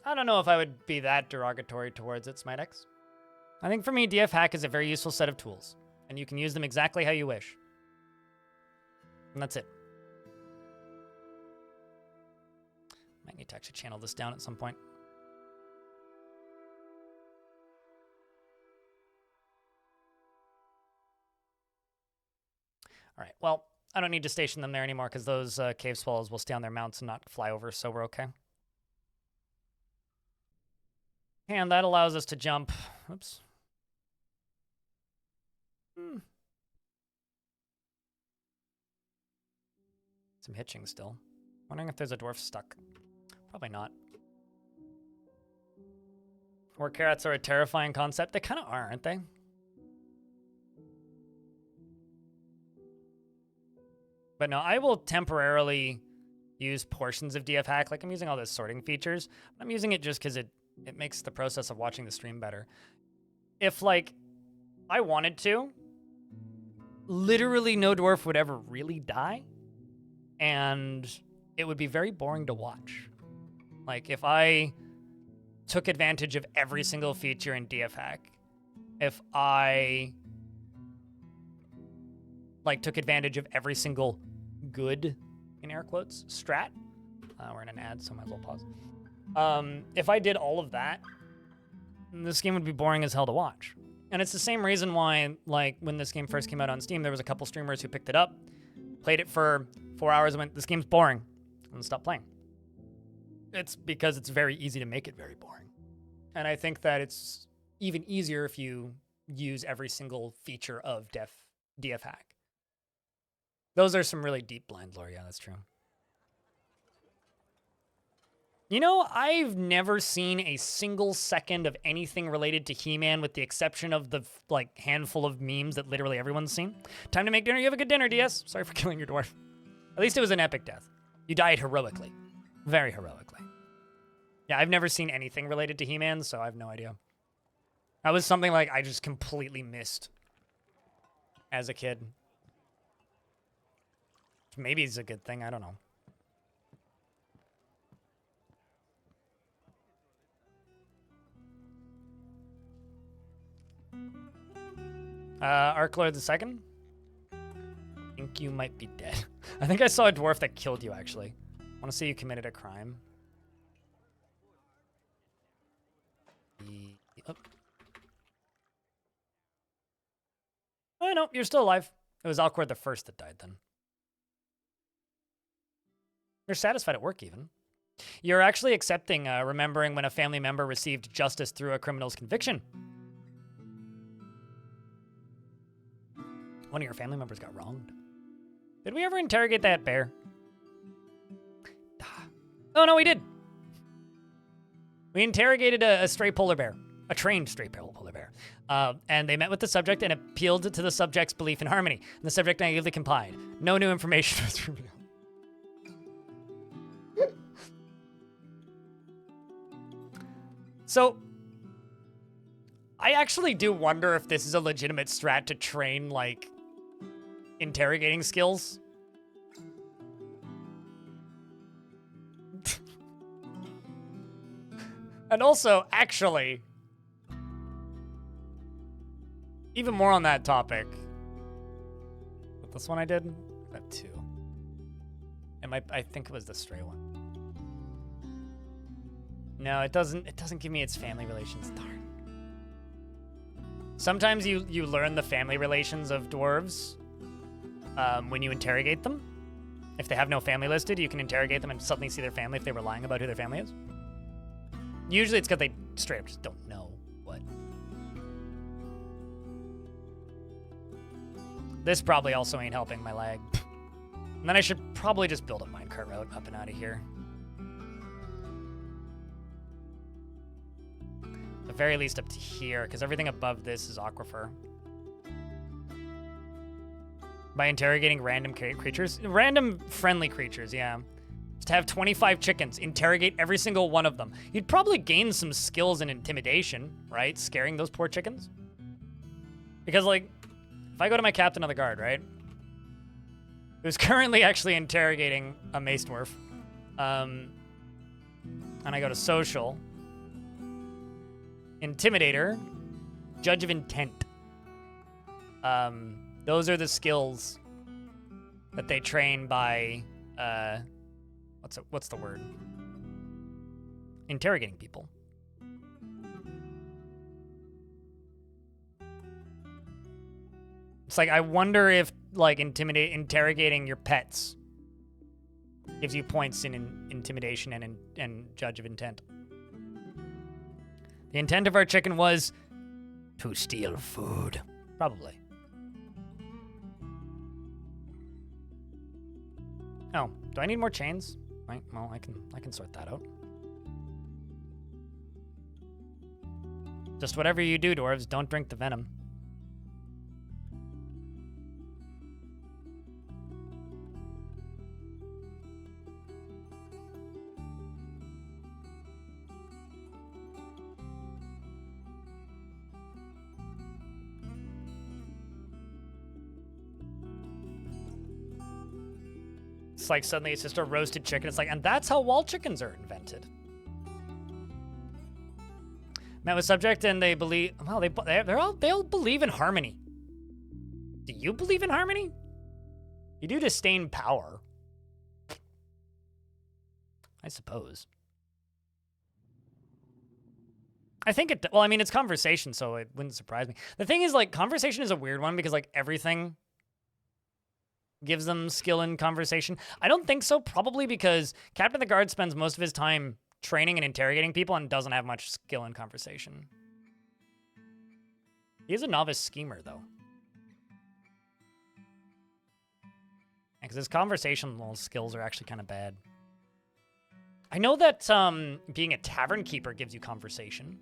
I don't know if I would be that derogatory towards it, Smitex. I think for me, DF Hack is a very useful set of tools, and you can use them exactly how you wish. And that's it. Might need to actually channel this down at some point. All right, well, I don't need to station them there anymore because those cave swallows will stay on their mounts and not fly over, so we're okay. And that allows us to jump. Oops. Some hitching still. Wondering if there's a dwarf stuck. Probably not. War carrots are a terrifying concept. They kind of are, aren't they? But no, I will temporarily use portions of DF Hack. Like, I'm using all the sorting features. I'm using it just because it makes the process of watching the stream better. If, like, I wanted to, literally no dwarf would ever really die. And it would be very boring to watch. Like, if I took advantage of every single feature in DF Hack, if I, like, took advantage of every single good, in air quotes, strat. We're in an ad, so I might as well pause. If I did all of that, this game would be boring as hell to watch. And it's the same reason why, like, when this game first came out on Steam, there was a couple streamers who picked it up, played it for 4 hours, and went, this game's boring, and stopped playing. It's because it's very easy to make it very boring. And I think that it's even easier if you use every single feature of DF Hack. Those are some really deep blind lore, yeah, that's true. You know, I've never seen a single second of anything related to He-Man with the exception of the, like, handful of memes that literally everyone's seen. Time to make dinner. You have a good dinner, DS. Sorry for killing your dwarf. At least it was an epic death. You died heroically. Very heroically. Yeah, I've never seen anything related to He-Man, so I have no idea. That was something, like, I just completely missed as a kid. Maybe it's a good thing. I don't know. Arklord the second. I think you might be dead. I think I saw a dwarf that killed you, actually. I want to say you committed a crime. Oh, no, you're still alive. It was Alcor the first that died then. You're satisfied at work, even. You're actually accepting, remembering when a family member received justice through a criminal's conviction. One of your family members got wronged. Did we ever interrogate that bear? Oh, no, we did. We interrogated a stray polar bear. A trained stray polar bear. And they met with the subject and appealed to the subject's belief in harmony. And the subject naively complied. No new information was revealed. So, I actually do wonder if this is a legitimate strat to train, like, interrogating skills. And also, actually, even more on that topic. With this one I did? I have two. I think it was the stray one. No, it doesn't give me its family relations. Darn. Sometimes you learn the family relations of dwarves when you interrogate them. If they have no family listed, you can interrogate them and suddenly see their family if they were lying about who their family is. Usually it's because they straight up just don't know what. This probably also ain't helping my lag. And then I should probably just build a minecart route up and out of here. At the very least up to here, because everything above this is aquifer. By interrogating random creatures? Random friendly creatures, yeah. To have 25 chickens, interrogate every single one of them. You'd probably gain some skills in intimidation, right? Scaring those poor chickens. Because, like, if I go to my captain of the guard, right? Who's currently actually interrogating a mace dwarf. And I go to social. Intimidator. Judge of intent. Those are the skills that they train by, what's the word? Interrogating people. It's like, I wonder if, like, interrogating your pets gives you points in intimidation and judge of intent. The intent of our chicken was to steal food. Probably. Oh, do I need more chains? Right, well, I can sort that out. Just whatever you do, dwarves, don't drink the venom. It's like suddenly it's just a roasted chicken. It's like, and that's how wall chickens are invented. Met with subject and they believe, well, they all believe in harmony. Do you believe in harmony? You do disdain power. I suppose. I think it, well, I mean, it's conversation, so it wouldn't surprise me. The thing is, like, conversation is a weird one because, like, everything gives them skill in conversation. I don't think so, probably because Captain of the Guard spends most of his time training and interrogating people and doesn't have much skill in conversation. He is a novice schemer, though. Because his conversational skills are actually kind of bad. I know that being a tavern keeper gives you conversation.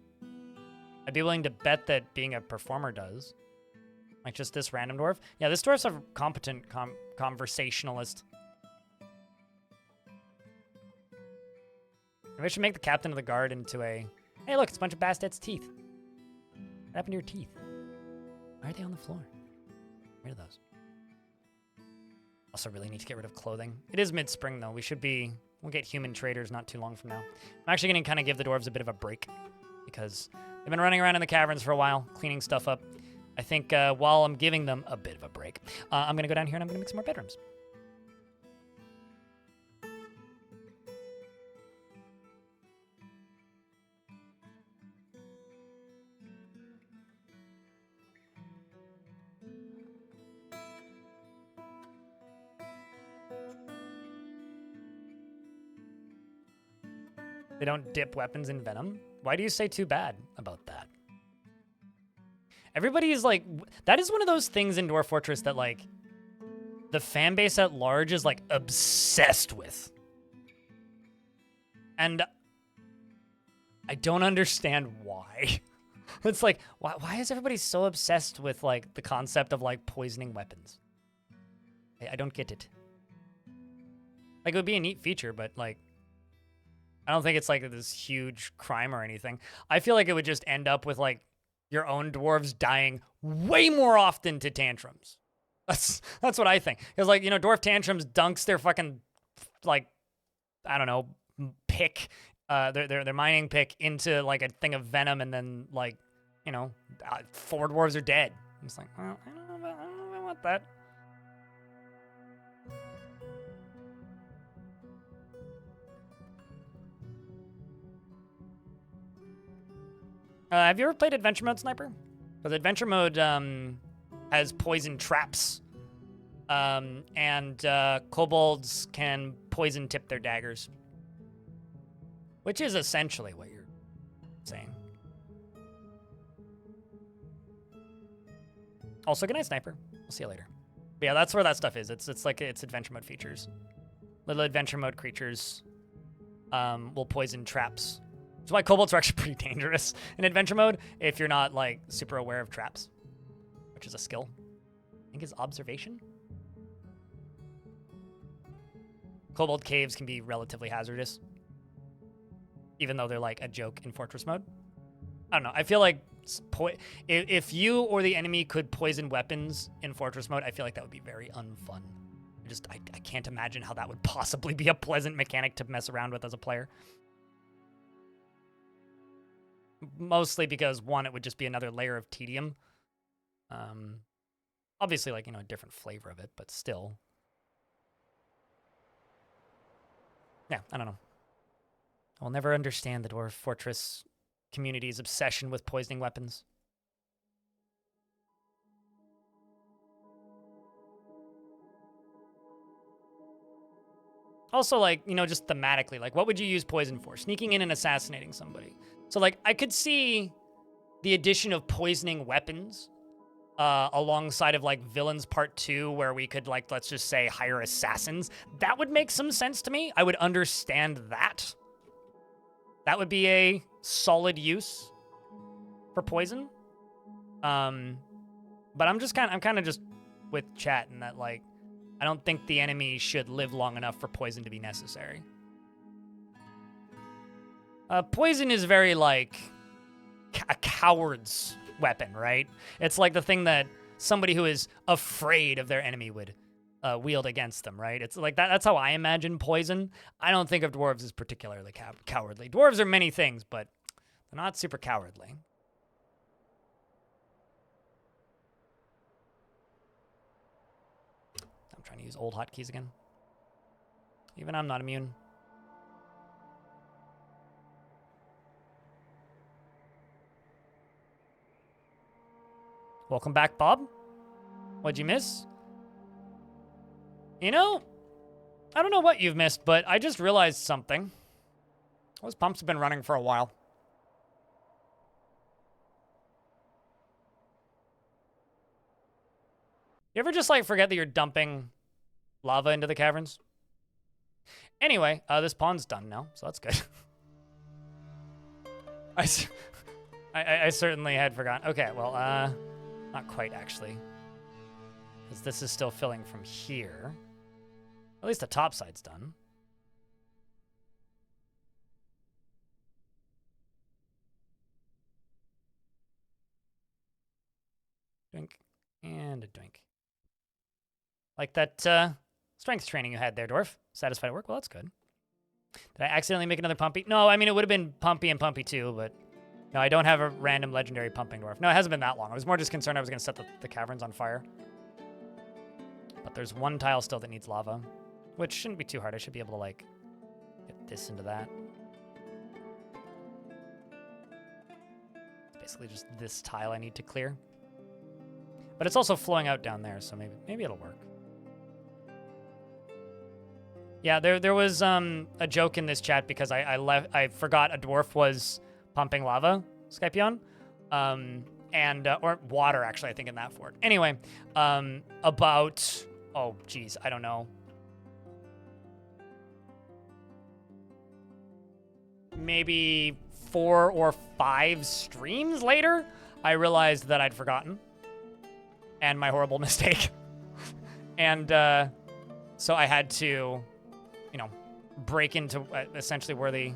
I'd be willing to bet that being a performer does. Like just this random dwarf. Yeah, this dwarf's a competent conversationalist. Maybe I should make the captain of the guard into a... Hey, look, it's a bunch of Bastet's teeth. What happened to your teeth? Why are they on the floor? Where are those? Also really need to get rid of clothing. It is mid-spring, though. We'll get human traders not too long from now. I'm actually going to kind of give the dwarves a bit of a break because They've been running around in the caverns for a while, cleaning stuff up. I think while I'm giving them a bit of a break, I'm going to go down here and I'm going to make some more bedrooms. They don't dip weapons in venom? Why do you say too bad about that? Everybody is like, that is one of those things in Dwarf Fortress that like the fan base at large is like obsessed with. And I don't understand why. It's like, why is everybody so obsessed with like the concept of like poisoning weapons? I don't get it. Like it would be a neat feature, but like, I don't think it's like this huge crime or anything. I feel like it would just end up with like your own dwarves dying way more often to tantrums. That's what I think. Because like, you know, Dwarf Tantrums dunks their fucking like, I don't know, pick, their mining pick into like a thing of venom, and then like, you know, 4 dwarves are dead. I'm just like, well, I don't know if I want that. Have you ever played Adventure Mode, Sniper? Because Adventure Mode has poison traps. And kobolds can poison tip their daggers. Which is essentially what you're saying. Also, good night, Sniper. We'll see you later. But yeah, that's where that stuff is. It's like it's Adventure Mode features. Little Adventure Mode creatures will poison traps. That's why kobolds are actually pretty dangerous in Adventure Mode if you're not like super aware of traps, which is a skill. I think is observation. Kobold caves can be relatively hazardous, even though they're like a joke in Fortress Mode. I don't know. I feel like if you or the enemy could poison weapons in Fortress Mode, I feel like that would be very unfun. I can't imagine how that would possibly be a pleasant mechanic to mess around with as a player. Mostly because, one, it would just be another layer of tedium. Obviously, like, you know, a different flavor of it, but still. Yeah, I don't know. I'll never understand the Dwarf Fortress community's obsession with poisoning weapons. Also, like, you know, just thematically, like, what would you use poison for? Sneaking in and assassinating somebody. So, like, I could see the addition of poisoning weapons alongside of, like, Villains Part 2, where we could, like, let's just say, hire assassins. That would make some sense to me. I would understand that. That would be a solid use for poison. But I'm kind of just with chat in that, like, I don't think the enemy should live long enough for poison to be necessary. Poison is very, like, a coward's weapon, right? It's like the thing that somebody who is afraid of their enemy would wield against them, right? It's like that. That's how I imagine poison. I don't think of dwarves as particularly cowardly. Dwarves are many things, but they're not super cowardly. I'm trying to use old hotkeys again. Even I'm not immune. Welcome back, Bob. What'd you miss? You know, I don't know what you've missed, but I just realized something. Those pumps have been running for a while. You ever just, like, forget that you're dumping lava into the caverns? Anyway, this pond's done now, so that's good. I certainly had forgotten. Okay, well, not quite, actually. Because this is still filling from here. At least the top side's done. Drink. And a drink. Like that strength training you had there, Dwarf. Satisfied at work? Well, that's good. Did I accidentally make another Pumpy? No, I mean, it would have been Pumpy and Pumpy too, but No, I don't have a random legendary pumping dwarf. No, it hasn't been that long. I was more just concerned I was going to set the caverns on fire. But there's one tile still that needs lava, which shouldn't be too hard. I should be able to, like, get this into that. It's basically just this tile I need to clear. But it's also flowing out down there, so maybe it'll work. Yeah, there was a joke in this chat because I forgot a dwarf was pumping lava, Skypion, or water actually, I think in that fort. Anyway, about, oh geez, I don't know, maybe 4 or 5 streams later, I realized that I'd forgotten, and my horrible mistake, and so I had to, you know, break into essentially where the.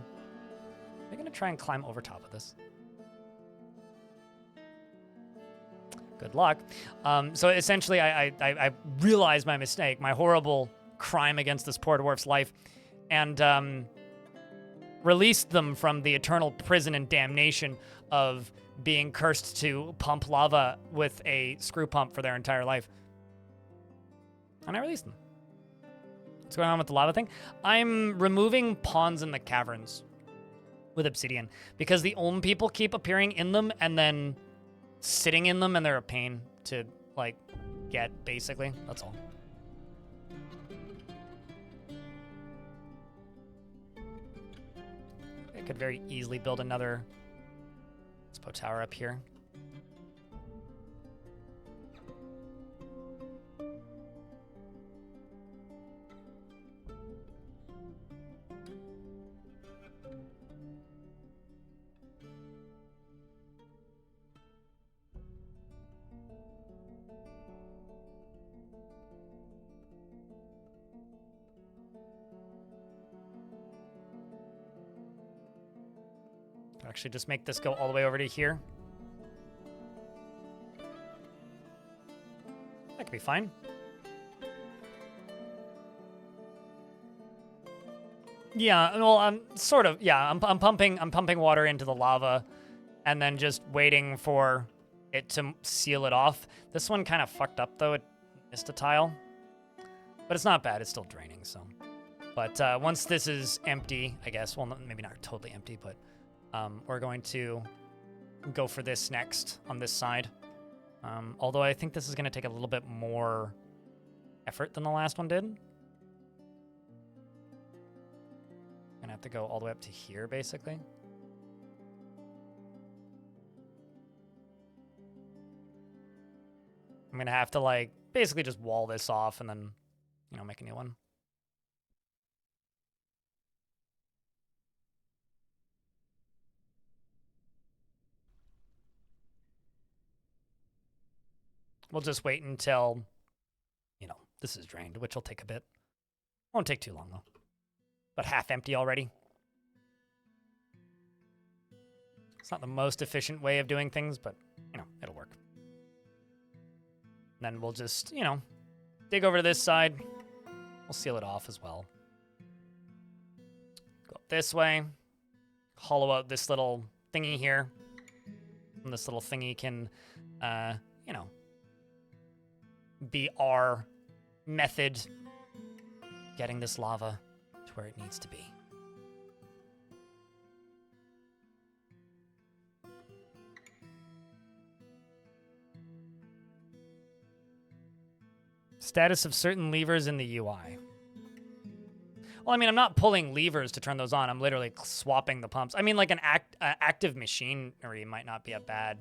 They're gonna try and climb over top of this. Good luck. So essentially, I realized my mistake, my horrible crime against this poor dwarf's life, and released them from the eternal prison and damnation of being cursed to pump lava with a screw pump for their entire life. And I released them. What's going on with the lava thing? I'm removing pawns in the caverns with obsidian because the Olm people keep appearing in them and then sitting in them, and they're a pain to, like, get, basically. That's all. I could very easily build another expo tower up here. Actually, just make this go all the way over to here. That could be fine. Yeah, well, I'm sort of. Yeah, I'm pumping water into the lava, and then just waiting for it to seal it off. This one kind of fucked up though. It missed a tile, but it's not bad. It's still draining. So, but once this is empty, I guess. Well, maybe not totally empty, but. We're going to go for this next on this side. Although I think this is going to take a little bit more effort than the last one did. I'm going to have to go all the way up to here, basically. I'm going to have to, like, basically just wall this off and then, you know, make a new one. We'll just wait until, you know, this is drained, which will take a bit. Won't take too long, though. But half empty already. It's not the most efficient way of doing things, but, you know, it'll work. And then we'll just, you know, dig over to this side. We'll seal it off as well. Go up this way. Hollow out this little thingy here. And this little thingy can, you know, be our method getting this lava to where it needs to be. Status of certain levers in the UI. Well, I mean, I'm not pulling levers to turn those on. I'm literally swapping the pumps. I mean, like an active machinery might not be a bad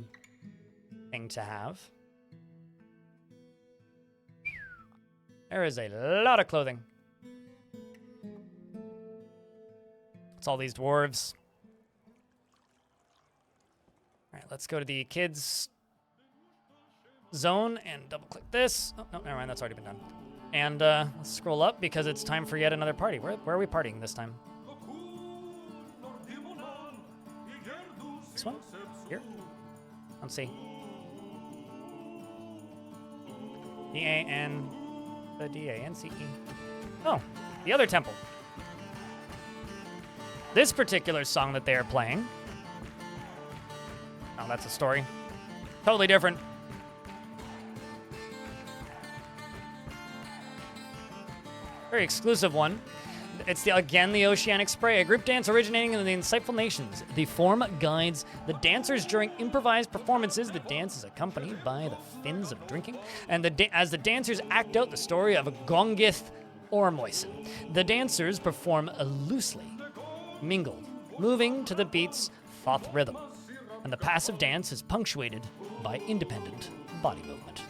thing to have. There is a lot of clothing. It's all these dwarves. All right, let's go to the kids zone and double click this. Oh, no, never mind, that's already been done. And let's scroll up because it's time for yet another party. Where are we partying this time? This one? Here? Let's see. D-A-N... The D-A-N-C-E. Oh, the other temple. This particular song that they are playing that's a story. Totally different. Very exclusive one. It's again the Oceanic Spray, a group dance originating in the Insightful Nations. The form guides the dancers during improvised performances. The dance is accompanied by the fins of drinking, and as the dancers act out the story of Gongith Ormoisen. The dancers perform loosely, mingled, moving to the beat's Thoth rhythm, and the passive dance is punctuated by independent body movement.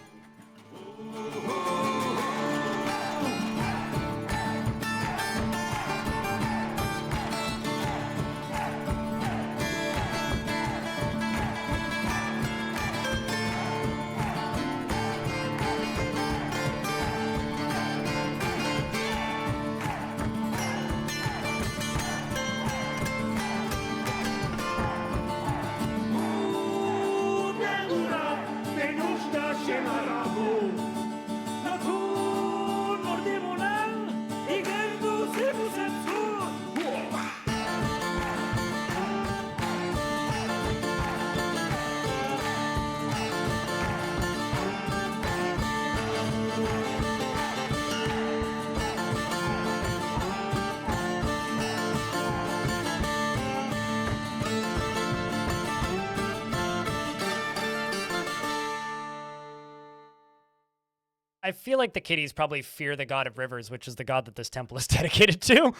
I feel like the kitties probably fear the god of rivers, which is the god that this temple is dedicated to.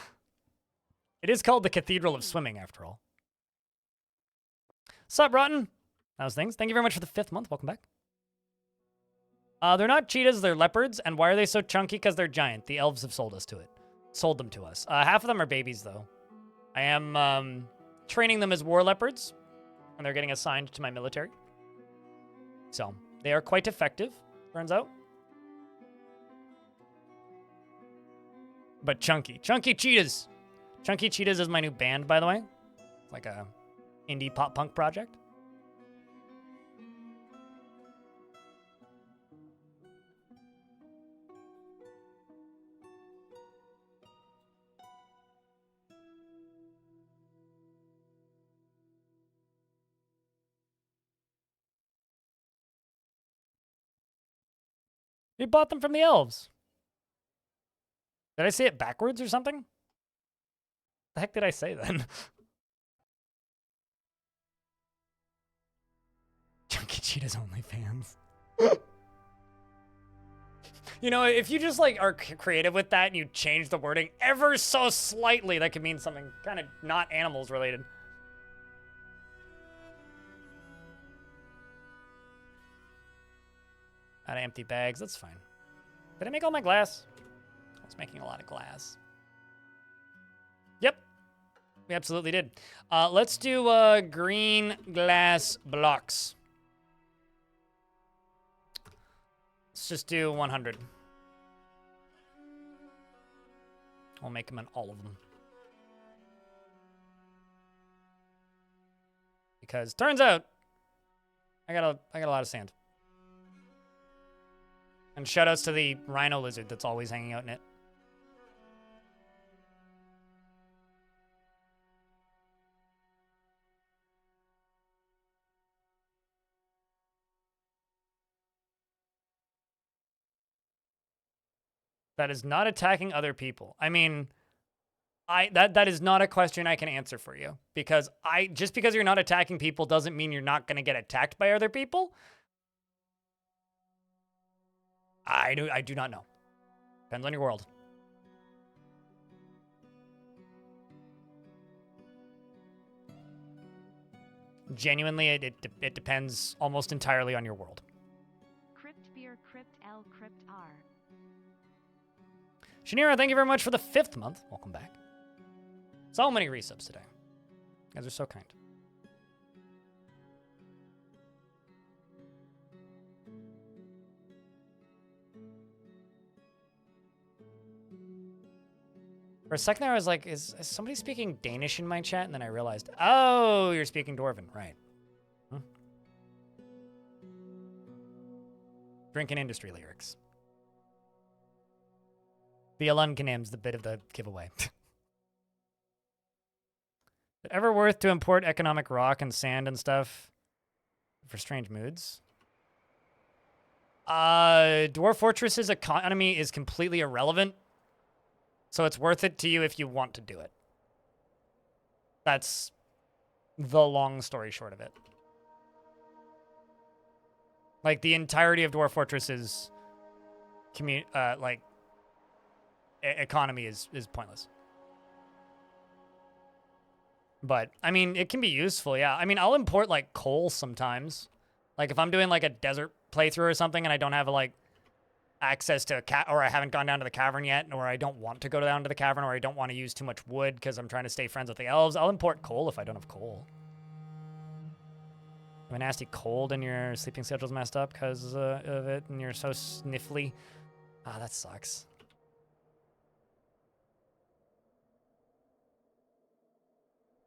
It is called the Cathedral of Swimming, after all. Sup, Rotten? How's things? Thank you very much for the 5th month. Welcome back. They're not cheetahs, they're leopards. And why are they so chunky? Because they're giant. The elves have sold them to us. Half of them are babies, though. I am training them as war leopards, and they're getting assigned to my military. So, they are quite effective, turns out. But chunky. Chunky cheetahs. Chunky Cheetahs is my new band, by the way. It's like a indie pop punk project. We bought them from the elves. Did I say it backwards or something? The heck did I say then? Chunky Cheetahs OnlyFans. You know, if you just like are creative with that and you change the wording ever so slightly, that could mean something kind of not animals related. Out of empty bags, that's fine. Did I make all my glass? I was making a lot of glass. Yep, we absolutely did. Let's do green glass blocks. Let's just do 100. I'll make them in all of them. Because turns out I got a lot of sand. And shoutouts to the rhino lizard that's always hanging out in it. That is not attacking other people. I mean, that is not a question I can answer for you, because just because you're not attacking people doesn't mean you're not going to get attacked by other people. I do not know. Depends on your world. Genuinely, it depends almost entirely on your world. Crypt beer, crypt L, crypt R. Shanira, thank you very much for the 5th month. Welcome back. So many resubs today. You guys are so kind. For a second there, I was like, is somebody speaking Danish in my chat? And then I realized, oh, you're speaking Dwarven. Right. Drinking industry lyrics. The Alunkanim's the bit of the giveaway. Is it ever worth to import economic rock and sand and stuff? For strange moods. Dwarf Fortress's economy is completely irrelevant. So it's worth it to you if you want to do it. That's the long story short of it. Like, the entirety of Dwarf Fortress's economy is pointless. But, I mean, it can be useful, yeah. I mean, I'll import, like, coal sometimes. Like, if I'm doing, like, a desert playthrough or something and I don't have, like, access to or I haven't gone down to the cavern yet, or I don't want to go down to the cavern, or I don't want to use too much wood because I'm trying to stay friends with the elves, I'll import coal if I don't have coal. You have a nasty cold and your sleeping schedule's messed up because of it, and you're so sniffly. Ah, that sucks.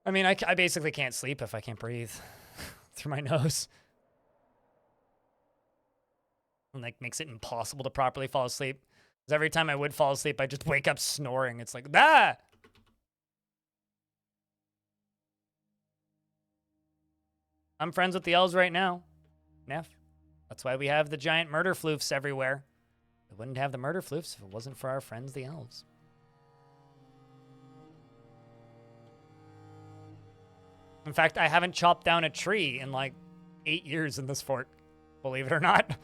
I mean, I basically can't sleep if I can't breathe through my nose. And, like, makes it impossible to properly fall asleep. Because every time I would fall asleep, I just wake up snoring. It's like, ah! I'm friends with the elves right now. Neff. That's why we have the giant murder floofs everywhere. We wouldn't have the murder floofs if it wasn't for our friends, the elves. In fact, I haven't chopped down a tree in, like, 8 years in this fort. Believe it or not.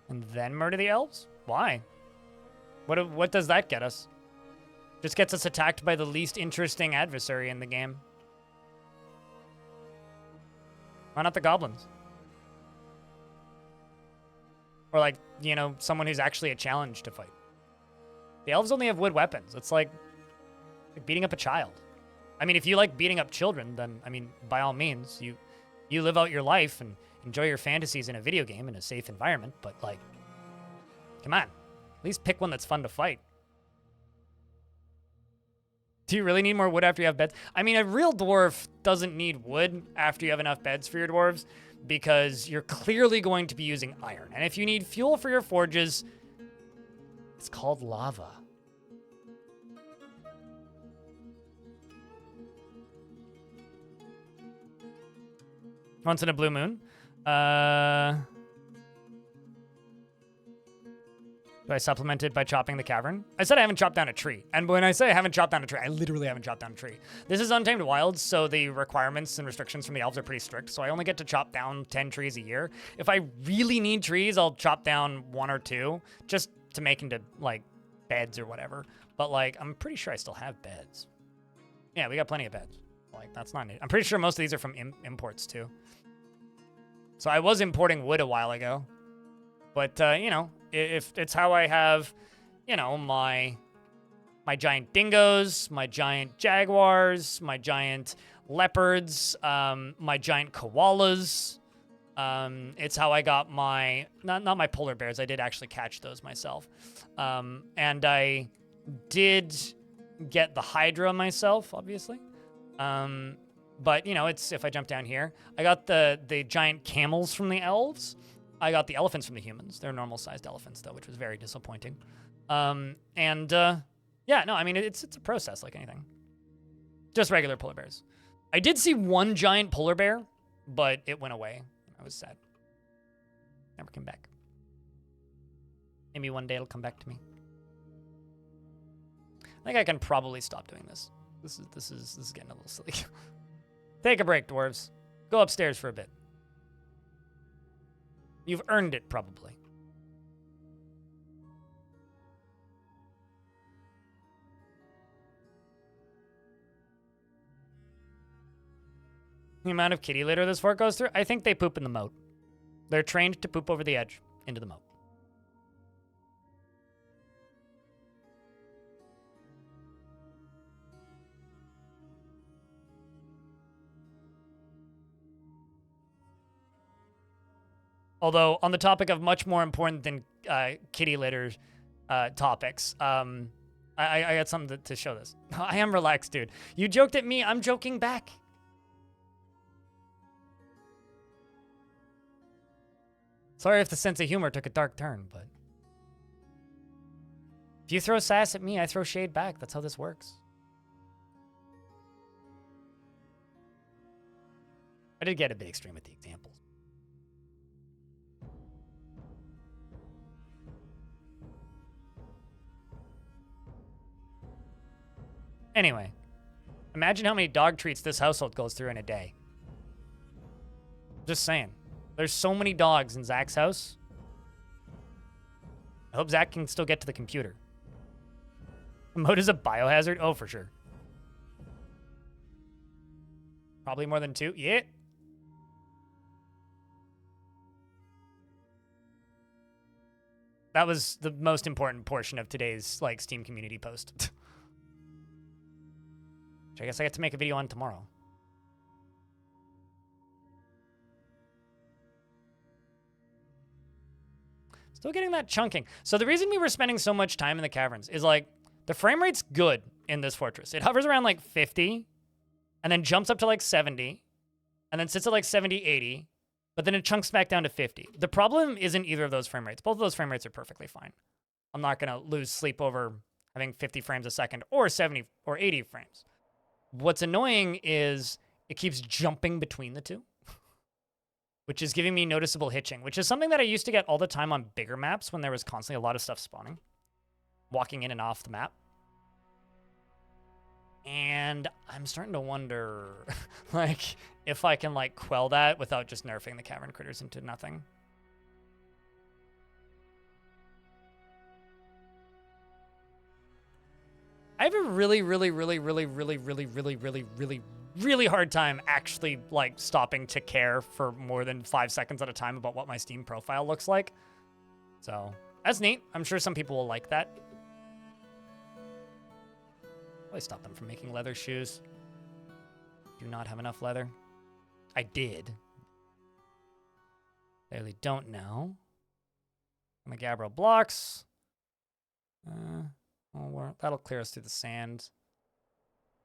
And then murder the elves? Why? What does that get us? Just gets us attacked by the least interesting adversary in the game. Why not the goblins? Or, like, you know, someone who's actually a challenge to fight. The elves only have wood weapons. It's like beating up a child. I mean, if you like beating up children, then, I mean, by all means, you live out your life and enjoy your fantasies in a video game in a safe environment, but, like, come on. At least pick one that's fun to fight. Do you really need more wood after you have beds? I mean, a real dwarf doesn't need wood after you have enough beds for your dwarves, because you're clearly going to be using iron. And if you need fuel for your forges, it's called lava. Once in a blue moon. Do I supplement it by chopping the cavern? I said I haven't chopped down a tree. And when I say I haven't chopped down a tree, I literally haven't chopped down a tree. This is Untamed Wilds, so the requirements and restrictions from the elves are pretty strict. So I only get to chop down 10 trees a year. If I really need trees, I'll chop down 1 or 2 just to make into, like, beds or whatever. But, like, I'm pretty sure I still have beds. Yeah, we got plenty of beds. Like, that's not neat. I'm pretty sure most of these are from imports, too. So I was importing wood a while ago. But, you know, if it's how I have, you know, my giant dingoes, my giant jaguars, my giant leopards, my giant koalas. It's how I got my, not my polar bears. I did actually catch those myself. And I did get the hydra myself, obviously. But, you know, it's, if I jump down here, I got the giant camels from the elves. I got the elephants from the humans. They're normal-sized elephants, though, which was very disappointing. Yeah, no, I mean, it's a process like anything. Just regular polar bears. I did see one giant polar bear, but it went away. I was sad. Never came back. Maybe one day it'll come back to me. I think I can probably stop doing this. This is getting a little silly. Take a break, dwarves. Go upstairs for a bit. You've earned it, probably. The amount of kitty litter this fort goes through, I think they poop in the moat. They're trained to poop over the edge into the moat. Although, on the topic of much more important than kitty litter topics, I got something to show this. I am relaxed, dude. You joked at me, I'm joking back. Sorry if the sense of humor took a dark turn, but... If you throw sass at me, I throw shade back. That's how this works. I did get a bit extreme with the examples. Anyway, imagine how many dog treats this household goes through in a day. Just saying. There's so many dogs in Zach's house. I hope Zach can still get to the computer. Mode is a biohazard? Oh, for sure. Probably more than 2. Yeah. That was the most important portion of today's, like, Steam community post. Which I guess I get to make a video on tomorrow. Still getting that chunking. So the reason we were spending so much time in the caverns is, like, the frame rate's good in this fortress. It hovers around, like, 50, and then jumps up to, like, 70, and then sits at, like, 70, 80, but then it chunks back down to 50. The problem isn't either of those frame rates. Both of those frame rates are perfectly fine. I'm not going to lose sleep over having 50 frames a second or 70 or 80 frames. What's annoying is it keeps jumping between the two, which is giving me noticeable hitching, which is something that I used to get all the time on bigger maps when there was constantly a lot of stuff spawning, walking in and off the map. And I'm starting to wonder, like, if I can, like, quell that without just nerfing the cavern critters into nothing. I have a really hard time actually, like, stopping to care for more than 5 seconds at a time about what my Steam profile looks like. So, that's neat. I'm sure some people will like that. I stop them from making leather shoes. Do not have enough leather. I did. Clearly don't know. My Gabbro blocks. That'll clear us through the sand.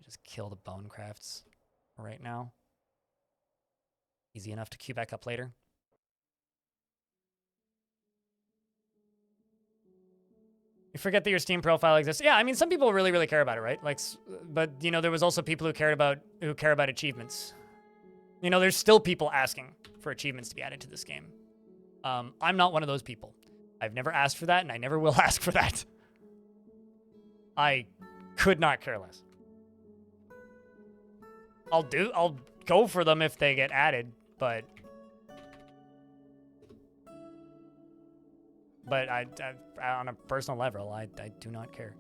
Just kill the bone crafts right now. Easy enough to queue back up later. You forget that your Steam profile exists. Yeah, I mean, some people really care about it, right? Like, but you know, there was also people who care about achievements. You know, there's still people asking for achievements to be added to this game. I'm not one of those people. I've never asked for that, and I never will ask for that. I could not care less. I'll go for them if they get added, but I on a personal level, I do not care.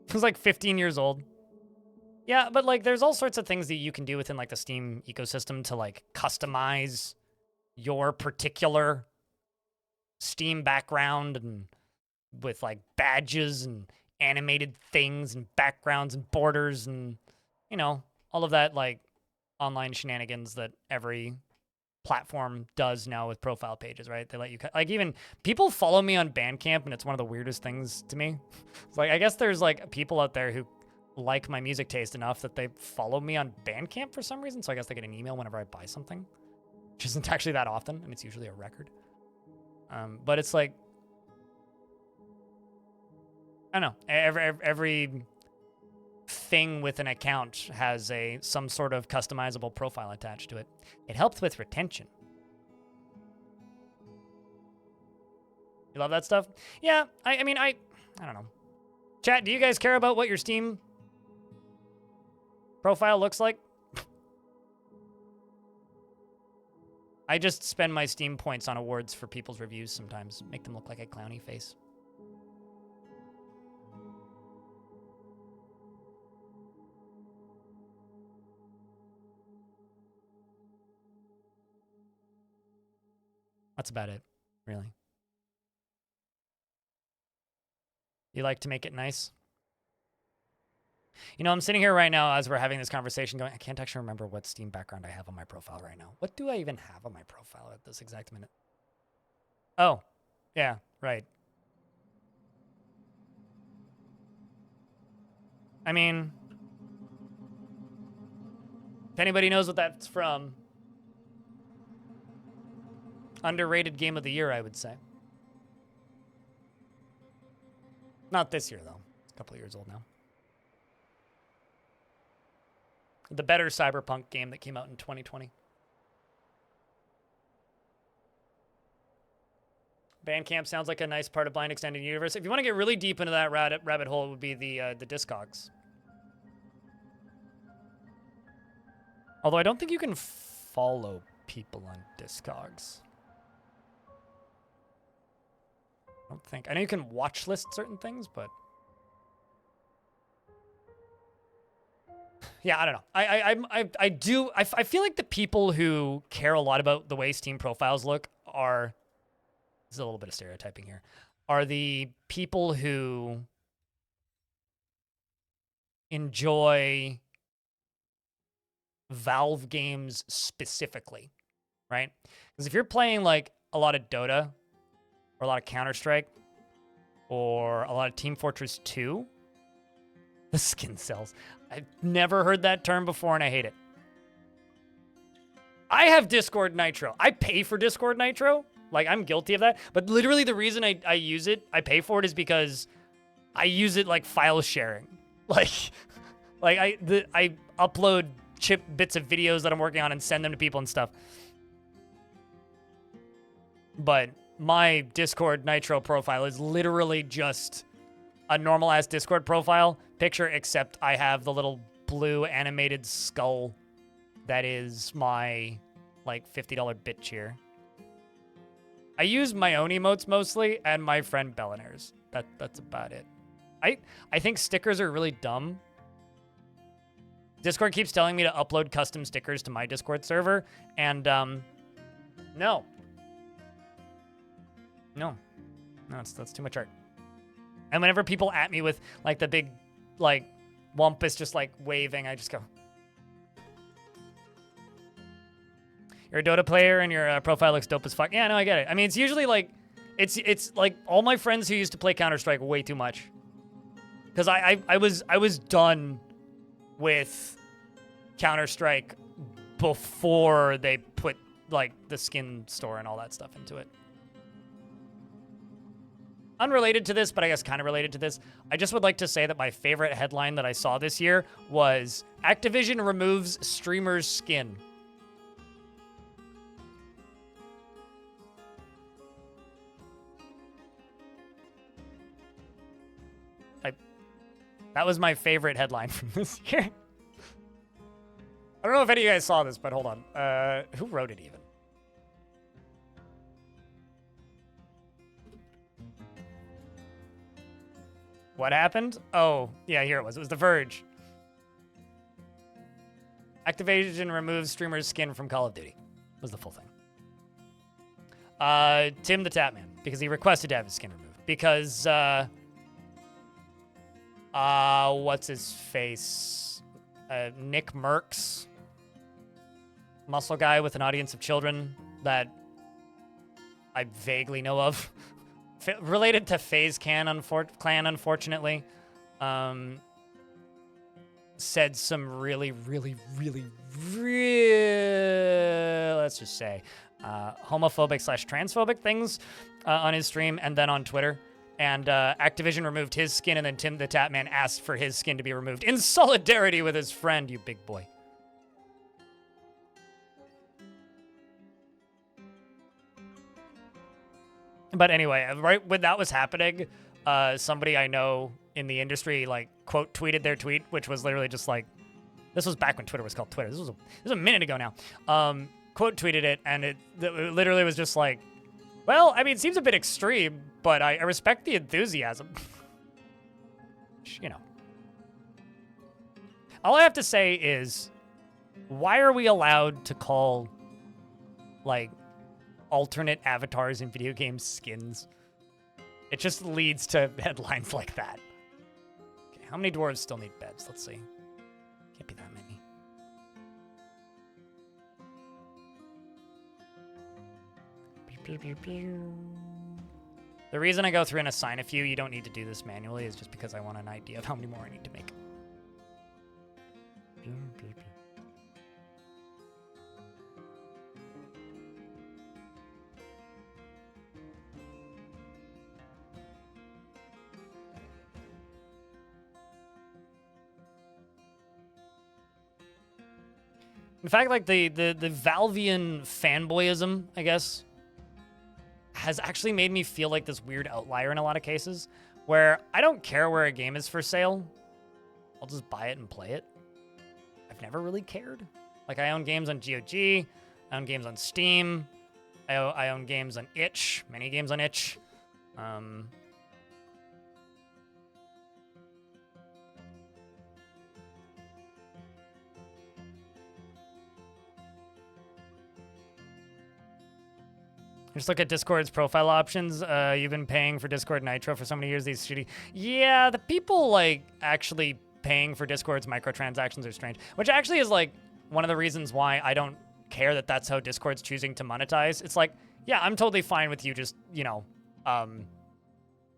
I was like 15 years old. Yeah, but like there's all sorts of things that you can do within like the Steam ecosystem to like customize your particular Steam background, and with like badges and animated things and backgrounds and borders and, you know, all of that like online shenanigans that every platform does now with profile pages, right? They let you like, even people follow me on Bandcamp, and it's one of the weirdest things to me. It's like, I guess there's like people out there who like my music taste enough that they follow me on Bandcamp for some reason, so I guess they get an email whenever I buy something, which isn't actually that often, and it's usually a record. But it's like, I don't know, every thing with an account has some sort of customizable profile attached to it. It helps with retention. You love that stuff? Yeah, I mean, I don't know. Chat, do you guys care about what your Steam profile looks like? I just spend my Steam points on awards for people's reviews sometimes. Make them look like a clowny face. That's about it, really. You like to make it nice? You know, I'm sitting here right now as we're having this conversation going, I can't actually remember what Steam background I have on my profile right now. What do I even have on my profile at this exact minute? Oh, yeah, right. I mean, if anybody knows what that's from, Underrated game of the year, I would say. Not this year, though. It's a couple of years old now. The better Cyberpunk game that came out in 2020. Bandcamp sounds like a nice part of Blind Extended Universe. If you want to get really deep into that rabbit hole, it would be the Discogs. Although I don't think you can follow people on Discogs. I don't think. I know you can watch list certain things, but yeah, I don't know. I feel like the people who care a lot about the way Steam profiles look are, this is a little bit of stereotyping here, are the people who enjoy Valve games specifically, right? Because if you're playing like a lot of Dota or a lot of Counter-Strike or a lot of Team Fortress 2, the skin cells. I've never heard that term before and I hate it. I have Discord Nitro. I pay for Discord Nitro. Like, I'm guilty of that. But literally the reason I use it, I pay for it, is because I use it like file sharing. Like I upload chip bits of videos that I'm working on and send them to people and stuff. But my Discord Nitro profile is literally just a normal ass Discord profile picture, except I have the little blue animated skull that is my like $50 bit cheer. I use my own emotes mostly and my friend Bellinair's. That's about it. I think stickers are really dumb. Discord keeps telling me to upload custom stickers to my Discord server, and no, that's too much art. And whenever people at me with like the big like Wumpus just like waving, I just go, you're a Dota player and your profile looks dope as fuck. Yeah, no, I get it. I mean, it's usually like, it's like all my friends who used to play Counter-Strike way too much. Because I was done with Counter-Strike before they put like the skin store and all that stuff into it. Unrelated to this, but I guess kind of related to this, I just would like to say that my favorite headline that I saw this year was Activision removes streamer's skin. That was my favorite headline from this year. I don't know if any of you guys saw this, but hold on. Who wrote it even? What happened? Oh, yeah, here it was. It was The Verge. Activision removes streamer's skin from Call of Duty. Was the full thing. Tim the Tatman, because he requested to have his skin removed. Because, what's his face? Nick Merckx. Muscle guy with an audience of children that I vaguely know of. Related to FaZe Clan, unfortunately. Said some really, let's just say, homophobic / transphobic things on his stream and then on Twitter. And Activision removed his skin, and then Tim the Tatman asked for his skin to be removed in solidarity with his friend, you big boy. But anyway, right when that was happening, somebody I know in the industry, like, quote tweeted their tweet, which was literally just like, this was back when Twitter was called Twitter. This was a minute ago now. Quote tweeted it, and it literally was just like, well, I mean, it seems a bit extreme, but I respect the enthusiasm. You know. All I have to say is, why are we allowed to call, like, alternate avatars in video games skins? It just leads to headlines like that. Okay, how many dwarves still need beds? Let's see. Can't be that many. The reason I go through and assign a few, you don't need to do this manually, is just because I want an idea of how many more I need to make. In fact, like the Valvian fanboyism, I guess, has actually made me feel like this weird outlier in a lot of cases, where I don't care where a game is for sale. I'll just buy it and play it. I've never really cared. Like, I own games on GOG, I own games on Steam, I own games on itch, many games on itch. Just look at Discord's profile options. You've been paying for Discord Nitro for so many years. These shitty. Yeah, the people like actually paying for Discord's microtransactions are strange, which actually is like one of the reasons why I don't care that that's how Discord's choosing to monetize. It's like, yeah, I'm totally fine with you just, you know,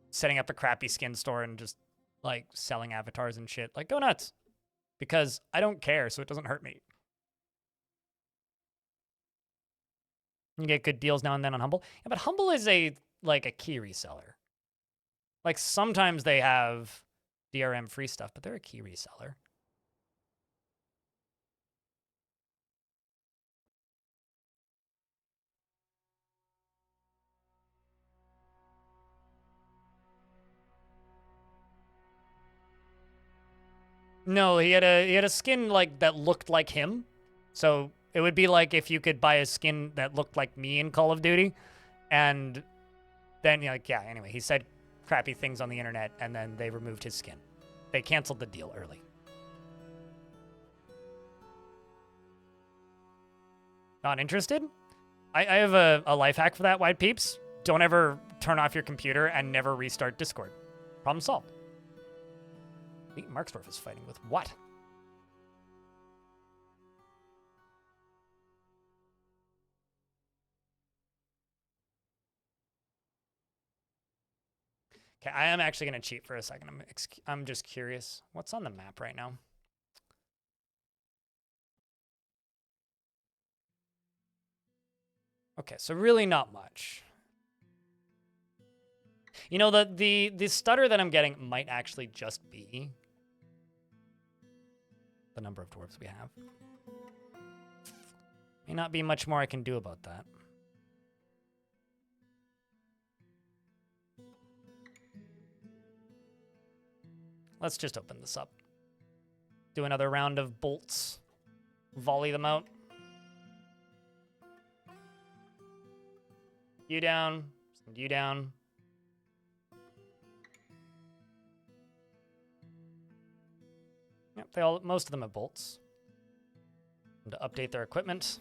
setting up a crappy skin store and just like selling avatars and shit. Like, go nuts, because I don't care, so it doesn't hurt me. You get good deals now and then on Humble. Yeah, but Humble is a key reseller. Like, sometimes they have DRM free stuff, but they're a key reseller. No, he had a skin like that looked like him. So it would be like if you could buy a skin that looked like me in Call of Duty, and then you're like, yeah, anyway, he said crappy things on the internet, and then they removed his skin. They canceled the deal early. Not interested? I have a life hack for that, Wide Peeps. Don't ever turn off your computer and never restart Discord. Problem solved. Marksdorf is fighting with what? Okay, I am actually going to cheat for a second. I'm just curious. What's on the map right now? Okay, so really not much. You know, the stutter that I'm getting might actually just be the number of dwarves we have. May not be much more I can do about that. Let's just open this up. Do another round of bolts. Volley them out. You down. Send you down. Yep, most of them have bolts. And to update their equipment.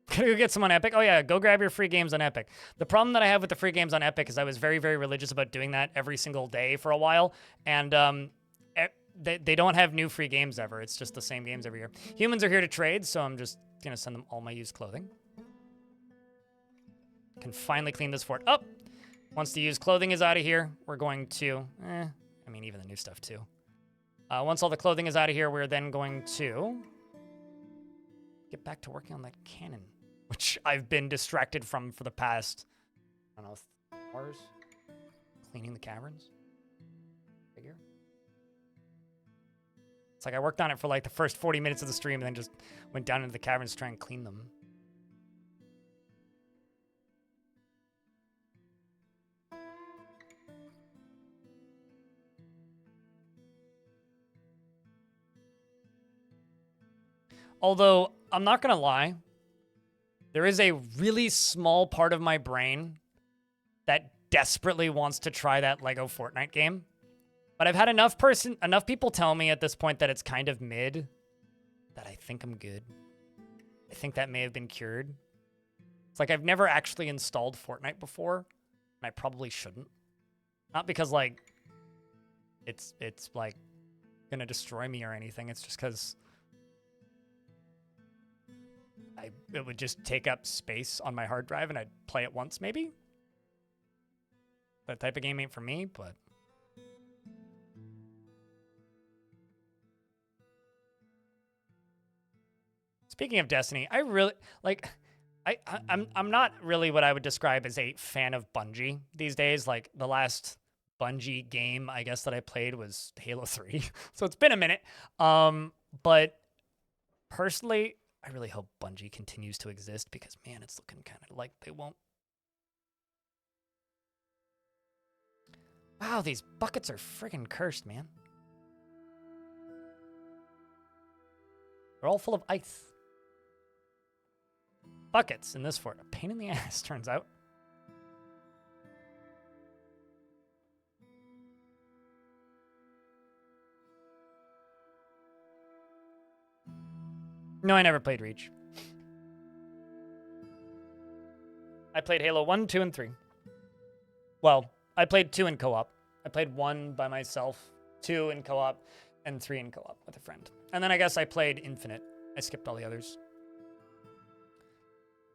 Gotta go get some on Epic. Oh yeah, go grab your free games on Epic. The problem that I have with the free games on Epic is I was very, very religious about doing that every single day for a while, and they don't have new free games ever. It's just the same games every year. Humans are here to trade, so I'm just gonna send them all my used clothing. Can finally clean this fort up. Once the used clothing is out of here, we're going to, I mean, even the new stuff too. Once all the clothing is out of here, we're then going to get back to working on that cannon, which I've been distracted from for the past, I don't know, hours. Cleaning the caverns. Figure. It's like I worked on it for like the first 40 minutes of the stream and then just went down into the caverns to try and clean them. Although, I'm not going to lie, there is a really small part of my brain that desperately wants to try that Lego Fortnite game. But I've had enough people tell me at this point that it's kind of mid that I think I'm good. I think that may have been cured. It's like I've never actually installed Fortnite before, and I probably shouldn't. Not because like it's like gonna destroy me or anything. It's just because it would just take up space on my hard drive and I'd play it once maybe. That type of game ain't for me, but speaking of Destiny, I really like I'm not really what I would describe as a fan of Bungie these days. Like the last Bungie game, I guess, that I played was Halo 3. So it's been a minute. But personally, I really hope Bungie continues to exist because, man, it's looking kind of like they won't. Wow, these buckets are friggin' cursed, man. They're all full of ice. Buckets in this fort. A pain in the ass, turns out. No, I never played Reach. I played Halo 1, 2, and 3. Well, I played 2 in co-op. I played 1 by myself, 2 in co-op, and 3 in co-op with a friend. And then I guess I played Infinite. I skipped all the others.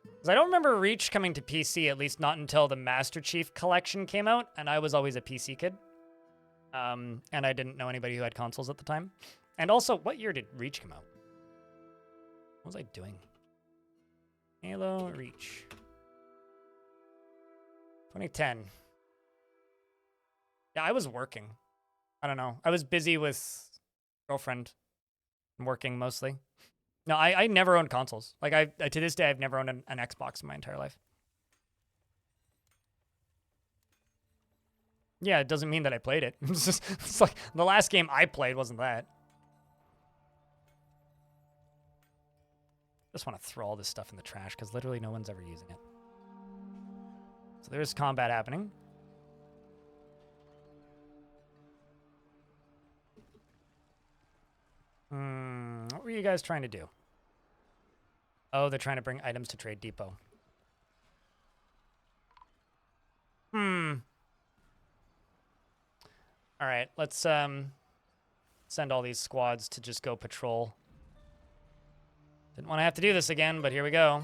Because I don't remember Reach coming to PC, at least not until the Master Chief Collection came out, and I was always a PC kid. And I didn't know anybody who had consoles at the time. And also, what year did Reach come out? What was I doing? Halo Reach. 2010. Yeah, I was working. I don't know. I was busy with girlfriend and working mostly. No, I never owned consoles. Like, I to this day, I've never owned an Xbox in my entire life. Yeah, it doesn't mean that I played it. It's like the last game I played wasn't that. Just want to throw all this stuff in the trash because literally no one's ever using it. So there's combat happening. What were you guys trying to do? Oh, they're trying to bring items to Trade Depot. All right, let's send all these squads to just go patrol. Didn't want to have to do this again, but here we go.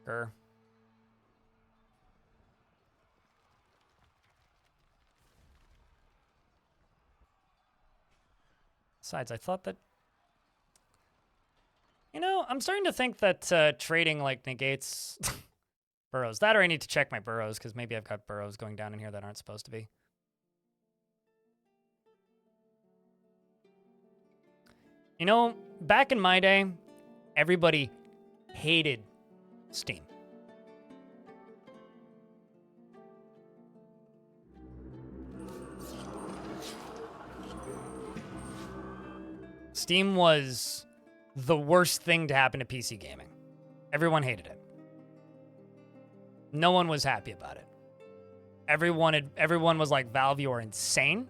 Grr. Besides, I thought that... You know, I'm starting to think that trading, like, negates burrows. That or I need to check my burrows, because maybe I've got burrows going down in here that aren't supposed to be. You know, back in my day, everybody hated Steam. Steam was the worst thing to happen to PC gaming. Everyone hated it. No one was happy about it. Everyone was like, Valve, you're insane.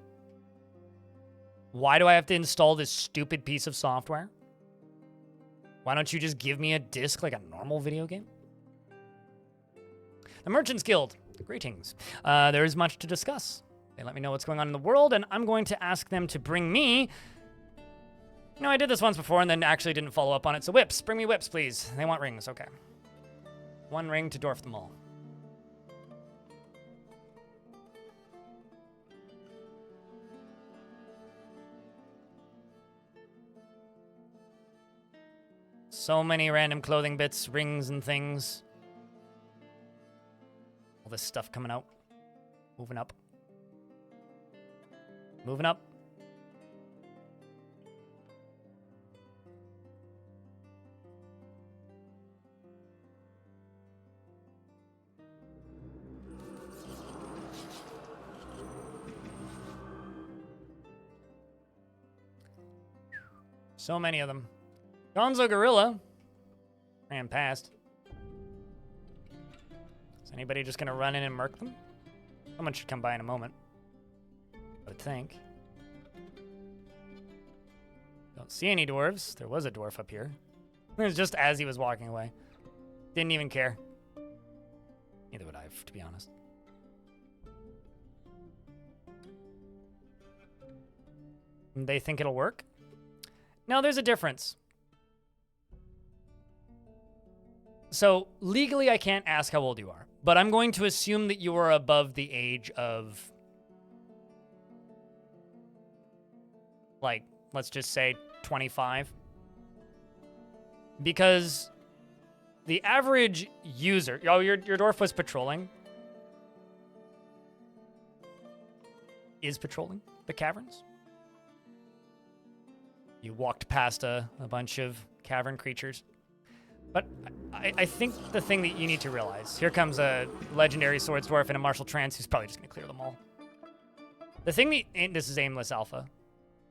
Why do I have to install this stupid piece of software? Why don't you just give me a disc like a normal video game? The Merchants Guild. Greetings. There is much to discuss. They let me know what's going on in the world, and I'm going to ask them to bring me... No, I did this once before and then actually didn't follow up on it. So whips. Bring me whips, please. They want rings. Okay. 1 ring to dwarf them all. So many random clothing bits, rings and things. All this stuff coming out. Moving up. Moving up. So many of them. Gonzo Gorilla ran past. Is anybody just gonna run in and murk them? Someone should come by in a moment, I would think. Don't see any dwarves. There was a dwarf up here. It was just as he was walking away. Didn't even care. Neither would I, to be honest. They think it'll work? No, there's a difference. So, legally, I can't ask how old you are, but I'm going to assume that you are above the age of, like, let's just say 25. Because the average user... Oh, your dwarf was patrolling. Is patrolling the caverns. You walked past a bunch of cavern creatures. But I think the thing that you need to realize... Here comes a legendary swords dwarf in a martial trance who's probably just going to clear them all. The thing that... This is aimless alpha.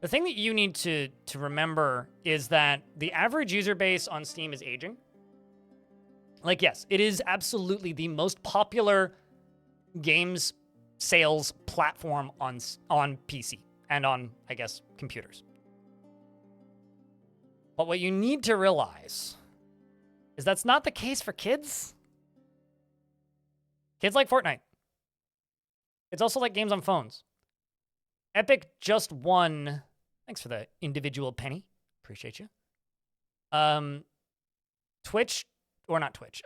The thing that you need to remember is that the average user base on Steam is aging. Like, yes, it is absolutely the most popular games sales platform on PC and on, I guess, computers. But what you need to realize is that's not the case for kids. Kids like Fortnite. It's also like games on phones. Epic just won... Thanks for the individual penny. Appreciate you. Twitch, or not Twitch,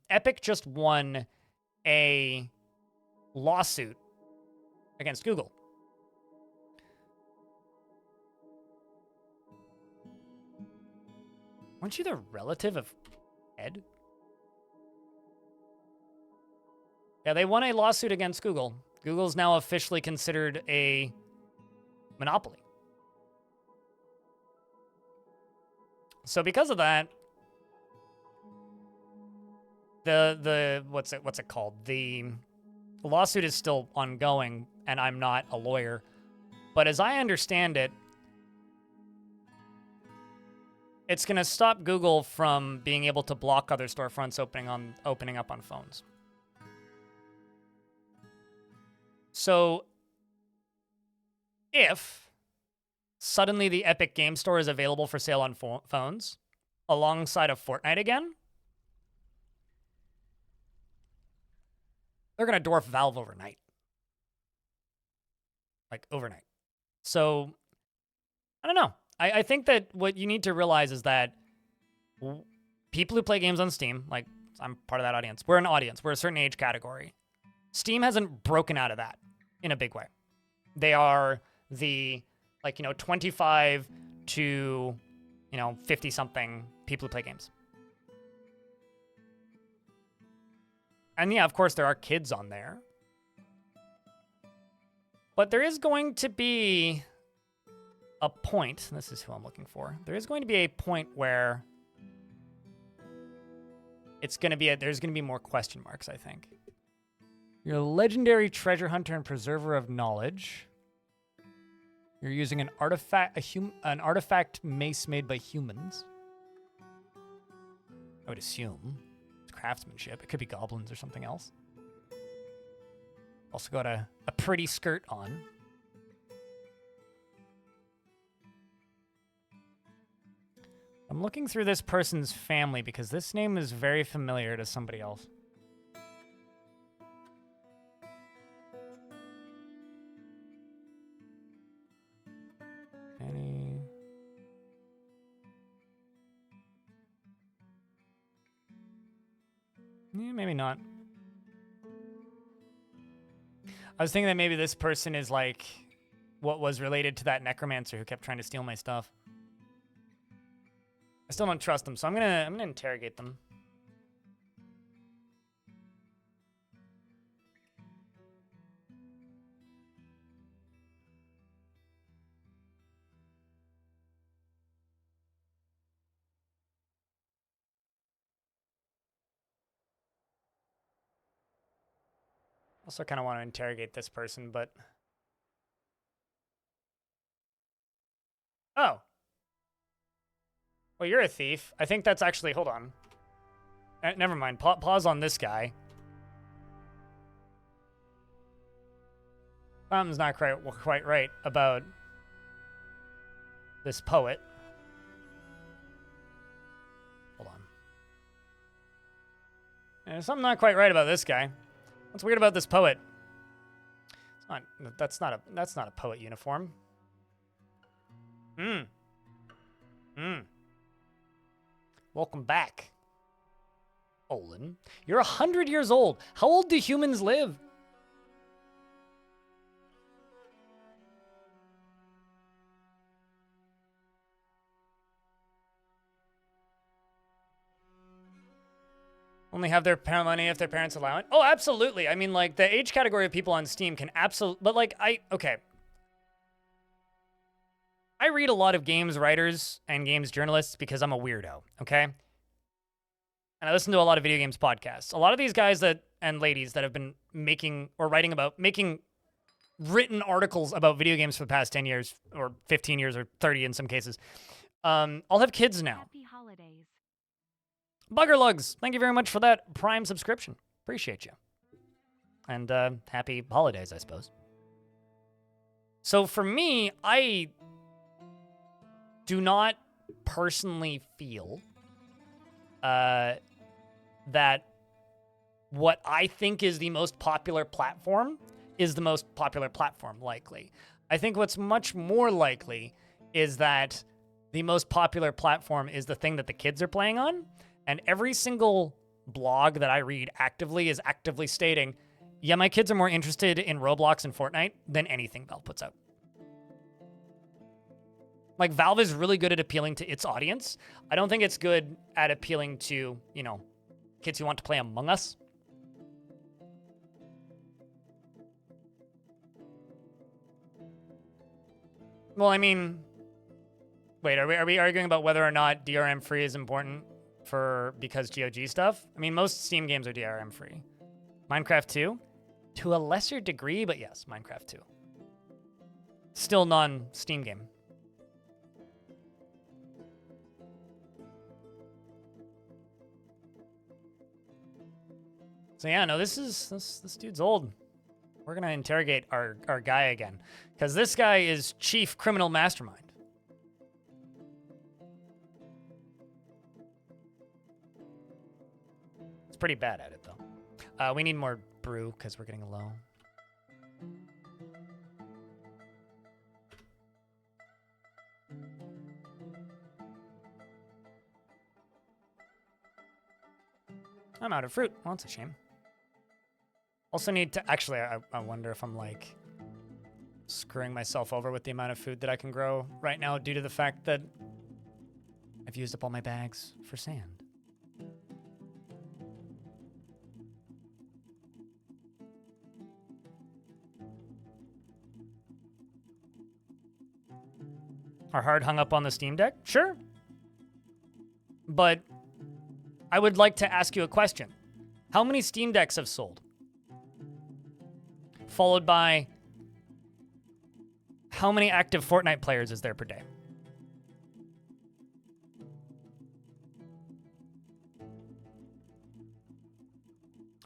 Epic just won a lawsuit against Google. Weren't you the relative of Ed? Yeah, they won a lawsuit against Google. Google's now officially considered a monopoly. So because of that, the what's it called? The lawsuit is still ongoing, and I'm not a lawyer. But as I understand it, it's going to stop Google from being able to block other storefronts opening up on phones. So if suddenly the Epic Game Store is available for sale on phones alongside of Fortnite again, they're going to dwarf Valve overnight. Like, overnight. So, I don't know. I think that what you need to realize is that people who play games on Steam, like, I'm part of that audience. We're an audience. We're a certain age category. Steam hasn't broken out of that in a big way. They are the, 25 to, 50-something people who play games. And yeah, of course, there are kids on there. But there is going to be a point, and this is who I'm looking for. There is going to be a point where there's going to be more question marks, I think. You're a legendary treasure hunter and preserver of knowledge. You're using an artifact mace made by humans. I would assume it's craftsmanship. It could be goblins or something else. Also got a pretty skirt on. I'm looking through this person's family because this name is very familiar to somebody else. Yeah, maybe not. I was thinking that maybe this person is like what was related to that necromancer who kept trying to steal my stuff. I still don't trust them, so I'm gonna interrogate them. Also kind of want to interrogate this person, but... Oh. Well, you're a thief. I think that's actually... Hold on. Never mind. Pause on this guy. Something's not quite right about this poet. Hold on. There's something not quite right about this guy. What's weird about this poet? That's not a poet uniform. Welcome back, Olin. You're 100 years old. How old do humans live? Only have their parent money if their parents allow it. Oh, absolutely. I mean, like, the age category of people on Steam can absolutely... But, like, okay. I read a lot of games writers and games journalists because I'm a weirdo, okay? And I listen to a lot of video games podcasts. A lot of these guys and ladies that have been making written articles about video games for the past 10 years or 15 years or 30 in some cases, all have kids now. Happy holidays. Buggerlugs, thank you very much for that Prime subscription. Appreciate you. And happy holidays, I suppose. So for me, I do not personally feel that what I think is the most popular platform is the most popular platform, likely. I think what's much more likely is that the most popular platform is the thing that the kids are playing on. And every single blog that I read is actively stating, yeah, my kids are more interested in Roblox and Fortnite than anything Valve puts out. Like, Valve is really good at appealing to its audience. I don't think it's good at appealing to, you know, kids who want to play Among Us. Well, I mean, wait, are we arguing about whether or not DRM free is important because GOG stuff? I mean, most Steam games are DRM free. Minecraft 2? To a lesser degree, but yes, Minecraft 2. Still non-Steam game. So yeah, no, this dude's old. We're gonna interrogate our guy again, because this guy is chief criminal mastermind. It's pretty bad at it though. We need more brew because we're getting low. I'm out of fruit. Well, that's a shame. Also need to... Actually, I wonder if I'm, like, screwing myself over with the amount of food that I can grow right now due to the fact that I've used up all my bags for sand. Are hard hung up on the Steam Deck? Sure. But I would like to ask you a question. How many Steam Decks have sold? Followed by, how many active Fortnite players is there per day?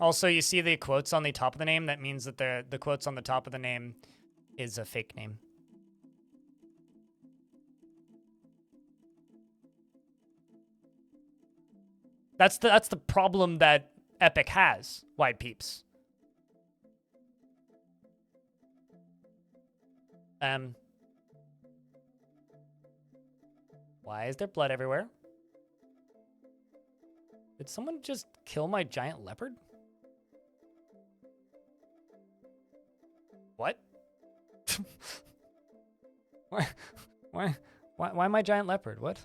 Also, you see the quotes on the top of the name? That means that the quotes on the top of the name is a fake name. That's the problem that Epic has, Wide Peeps. Why is there blood everywhere? Did someone just kill my giant leopard? What? Why my giant leopard? What?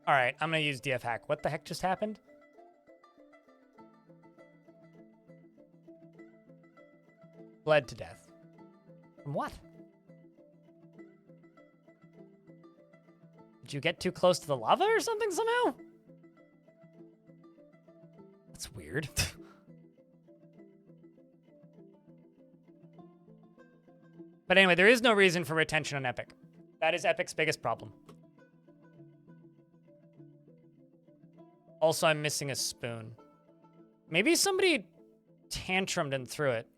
All right, I'm gonna use DF hack. What the heck just happened? Bled to death. From what? Did you get too close to the lava or something somehow? That's weird. But anyway, there is no reason for retention on Epic. That is Epic's biggest problem. Also, I'm missing a spoon. Maybe somebody tantrumed and threw it.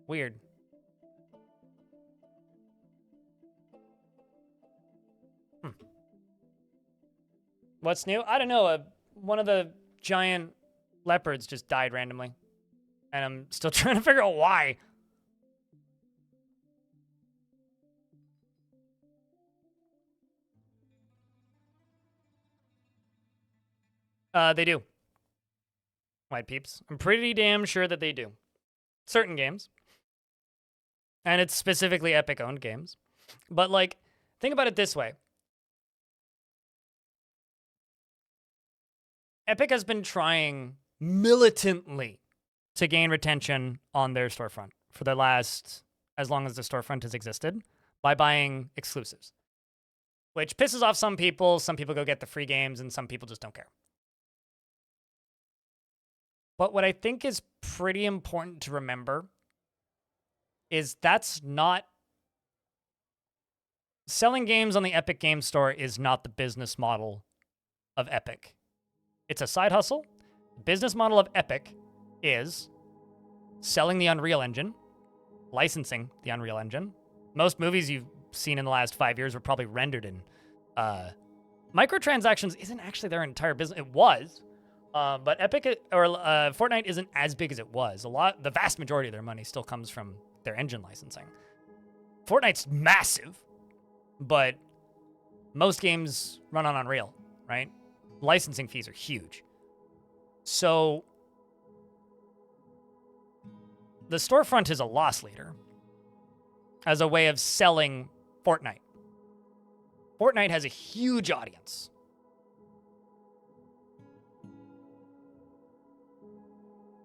Weird. What's new? I don't know. One of the giant leopards just died randomly. And I'm still trying to figure out why. They do. White peeps. I'm pretty damn sure that they do. Certain games. And it's specifically Epic-owned games. But, like, think about it this way. Epic has been trying militantly to gain retention on their storefront for the last, as long as the storefront has existed, by buying exclusives. Which pisses off some people. Some people go get the free games, and some people just don't care. But what I think is pretty important to remember is that's not... Selling games on the Epic Game Store is not the business model of Epic. It's a side hustle. The business model of Epic is selling the Unreal Engine, licensing the Unreal Engine. Most movies you've seen in the last 5 years were probably rendered in. Microtransactions isn't actually their entire business. It was, but Epic or Fortnite isn't as big as it was. The vast majority of their money still comes from their engine licensing. Fortnite's massive, but most games run on Unreal, right? Licensing fees are huge. So the storefront is a loss leader as a way of selling Fortnite. Fortnite has a huge audience.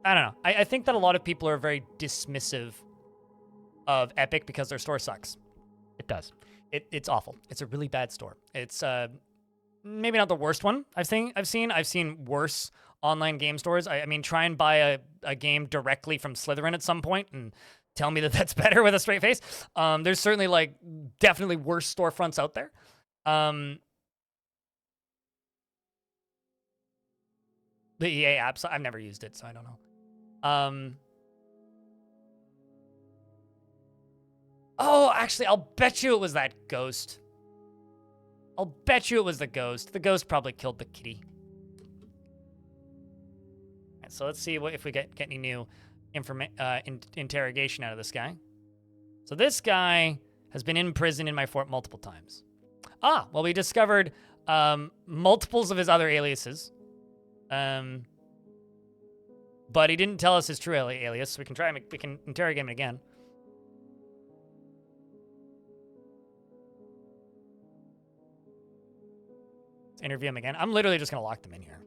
I don't know. I think that a lot of people are very dismissive of Epic because their store sucks. It does. It's awful. It's a really bad store. It's maybe not the worst one I've seen. I've seen worse online game stores. I mean, try and buy a game directly from Slytherin at some point and tell me that that's better with a straight face. There's certainly, like, definitely worse storefronts out there. The EA apps, I've never used it, so I don't know. Oh, actually, I'll bet you it was that ghost. I'll bet you it was the ghost. The ghost probably killed the kitty. Right, so let's see if we get any new interrogation out of this guy. So this guy has been in prison in my fort multiple times. Ah, well, we discovered multiples of his other aliases. But he didn't tell us his true alias, so we can interrogate him again. Let's interview him again. I'm literally just gonna lock them in here.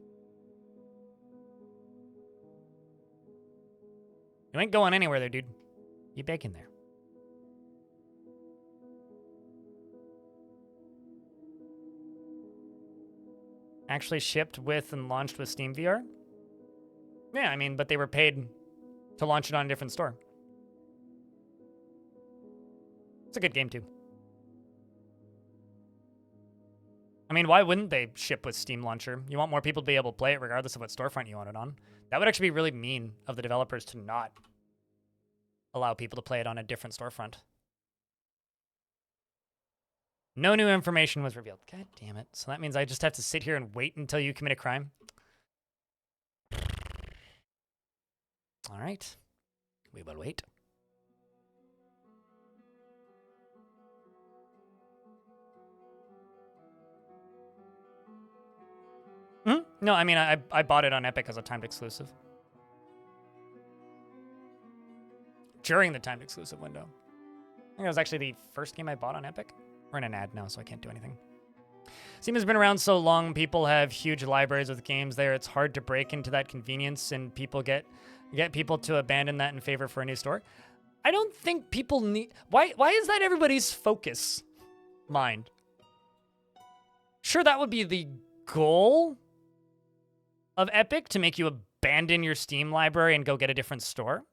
You ain't going anywhere there, dude. You baking there. Actually shipped with and launched with Steam VR? Yeah, I mean, but they were paid to launch it on a different store. It's a good game, too. I mean, why wouldn't they ship with Steam Launcher? You want more people to be able to play it regardless of what storefront you want it on. That would actually be really mean of the developers to not allow people to play it on a different storefront. No new information was revealed. God damn it. So that means I just have to sit here and wait until you commit a crime? All right. We will wait. No, I mean, I bought it on Epic as a timed exclusive. During the timed exclusive window. I think it was actually the first game I bought on Epic. We're in an ad now, so I can't do anything. Steam has been around so long, people have huge libraries with games there. It's hard to break into that convenience, and people get people to abandon that in favor for a new store. I don't think people need... Why is that everybody's focus? Mind. Sure, that would be the goal of Epic, to make you abandon your Steam library and go get a different store.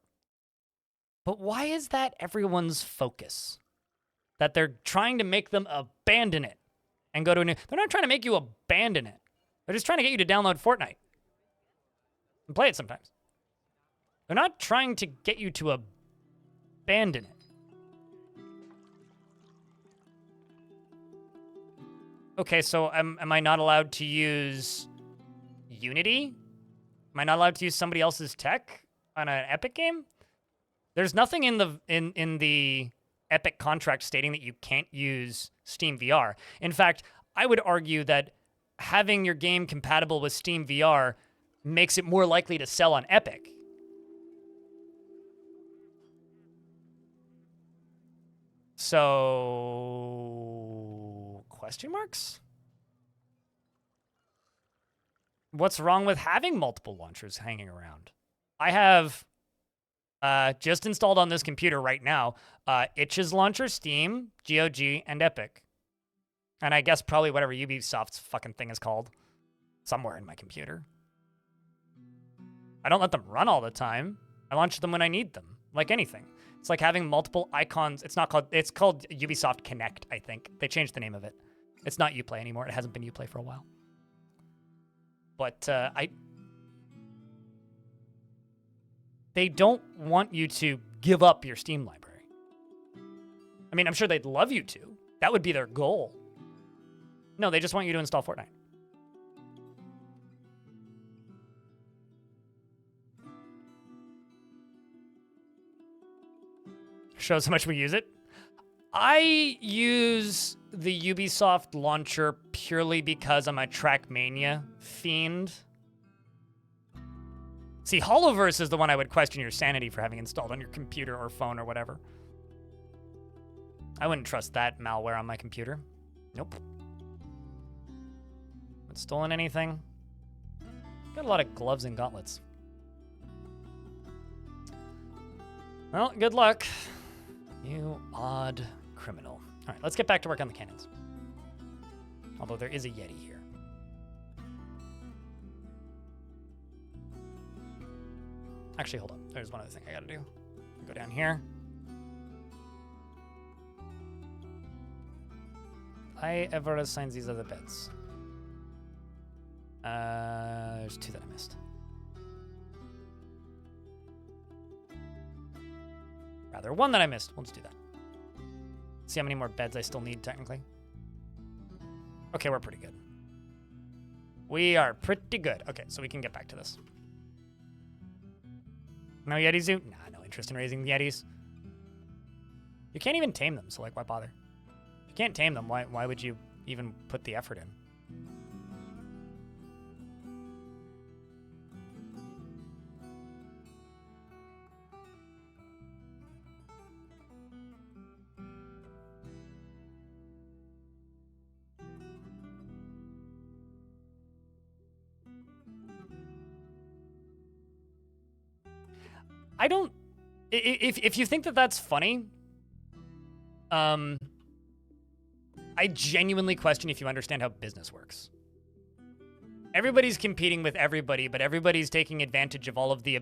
But why is that everyone's focus? That they're trying to make them abandon it and go to a new... They're not trying to make you abandon it. They're just trying to get you to download Fortnite and play it sometimes. They're not trying to get you to abandon it. Okay, so am I not allowed to use Unity? Am I not allowed to use somebody else's tech on an Epic game? There's nothing in the Epic contract stating that you can't use Steam VR. In fact, I would argue that having your game compatible with Steam VR makes it more likely to sell on Epic. So, question marks? What's wrong with having multiple launchers hanging around? I have just installed on this computer right now Itch's launcher, Steam, GOG, and Epic. And I guess probably whatever Ubisoft's fucking thing is called. Somewhere in my computer. I don't let them run all the time. I launch them when I need them, like anything. It's like having multiple icons. It's called Ubisoft Connect, I think. They changed the name of it. It's not Uplay anymore. It hasn't been Uplay for a while. But they don't want you to give up your Steam library. I mean, I'm sure they'd love you to. That would be their goal. No, they just want you to install Fortnite. Shows how much we use it. I use the Ubisoft launcher purely because I'm a Trackmania fiend. See, Holoverse is the one I would question your sanity for having installed on your computer or phone or whatever. I wouldn't trust that malware on my computer. Nope. Haven't stolen anything. Got a lot of gloves and gauntlets. Well, good luck. You odd criminal. All right, let's get back to work on the cannons. Although there is a Yeti here. Actually, hold on. There's one other thing I gotta do. Go down here. I ever assign these other beds? There's 2 that I missed. Rather, 1 that I missed. We'll just do that. See how many more beds I still need, technically. Okay, we're pretty good. We are pretty good. Okay, so we can get back to this. No Yeti Zoo? Nah, no interest in raising Yetis. You can't even tame them, so like, why bother? If you can't tame them, why would you even put the effort in? I don't... If you think that that's funny, I genuinely question if you understand how business works. Everybody's competing with everybody, but everybody's taking advantage of all of the